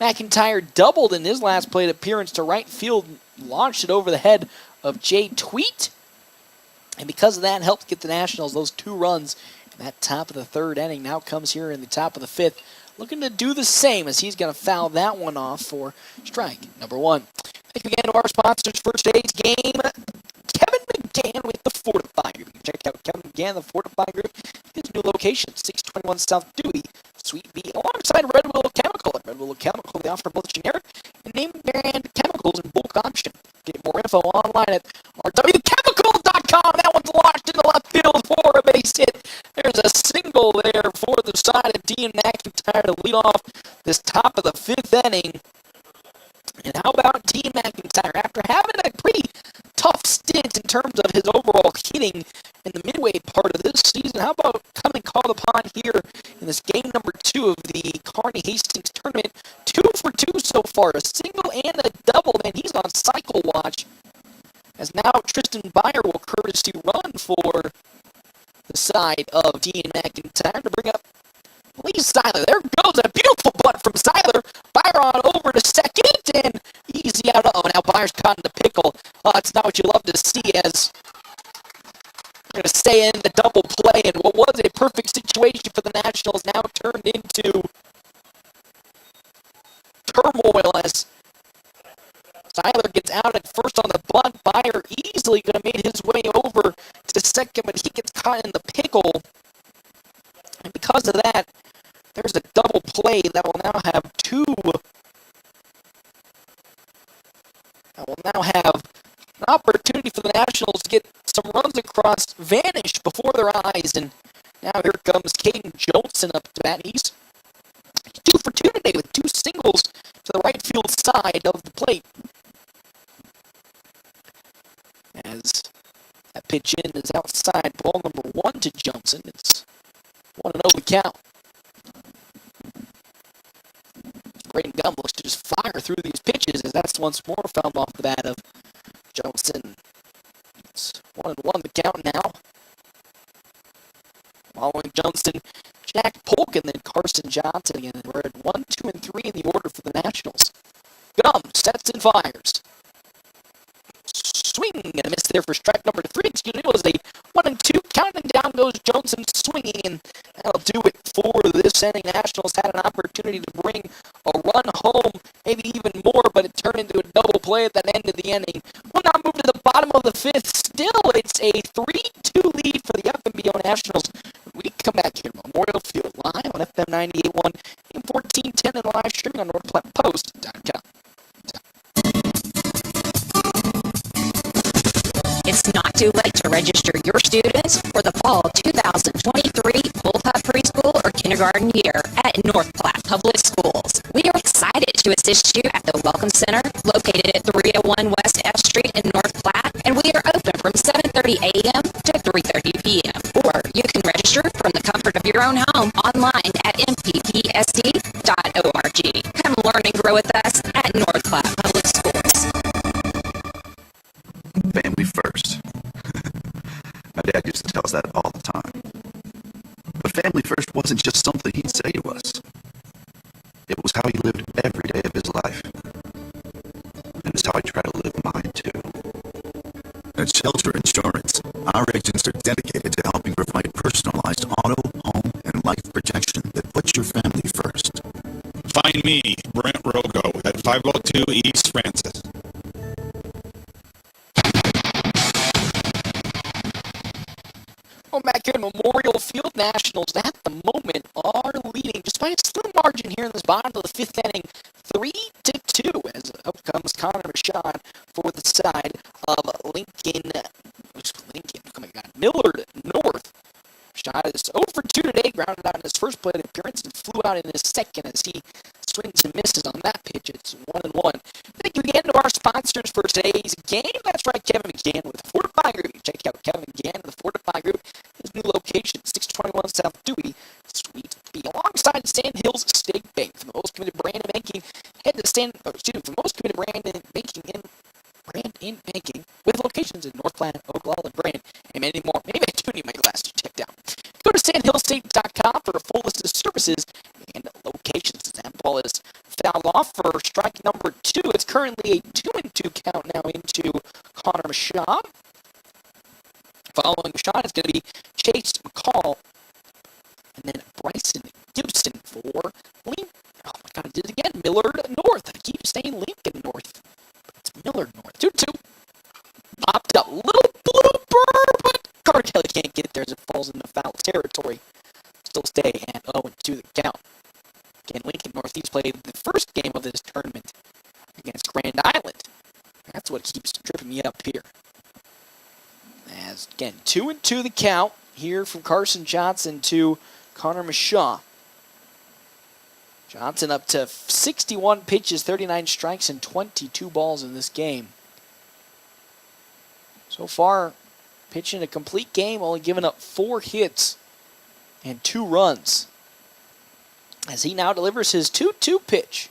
[SPEAKER 1] McIntyre doubled in his last plate appearance to right field, launched it over the head of Jay Tweet. And because of that, helped get the Nationals those 2 runs. That top of the 3rd inning now comes here in the top of the 5th, looking to do the same as he's going to foul that one off for strike number 1. Thank you again to our sponsors for today's game, Kevin McGann with the Fortify Group. Check out Kevin McGann, the Fortify Group, his new location, 621 South Dewey, Suite B, alongside Red Willow Chemical. At Red Willow Chemical, they offer both generic and name brand chemicals in bulk option. Get more info online at rwchemical.com. That one's launched in the left field for a base hit. There's a single there for the side of Dean McIntyre to lead off this top of the 5th inning. And how about Dean McIntyre? After having a pretty tough stint in terms of his overall hitting in the midway part of this season, how about coming called upon here in this game number 2 of the Kearney Hastings tournament? 2 for 2 so far, a single and a double, and he's on cycle watch. As now Tristan Byer will courtesy run for the side of Dean McIntyre to bring up Lee Seiler. There goes a beautiful bunt from Seiler. Byer on over to second, and easy out. Oh, now Byer's caught in the pickle. It's not what you love to see as going to stay in the double play, and what was a perfect situation for the Nationals now turned into turmoil as Seiler gets out at first on the bunt. Byer easily could have made his way over to second, but he gets caught in the pickle. And because of that, there's a double play that will now have an opportunity for the Nationals to get some runs across, vanished before their eyes, and now here comes Caden Johnson up to bat. He's 2 for 2 today with 2 singles to the right field side of the plate. As that pitch in is outside, ball number 1 to Johnson. It's 1-0 the count. Braden Gum looks to just fire through these pitches as that's once more fouled off the bat of Johnson. It's 1-1 the count now. Following Johnson, Jack Polk, and then Carson Johnson again. We're at 1, 2, and 3 in the order for the Nationals. Gum sets and fires. Swing and a miss there for strike number 3. It was a 1-2. Counting down goes Johnson swinging, and that'll do it for this inning. Nationals had an opportunity to bring a run home, maybe even more, but it turned into a double play at that end of the inning. We'll now move to the bottom of the 5th. Still, it's a 3-2 lead for the FNBO Nationals. We come back here, Memorial Field, live on FM 98.1 and 1410 and live streaming on NorthPlattePost.com.
[SPEAKER 5] It's not too late to register your students for the fall 2023 Bullpup Preschool or Kindergarten year at North Platte Public Schools. We are excited to assist you at the Welcome Center located at 301 West F Street in North Platte, and we are open from 7:30 a.m. to 3:30 p.m. Or you can register from the comfort of your own home online at mppsd.org. Come learn and grow with us at North Platte Public Schools.
[SPEAKER 10] Family first. My dad used to tell us that all the time. But family first wasn't just something he'd say to us. It was how he lived every day of his life. And it's how I try to live mine too. At Shelter Insurance, our agents are dedicated to helping provide personalized auto, home, and life protection that puts your family first.
[SPEAKER 15] Find me, Brent Rogo, at 502 East Francis.
[SPEAKER 1] Back here in Memorial Field, Nationals at the moment are leading just by a slim margin here in this bottom of the 5th inning, 3-2, as up comes Connor Rashad for the side of Millard North. Rashad is 0 for 2 today, grounded out in his first plate appearance and flew out in his second as he swings and misses on that pitch. It's 1-1. Thank you again to our sponsors for today's game. That's right, Kevin McGann with the Fortify Group. Check out Kevin McGann with the Fortify Group. His new location, 621 South Dewey, Suite B. Alongside do need my glasses checked out. Go to sandhillstate.com for a full list of services and locations. That ball is fouled off for strike number 2. It's currently a 2-2 count now into Connor Shaw. Following Shaw is going to be Chase McCall. And then Bryson Gibson for Lincoln. Oh my God, I did it again. Millard North. I keep saying Lincoln North. It's Millard North. 2-2. Popped up. Little blooper, but Carter Kelly can't get it there as it falls into foul territory. Still stay at 0-2 the count. Again, Lincoln Northeast played the first game of this tournament against Grand Island. That's what keeps tripping me up here. As, again, 2-2 the count here from Carson Johnson to Connor Mashaw. Johnson up to 61 pitches, 39 strikes, and 22 balls in this game. So far, pitching a complete game, only giving up 4 hits and 2 runs. As he now delivers his 2-2 pitch.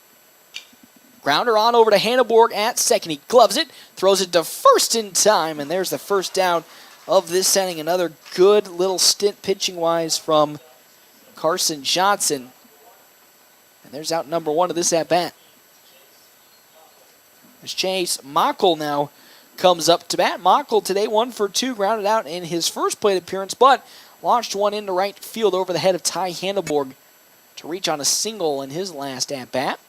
[SPEAKER 1] Grounder on over to Hanneborg at second. He gloves it, throws it to first in time, and there's the first down of this inning. Another good little stint pitching-wise from Carson Johnson. And there's out number 1 of this at-bat. As Chase Mockel now comes up to bat. Mockel today 1 for 2, grounded out in his first plate appearance, but launched one into right field over the head of Ty Hanneborg to reach on a single in his last at-bat.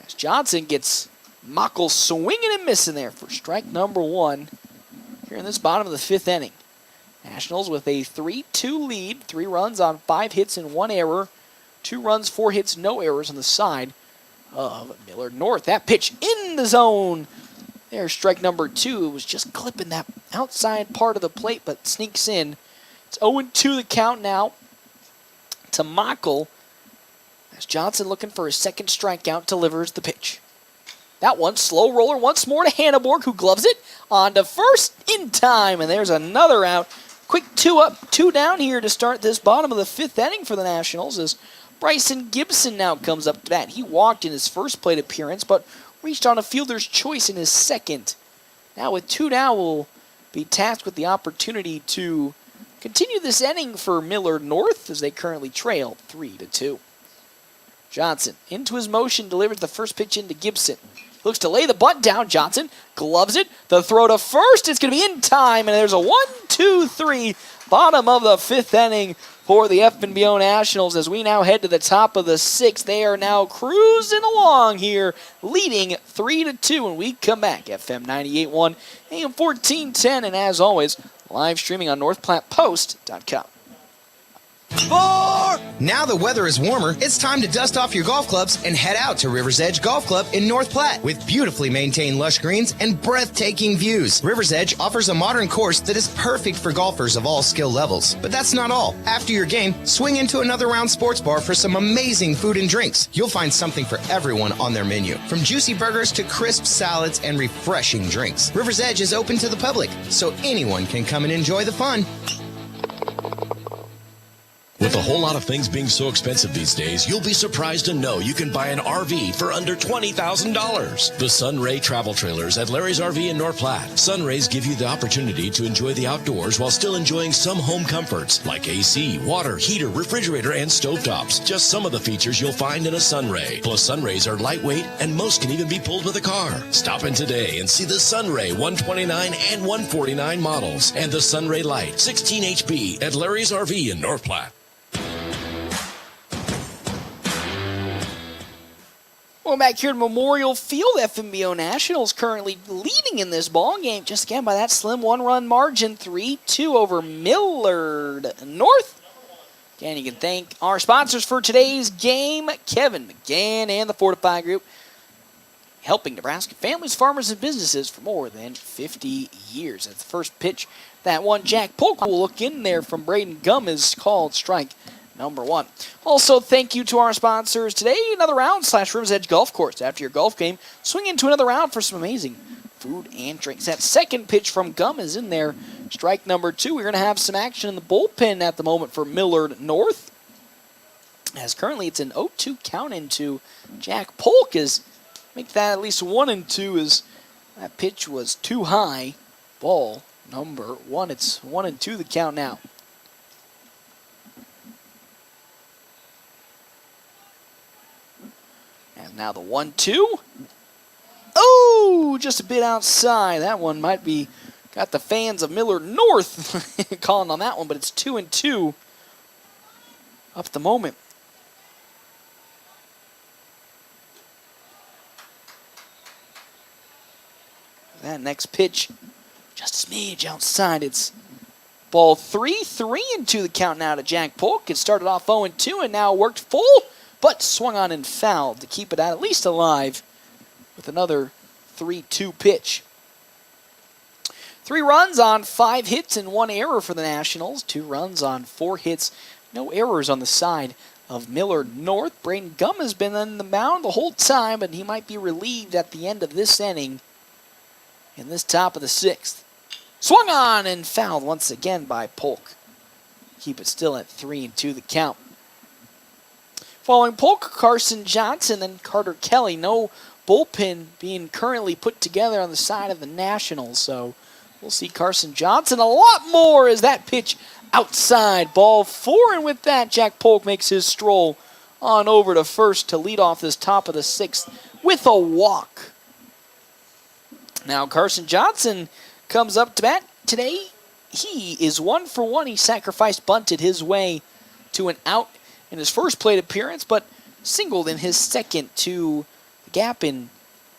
[SPEAKER 1] As Johnson gets Mockel swinging and missing there for strike number 1 here in this bottom of the 5th inning. Nationals with a 3-2 lead, 3 runs on 5 hits and 1 error. 2 runs, 4 hits, no errors on the side of Millard North. That pitch in the zone. There's strike number 2. It was just clipping that outside part of the plate, but sneaks in. It's 0-2 the count now to Mockel. As Johnson looking for his second strikeout, delivers the pitch. That one, slow roller once more to Hanneborg, who gloves it on to first in time. And there's another out. Quick 2 up, 2 down here to start this bottom of the 5th inning for the Nationals as Bryson Gibson now comes up to bat. He walked in his first plate appearance, but reached on a fielder's choice in his second. Now with 2 down, will be tasked with the opportunity to continue this inning for Millard North as they currently trail 3-2. Johnson into his motion, delivers the first pitch into Gibson. Looks to lay the bunt down. Johnson gloves it. The throw to first. It's going to be in time, and there's a 1-2-3 bottom of the 5th inning for the FNBO Nationals as we now head to the top of the 6th. They are now cruising along here, leading 3-2 when we come back. FM 98.1, AM 1410, and as always, live streaming on NorthPlattePost.com.
[SPEAKER 3] Now the weather is warmer, it's time to dust off your golf clubs and head out to River's Edge Golf Club in North Platte. With beautifully maintained lush greens and breathtaking views, River's Edge offers a modern course that is perfect for golfers of all skill levels. But that's not all. After your game, swing into another round sports bar for some amazing food and drinks. You'll find something for everyone on their menu, from juicy burgers to crisp salads and refreshing drinks. River's Edge is open to the public, so anyone can come and enjoy the fun.
[SPEAKER 12] With a whole lot of things being so expensive these days, you'll be surprised to know you can buy an RV for under $20,000. The Sunray Travel Trailers at Larry's RV in North Platte. Sunrays give you the opportunity to enjoy the outdoors while still enjoying some home comforts like AC, water, heater, refrigerator, and stovetops. Just some of the features you'll find in a Sunray. Plus, Sunrays are lightweight and most can even be pulled with a car. Stop in today and see the Sunray 129 and 149 models and the Sunray Light 16 HP at Larry's RV in North Platte.
[SPEAKER 1] Well, back here at Memorial Field, FNBO Nationals currently leading in this ball game, just again by that slim 1-run margin, 3-2 over Millard North. Again, you can thank our sponsors for today's game, Kevin McGann and the Fortify Group, helping Nebraska families, farmers, and businesses for more than 50 years. That's the first pitch. That one, Jack Polk will look in there from Braden Gum is called strike number 1. Also, thank you to our sponsors today. Another round / River's Edge Golf Course. After your golf game, swing into another round for some amazing food and drinks. That second pitch from Gum is in there. Strike number 2. We're going to have some action in the bullpen at the moment for Millard North. As currently it's an 0-2 count into Jack Polk. Is make that at least 1-2 as that pitch was too high. Ball number 1. It's 1-2 the count now. And now the 1-2. Oh, just a bit outside. That one might be, got the fans of Millard North calling on that one, but it's 2-2 up at the moment. That next pitch, just a smidge outside. It's ball 3, 3-2 the count now to Jack Polk. It started off 0-2 and now worked full, but swung on and fouled to keep it at least alive with another 3-2 pitch. 3 runs on 5 hits and 1 error for the Nationals. 2 runs on 4 hits. No errors on the side of Millard North. Braden Gum has been on the mound the whole time, but he might be relieved at the end of this inning in this top of the 6th. Swung on and fouled once again by Polk. Keep it still at 3-2 the count. Following Polk, Carson Johnson and Carter Kelly. No bullpen being currently put together on the side of the Nationals, so we'll see Carson Johnson a lot more as that pitch outside. Ball 4, and with that, Jack Polk makes his stroll on over to first to lead off this top of the 6th with a walk. Now Carson Johnson comes up to bat today. He is 1 for 1. He sacrificed bunted his way to an out in his first plate appearance, but singled in his second to the gap in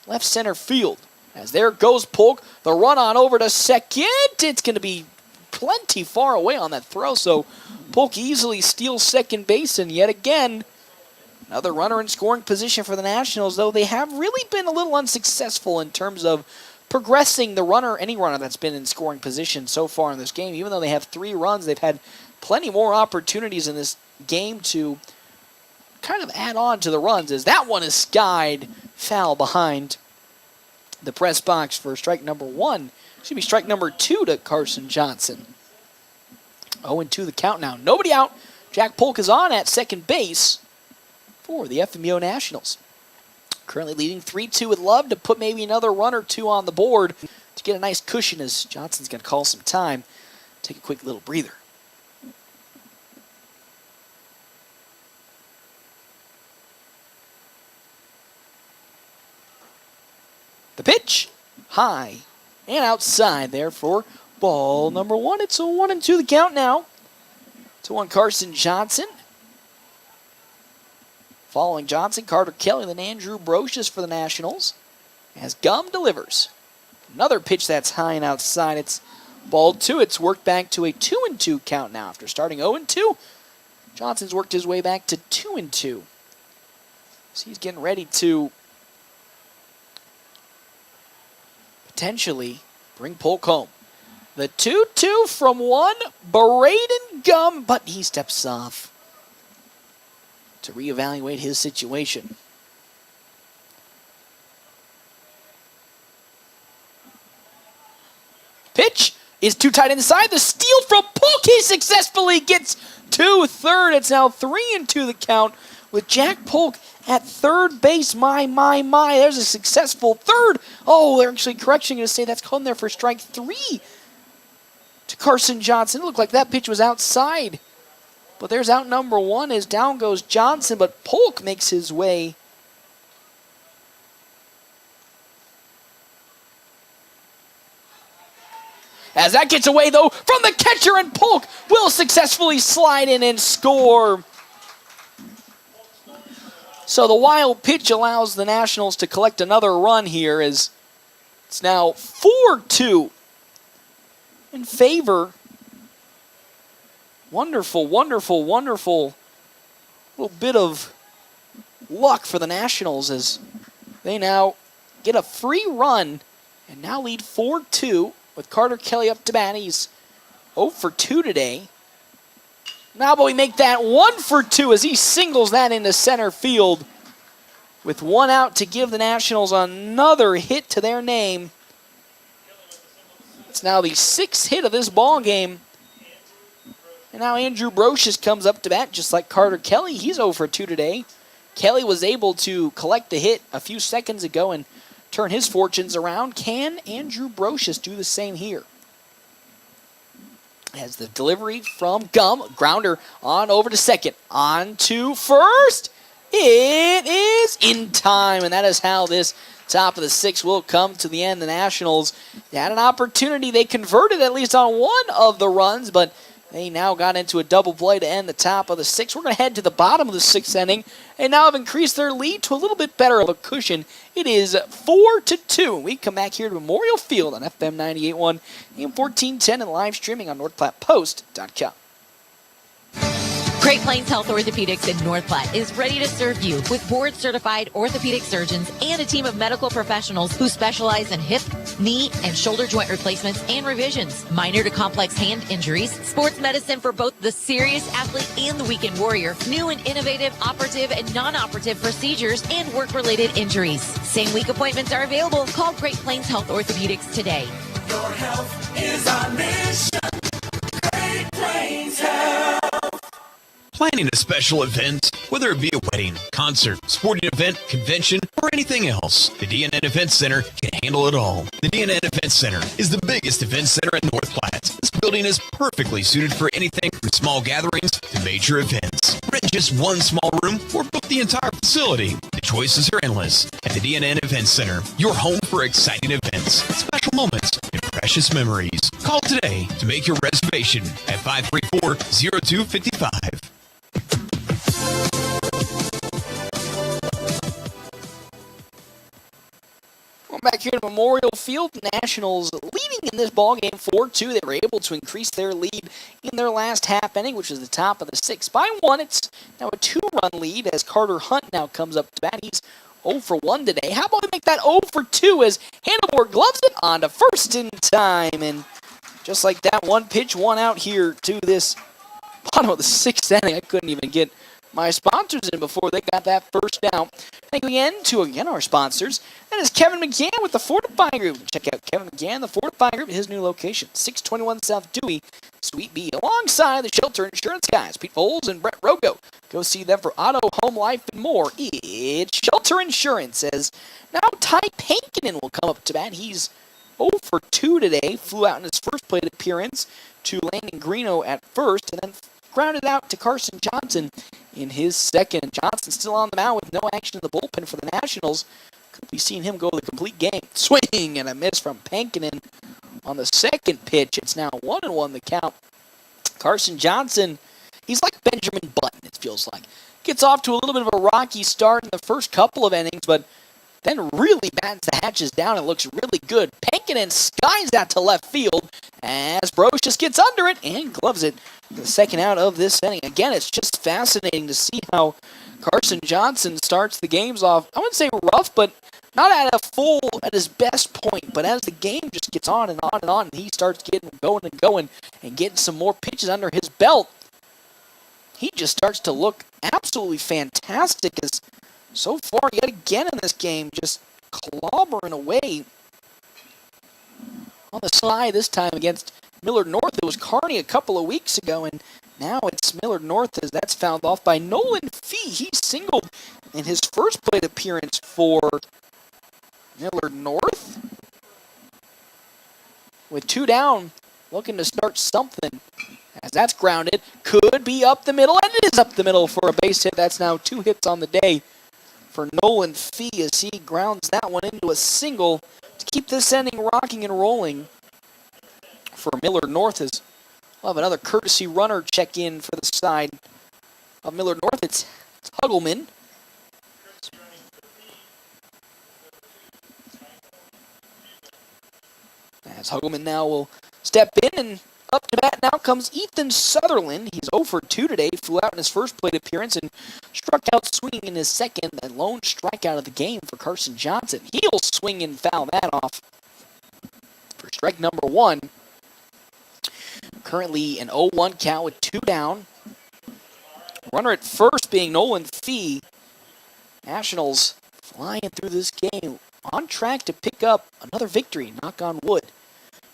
[SPEAKER 1] left center field. As there goes Polk, the run on over to second. It's going to be plenty far away on that throw, so Polk easily steals second base, and yet again, another runner in scoring position for the Nationals, though they have really been a little unsuccessful in terms of progressing the runner, any runner that's been in scoring position so far in this game. Even though they have 3 runs, they've had plenty more opportunities in this game to kind of add on to the runs, as that one is skied foul behind the press box for strike number 1. Should be strike number 2 to Carson Johnson. 0-2 the count now. Nobody out. Jack Polk is on at second base for the FNBO Nationals. Currently leading 3-2 with love to put maybe another run or 2 on the board to get a nice cushion as Johnson's going to call some time. Take a quick little breather. The pitch, high and outside there for ball number 1. It's a 1-2 the count now. 2-1 Carson Johnson. Following Johnson, Carter Kelly, then Andrew Brocious for the Nationals. As Gum delivers. Another pitch that's high and outside. It's ball 2. It's worked back to a 2-2 count now. After starting 0-2, Johnson's worked his way back to 2-2. So he's getting ready to potentially bring Polk home. The 2-2 from 1, Braden Gum, but he steps off to reevaluate his situation. Pitch is too tight inside. The steal from Polk. He successfully gets to third. It's now 3-2 the count with Jack Polk at third base. My. There's a successful third. Oh, they're actually correcting to say that's called there for strike 3 to Carson Johnson. It looked like that pitch was outside. But there's out number 1 as down goes Johnson, but Polk makes his way as that gets away, though, from the catcher, and Polk will successfully slide in and score. So the wild pitch allows the Nationals to collect another run here as it's now 4-2 in favor. Wonderful little bit of luck for the Nationals as they now get a free run and now lead 4-2 with Carter Kelly up to bat. He's 0 for 2 today. Now but we make that 1 for 2 as he singles that into center field with 1 out to give the Nationals another hit to their name. It's now the 6th hit of this ball game. And now Andrew Brocious comes up to bat just like Carter Kelly. He's 0 for 2 today. Kelly was able to collect a hit a few seconds ago and turn his fortunes around. Can Andrew Brocious do the same here? As the delivery from Gum, grounder on over to second, on to first. It is in time, and that is how this top of the 6th will come to the end. The Nationals had an opportunity. They converted at least on one of the runs, but they now got into a double play to end the top of the 6th. We're going to head to the bottom of the 6th inning, and now have increased their lead to a little bit better of a cushion. It is 4-2. We come back here to Memorial Field on FM 98.1, AM 1410, and live streaming on NorthPlattePost.com.
[SPEAKER 9] Great Plains Health Orthopedics in North Platte is ready to serve you with board-certified orthopedic surgeons and a team of medical professionals who specialize in hip, knee, and shoulder joint replacements and revisions, minor to complex hand injuries, sports medicine for both the serious athlete and the weekend warrior, new and innovative operative and non-operative procedures, and work-related injuries. Same-week appointments are available. Call Great Plains Health Orthopedics today.
[SPEAKER 4] Your health is our mission. Great Plains Health.
[SPEAKER 8] Planning a special event, whether it be a wedding, concert, sporting event, convention, or anything else, the DNN Event Center can handle it all. The DNN Event Center is the biggest event center in North Platte. This building is perfectly suited for anything from small gatherings to major events. Rent just one small room or book the entire facility. The choices are endless. At the DNN Event Center, your home for exciting events, special moments, and precious memories. Call today to make your reservation at 534-0255.
[SPEAKER 1] Back here to Memorial Field, Nationals leading in this ballgame 4-2. They were able to increase their lead in their last half inning, which is the top of the 6th. By 1, it's now a 2-run lead as Carter Hunt now comes up to bat. He's 0 for 1 today. How about we make that 0 for 2 as Hannibal gloves it on to first in time. And just like that, one pitch, one out here to this bottom of the 6th inning. I couldn't even get my sponsors in before they got that first down. Thank you again to our sponsors. That is Kevin McGann with the Fortifying Group. Check out Kevin McGann, the Fortifying Group, his new location, 621 South Dewey, Suite B, alongside the Shelter Insurance guys, Pete Foles and Brett Rogo. Go see them for auto, home life, and more. It's Shelter Insurance. As now Ty Pankinen will come up to bat. He's 0 for 2 today. Flew out in his first plate appearance to Landon Greeno at first, and then grounded out to Carson Johnson in his second. Johnson still on the mound with no action in the bullpen for the Nationals. Could be seeing him go the complete game. Swing and a miss from Pankinen on the second pitch. It's now 1-1 the count. Carson Johnson, he's like Benjamin Button, it feels like. Gets off to a little bit of a rocky start in the first couple of innings, but then really bats the hatches down and looks really good. Pankinen skies that to left field as Brocious gets under it and gloves it. The second out of this inning. Again, it's just fascinating to see how Carson Johnson starts the games off, I wouldn't say rough, but not at his best point. But as the game just gets on and on and on, and he starts getting going and getting some more pitches under his belt, he just starts to look absolutely fantastic. As so far, yet again in this game, just clobbering away on the side this time against Millard North. It was Kearney a couple of weeks ago, and now it's Millard North as that's fouled off by Nolan Fee. He singled in his first plate appearance for Millard North. With 2 down, looking to start something. As that's grounded, could be up the middle, and it is up the middle for a base hit. That's now 2 hits on the day for Nolan Fee as he grounds that one into a single to keep this inning rocking and rolling for Millard North. As we'll have another courtesy runner check in for the side of Millard North. It's Huggleman. As Huggleman now will step in, and up to bat now comes Ethan Sutherland. He's 0 for 2 today. Flew out in his first plate appearance and struck out swinging in his second. The lone strikeout of the game for Carson Johnson. He'll swing and foul that off for strike number 1. Currently an 0-1 count with 2 down. Runner at first being Nolan Fee. Nationals flying through this game, on track to pick up another victory, knock on wood.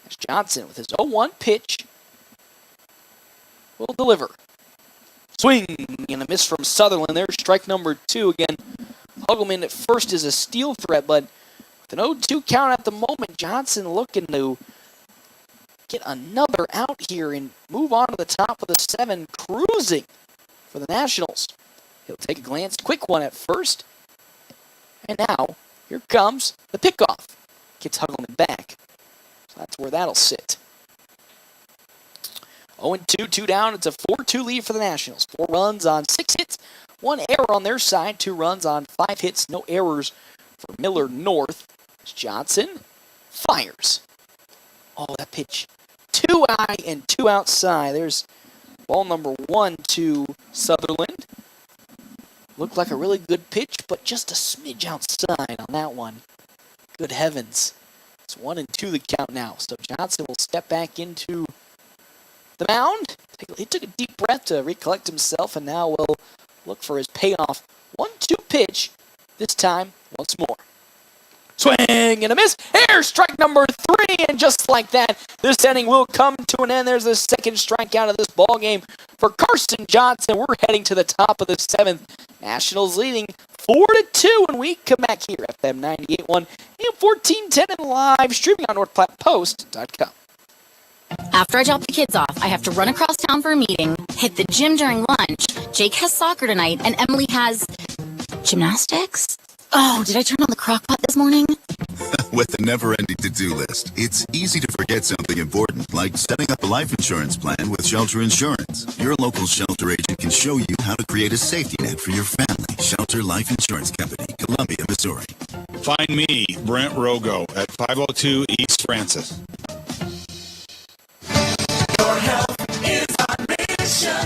[SPEAKER 1] As Johnson with his 0-1 pitch will deliver. Swing and a miss from Sutherland. There's strike number 2 again. Huggleman at first is a steal threat, but with an 0-2 count at the moment, Johnson looking to get another out here and move on to the top of the 7, cruising for the Nationals. He'll take a glance, quick one at first. And now, here comes the pickoff. Gets Huggleman back. So that's where that'll sit. 0-2, 2 down. It's a 4-2 lead for the Nationals. 4 runs on 6 hits, 1 error on their side, 2 runs on 5 hits, no errors for Millard North. Johnson fires. Oh, that pitch. 2 high and 2 outside. There's ball number 1 to Sutherland. Looked like a really good pitch, but just a smidge outside on that one. Good heavens. It's 1-2 the count now. So Johnson will step back into the mound. He took a deep breath to recollect himself, and now will look for his payoff. 1-2 pitch, this time once more. Swing and a miss. Here, strike number 3, and just like that, this inning will come to an end. There's the second strikeout of this ball game for Carson Johnson. We're heading to the top of the 7th. Nationals leading 4-2 when we come back here at FM 98.1 and 1410 and live streaming on NorthPlattePost.com.
[SPEAKER 2] After I drop the kids off, I have to run across town for a meeting, hit the gym during lunch. Jake has soccer tonight, and Emily has gymnastics. Oh, did I turn on the crock pot this morning?
[SPEAKER 19] With the never-ending to-do list, it's easy to forget something important, like setting up a life insurance plan with Shelter Insurance. Your local Shelter agent can show you how to create a safety net for your family. Shelter Life Insurance Company, Columbia, Missouri.
[SPEAKER 15] Find me, Brent Rogo, at 502 East Francis.
[SPEAKER 4] Your health is our mission.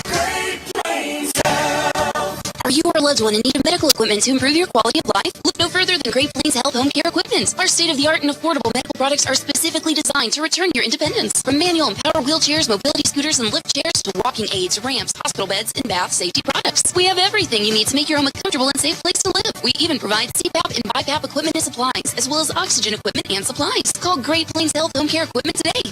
[SPEAKER 4] Great Plains Health.
[SPEAKER 2] Are you or a loved one in need of medical equipment to improve your quality of life? Look no further than Great Plains Health Home Care Equipment. Our state-of-the-art and affordable medical products are specifically designed to return your independence. From manual and power wheelchairs, mobility scooters, and lift chairs to walking aids, ramps, hospital beds, and bath safety products. We have everything you need to make your home a comfortable and safe place to live. We even provide CPAP and BiPAP equipment and supplies, as well as oxygen equipment and supplies. Call Great Plains Health Home Care Equipment today.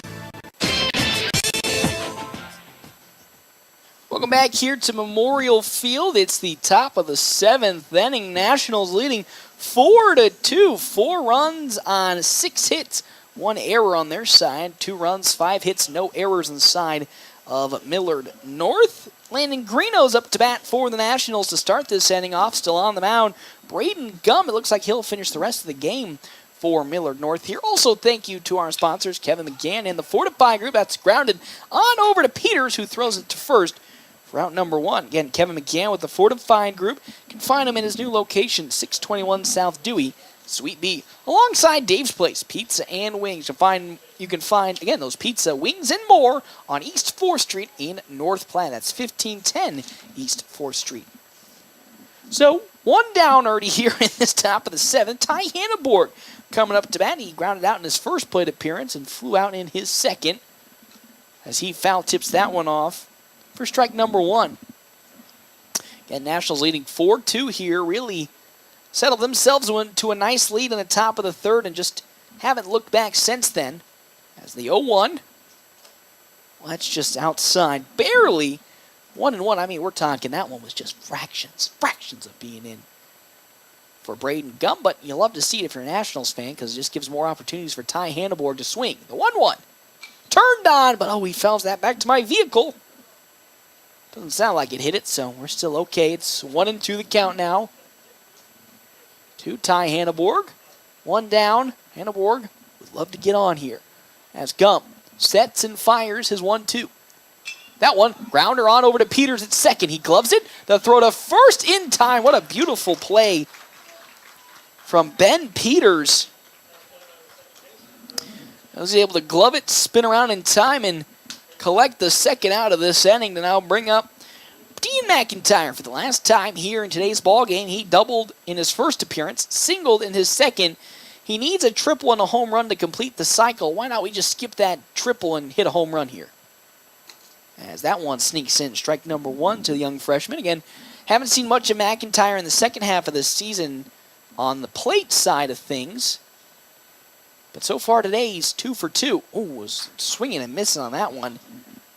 [SPEAKER 1] Welcome back here to Memorial Field. It's the top of the 7th inning. Nationals leading 4-2. 4 runs on 6 hits. 1 error on their side. 2 runs, 5 hits, no errors on the side of Millard North. Landon Greeno's up to bat for the Nationals to start this inning off. Still on the mound, Braden Gum. It looks like he'll finish the rest of the game for Millard North here. Also, thank you to our sponsors, Kevin McGann and the Fortify Group. That's grounded on over to Peters, who throws it to first. Route number 1. Again, Kevin McGann with the Fortified Group. You can find him in his new location, 621 South Dewey, Suite B. Alongside Dave's Place, Pizza and Wings. You can find, again, those pizza, wings, and more on East 4th Street in North Platte. That's 1510 East 4th Street. So, 1 down already here in this top of the 7th. Ty Hanneborg coming up to bat. He grounded out in his first plate appearance and flew out in his second as he foul tips that one off for strike number 1. Again, Nationals leading 4-2 here. Really settled themselves to a nice lead in the top of the 3rd and just haven't looked back since then. As the 0-1, well, that's just outside. Barely 1-1. I mean, we're talking that one was just fractions of being in for Braden Gum. But you love to see it if you're a Nationals fan because it just gives more opportunities for Ty Hanneborg to swing. The 1-1 turned on, but he fouls that back to my vehicle. Doesn't sound like it hit it, so we're still okay. It's 1-2 the count now. To Ty Hanneborg. 1 down. Hanneborg would love to get on here. As Gum sets and fires his 1-2. That one, grounder on over to Peters at second. He gloves it. The throw to first in time. What a beautiful play from Ben Peters. I was able to glove it, spin around in time, and collect the second out of this inning to now bring up Dean McIntyre for the last time here in today's ball game. He doubled in his first appearance, singled in his second. He needs a triple and a home run to complete the cycle. Why not we just skip that triple and hit a home run here? As that one sneaks in, strike number 1 to the young freshman. Again, haven't seen much of McIntyre in the second half of this season on the plate side of things. But so far today, he's 2 for 2. Oh, was swinging and missing on that one.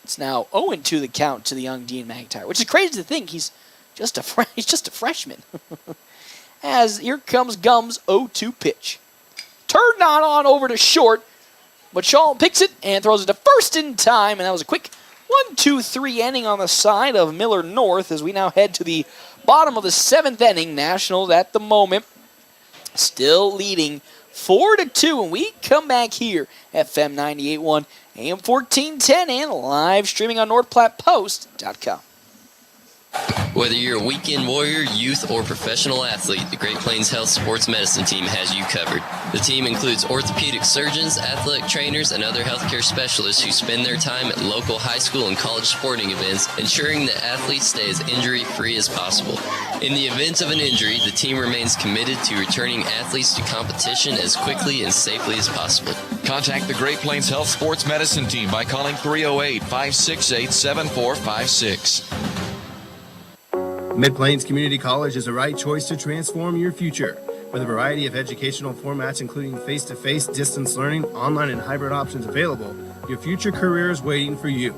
[SPEAKER 1] It's now 0-2 the count to the young Dean McIntyre, which is crazy to think he's just a freshman. As here comes Gum's 0-2 pitch. Turned on over to short. But Shaw picks it and throws it to first in time, and that was a quick 1-2-3 inning on the side of Miller North as we now head to the bottom of the 7th inning. Nationals at the moment still leading 4-2, and we come back here at FM 98.1, AM 1410, and live streaming on NorthPlattePost.com.
[SPEAKER 16] Whether you're a weekend warrior, youth, or professional athlete, the Great Plains Health Sports Medicine Team has you covered. The team includes orthopedic surgeons, athletic trainers, and other healthcare specialists who spend their time at local high school and college sporting events, ensuring that athletes stay as injury-free as possible. In the event of an injury, the team remains committed to returning athletes to competition as quickly and safely as possible.
[SPEAKER 17] Contact the Great Plains Health Sports Medicine Team by calling 308-568-7456.
[SPEAKER 21] Mid-Plains Community College is the right choice to transform your future. With a variety of educational formats, including face-to-face, distance learning, online, and hybrid options available, your future career is waiting for you.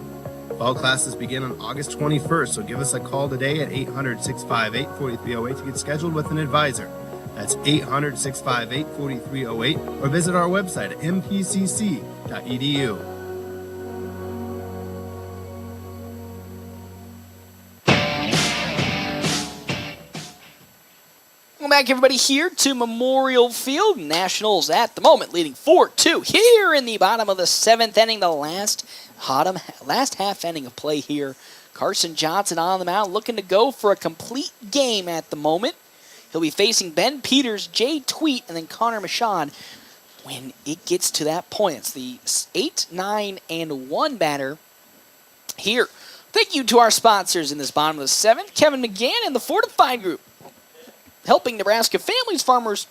[SPEAKER 21] Fall classes begin on August 21st, so give us a call today at 800-658-4308 to get scheduled with an advisor. That's 800-658-4308, or visit our website at mpcc.edu.
[SPEAKER 1] Welcome back, everybody, here to Memorial Field. Nationals at the moment leading 4-2 here in the bottom of the 7th inning, the last half inning of play here. Carson Johnson on the mound looking to go for a complete game at the moment. He'll be facing Ben Peters, Jay Tweet, and then Connor Michaud when it gets to that point. It's the 8, 9, and 1 batter here. Thank you to our sponsors in this bottom of the 7th, Kevin McGann and the Fortified Group, helping Nebraska families, farmers,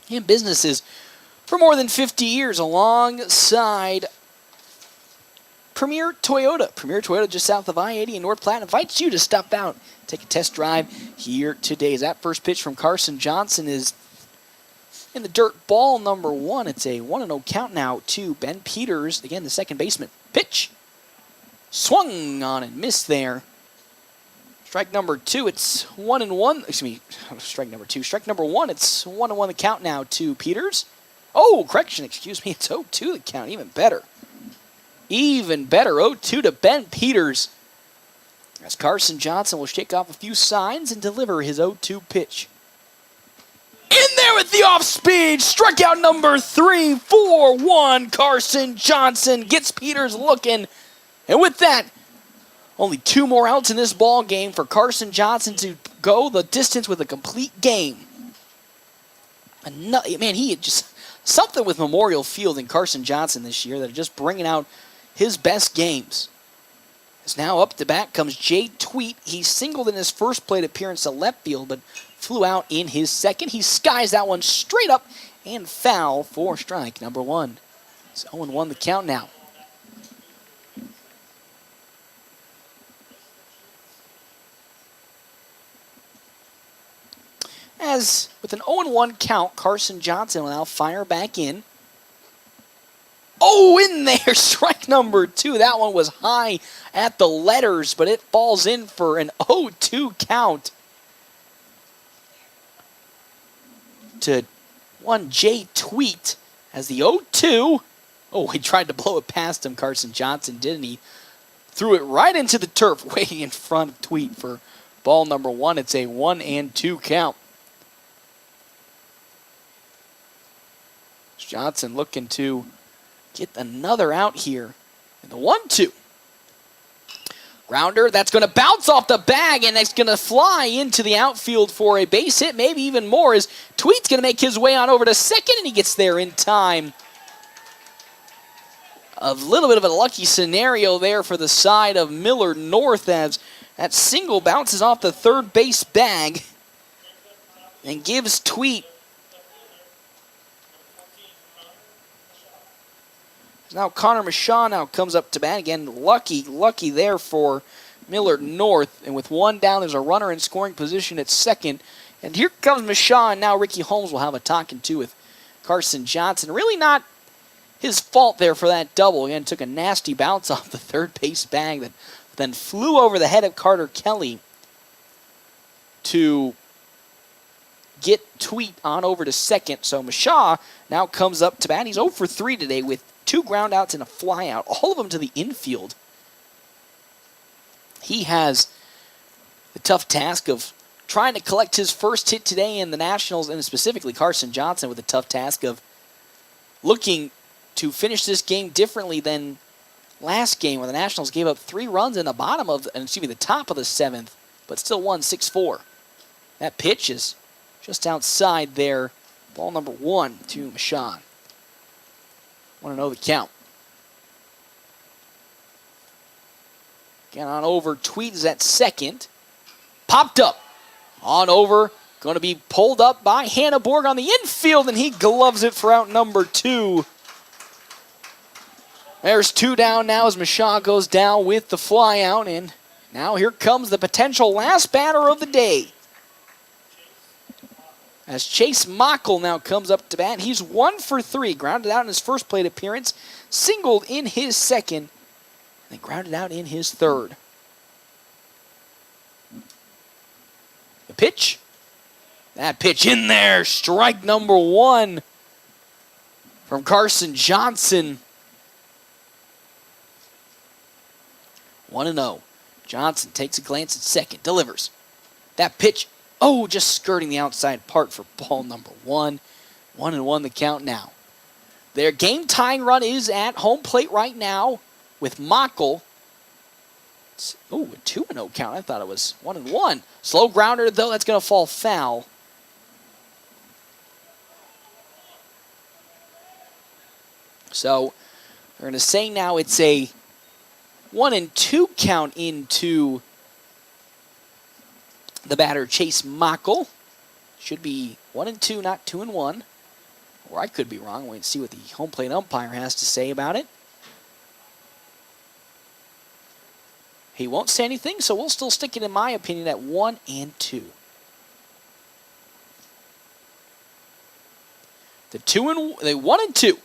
[SPEAKER 1] and businesses for more than 50 years alongside Premier Toyota. Premier Toyota just south of I-80 in North Platte invites you to stop out, take a test drive here today. As that first pitch from Carson Johnson is in the dirt, ball number 1. It's a 1-0 count now to Ben Peters, again the second baseman. Pitch, swung on and missed there. Strike number 2, it's 1-1. Excuse me, strike number 2. Strike number 1, it's 1-1 the count now to Peters. Oh, correction, excuse me, it's 0-2 the count, even better. Even better, 0-2 to Ben Peters. As Carson Johnson will shake off a few signs and deliver his 0-2 pitch. In there with the off-speed, strikeout number 3, 4-1. Carson Johnson gets Peters looking, and with that, only 2 more outs in this ball game for Carson Johnson to go the distance with a complete game. Man, he had just something with Memorial Field and Carson Johnson this year that are just bringing out his best games. As now up to bat comes Jay Tweet. He singled in his first plate appearance to left field, but flew out in his second. He skies that one straight up and foul for strike number 1. It's 0-1 the count now. As with an 0-1 count, Carson Johnson will now fire back in. Oh, in there, strike number 2. That one was high at the letters, but it falls in for an 0-2 count to one Jay Tweet as the 0-2. Oh, he tried to blow it past him, Carson Johnson, didn't he? Threw it right into the turf way in front of Tweet for ball number 1. It's a 1-2 count. Johnson looking to get another out here in the 1-2. Grounder, that's going to bounce off the bag, and it's going to fly into the outfield for a base hit, maybe even more, as Tweet's going to make his way on over to second, and he gets there in time. A little bit of a lucky scenario there for the side of Miller North, as that single bounces off the third base bag and gives Tweet. Now Connor Michaud now comes up to bat again. Lucky there for Miller North. And with 1 down, there's a runner in scoring position at second. And here comes Michaud, and now Ricky Holmes will have a talking to with Carson Johnson. Really not his fault there for that double. Again, took a nasty bounce off the third base bag that then flew over the head of Carter Kelly to get Tweet on over to second. So Michaud now comes up to bat. He's 0 for 3 today with 2 ground outs and a fly out, all of them to the infield. He has the tough task of trying to collect his first hit today in the Nationals, and specifically Carson Johnson with the tough task of looking to finish this game differently than last game where the Nationals gave up 3 runs in the the top of the 7th, but still won 6-4. That pitch is just outside there. Ball number 1 to Michon. Want to know the count. Get on over. Tweed is at second. Popped up. On over. Going to be pulled up by Hannah Borg on the infield, and he gloves it for out number 2. There's 2 down now as Michon goes down with the fly out, and now here comes the potential last batter of the day. As Chase Mockel now comes up to bat. He's 1 for 3. Grounded out in his first plate appearance. Singled in his second. And then grounded out in his third. The pitch. That pitch in there. Strike number 1 from Carson Johnson. 1-0. Johnson takes a glance at second. Delivers. That pitch. Oh, just skirting the outside part for ball number 1. 1-1 the count now. Their game-tying run is at home plate right now with Mockel. Oh, a 2-0 count. I thought it was 1-1. Slow grounder, though. That's going to fall foul. So, they're going to say now it's a 1-2 count into the batter, Chase Mockel. Should be 1-2, not 2-1. Or I could be wrong. Wait and see what the home plate umpire has to say about it. He won't say anything, so we'll still stick it, in my opinion, at 1-2. The 1-2.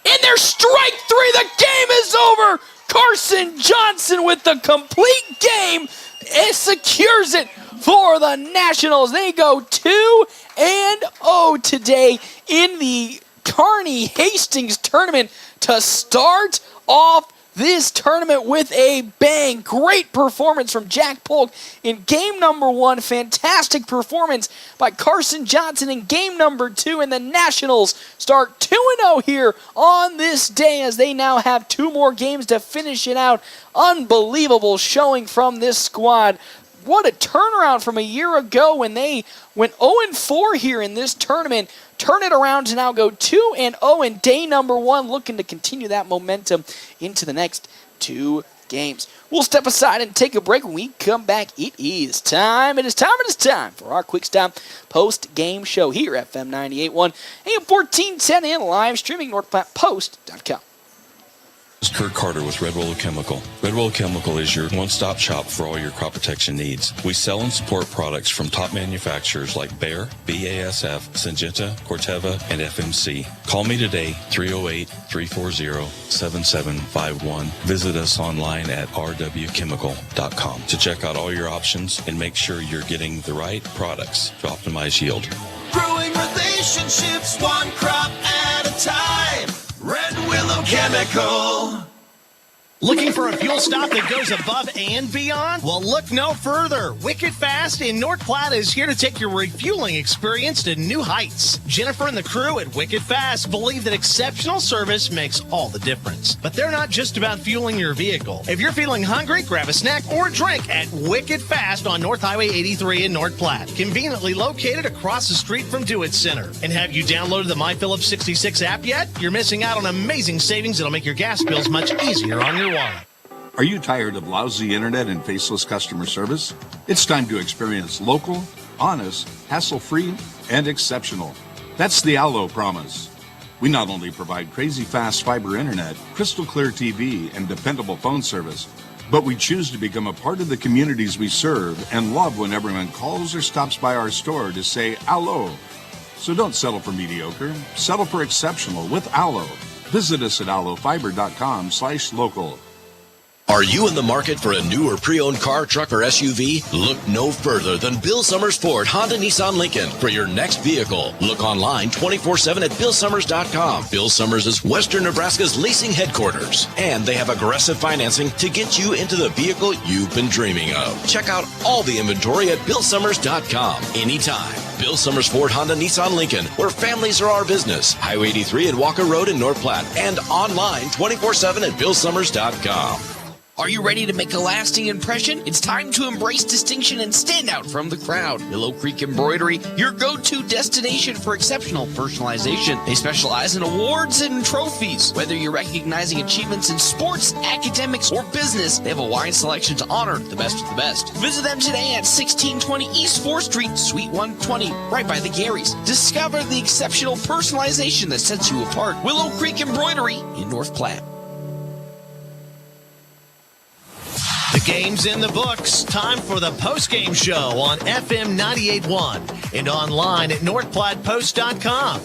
[SPEAKER 1] And there's strike 3. The game is over. Carson Johnson with the complete game. It secures it for the Nationals. They go 2-0 today in the Kearney Hastings tournament to start off this tournament with a bang. Great performance from Jack Polk in game number 1. Fantastic performance by Carson Johnson in game number 2. And the Nationals start 2-0 here on this day as they now have 2 more games to finish it out. Unbelievable showing from this squad. What a turnaround from a year ago when they went 0-4 here in this tournament. Turn it around to now go 2-0 in day number 1, looking to continue that momentum into the next 2 games. We'll step aside and take a break. When we come back, it is time for our Quick Stop post-game show here at FM 98.1, AM 1410, and live streaming NorthPlattePost.com.
[SPEAKER 6] This is Kurt Carter with Red Willow Chemical. Red Willow Chemical is your one-stop shop for all your crop protection needs. We sell and support products from top manufacturers like Bayer, BASF, Syngenta, Corteva, and FMC. Call me today, 308-340-7751. Visit us online at rwchemical.com to check out all your options and make sure you're getting the right products to optimize yield.
[SPEAKER 4] Growing relationships one crop at a time. Red Willow Chemical.
[SPEAKER 11] Looking for a fuel stop that goes above and beyond? Well, look no further. Wicked Fast in North Platte is here to take your refueling experience to new heights. Jennifer and the crew at Wicked Fast believe that exceptional service makes all the difference. But they're not just about fueling your vehicle. If you're feeling hungry, grab a snack or drink at Wicked Fast on North Highway 83 in North Platte. Conveniently located across the street from Dewitt Center. And have you downloaded the MyPhillips 66 app yet? You're missing out on amazing savings that'll make your gas bills much easier on your wallet.
[SPEAKER 18] Are you tired of lousy internet and faceless customer service? It's time to experience local, honest, hassle-free, and exceptional. That's the Allo promise. We not only provide crazy fast fiber internet, crystal clear TV, and dependable phone service, but we choose to become a part of the communities we serve and love when everyone calls or stops by our store to say Allo. So don't settle for mediocre. Settle for exceptional with Allo. Visit us at allofiber.com/local.
[SPEAKER 12] Are you in the market for a new or pre-owned car, truck, or SUV? Look no further than Bill Summers Ford Honda Nissan Lincoln for your next vehicle. Look online 24/7 at BillSummers.com. Bill Summers is Western Nebraska's leasing headquarters, and they have aggressive financing to get you into the vehicle you've been dreaming of. Check out all the inventory at BillSummers.com anytime. Bill Summers Ford Honda Nissan Lincoln, where families are our business. Highway 83 at Walker Road in North Platte, and online 24/7 at BillSummers.com.
[SPEAKER 8] Are you ready to make a lasting impression? It's time to embrace distinction and stand out from the crowd. Willow Creek Embroidery, your go-to destination for exceptional personalization. They specialize in awards and trophies. Whether you're recognizing achievements in sports, academics, or business, they have a wide selection to honor the best of the best. Visit them today at 1620 East 4th Street, Suite 120, right by the Garys. Discover the exceptional personalization that sets you apart. Willow Creek Embroidery in North Platte.
[SPEAKER 11] The game's in the books. Time for the post-game show on FM 98.1 and online at NorthPlattePost.com.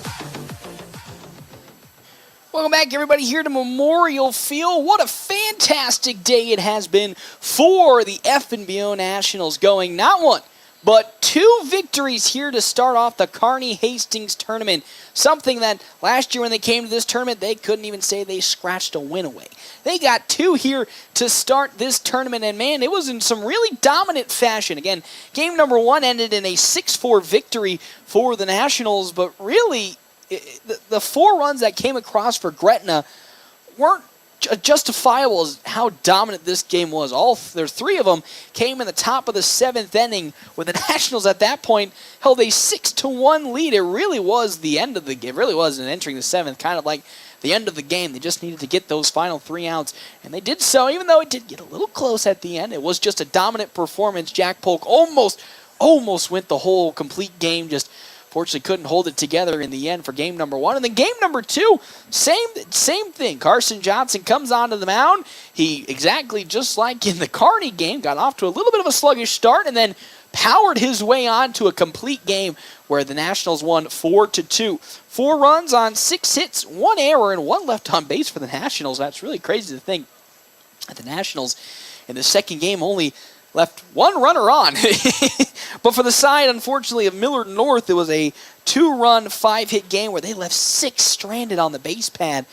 [SPEAKER 1] Welcome back, everybody, here to Memorial Field. What a fantastic day it has been for the FNBO Nationals, going not one, but two victories here to start off the Kearney Hastings tournament. Something that last year when they came to this tournament, they couldn't even say they scratched a win away. They got two here to start this tournament, and man, it was in some really dominant fashion. Again, game number one ended in a 6-4 victory for the Nationals, but really, the 4 runs that came across for Gretna weren't justifiable as how dominant this game was. There's 3 of them came in the top of the 7th inning, with the Nationals at that point held a 6-1 lead. It really was the end of the game. It really was entering the 7th, kind of like the end of the game. They just needed to get those final 3 outs, and they did so, even though it did get a little close at the end. It was just a dominant performance. Jack Polk almost went the whole complete game, just fortunately couldn't hold it together in the end for game number 1. And then game number 2, same thing. Carson Johnson comes onto the mound. He, exactly just like in the Kearney game, got off to a little bit of a sluggish start and then powered his way on to a complete game where the Nationals won 4-2. 4 runs on 6 hits, 1 error, and 1 left on base for the Nationals. That's really crazy to think that the Nationals in the second game only left 1 runner on. But for the side, unfortunately, of Millard North, it was a 2-run, 5-hit game where they left 6 stranded on the base pad.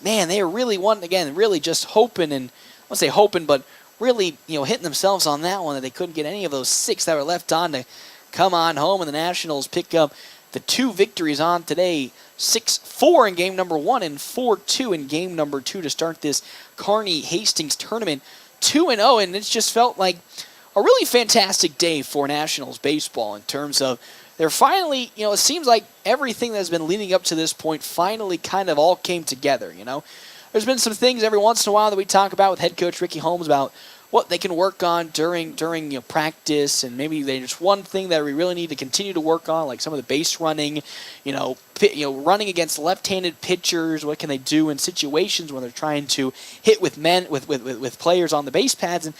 [SPEAKER 1] Man, they were really really just hoping, and I won't say hoping, but really, hitting themselves on that one, that they couldn't get any of those 6 that were left on to come on home. And the Nationals pick up the 2 victories on today, 6-4 in game number 1 and 4-2 in game number 2 to start this Kearney Hastings tournament. 2-0, and it's just felt like a really fantastic day for Nationals baseball in terms of they're finally, it seems like everything that's been leading up to this point finally kind of all came together, There's been some things every once in a while that we talk about with head coach Ricky Holmes about what they can work on during practice, and maybe there's one thing that we really need to continue to work on, like some of the base running, running against left-handed pitchers. What can they do in situations when they're trying to hit with with players on the base pads? And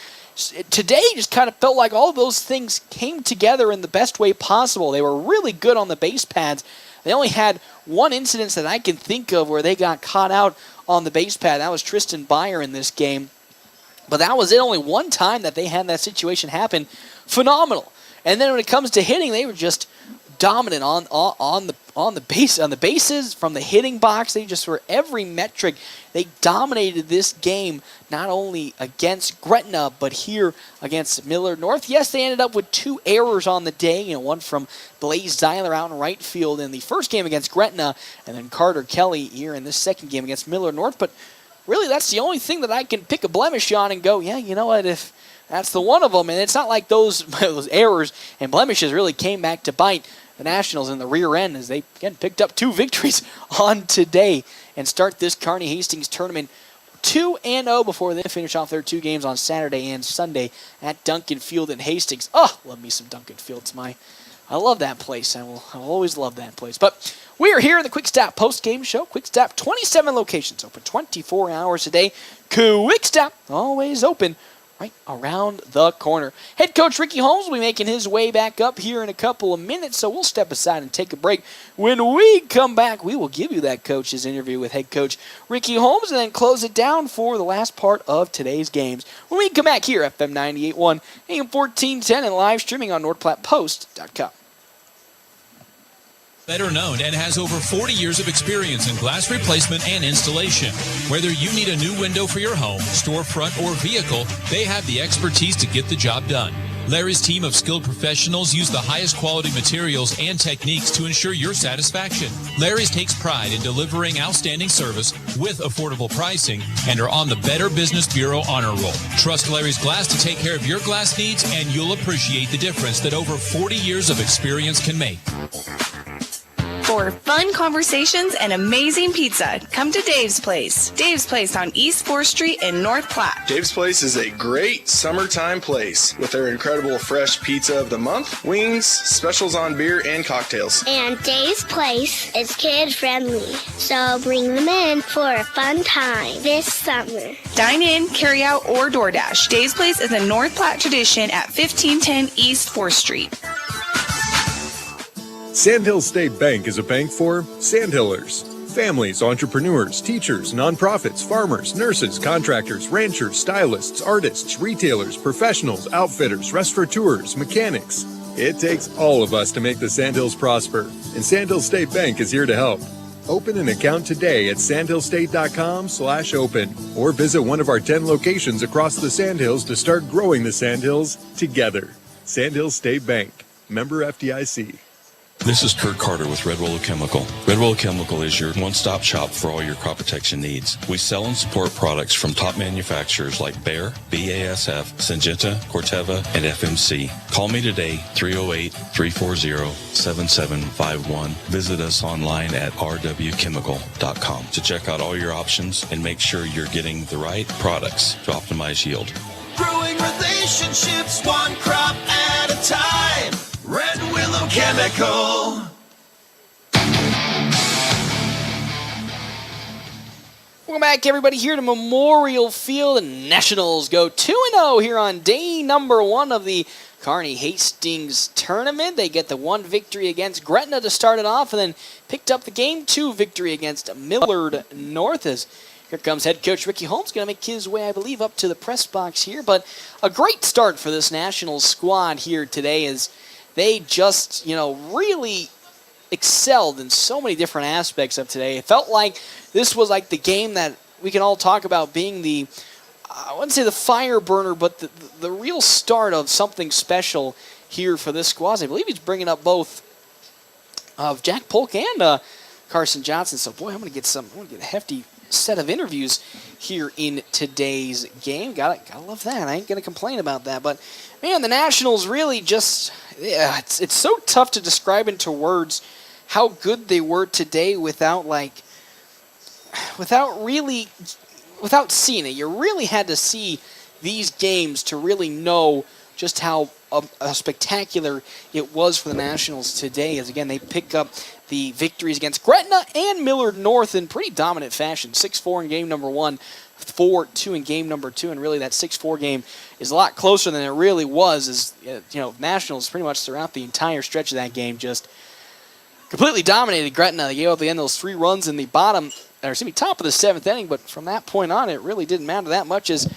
[SPEAKER 1] today just kind of felt like all of those things came together in the best way possible. They were really good on the base pads. They only had one incident that I can think of where they got caught out on the base pad. That was Tristan Byer in this game. But that was it. Only one time that they had that situation happen. Phenomenal. And then when it comes to hitting, they were just dominant on the bases, from the hitting box. They just were every metric. They dominated this game, not only against Gretna, but here against Millard North. Yes, they ended up with 2 errors on the day. One from Blaze Zeiler out in right field in the first game against Gretna, and then Carter Kelly here in this second game against Millard North. But really, that's the only thing that I can pick a blemish on and go, yeah, you know what, if that's the one of them. And it's not like those errors and blemishes really came back to bite the Nationals in the rear end, as they, again, picked up 2 victories on today and start this Kearney Hastings tournament 2-0 before they finish off their 2 games on Saturday and Sunday at Duncan Field in Hastings. Oh, love me some Duncan Field. I love that place. I'll always love that place. But we are here in the Quick Stop post-game show. Quick Stop, 27 locations, open 24 hours a day. Quick Stop, always open right around the corner. Head coach Ricky Holmes will be making his way back up here in a couple of minutes, so we'll step aside and take a break. When we come back, we will give you that coach's interview with head coach Ricky Holmes and then close it down for the last part of today's games. When we come back here, FM 98.1, AM 1410, and live streaming on NorthPlattePost.com.
[SPEAKER 13] Better known and has over 40 years of experience in glass replacement and installation. Whether you need a new window for your home, storefront, or vehicle, they have the expertise to get the job done. Larry's team of skilled professionals use the highest quality materials and techniques to ensure your satisfaction. Larry's takes pride in delivering outstanding service with affordable pricing and are on the Better Business Bureau honor roll. Trust Larry's Glass to take care of your glass needs, and you'll appreciate the difference that over 40 years of experience can make.
[SPEAKER 20] For fun conversations and amazing pizza, come to Dave's Place. Dave's Place on East 4th Street in North Platte.
[SPEAKER 7] Dave's Place is a great summertime place with their incredible fresh pizza of the month, wings, specials on beer, and cocktails.
[SPEAKER 22] And Dave's Place is kid-friendly, so bring them in for a fun time this summer.
[SPEAKER 20] Dine in, carry out, or DoorDash. Dave's Place is a North Platte tradition at 1510 East 4th Street.
[SPEAKER 14] Sandhill State Bank is a bank for Sandhillers. Families, entrepreneurs, teachers, nonprofits, farmers, nurses, contractors, ranchers, stylists, artists, retailers, professionals, outfitters, restaurateurs, mechanics. It takes all of us to make the Sandhills prosper, and Sandhill State Bank is here to help. Open an account today at sandhillstate.com/open or visit one of our 10 locations across the Sandhills to start growing the Sandhills together. Sandhill State Bank, member FDIC.
[SPEAKER 6] This is Kurt Carter with Red Willow Chemical. Red Willow Chemical is your one-stop shop for all your crop protection needs. We sell and support products from top manufacturers like Bayer, BASF, Syngenta, Corteva, and FMC. Call me today, 308-340-7751. Visit us online at rwchemical.com to check out all your options and make sure you're getting the right products to optimize yield.
[SPEAKER 4] Growing relationships one crop at a time. Red Willow Chemical.
[SPEAKER 1] Welcome back, everybody, here to Memorial Field. The Nationals go 2-0 here on day number 1 of the Kearney Hastings tournament. They get the 1 victory against Gretna to start it off, and then picked up the Game 2 victory against Millard North. As here comes head coach Ricky Holmes, going to make his way, I believe, up to the press box here. But a great start for this Nationals squad here today as they just, really excelled in so many different aspects of today. It felt like this was like the game that we can all talk about being the, I wouldn't say the fire burner, but the real start of something special here for this squad. I believe he's bringing up both of Jack Polk and Carson Johnson. So, boy, I'm going to get a hefty set of interviews here in today's game. Gotta love that. I ain't going to complain about that. But, man, the Nationals really just, it's so tough to describe into words how good they were today without seeing it. You really had to see these games to really know just how spectacular it was for the Nationals today. As again, they pick up the victories against Gretna and Millard North in pretty dominant fashion. 6-4 in game number 1, 4-2 in game number 2, and really that 6-4 game is a lot closer than it really was. As Nationals pretty much throughout the entire stretch of that game just completely dominated Gretna. They gave up the end of those 3 runs in the top of the 7th inning, but from that point on, it really didn't matter that much as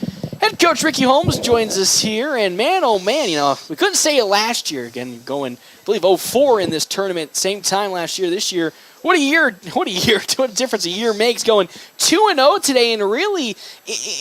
[SPEAKER 1] head coach Ricky Holmes joins us here. And man, oh man, we couldn't say it last year. Again, going, I believe, 0-4 in this tournament, same time last year. This year, what a year, what a difference a year makes, going 2-0 today, and really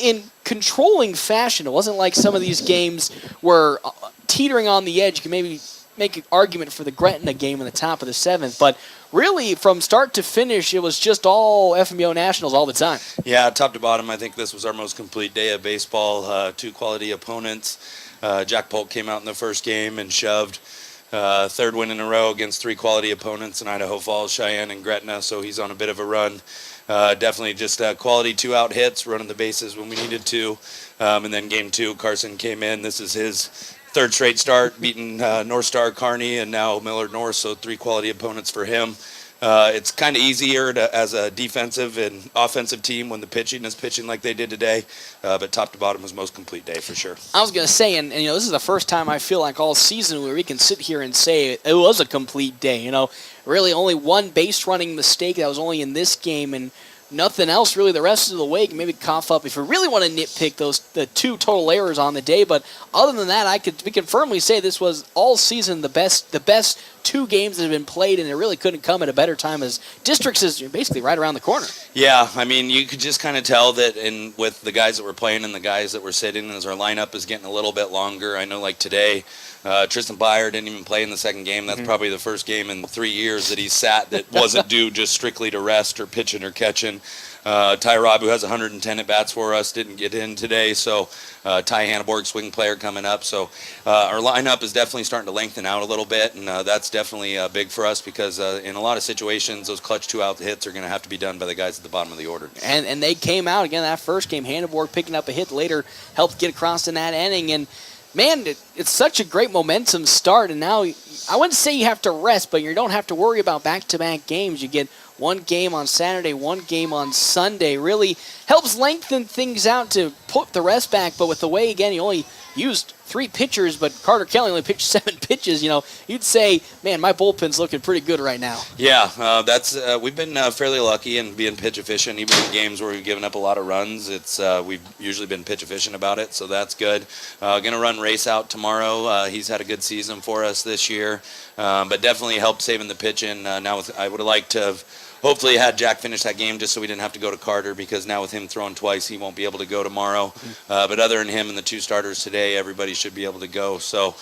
[SPEAKER 1] in controlling fashion. It wasn't like some of these games were teetering on the edge. You can maybe make an argument for the Gretna game in the top of the 7th, but really from start to finish, it was just all FNBO Nationals all the time.
[SPEAKER 23] Yeah, top to bottom, I think this was our most complete day of baseball. 2 quality opponents. Jack Polk came out in the first game and shoved. 3rd win in a row against 3 quality opponents in Idaho Falls, Cheyenne, and Gretna, so he's on a bit of a run. Definitely just quality 2-out hits, running the bases when we needed to. And then game 2, Carson came in. This is his 3rd straight start, beating North Star, Kearney, and now Millard North, so 3 quality opponents for him. It's kind of easier as a defensive and offensive team when the pitching is pitching like they did today. But top to bottom was most complete day for sure.
[SPEAKER 1] I was going to say, and this is the first time I feel like all season where we can sit here and say it was a complete day. Really only one base running mistake that was only in this game, and nothing else really the rest of the way. Maybe cough up if you really want to nitpick the 2 total errors on the day. But other than that, we can firmly say this was all season the best 2 games that have been played, and it really couldn't come at a better time as Districts is basically right around the corner.
[SPEAKER 23] Yeah, I mean, you could just kind of tell that with the guys that were playing and the guys that were sitting, as our lineup is getting a little bit longer. I know like today, Tristan Byer didn't even play in the second game. That's probably the first game in 3 years that he's sat that wasn't due just strictly to rest or pitching or catching. Ty Robb, who has 110 at-bats for us, didn't get in today. So Ty Hanneborg, swing player, coming up. So our lineup is definitely starting to lengthen out a little bit, and that's definitely big for us because in a lot of situations, those clutch 2-out hits are going to have to be done by the guys at the bottom of the order.
[SPEAKER 1] And they came out, again, that first game, Hanneborg picking up a hit later, helped get across in that inning. And, man, it's such a great momentum start. And now I wouldn't say you have to rest, but you don't have to worry about back-to-back games. You get one game on Saturday, one game on Sunday. Really helps lengthen things out to put the rest back. But with the way, again, you only used 3 pitchers, but Carter Kelly only pitched 7 pitches. You'd say, man, my bullpen's looking pretty good right now.
[SPEAKER 23] Yeah, we've been fairly lucky in being pitch efficient. Even in games where we've given up a lot of runs, we've usually been pitch efficient about it, so that's good. Going to run Race out tomorrow. He's had a good season for us this year, but definitely helped saving the pitching. I would have liked to have hopefully had Jack finish that game just so we didn't have to go to Carter, because now with him throwing twice, he won't be able to go tomorrow. But other than him and the 2 starters today, everybody should be able to go. So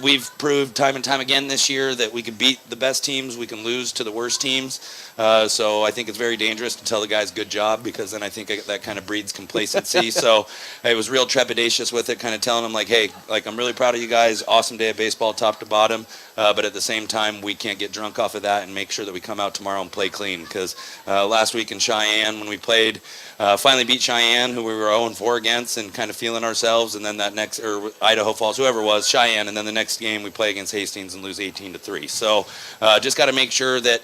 [SPEAKER 23] we've proved time and time again this year that we can beat the best teams, we can lose to the worst teams. So I think it's very dangerous to tell the guys good job, because then I think that kind of breeds complacency. So I was real trepidatious with it, kind of telling them like, hey, I'm really proud of you guys. Awesome day of baseball, top to bottom. But at the same time, we can't get drunk off of that and make sure that we come out tomorrow and play clean. Because last week in Cheyenne, when we played, finally beat Cheyenne, who we were 0-4 against, and kind of feeling ourselves. And then or Idaho Falls, whoever it was, Cheyenne. And then the next game we play against Hastings and lose 18-3. So just got to make sure that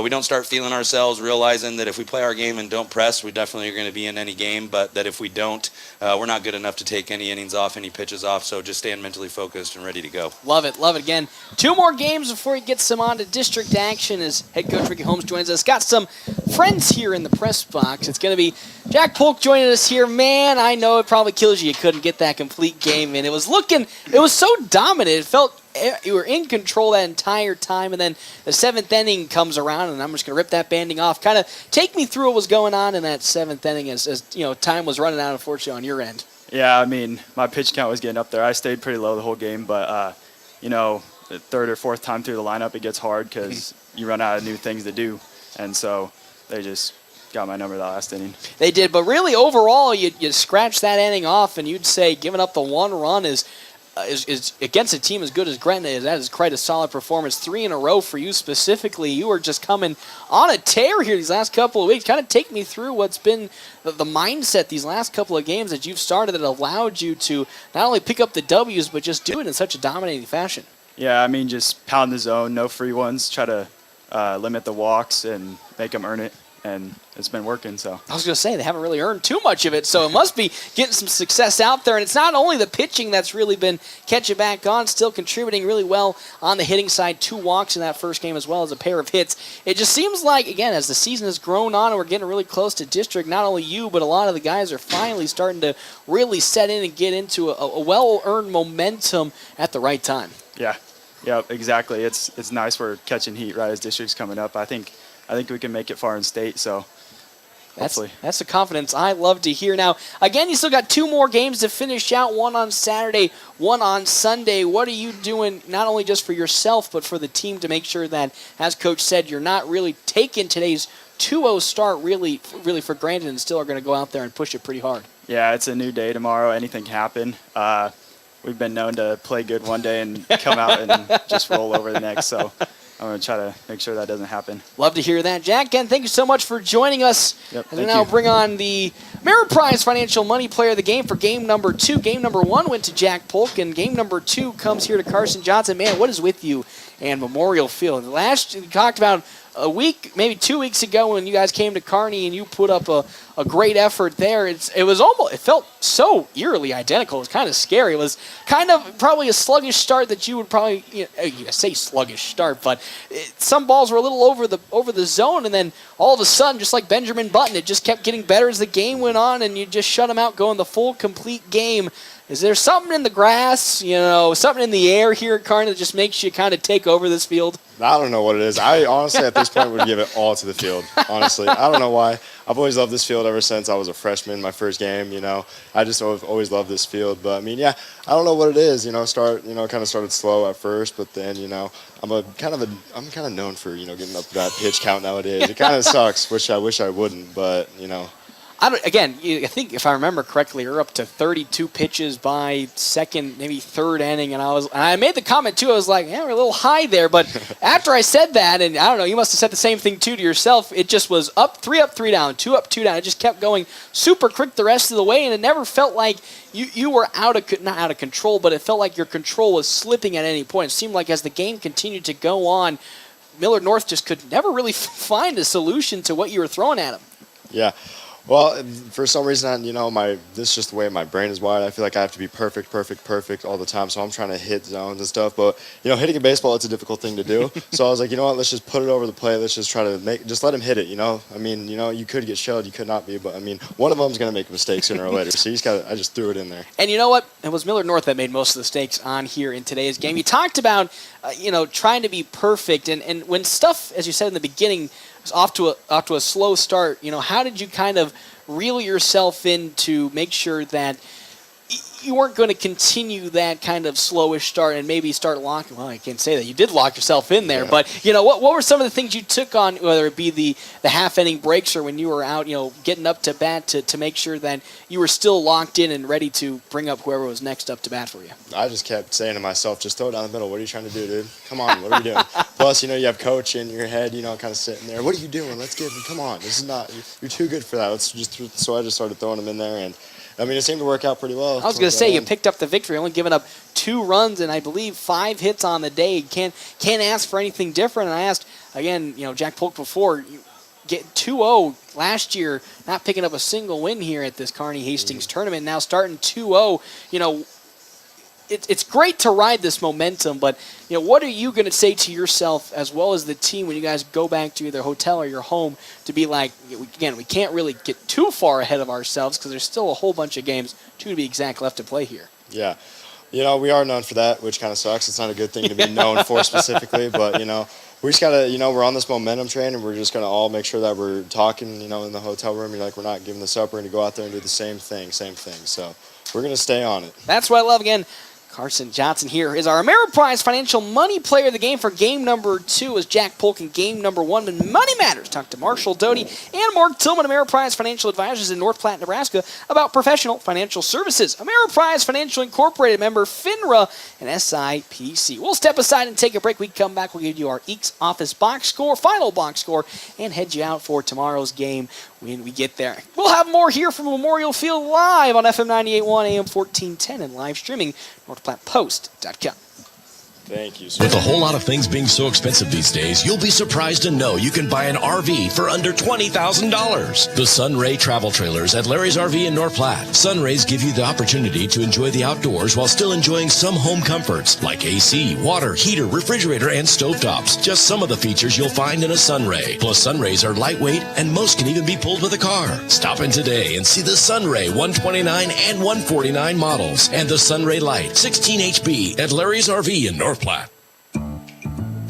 [SPEAKER 23] we don't start feeling ourselves, realizing that if we play our game and don't press, we definitely are going to be in any game. But that if we don't, we're not good enough to take any innings off, any pitches off. So just staying mentally focused and ready to go.
[SPEAKER 1] Love it. Love it. Again, 2 more games before he gets them on to district action as head coach Ricky Holmes joins us. Got some friends here in the press box. It's going to be Jack Polk joining us here. Man, I know it probably kills you couldn't get that complete game in. It was so dominant. It felt you were in control that entire time, and then the 7th inning comes around, and I'm just going to rip that banding off. Kind of take me through what was going on in that 7th inning as time was running out, unfortunately, on your end.
[SPEAKER 3] Yeah, I mean, my pitch count was getting up there. I stayed pretty low the whole game, but, the 3rd or 4th time through the lineup, it gets hard because you run out of new things to do, and so they just got my number that last inning.
[SPEAKER 1] They did, but really overall, you scratch that inning off, and you'd say giving up the 1 run is against a team as good as Gretna. That is quite a solid performance. 3 in a row for you specifically. You are just coming on a tear here these last couple of weeks. Kind of take me through what's been the mindset these last couple of games that you've started that allowed you to not only pick up the W's, but just do it in such a dominating fashion.
[SPEAKER 3] Yeah, I mean, just pound the zone, no free ones, try to limit the walks and make them earn it. And it's been working, so.
[SPEAKER 1] I was going to say, they haven't really earned too much of it, so it must be getting some success out there. And it's not only the pitching that's really been catching back on, still contributing really well on the hitting side. 2 walks in that first game as well as a pair of hits. It just seems like, again, as the season has grown on and we're getting really close to district, not only you, but a lot of the guys are finally starting to really set in and get into a well-earned momentum at the right time.
[SPEAKER 3] Yeah, exactly. It's nice we're catching heat right as district's coming up. I think we can make it far in state, so hopefully.
[SPEAKER 1] That's the confidence I love to hear. Now, again, you still got 2 more games to finish out, 1 on Saturday, 1 on Sunday. What are you doing not only just for yourself but for the team to make sure that, as Coach said, you're not really taking today's 2-0 start really for granted and still are going to go out there and push it pretty hard?
[SPEAKER 3] Yeah, it's a new day tomorrow. Anything can happen. We've been known to play good one day and come out and just roll over the next, so I'm going to try to make sure that doesn't happen.
[SPEAKER 1] Love to hear that. Jack, again, thank you so much for joining us.
[SPEAKER 3] Yep,
[SPEAKER 1] and now bring on the Ameriprise Financial Money Player of the Game for game number 2. Game number 1 went to Jack Polk, and game number 2 comes here to Carson Johnson. Man, what is with you and Memorial Field? Last we talked about a week, maybe 2 weeks ago when you guys came to Kearney and you put up a great effort there. It felt so eerily identical. It was kind of scary. It was kind of probably a sluggish start that you would probably, you say sluggish start, but some balls were a little over the zone, and then all of a sudden, just like Benjamin Button, it just kept getting better as the game went on, and you just shut them out going the full, complete game. Is there something in the grass, something in the air here at Kearney that just makes you kind of take over this field?
[SPEAKER 5] I don't know what it is. I honestly, at this point, would give it all to the field, honestly. I don't know why. I've always loved this field ever since I was a freshman, my first game, I just always loved this field. But, I don't know what it is, kind of started slow at first, but then, I'm kind of known for, getting up to that pitch count nowadays. It kind of sucks, which I wish I wouldn't, but,
[SPEAKER 1] I think if I remember correctly, you're up to 32 pitches by second, maybe third inning, and I made the comment too. I was like, we're a little high there, but after I said that, and I don't know, you must have said the same thing too to yourself. It just was up, 3 down, 2 up, 2 down. It just kept going super quick the rest of the way, and it never felt like you were not out of control, but it felt like your control was slipping at any point. It seemed like as the game continued to go on, Millard North just could never really find a solution to what you were throwing at them.
[SPEAKER 5] Yeah. Well, for some reason, this is just the way my brain is wired. I feel like I have to be perfect all the time. So I'm trying to hit zones and stuff. But, hitting a baseball, it's a difficult thing to do. So I was like, let's just put it over the plate. Let's just try to just let him hit it, you could get shelled, you could not be. But, one of them's going to make a mistake sooner or later. So I just threw it in there.
[SPEAKER 1] And you know what? It was Millard North that made most of the mistakes on here in today's game. You talked about, trying to be perfect. And when stuff, as you said in the beginning, was off to a slow start, how did you kind of reel yourself in to make sure that you weren't going to continue that kind of slowish start and maybe start locking? Well, I can't say that. You did lock yourself in there, but what were some of the things you took on, whether it be the half inning breaks or when you were out, getting up to bat to make sure that you were still locked in and ready to bring up whoever was next up to bat for you?
[SPEAKER 5] I just kept saying to myself, just throw it down the middle. What are you trying to do, dude? Come on, what are you doing? Plus, you have coach in your head, kind of sitting there. What are you doing? Let's get him. Come on. This is not. You're too good for that. So I just started throwing him in there, and it seemed to work out pretty well.
[SPEAKER 1] I was going to say, you picked up the victory, only giving up 2 runs and I believe 5 hits on the day. Can't ask for anything different. And I asked, again, Jack Polk before, get 2-0 last year, not picking up a single win here at this Kearney Hastings tournament. Now starting 2-0, it's great to ride this momentum, but what are you going to say to yourself as well as the team when you guys go back to either hotel or your home to be like, again, we can't really get too far ahead of ourselves because there's still a whole bunch of games, 2 to be exact, left to play here.
[SPEAKER 5] Yeah. We are known for that, which kind of sucks. It's not a good thing to be known for specifically, but, we just got to, we're on this momentum train, and we're just going to all make sure that we're talking, in the hotel room. We're not giving this up. We're going to go out there and do the same thing. So we're going to stay on it.
[SPEAKER 1] That's what I love. Again, Carson Johnson here is our Ameriprise Financial Money Player of the Game for game number 2 as Jack Polk in game number 1. When Money Matters, talk to Marshall Doty and Mark Tillman, Ameriprise Financial Advisors in North Platte, Nebraska, about professional financial services. Ameriprise Financial Incorporated, member FINRA and SIPC. We'll step aside and take a break. We come back, we'll give you our Eeks Office box score, final box score, and head you out for tomorrow's game when we get there. We'll have more here from Memorial Field live on FM 98.1 AM 1410 and live streaming NorthPlattePost.com.
[SPEAKER 5] Thank you, sir.
[SPEAKER 12] With a whole lot of things being so expensive these days, you'll be surprised to know you can buy an RV for under $20,000. The Sunray Travel Trailers at Larry's RV in North Platte. Sunrays give you the opportunity to enjoy the outdoors while still enjoying some home comforts like AC, water, heater, refrigerator, and stovetops. Just some of the features you'll find in a Sunray. Plus, Sunrays are lightweight and most can even be pulled with a car. Stop in today and see the Sunray 129 and 149 models and the Sunray Light 16 HB at Larry's RV in North Platte.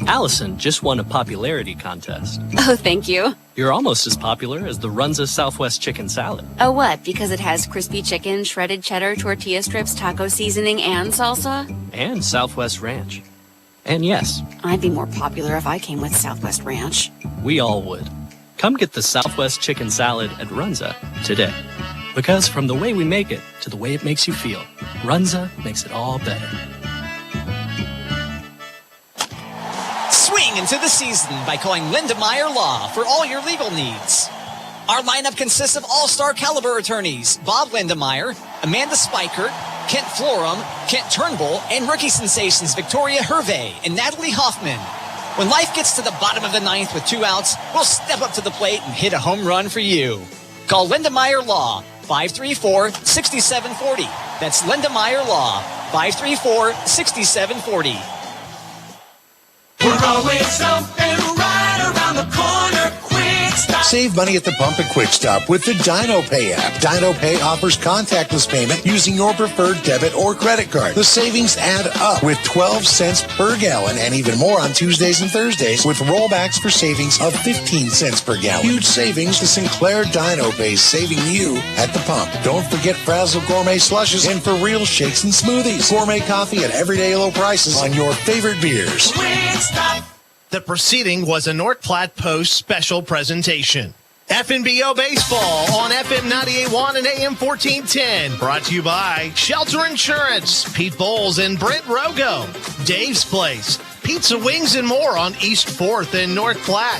[SPEAKER 9] Allison just won a popularity contest.
[SPEAKER 10] Oh, thank you.
[SPEAKER 9] You're almost as popular as the Runza Southwest Chicken Salad.
[SPEAKER 10] Oh, what? Because it has crispy chicken, shredded cheddar, tortilla strips, taco seasoning, and salsa?
[SPEAKER 9] And Southwest Ranch. And yes,
[SPEAKER 10] I'd be more popular if I came with Southwest Ranch.
[SPEAKER 9] we all would. Come get the Southwest Chicken Salad at Runza today. Because from the way we make it to the way it makes you feel, Runza makes it all better.
[SPEAKER 24] Swing into the season by calling Linda Meyer Law for all your legal needs.
[SPEAKER 2] Our lineup consists of all-star caliber attorneys, Bob Lindemeyer, Amanda Spiker, Kent Florum, Kent Turnbull, and rookie sensations Victoria Hervey and Natalie Hoffman. When life gets to the bottom of the ninth with 2 outs, we'll step up to the plate and hit a home run for you. Call Lindemeyer Law, 534-6740. That's Lindemeyer Law, 534-6740.
[SPEAKER 4] We're always something right around the corner. Quick Stop.
[SPEAKER 15] Save money at the pump at Quick Stop with the Dino Pay app. Dino Pay offers contactless payment using your preferred debit or credit card. The savings add up with 12 cents per gallon and even more on Tuesdays and Thursdays with rollbacks for savings of 15 cents per gallon. Huge savings. The Sinclair Dino Pay saving you at the pump. Don't forget Frazzle Gourmet Slushes and For Real Shakes and Smoothies. Gourmet coffee at everyday low prices on your favorite beers.
[SPEAKER 4] Quick Stop.
[SPEAKER 11] The proceeding was a North Platte Post special presentation. FNBO Baseball on FM 98.1 and AM 1410. Brought to you by Shelter Insurance, Pete Bowles and Brent Rogo. Dave's Place, pizza, wings, and more on East 4th and North Platte.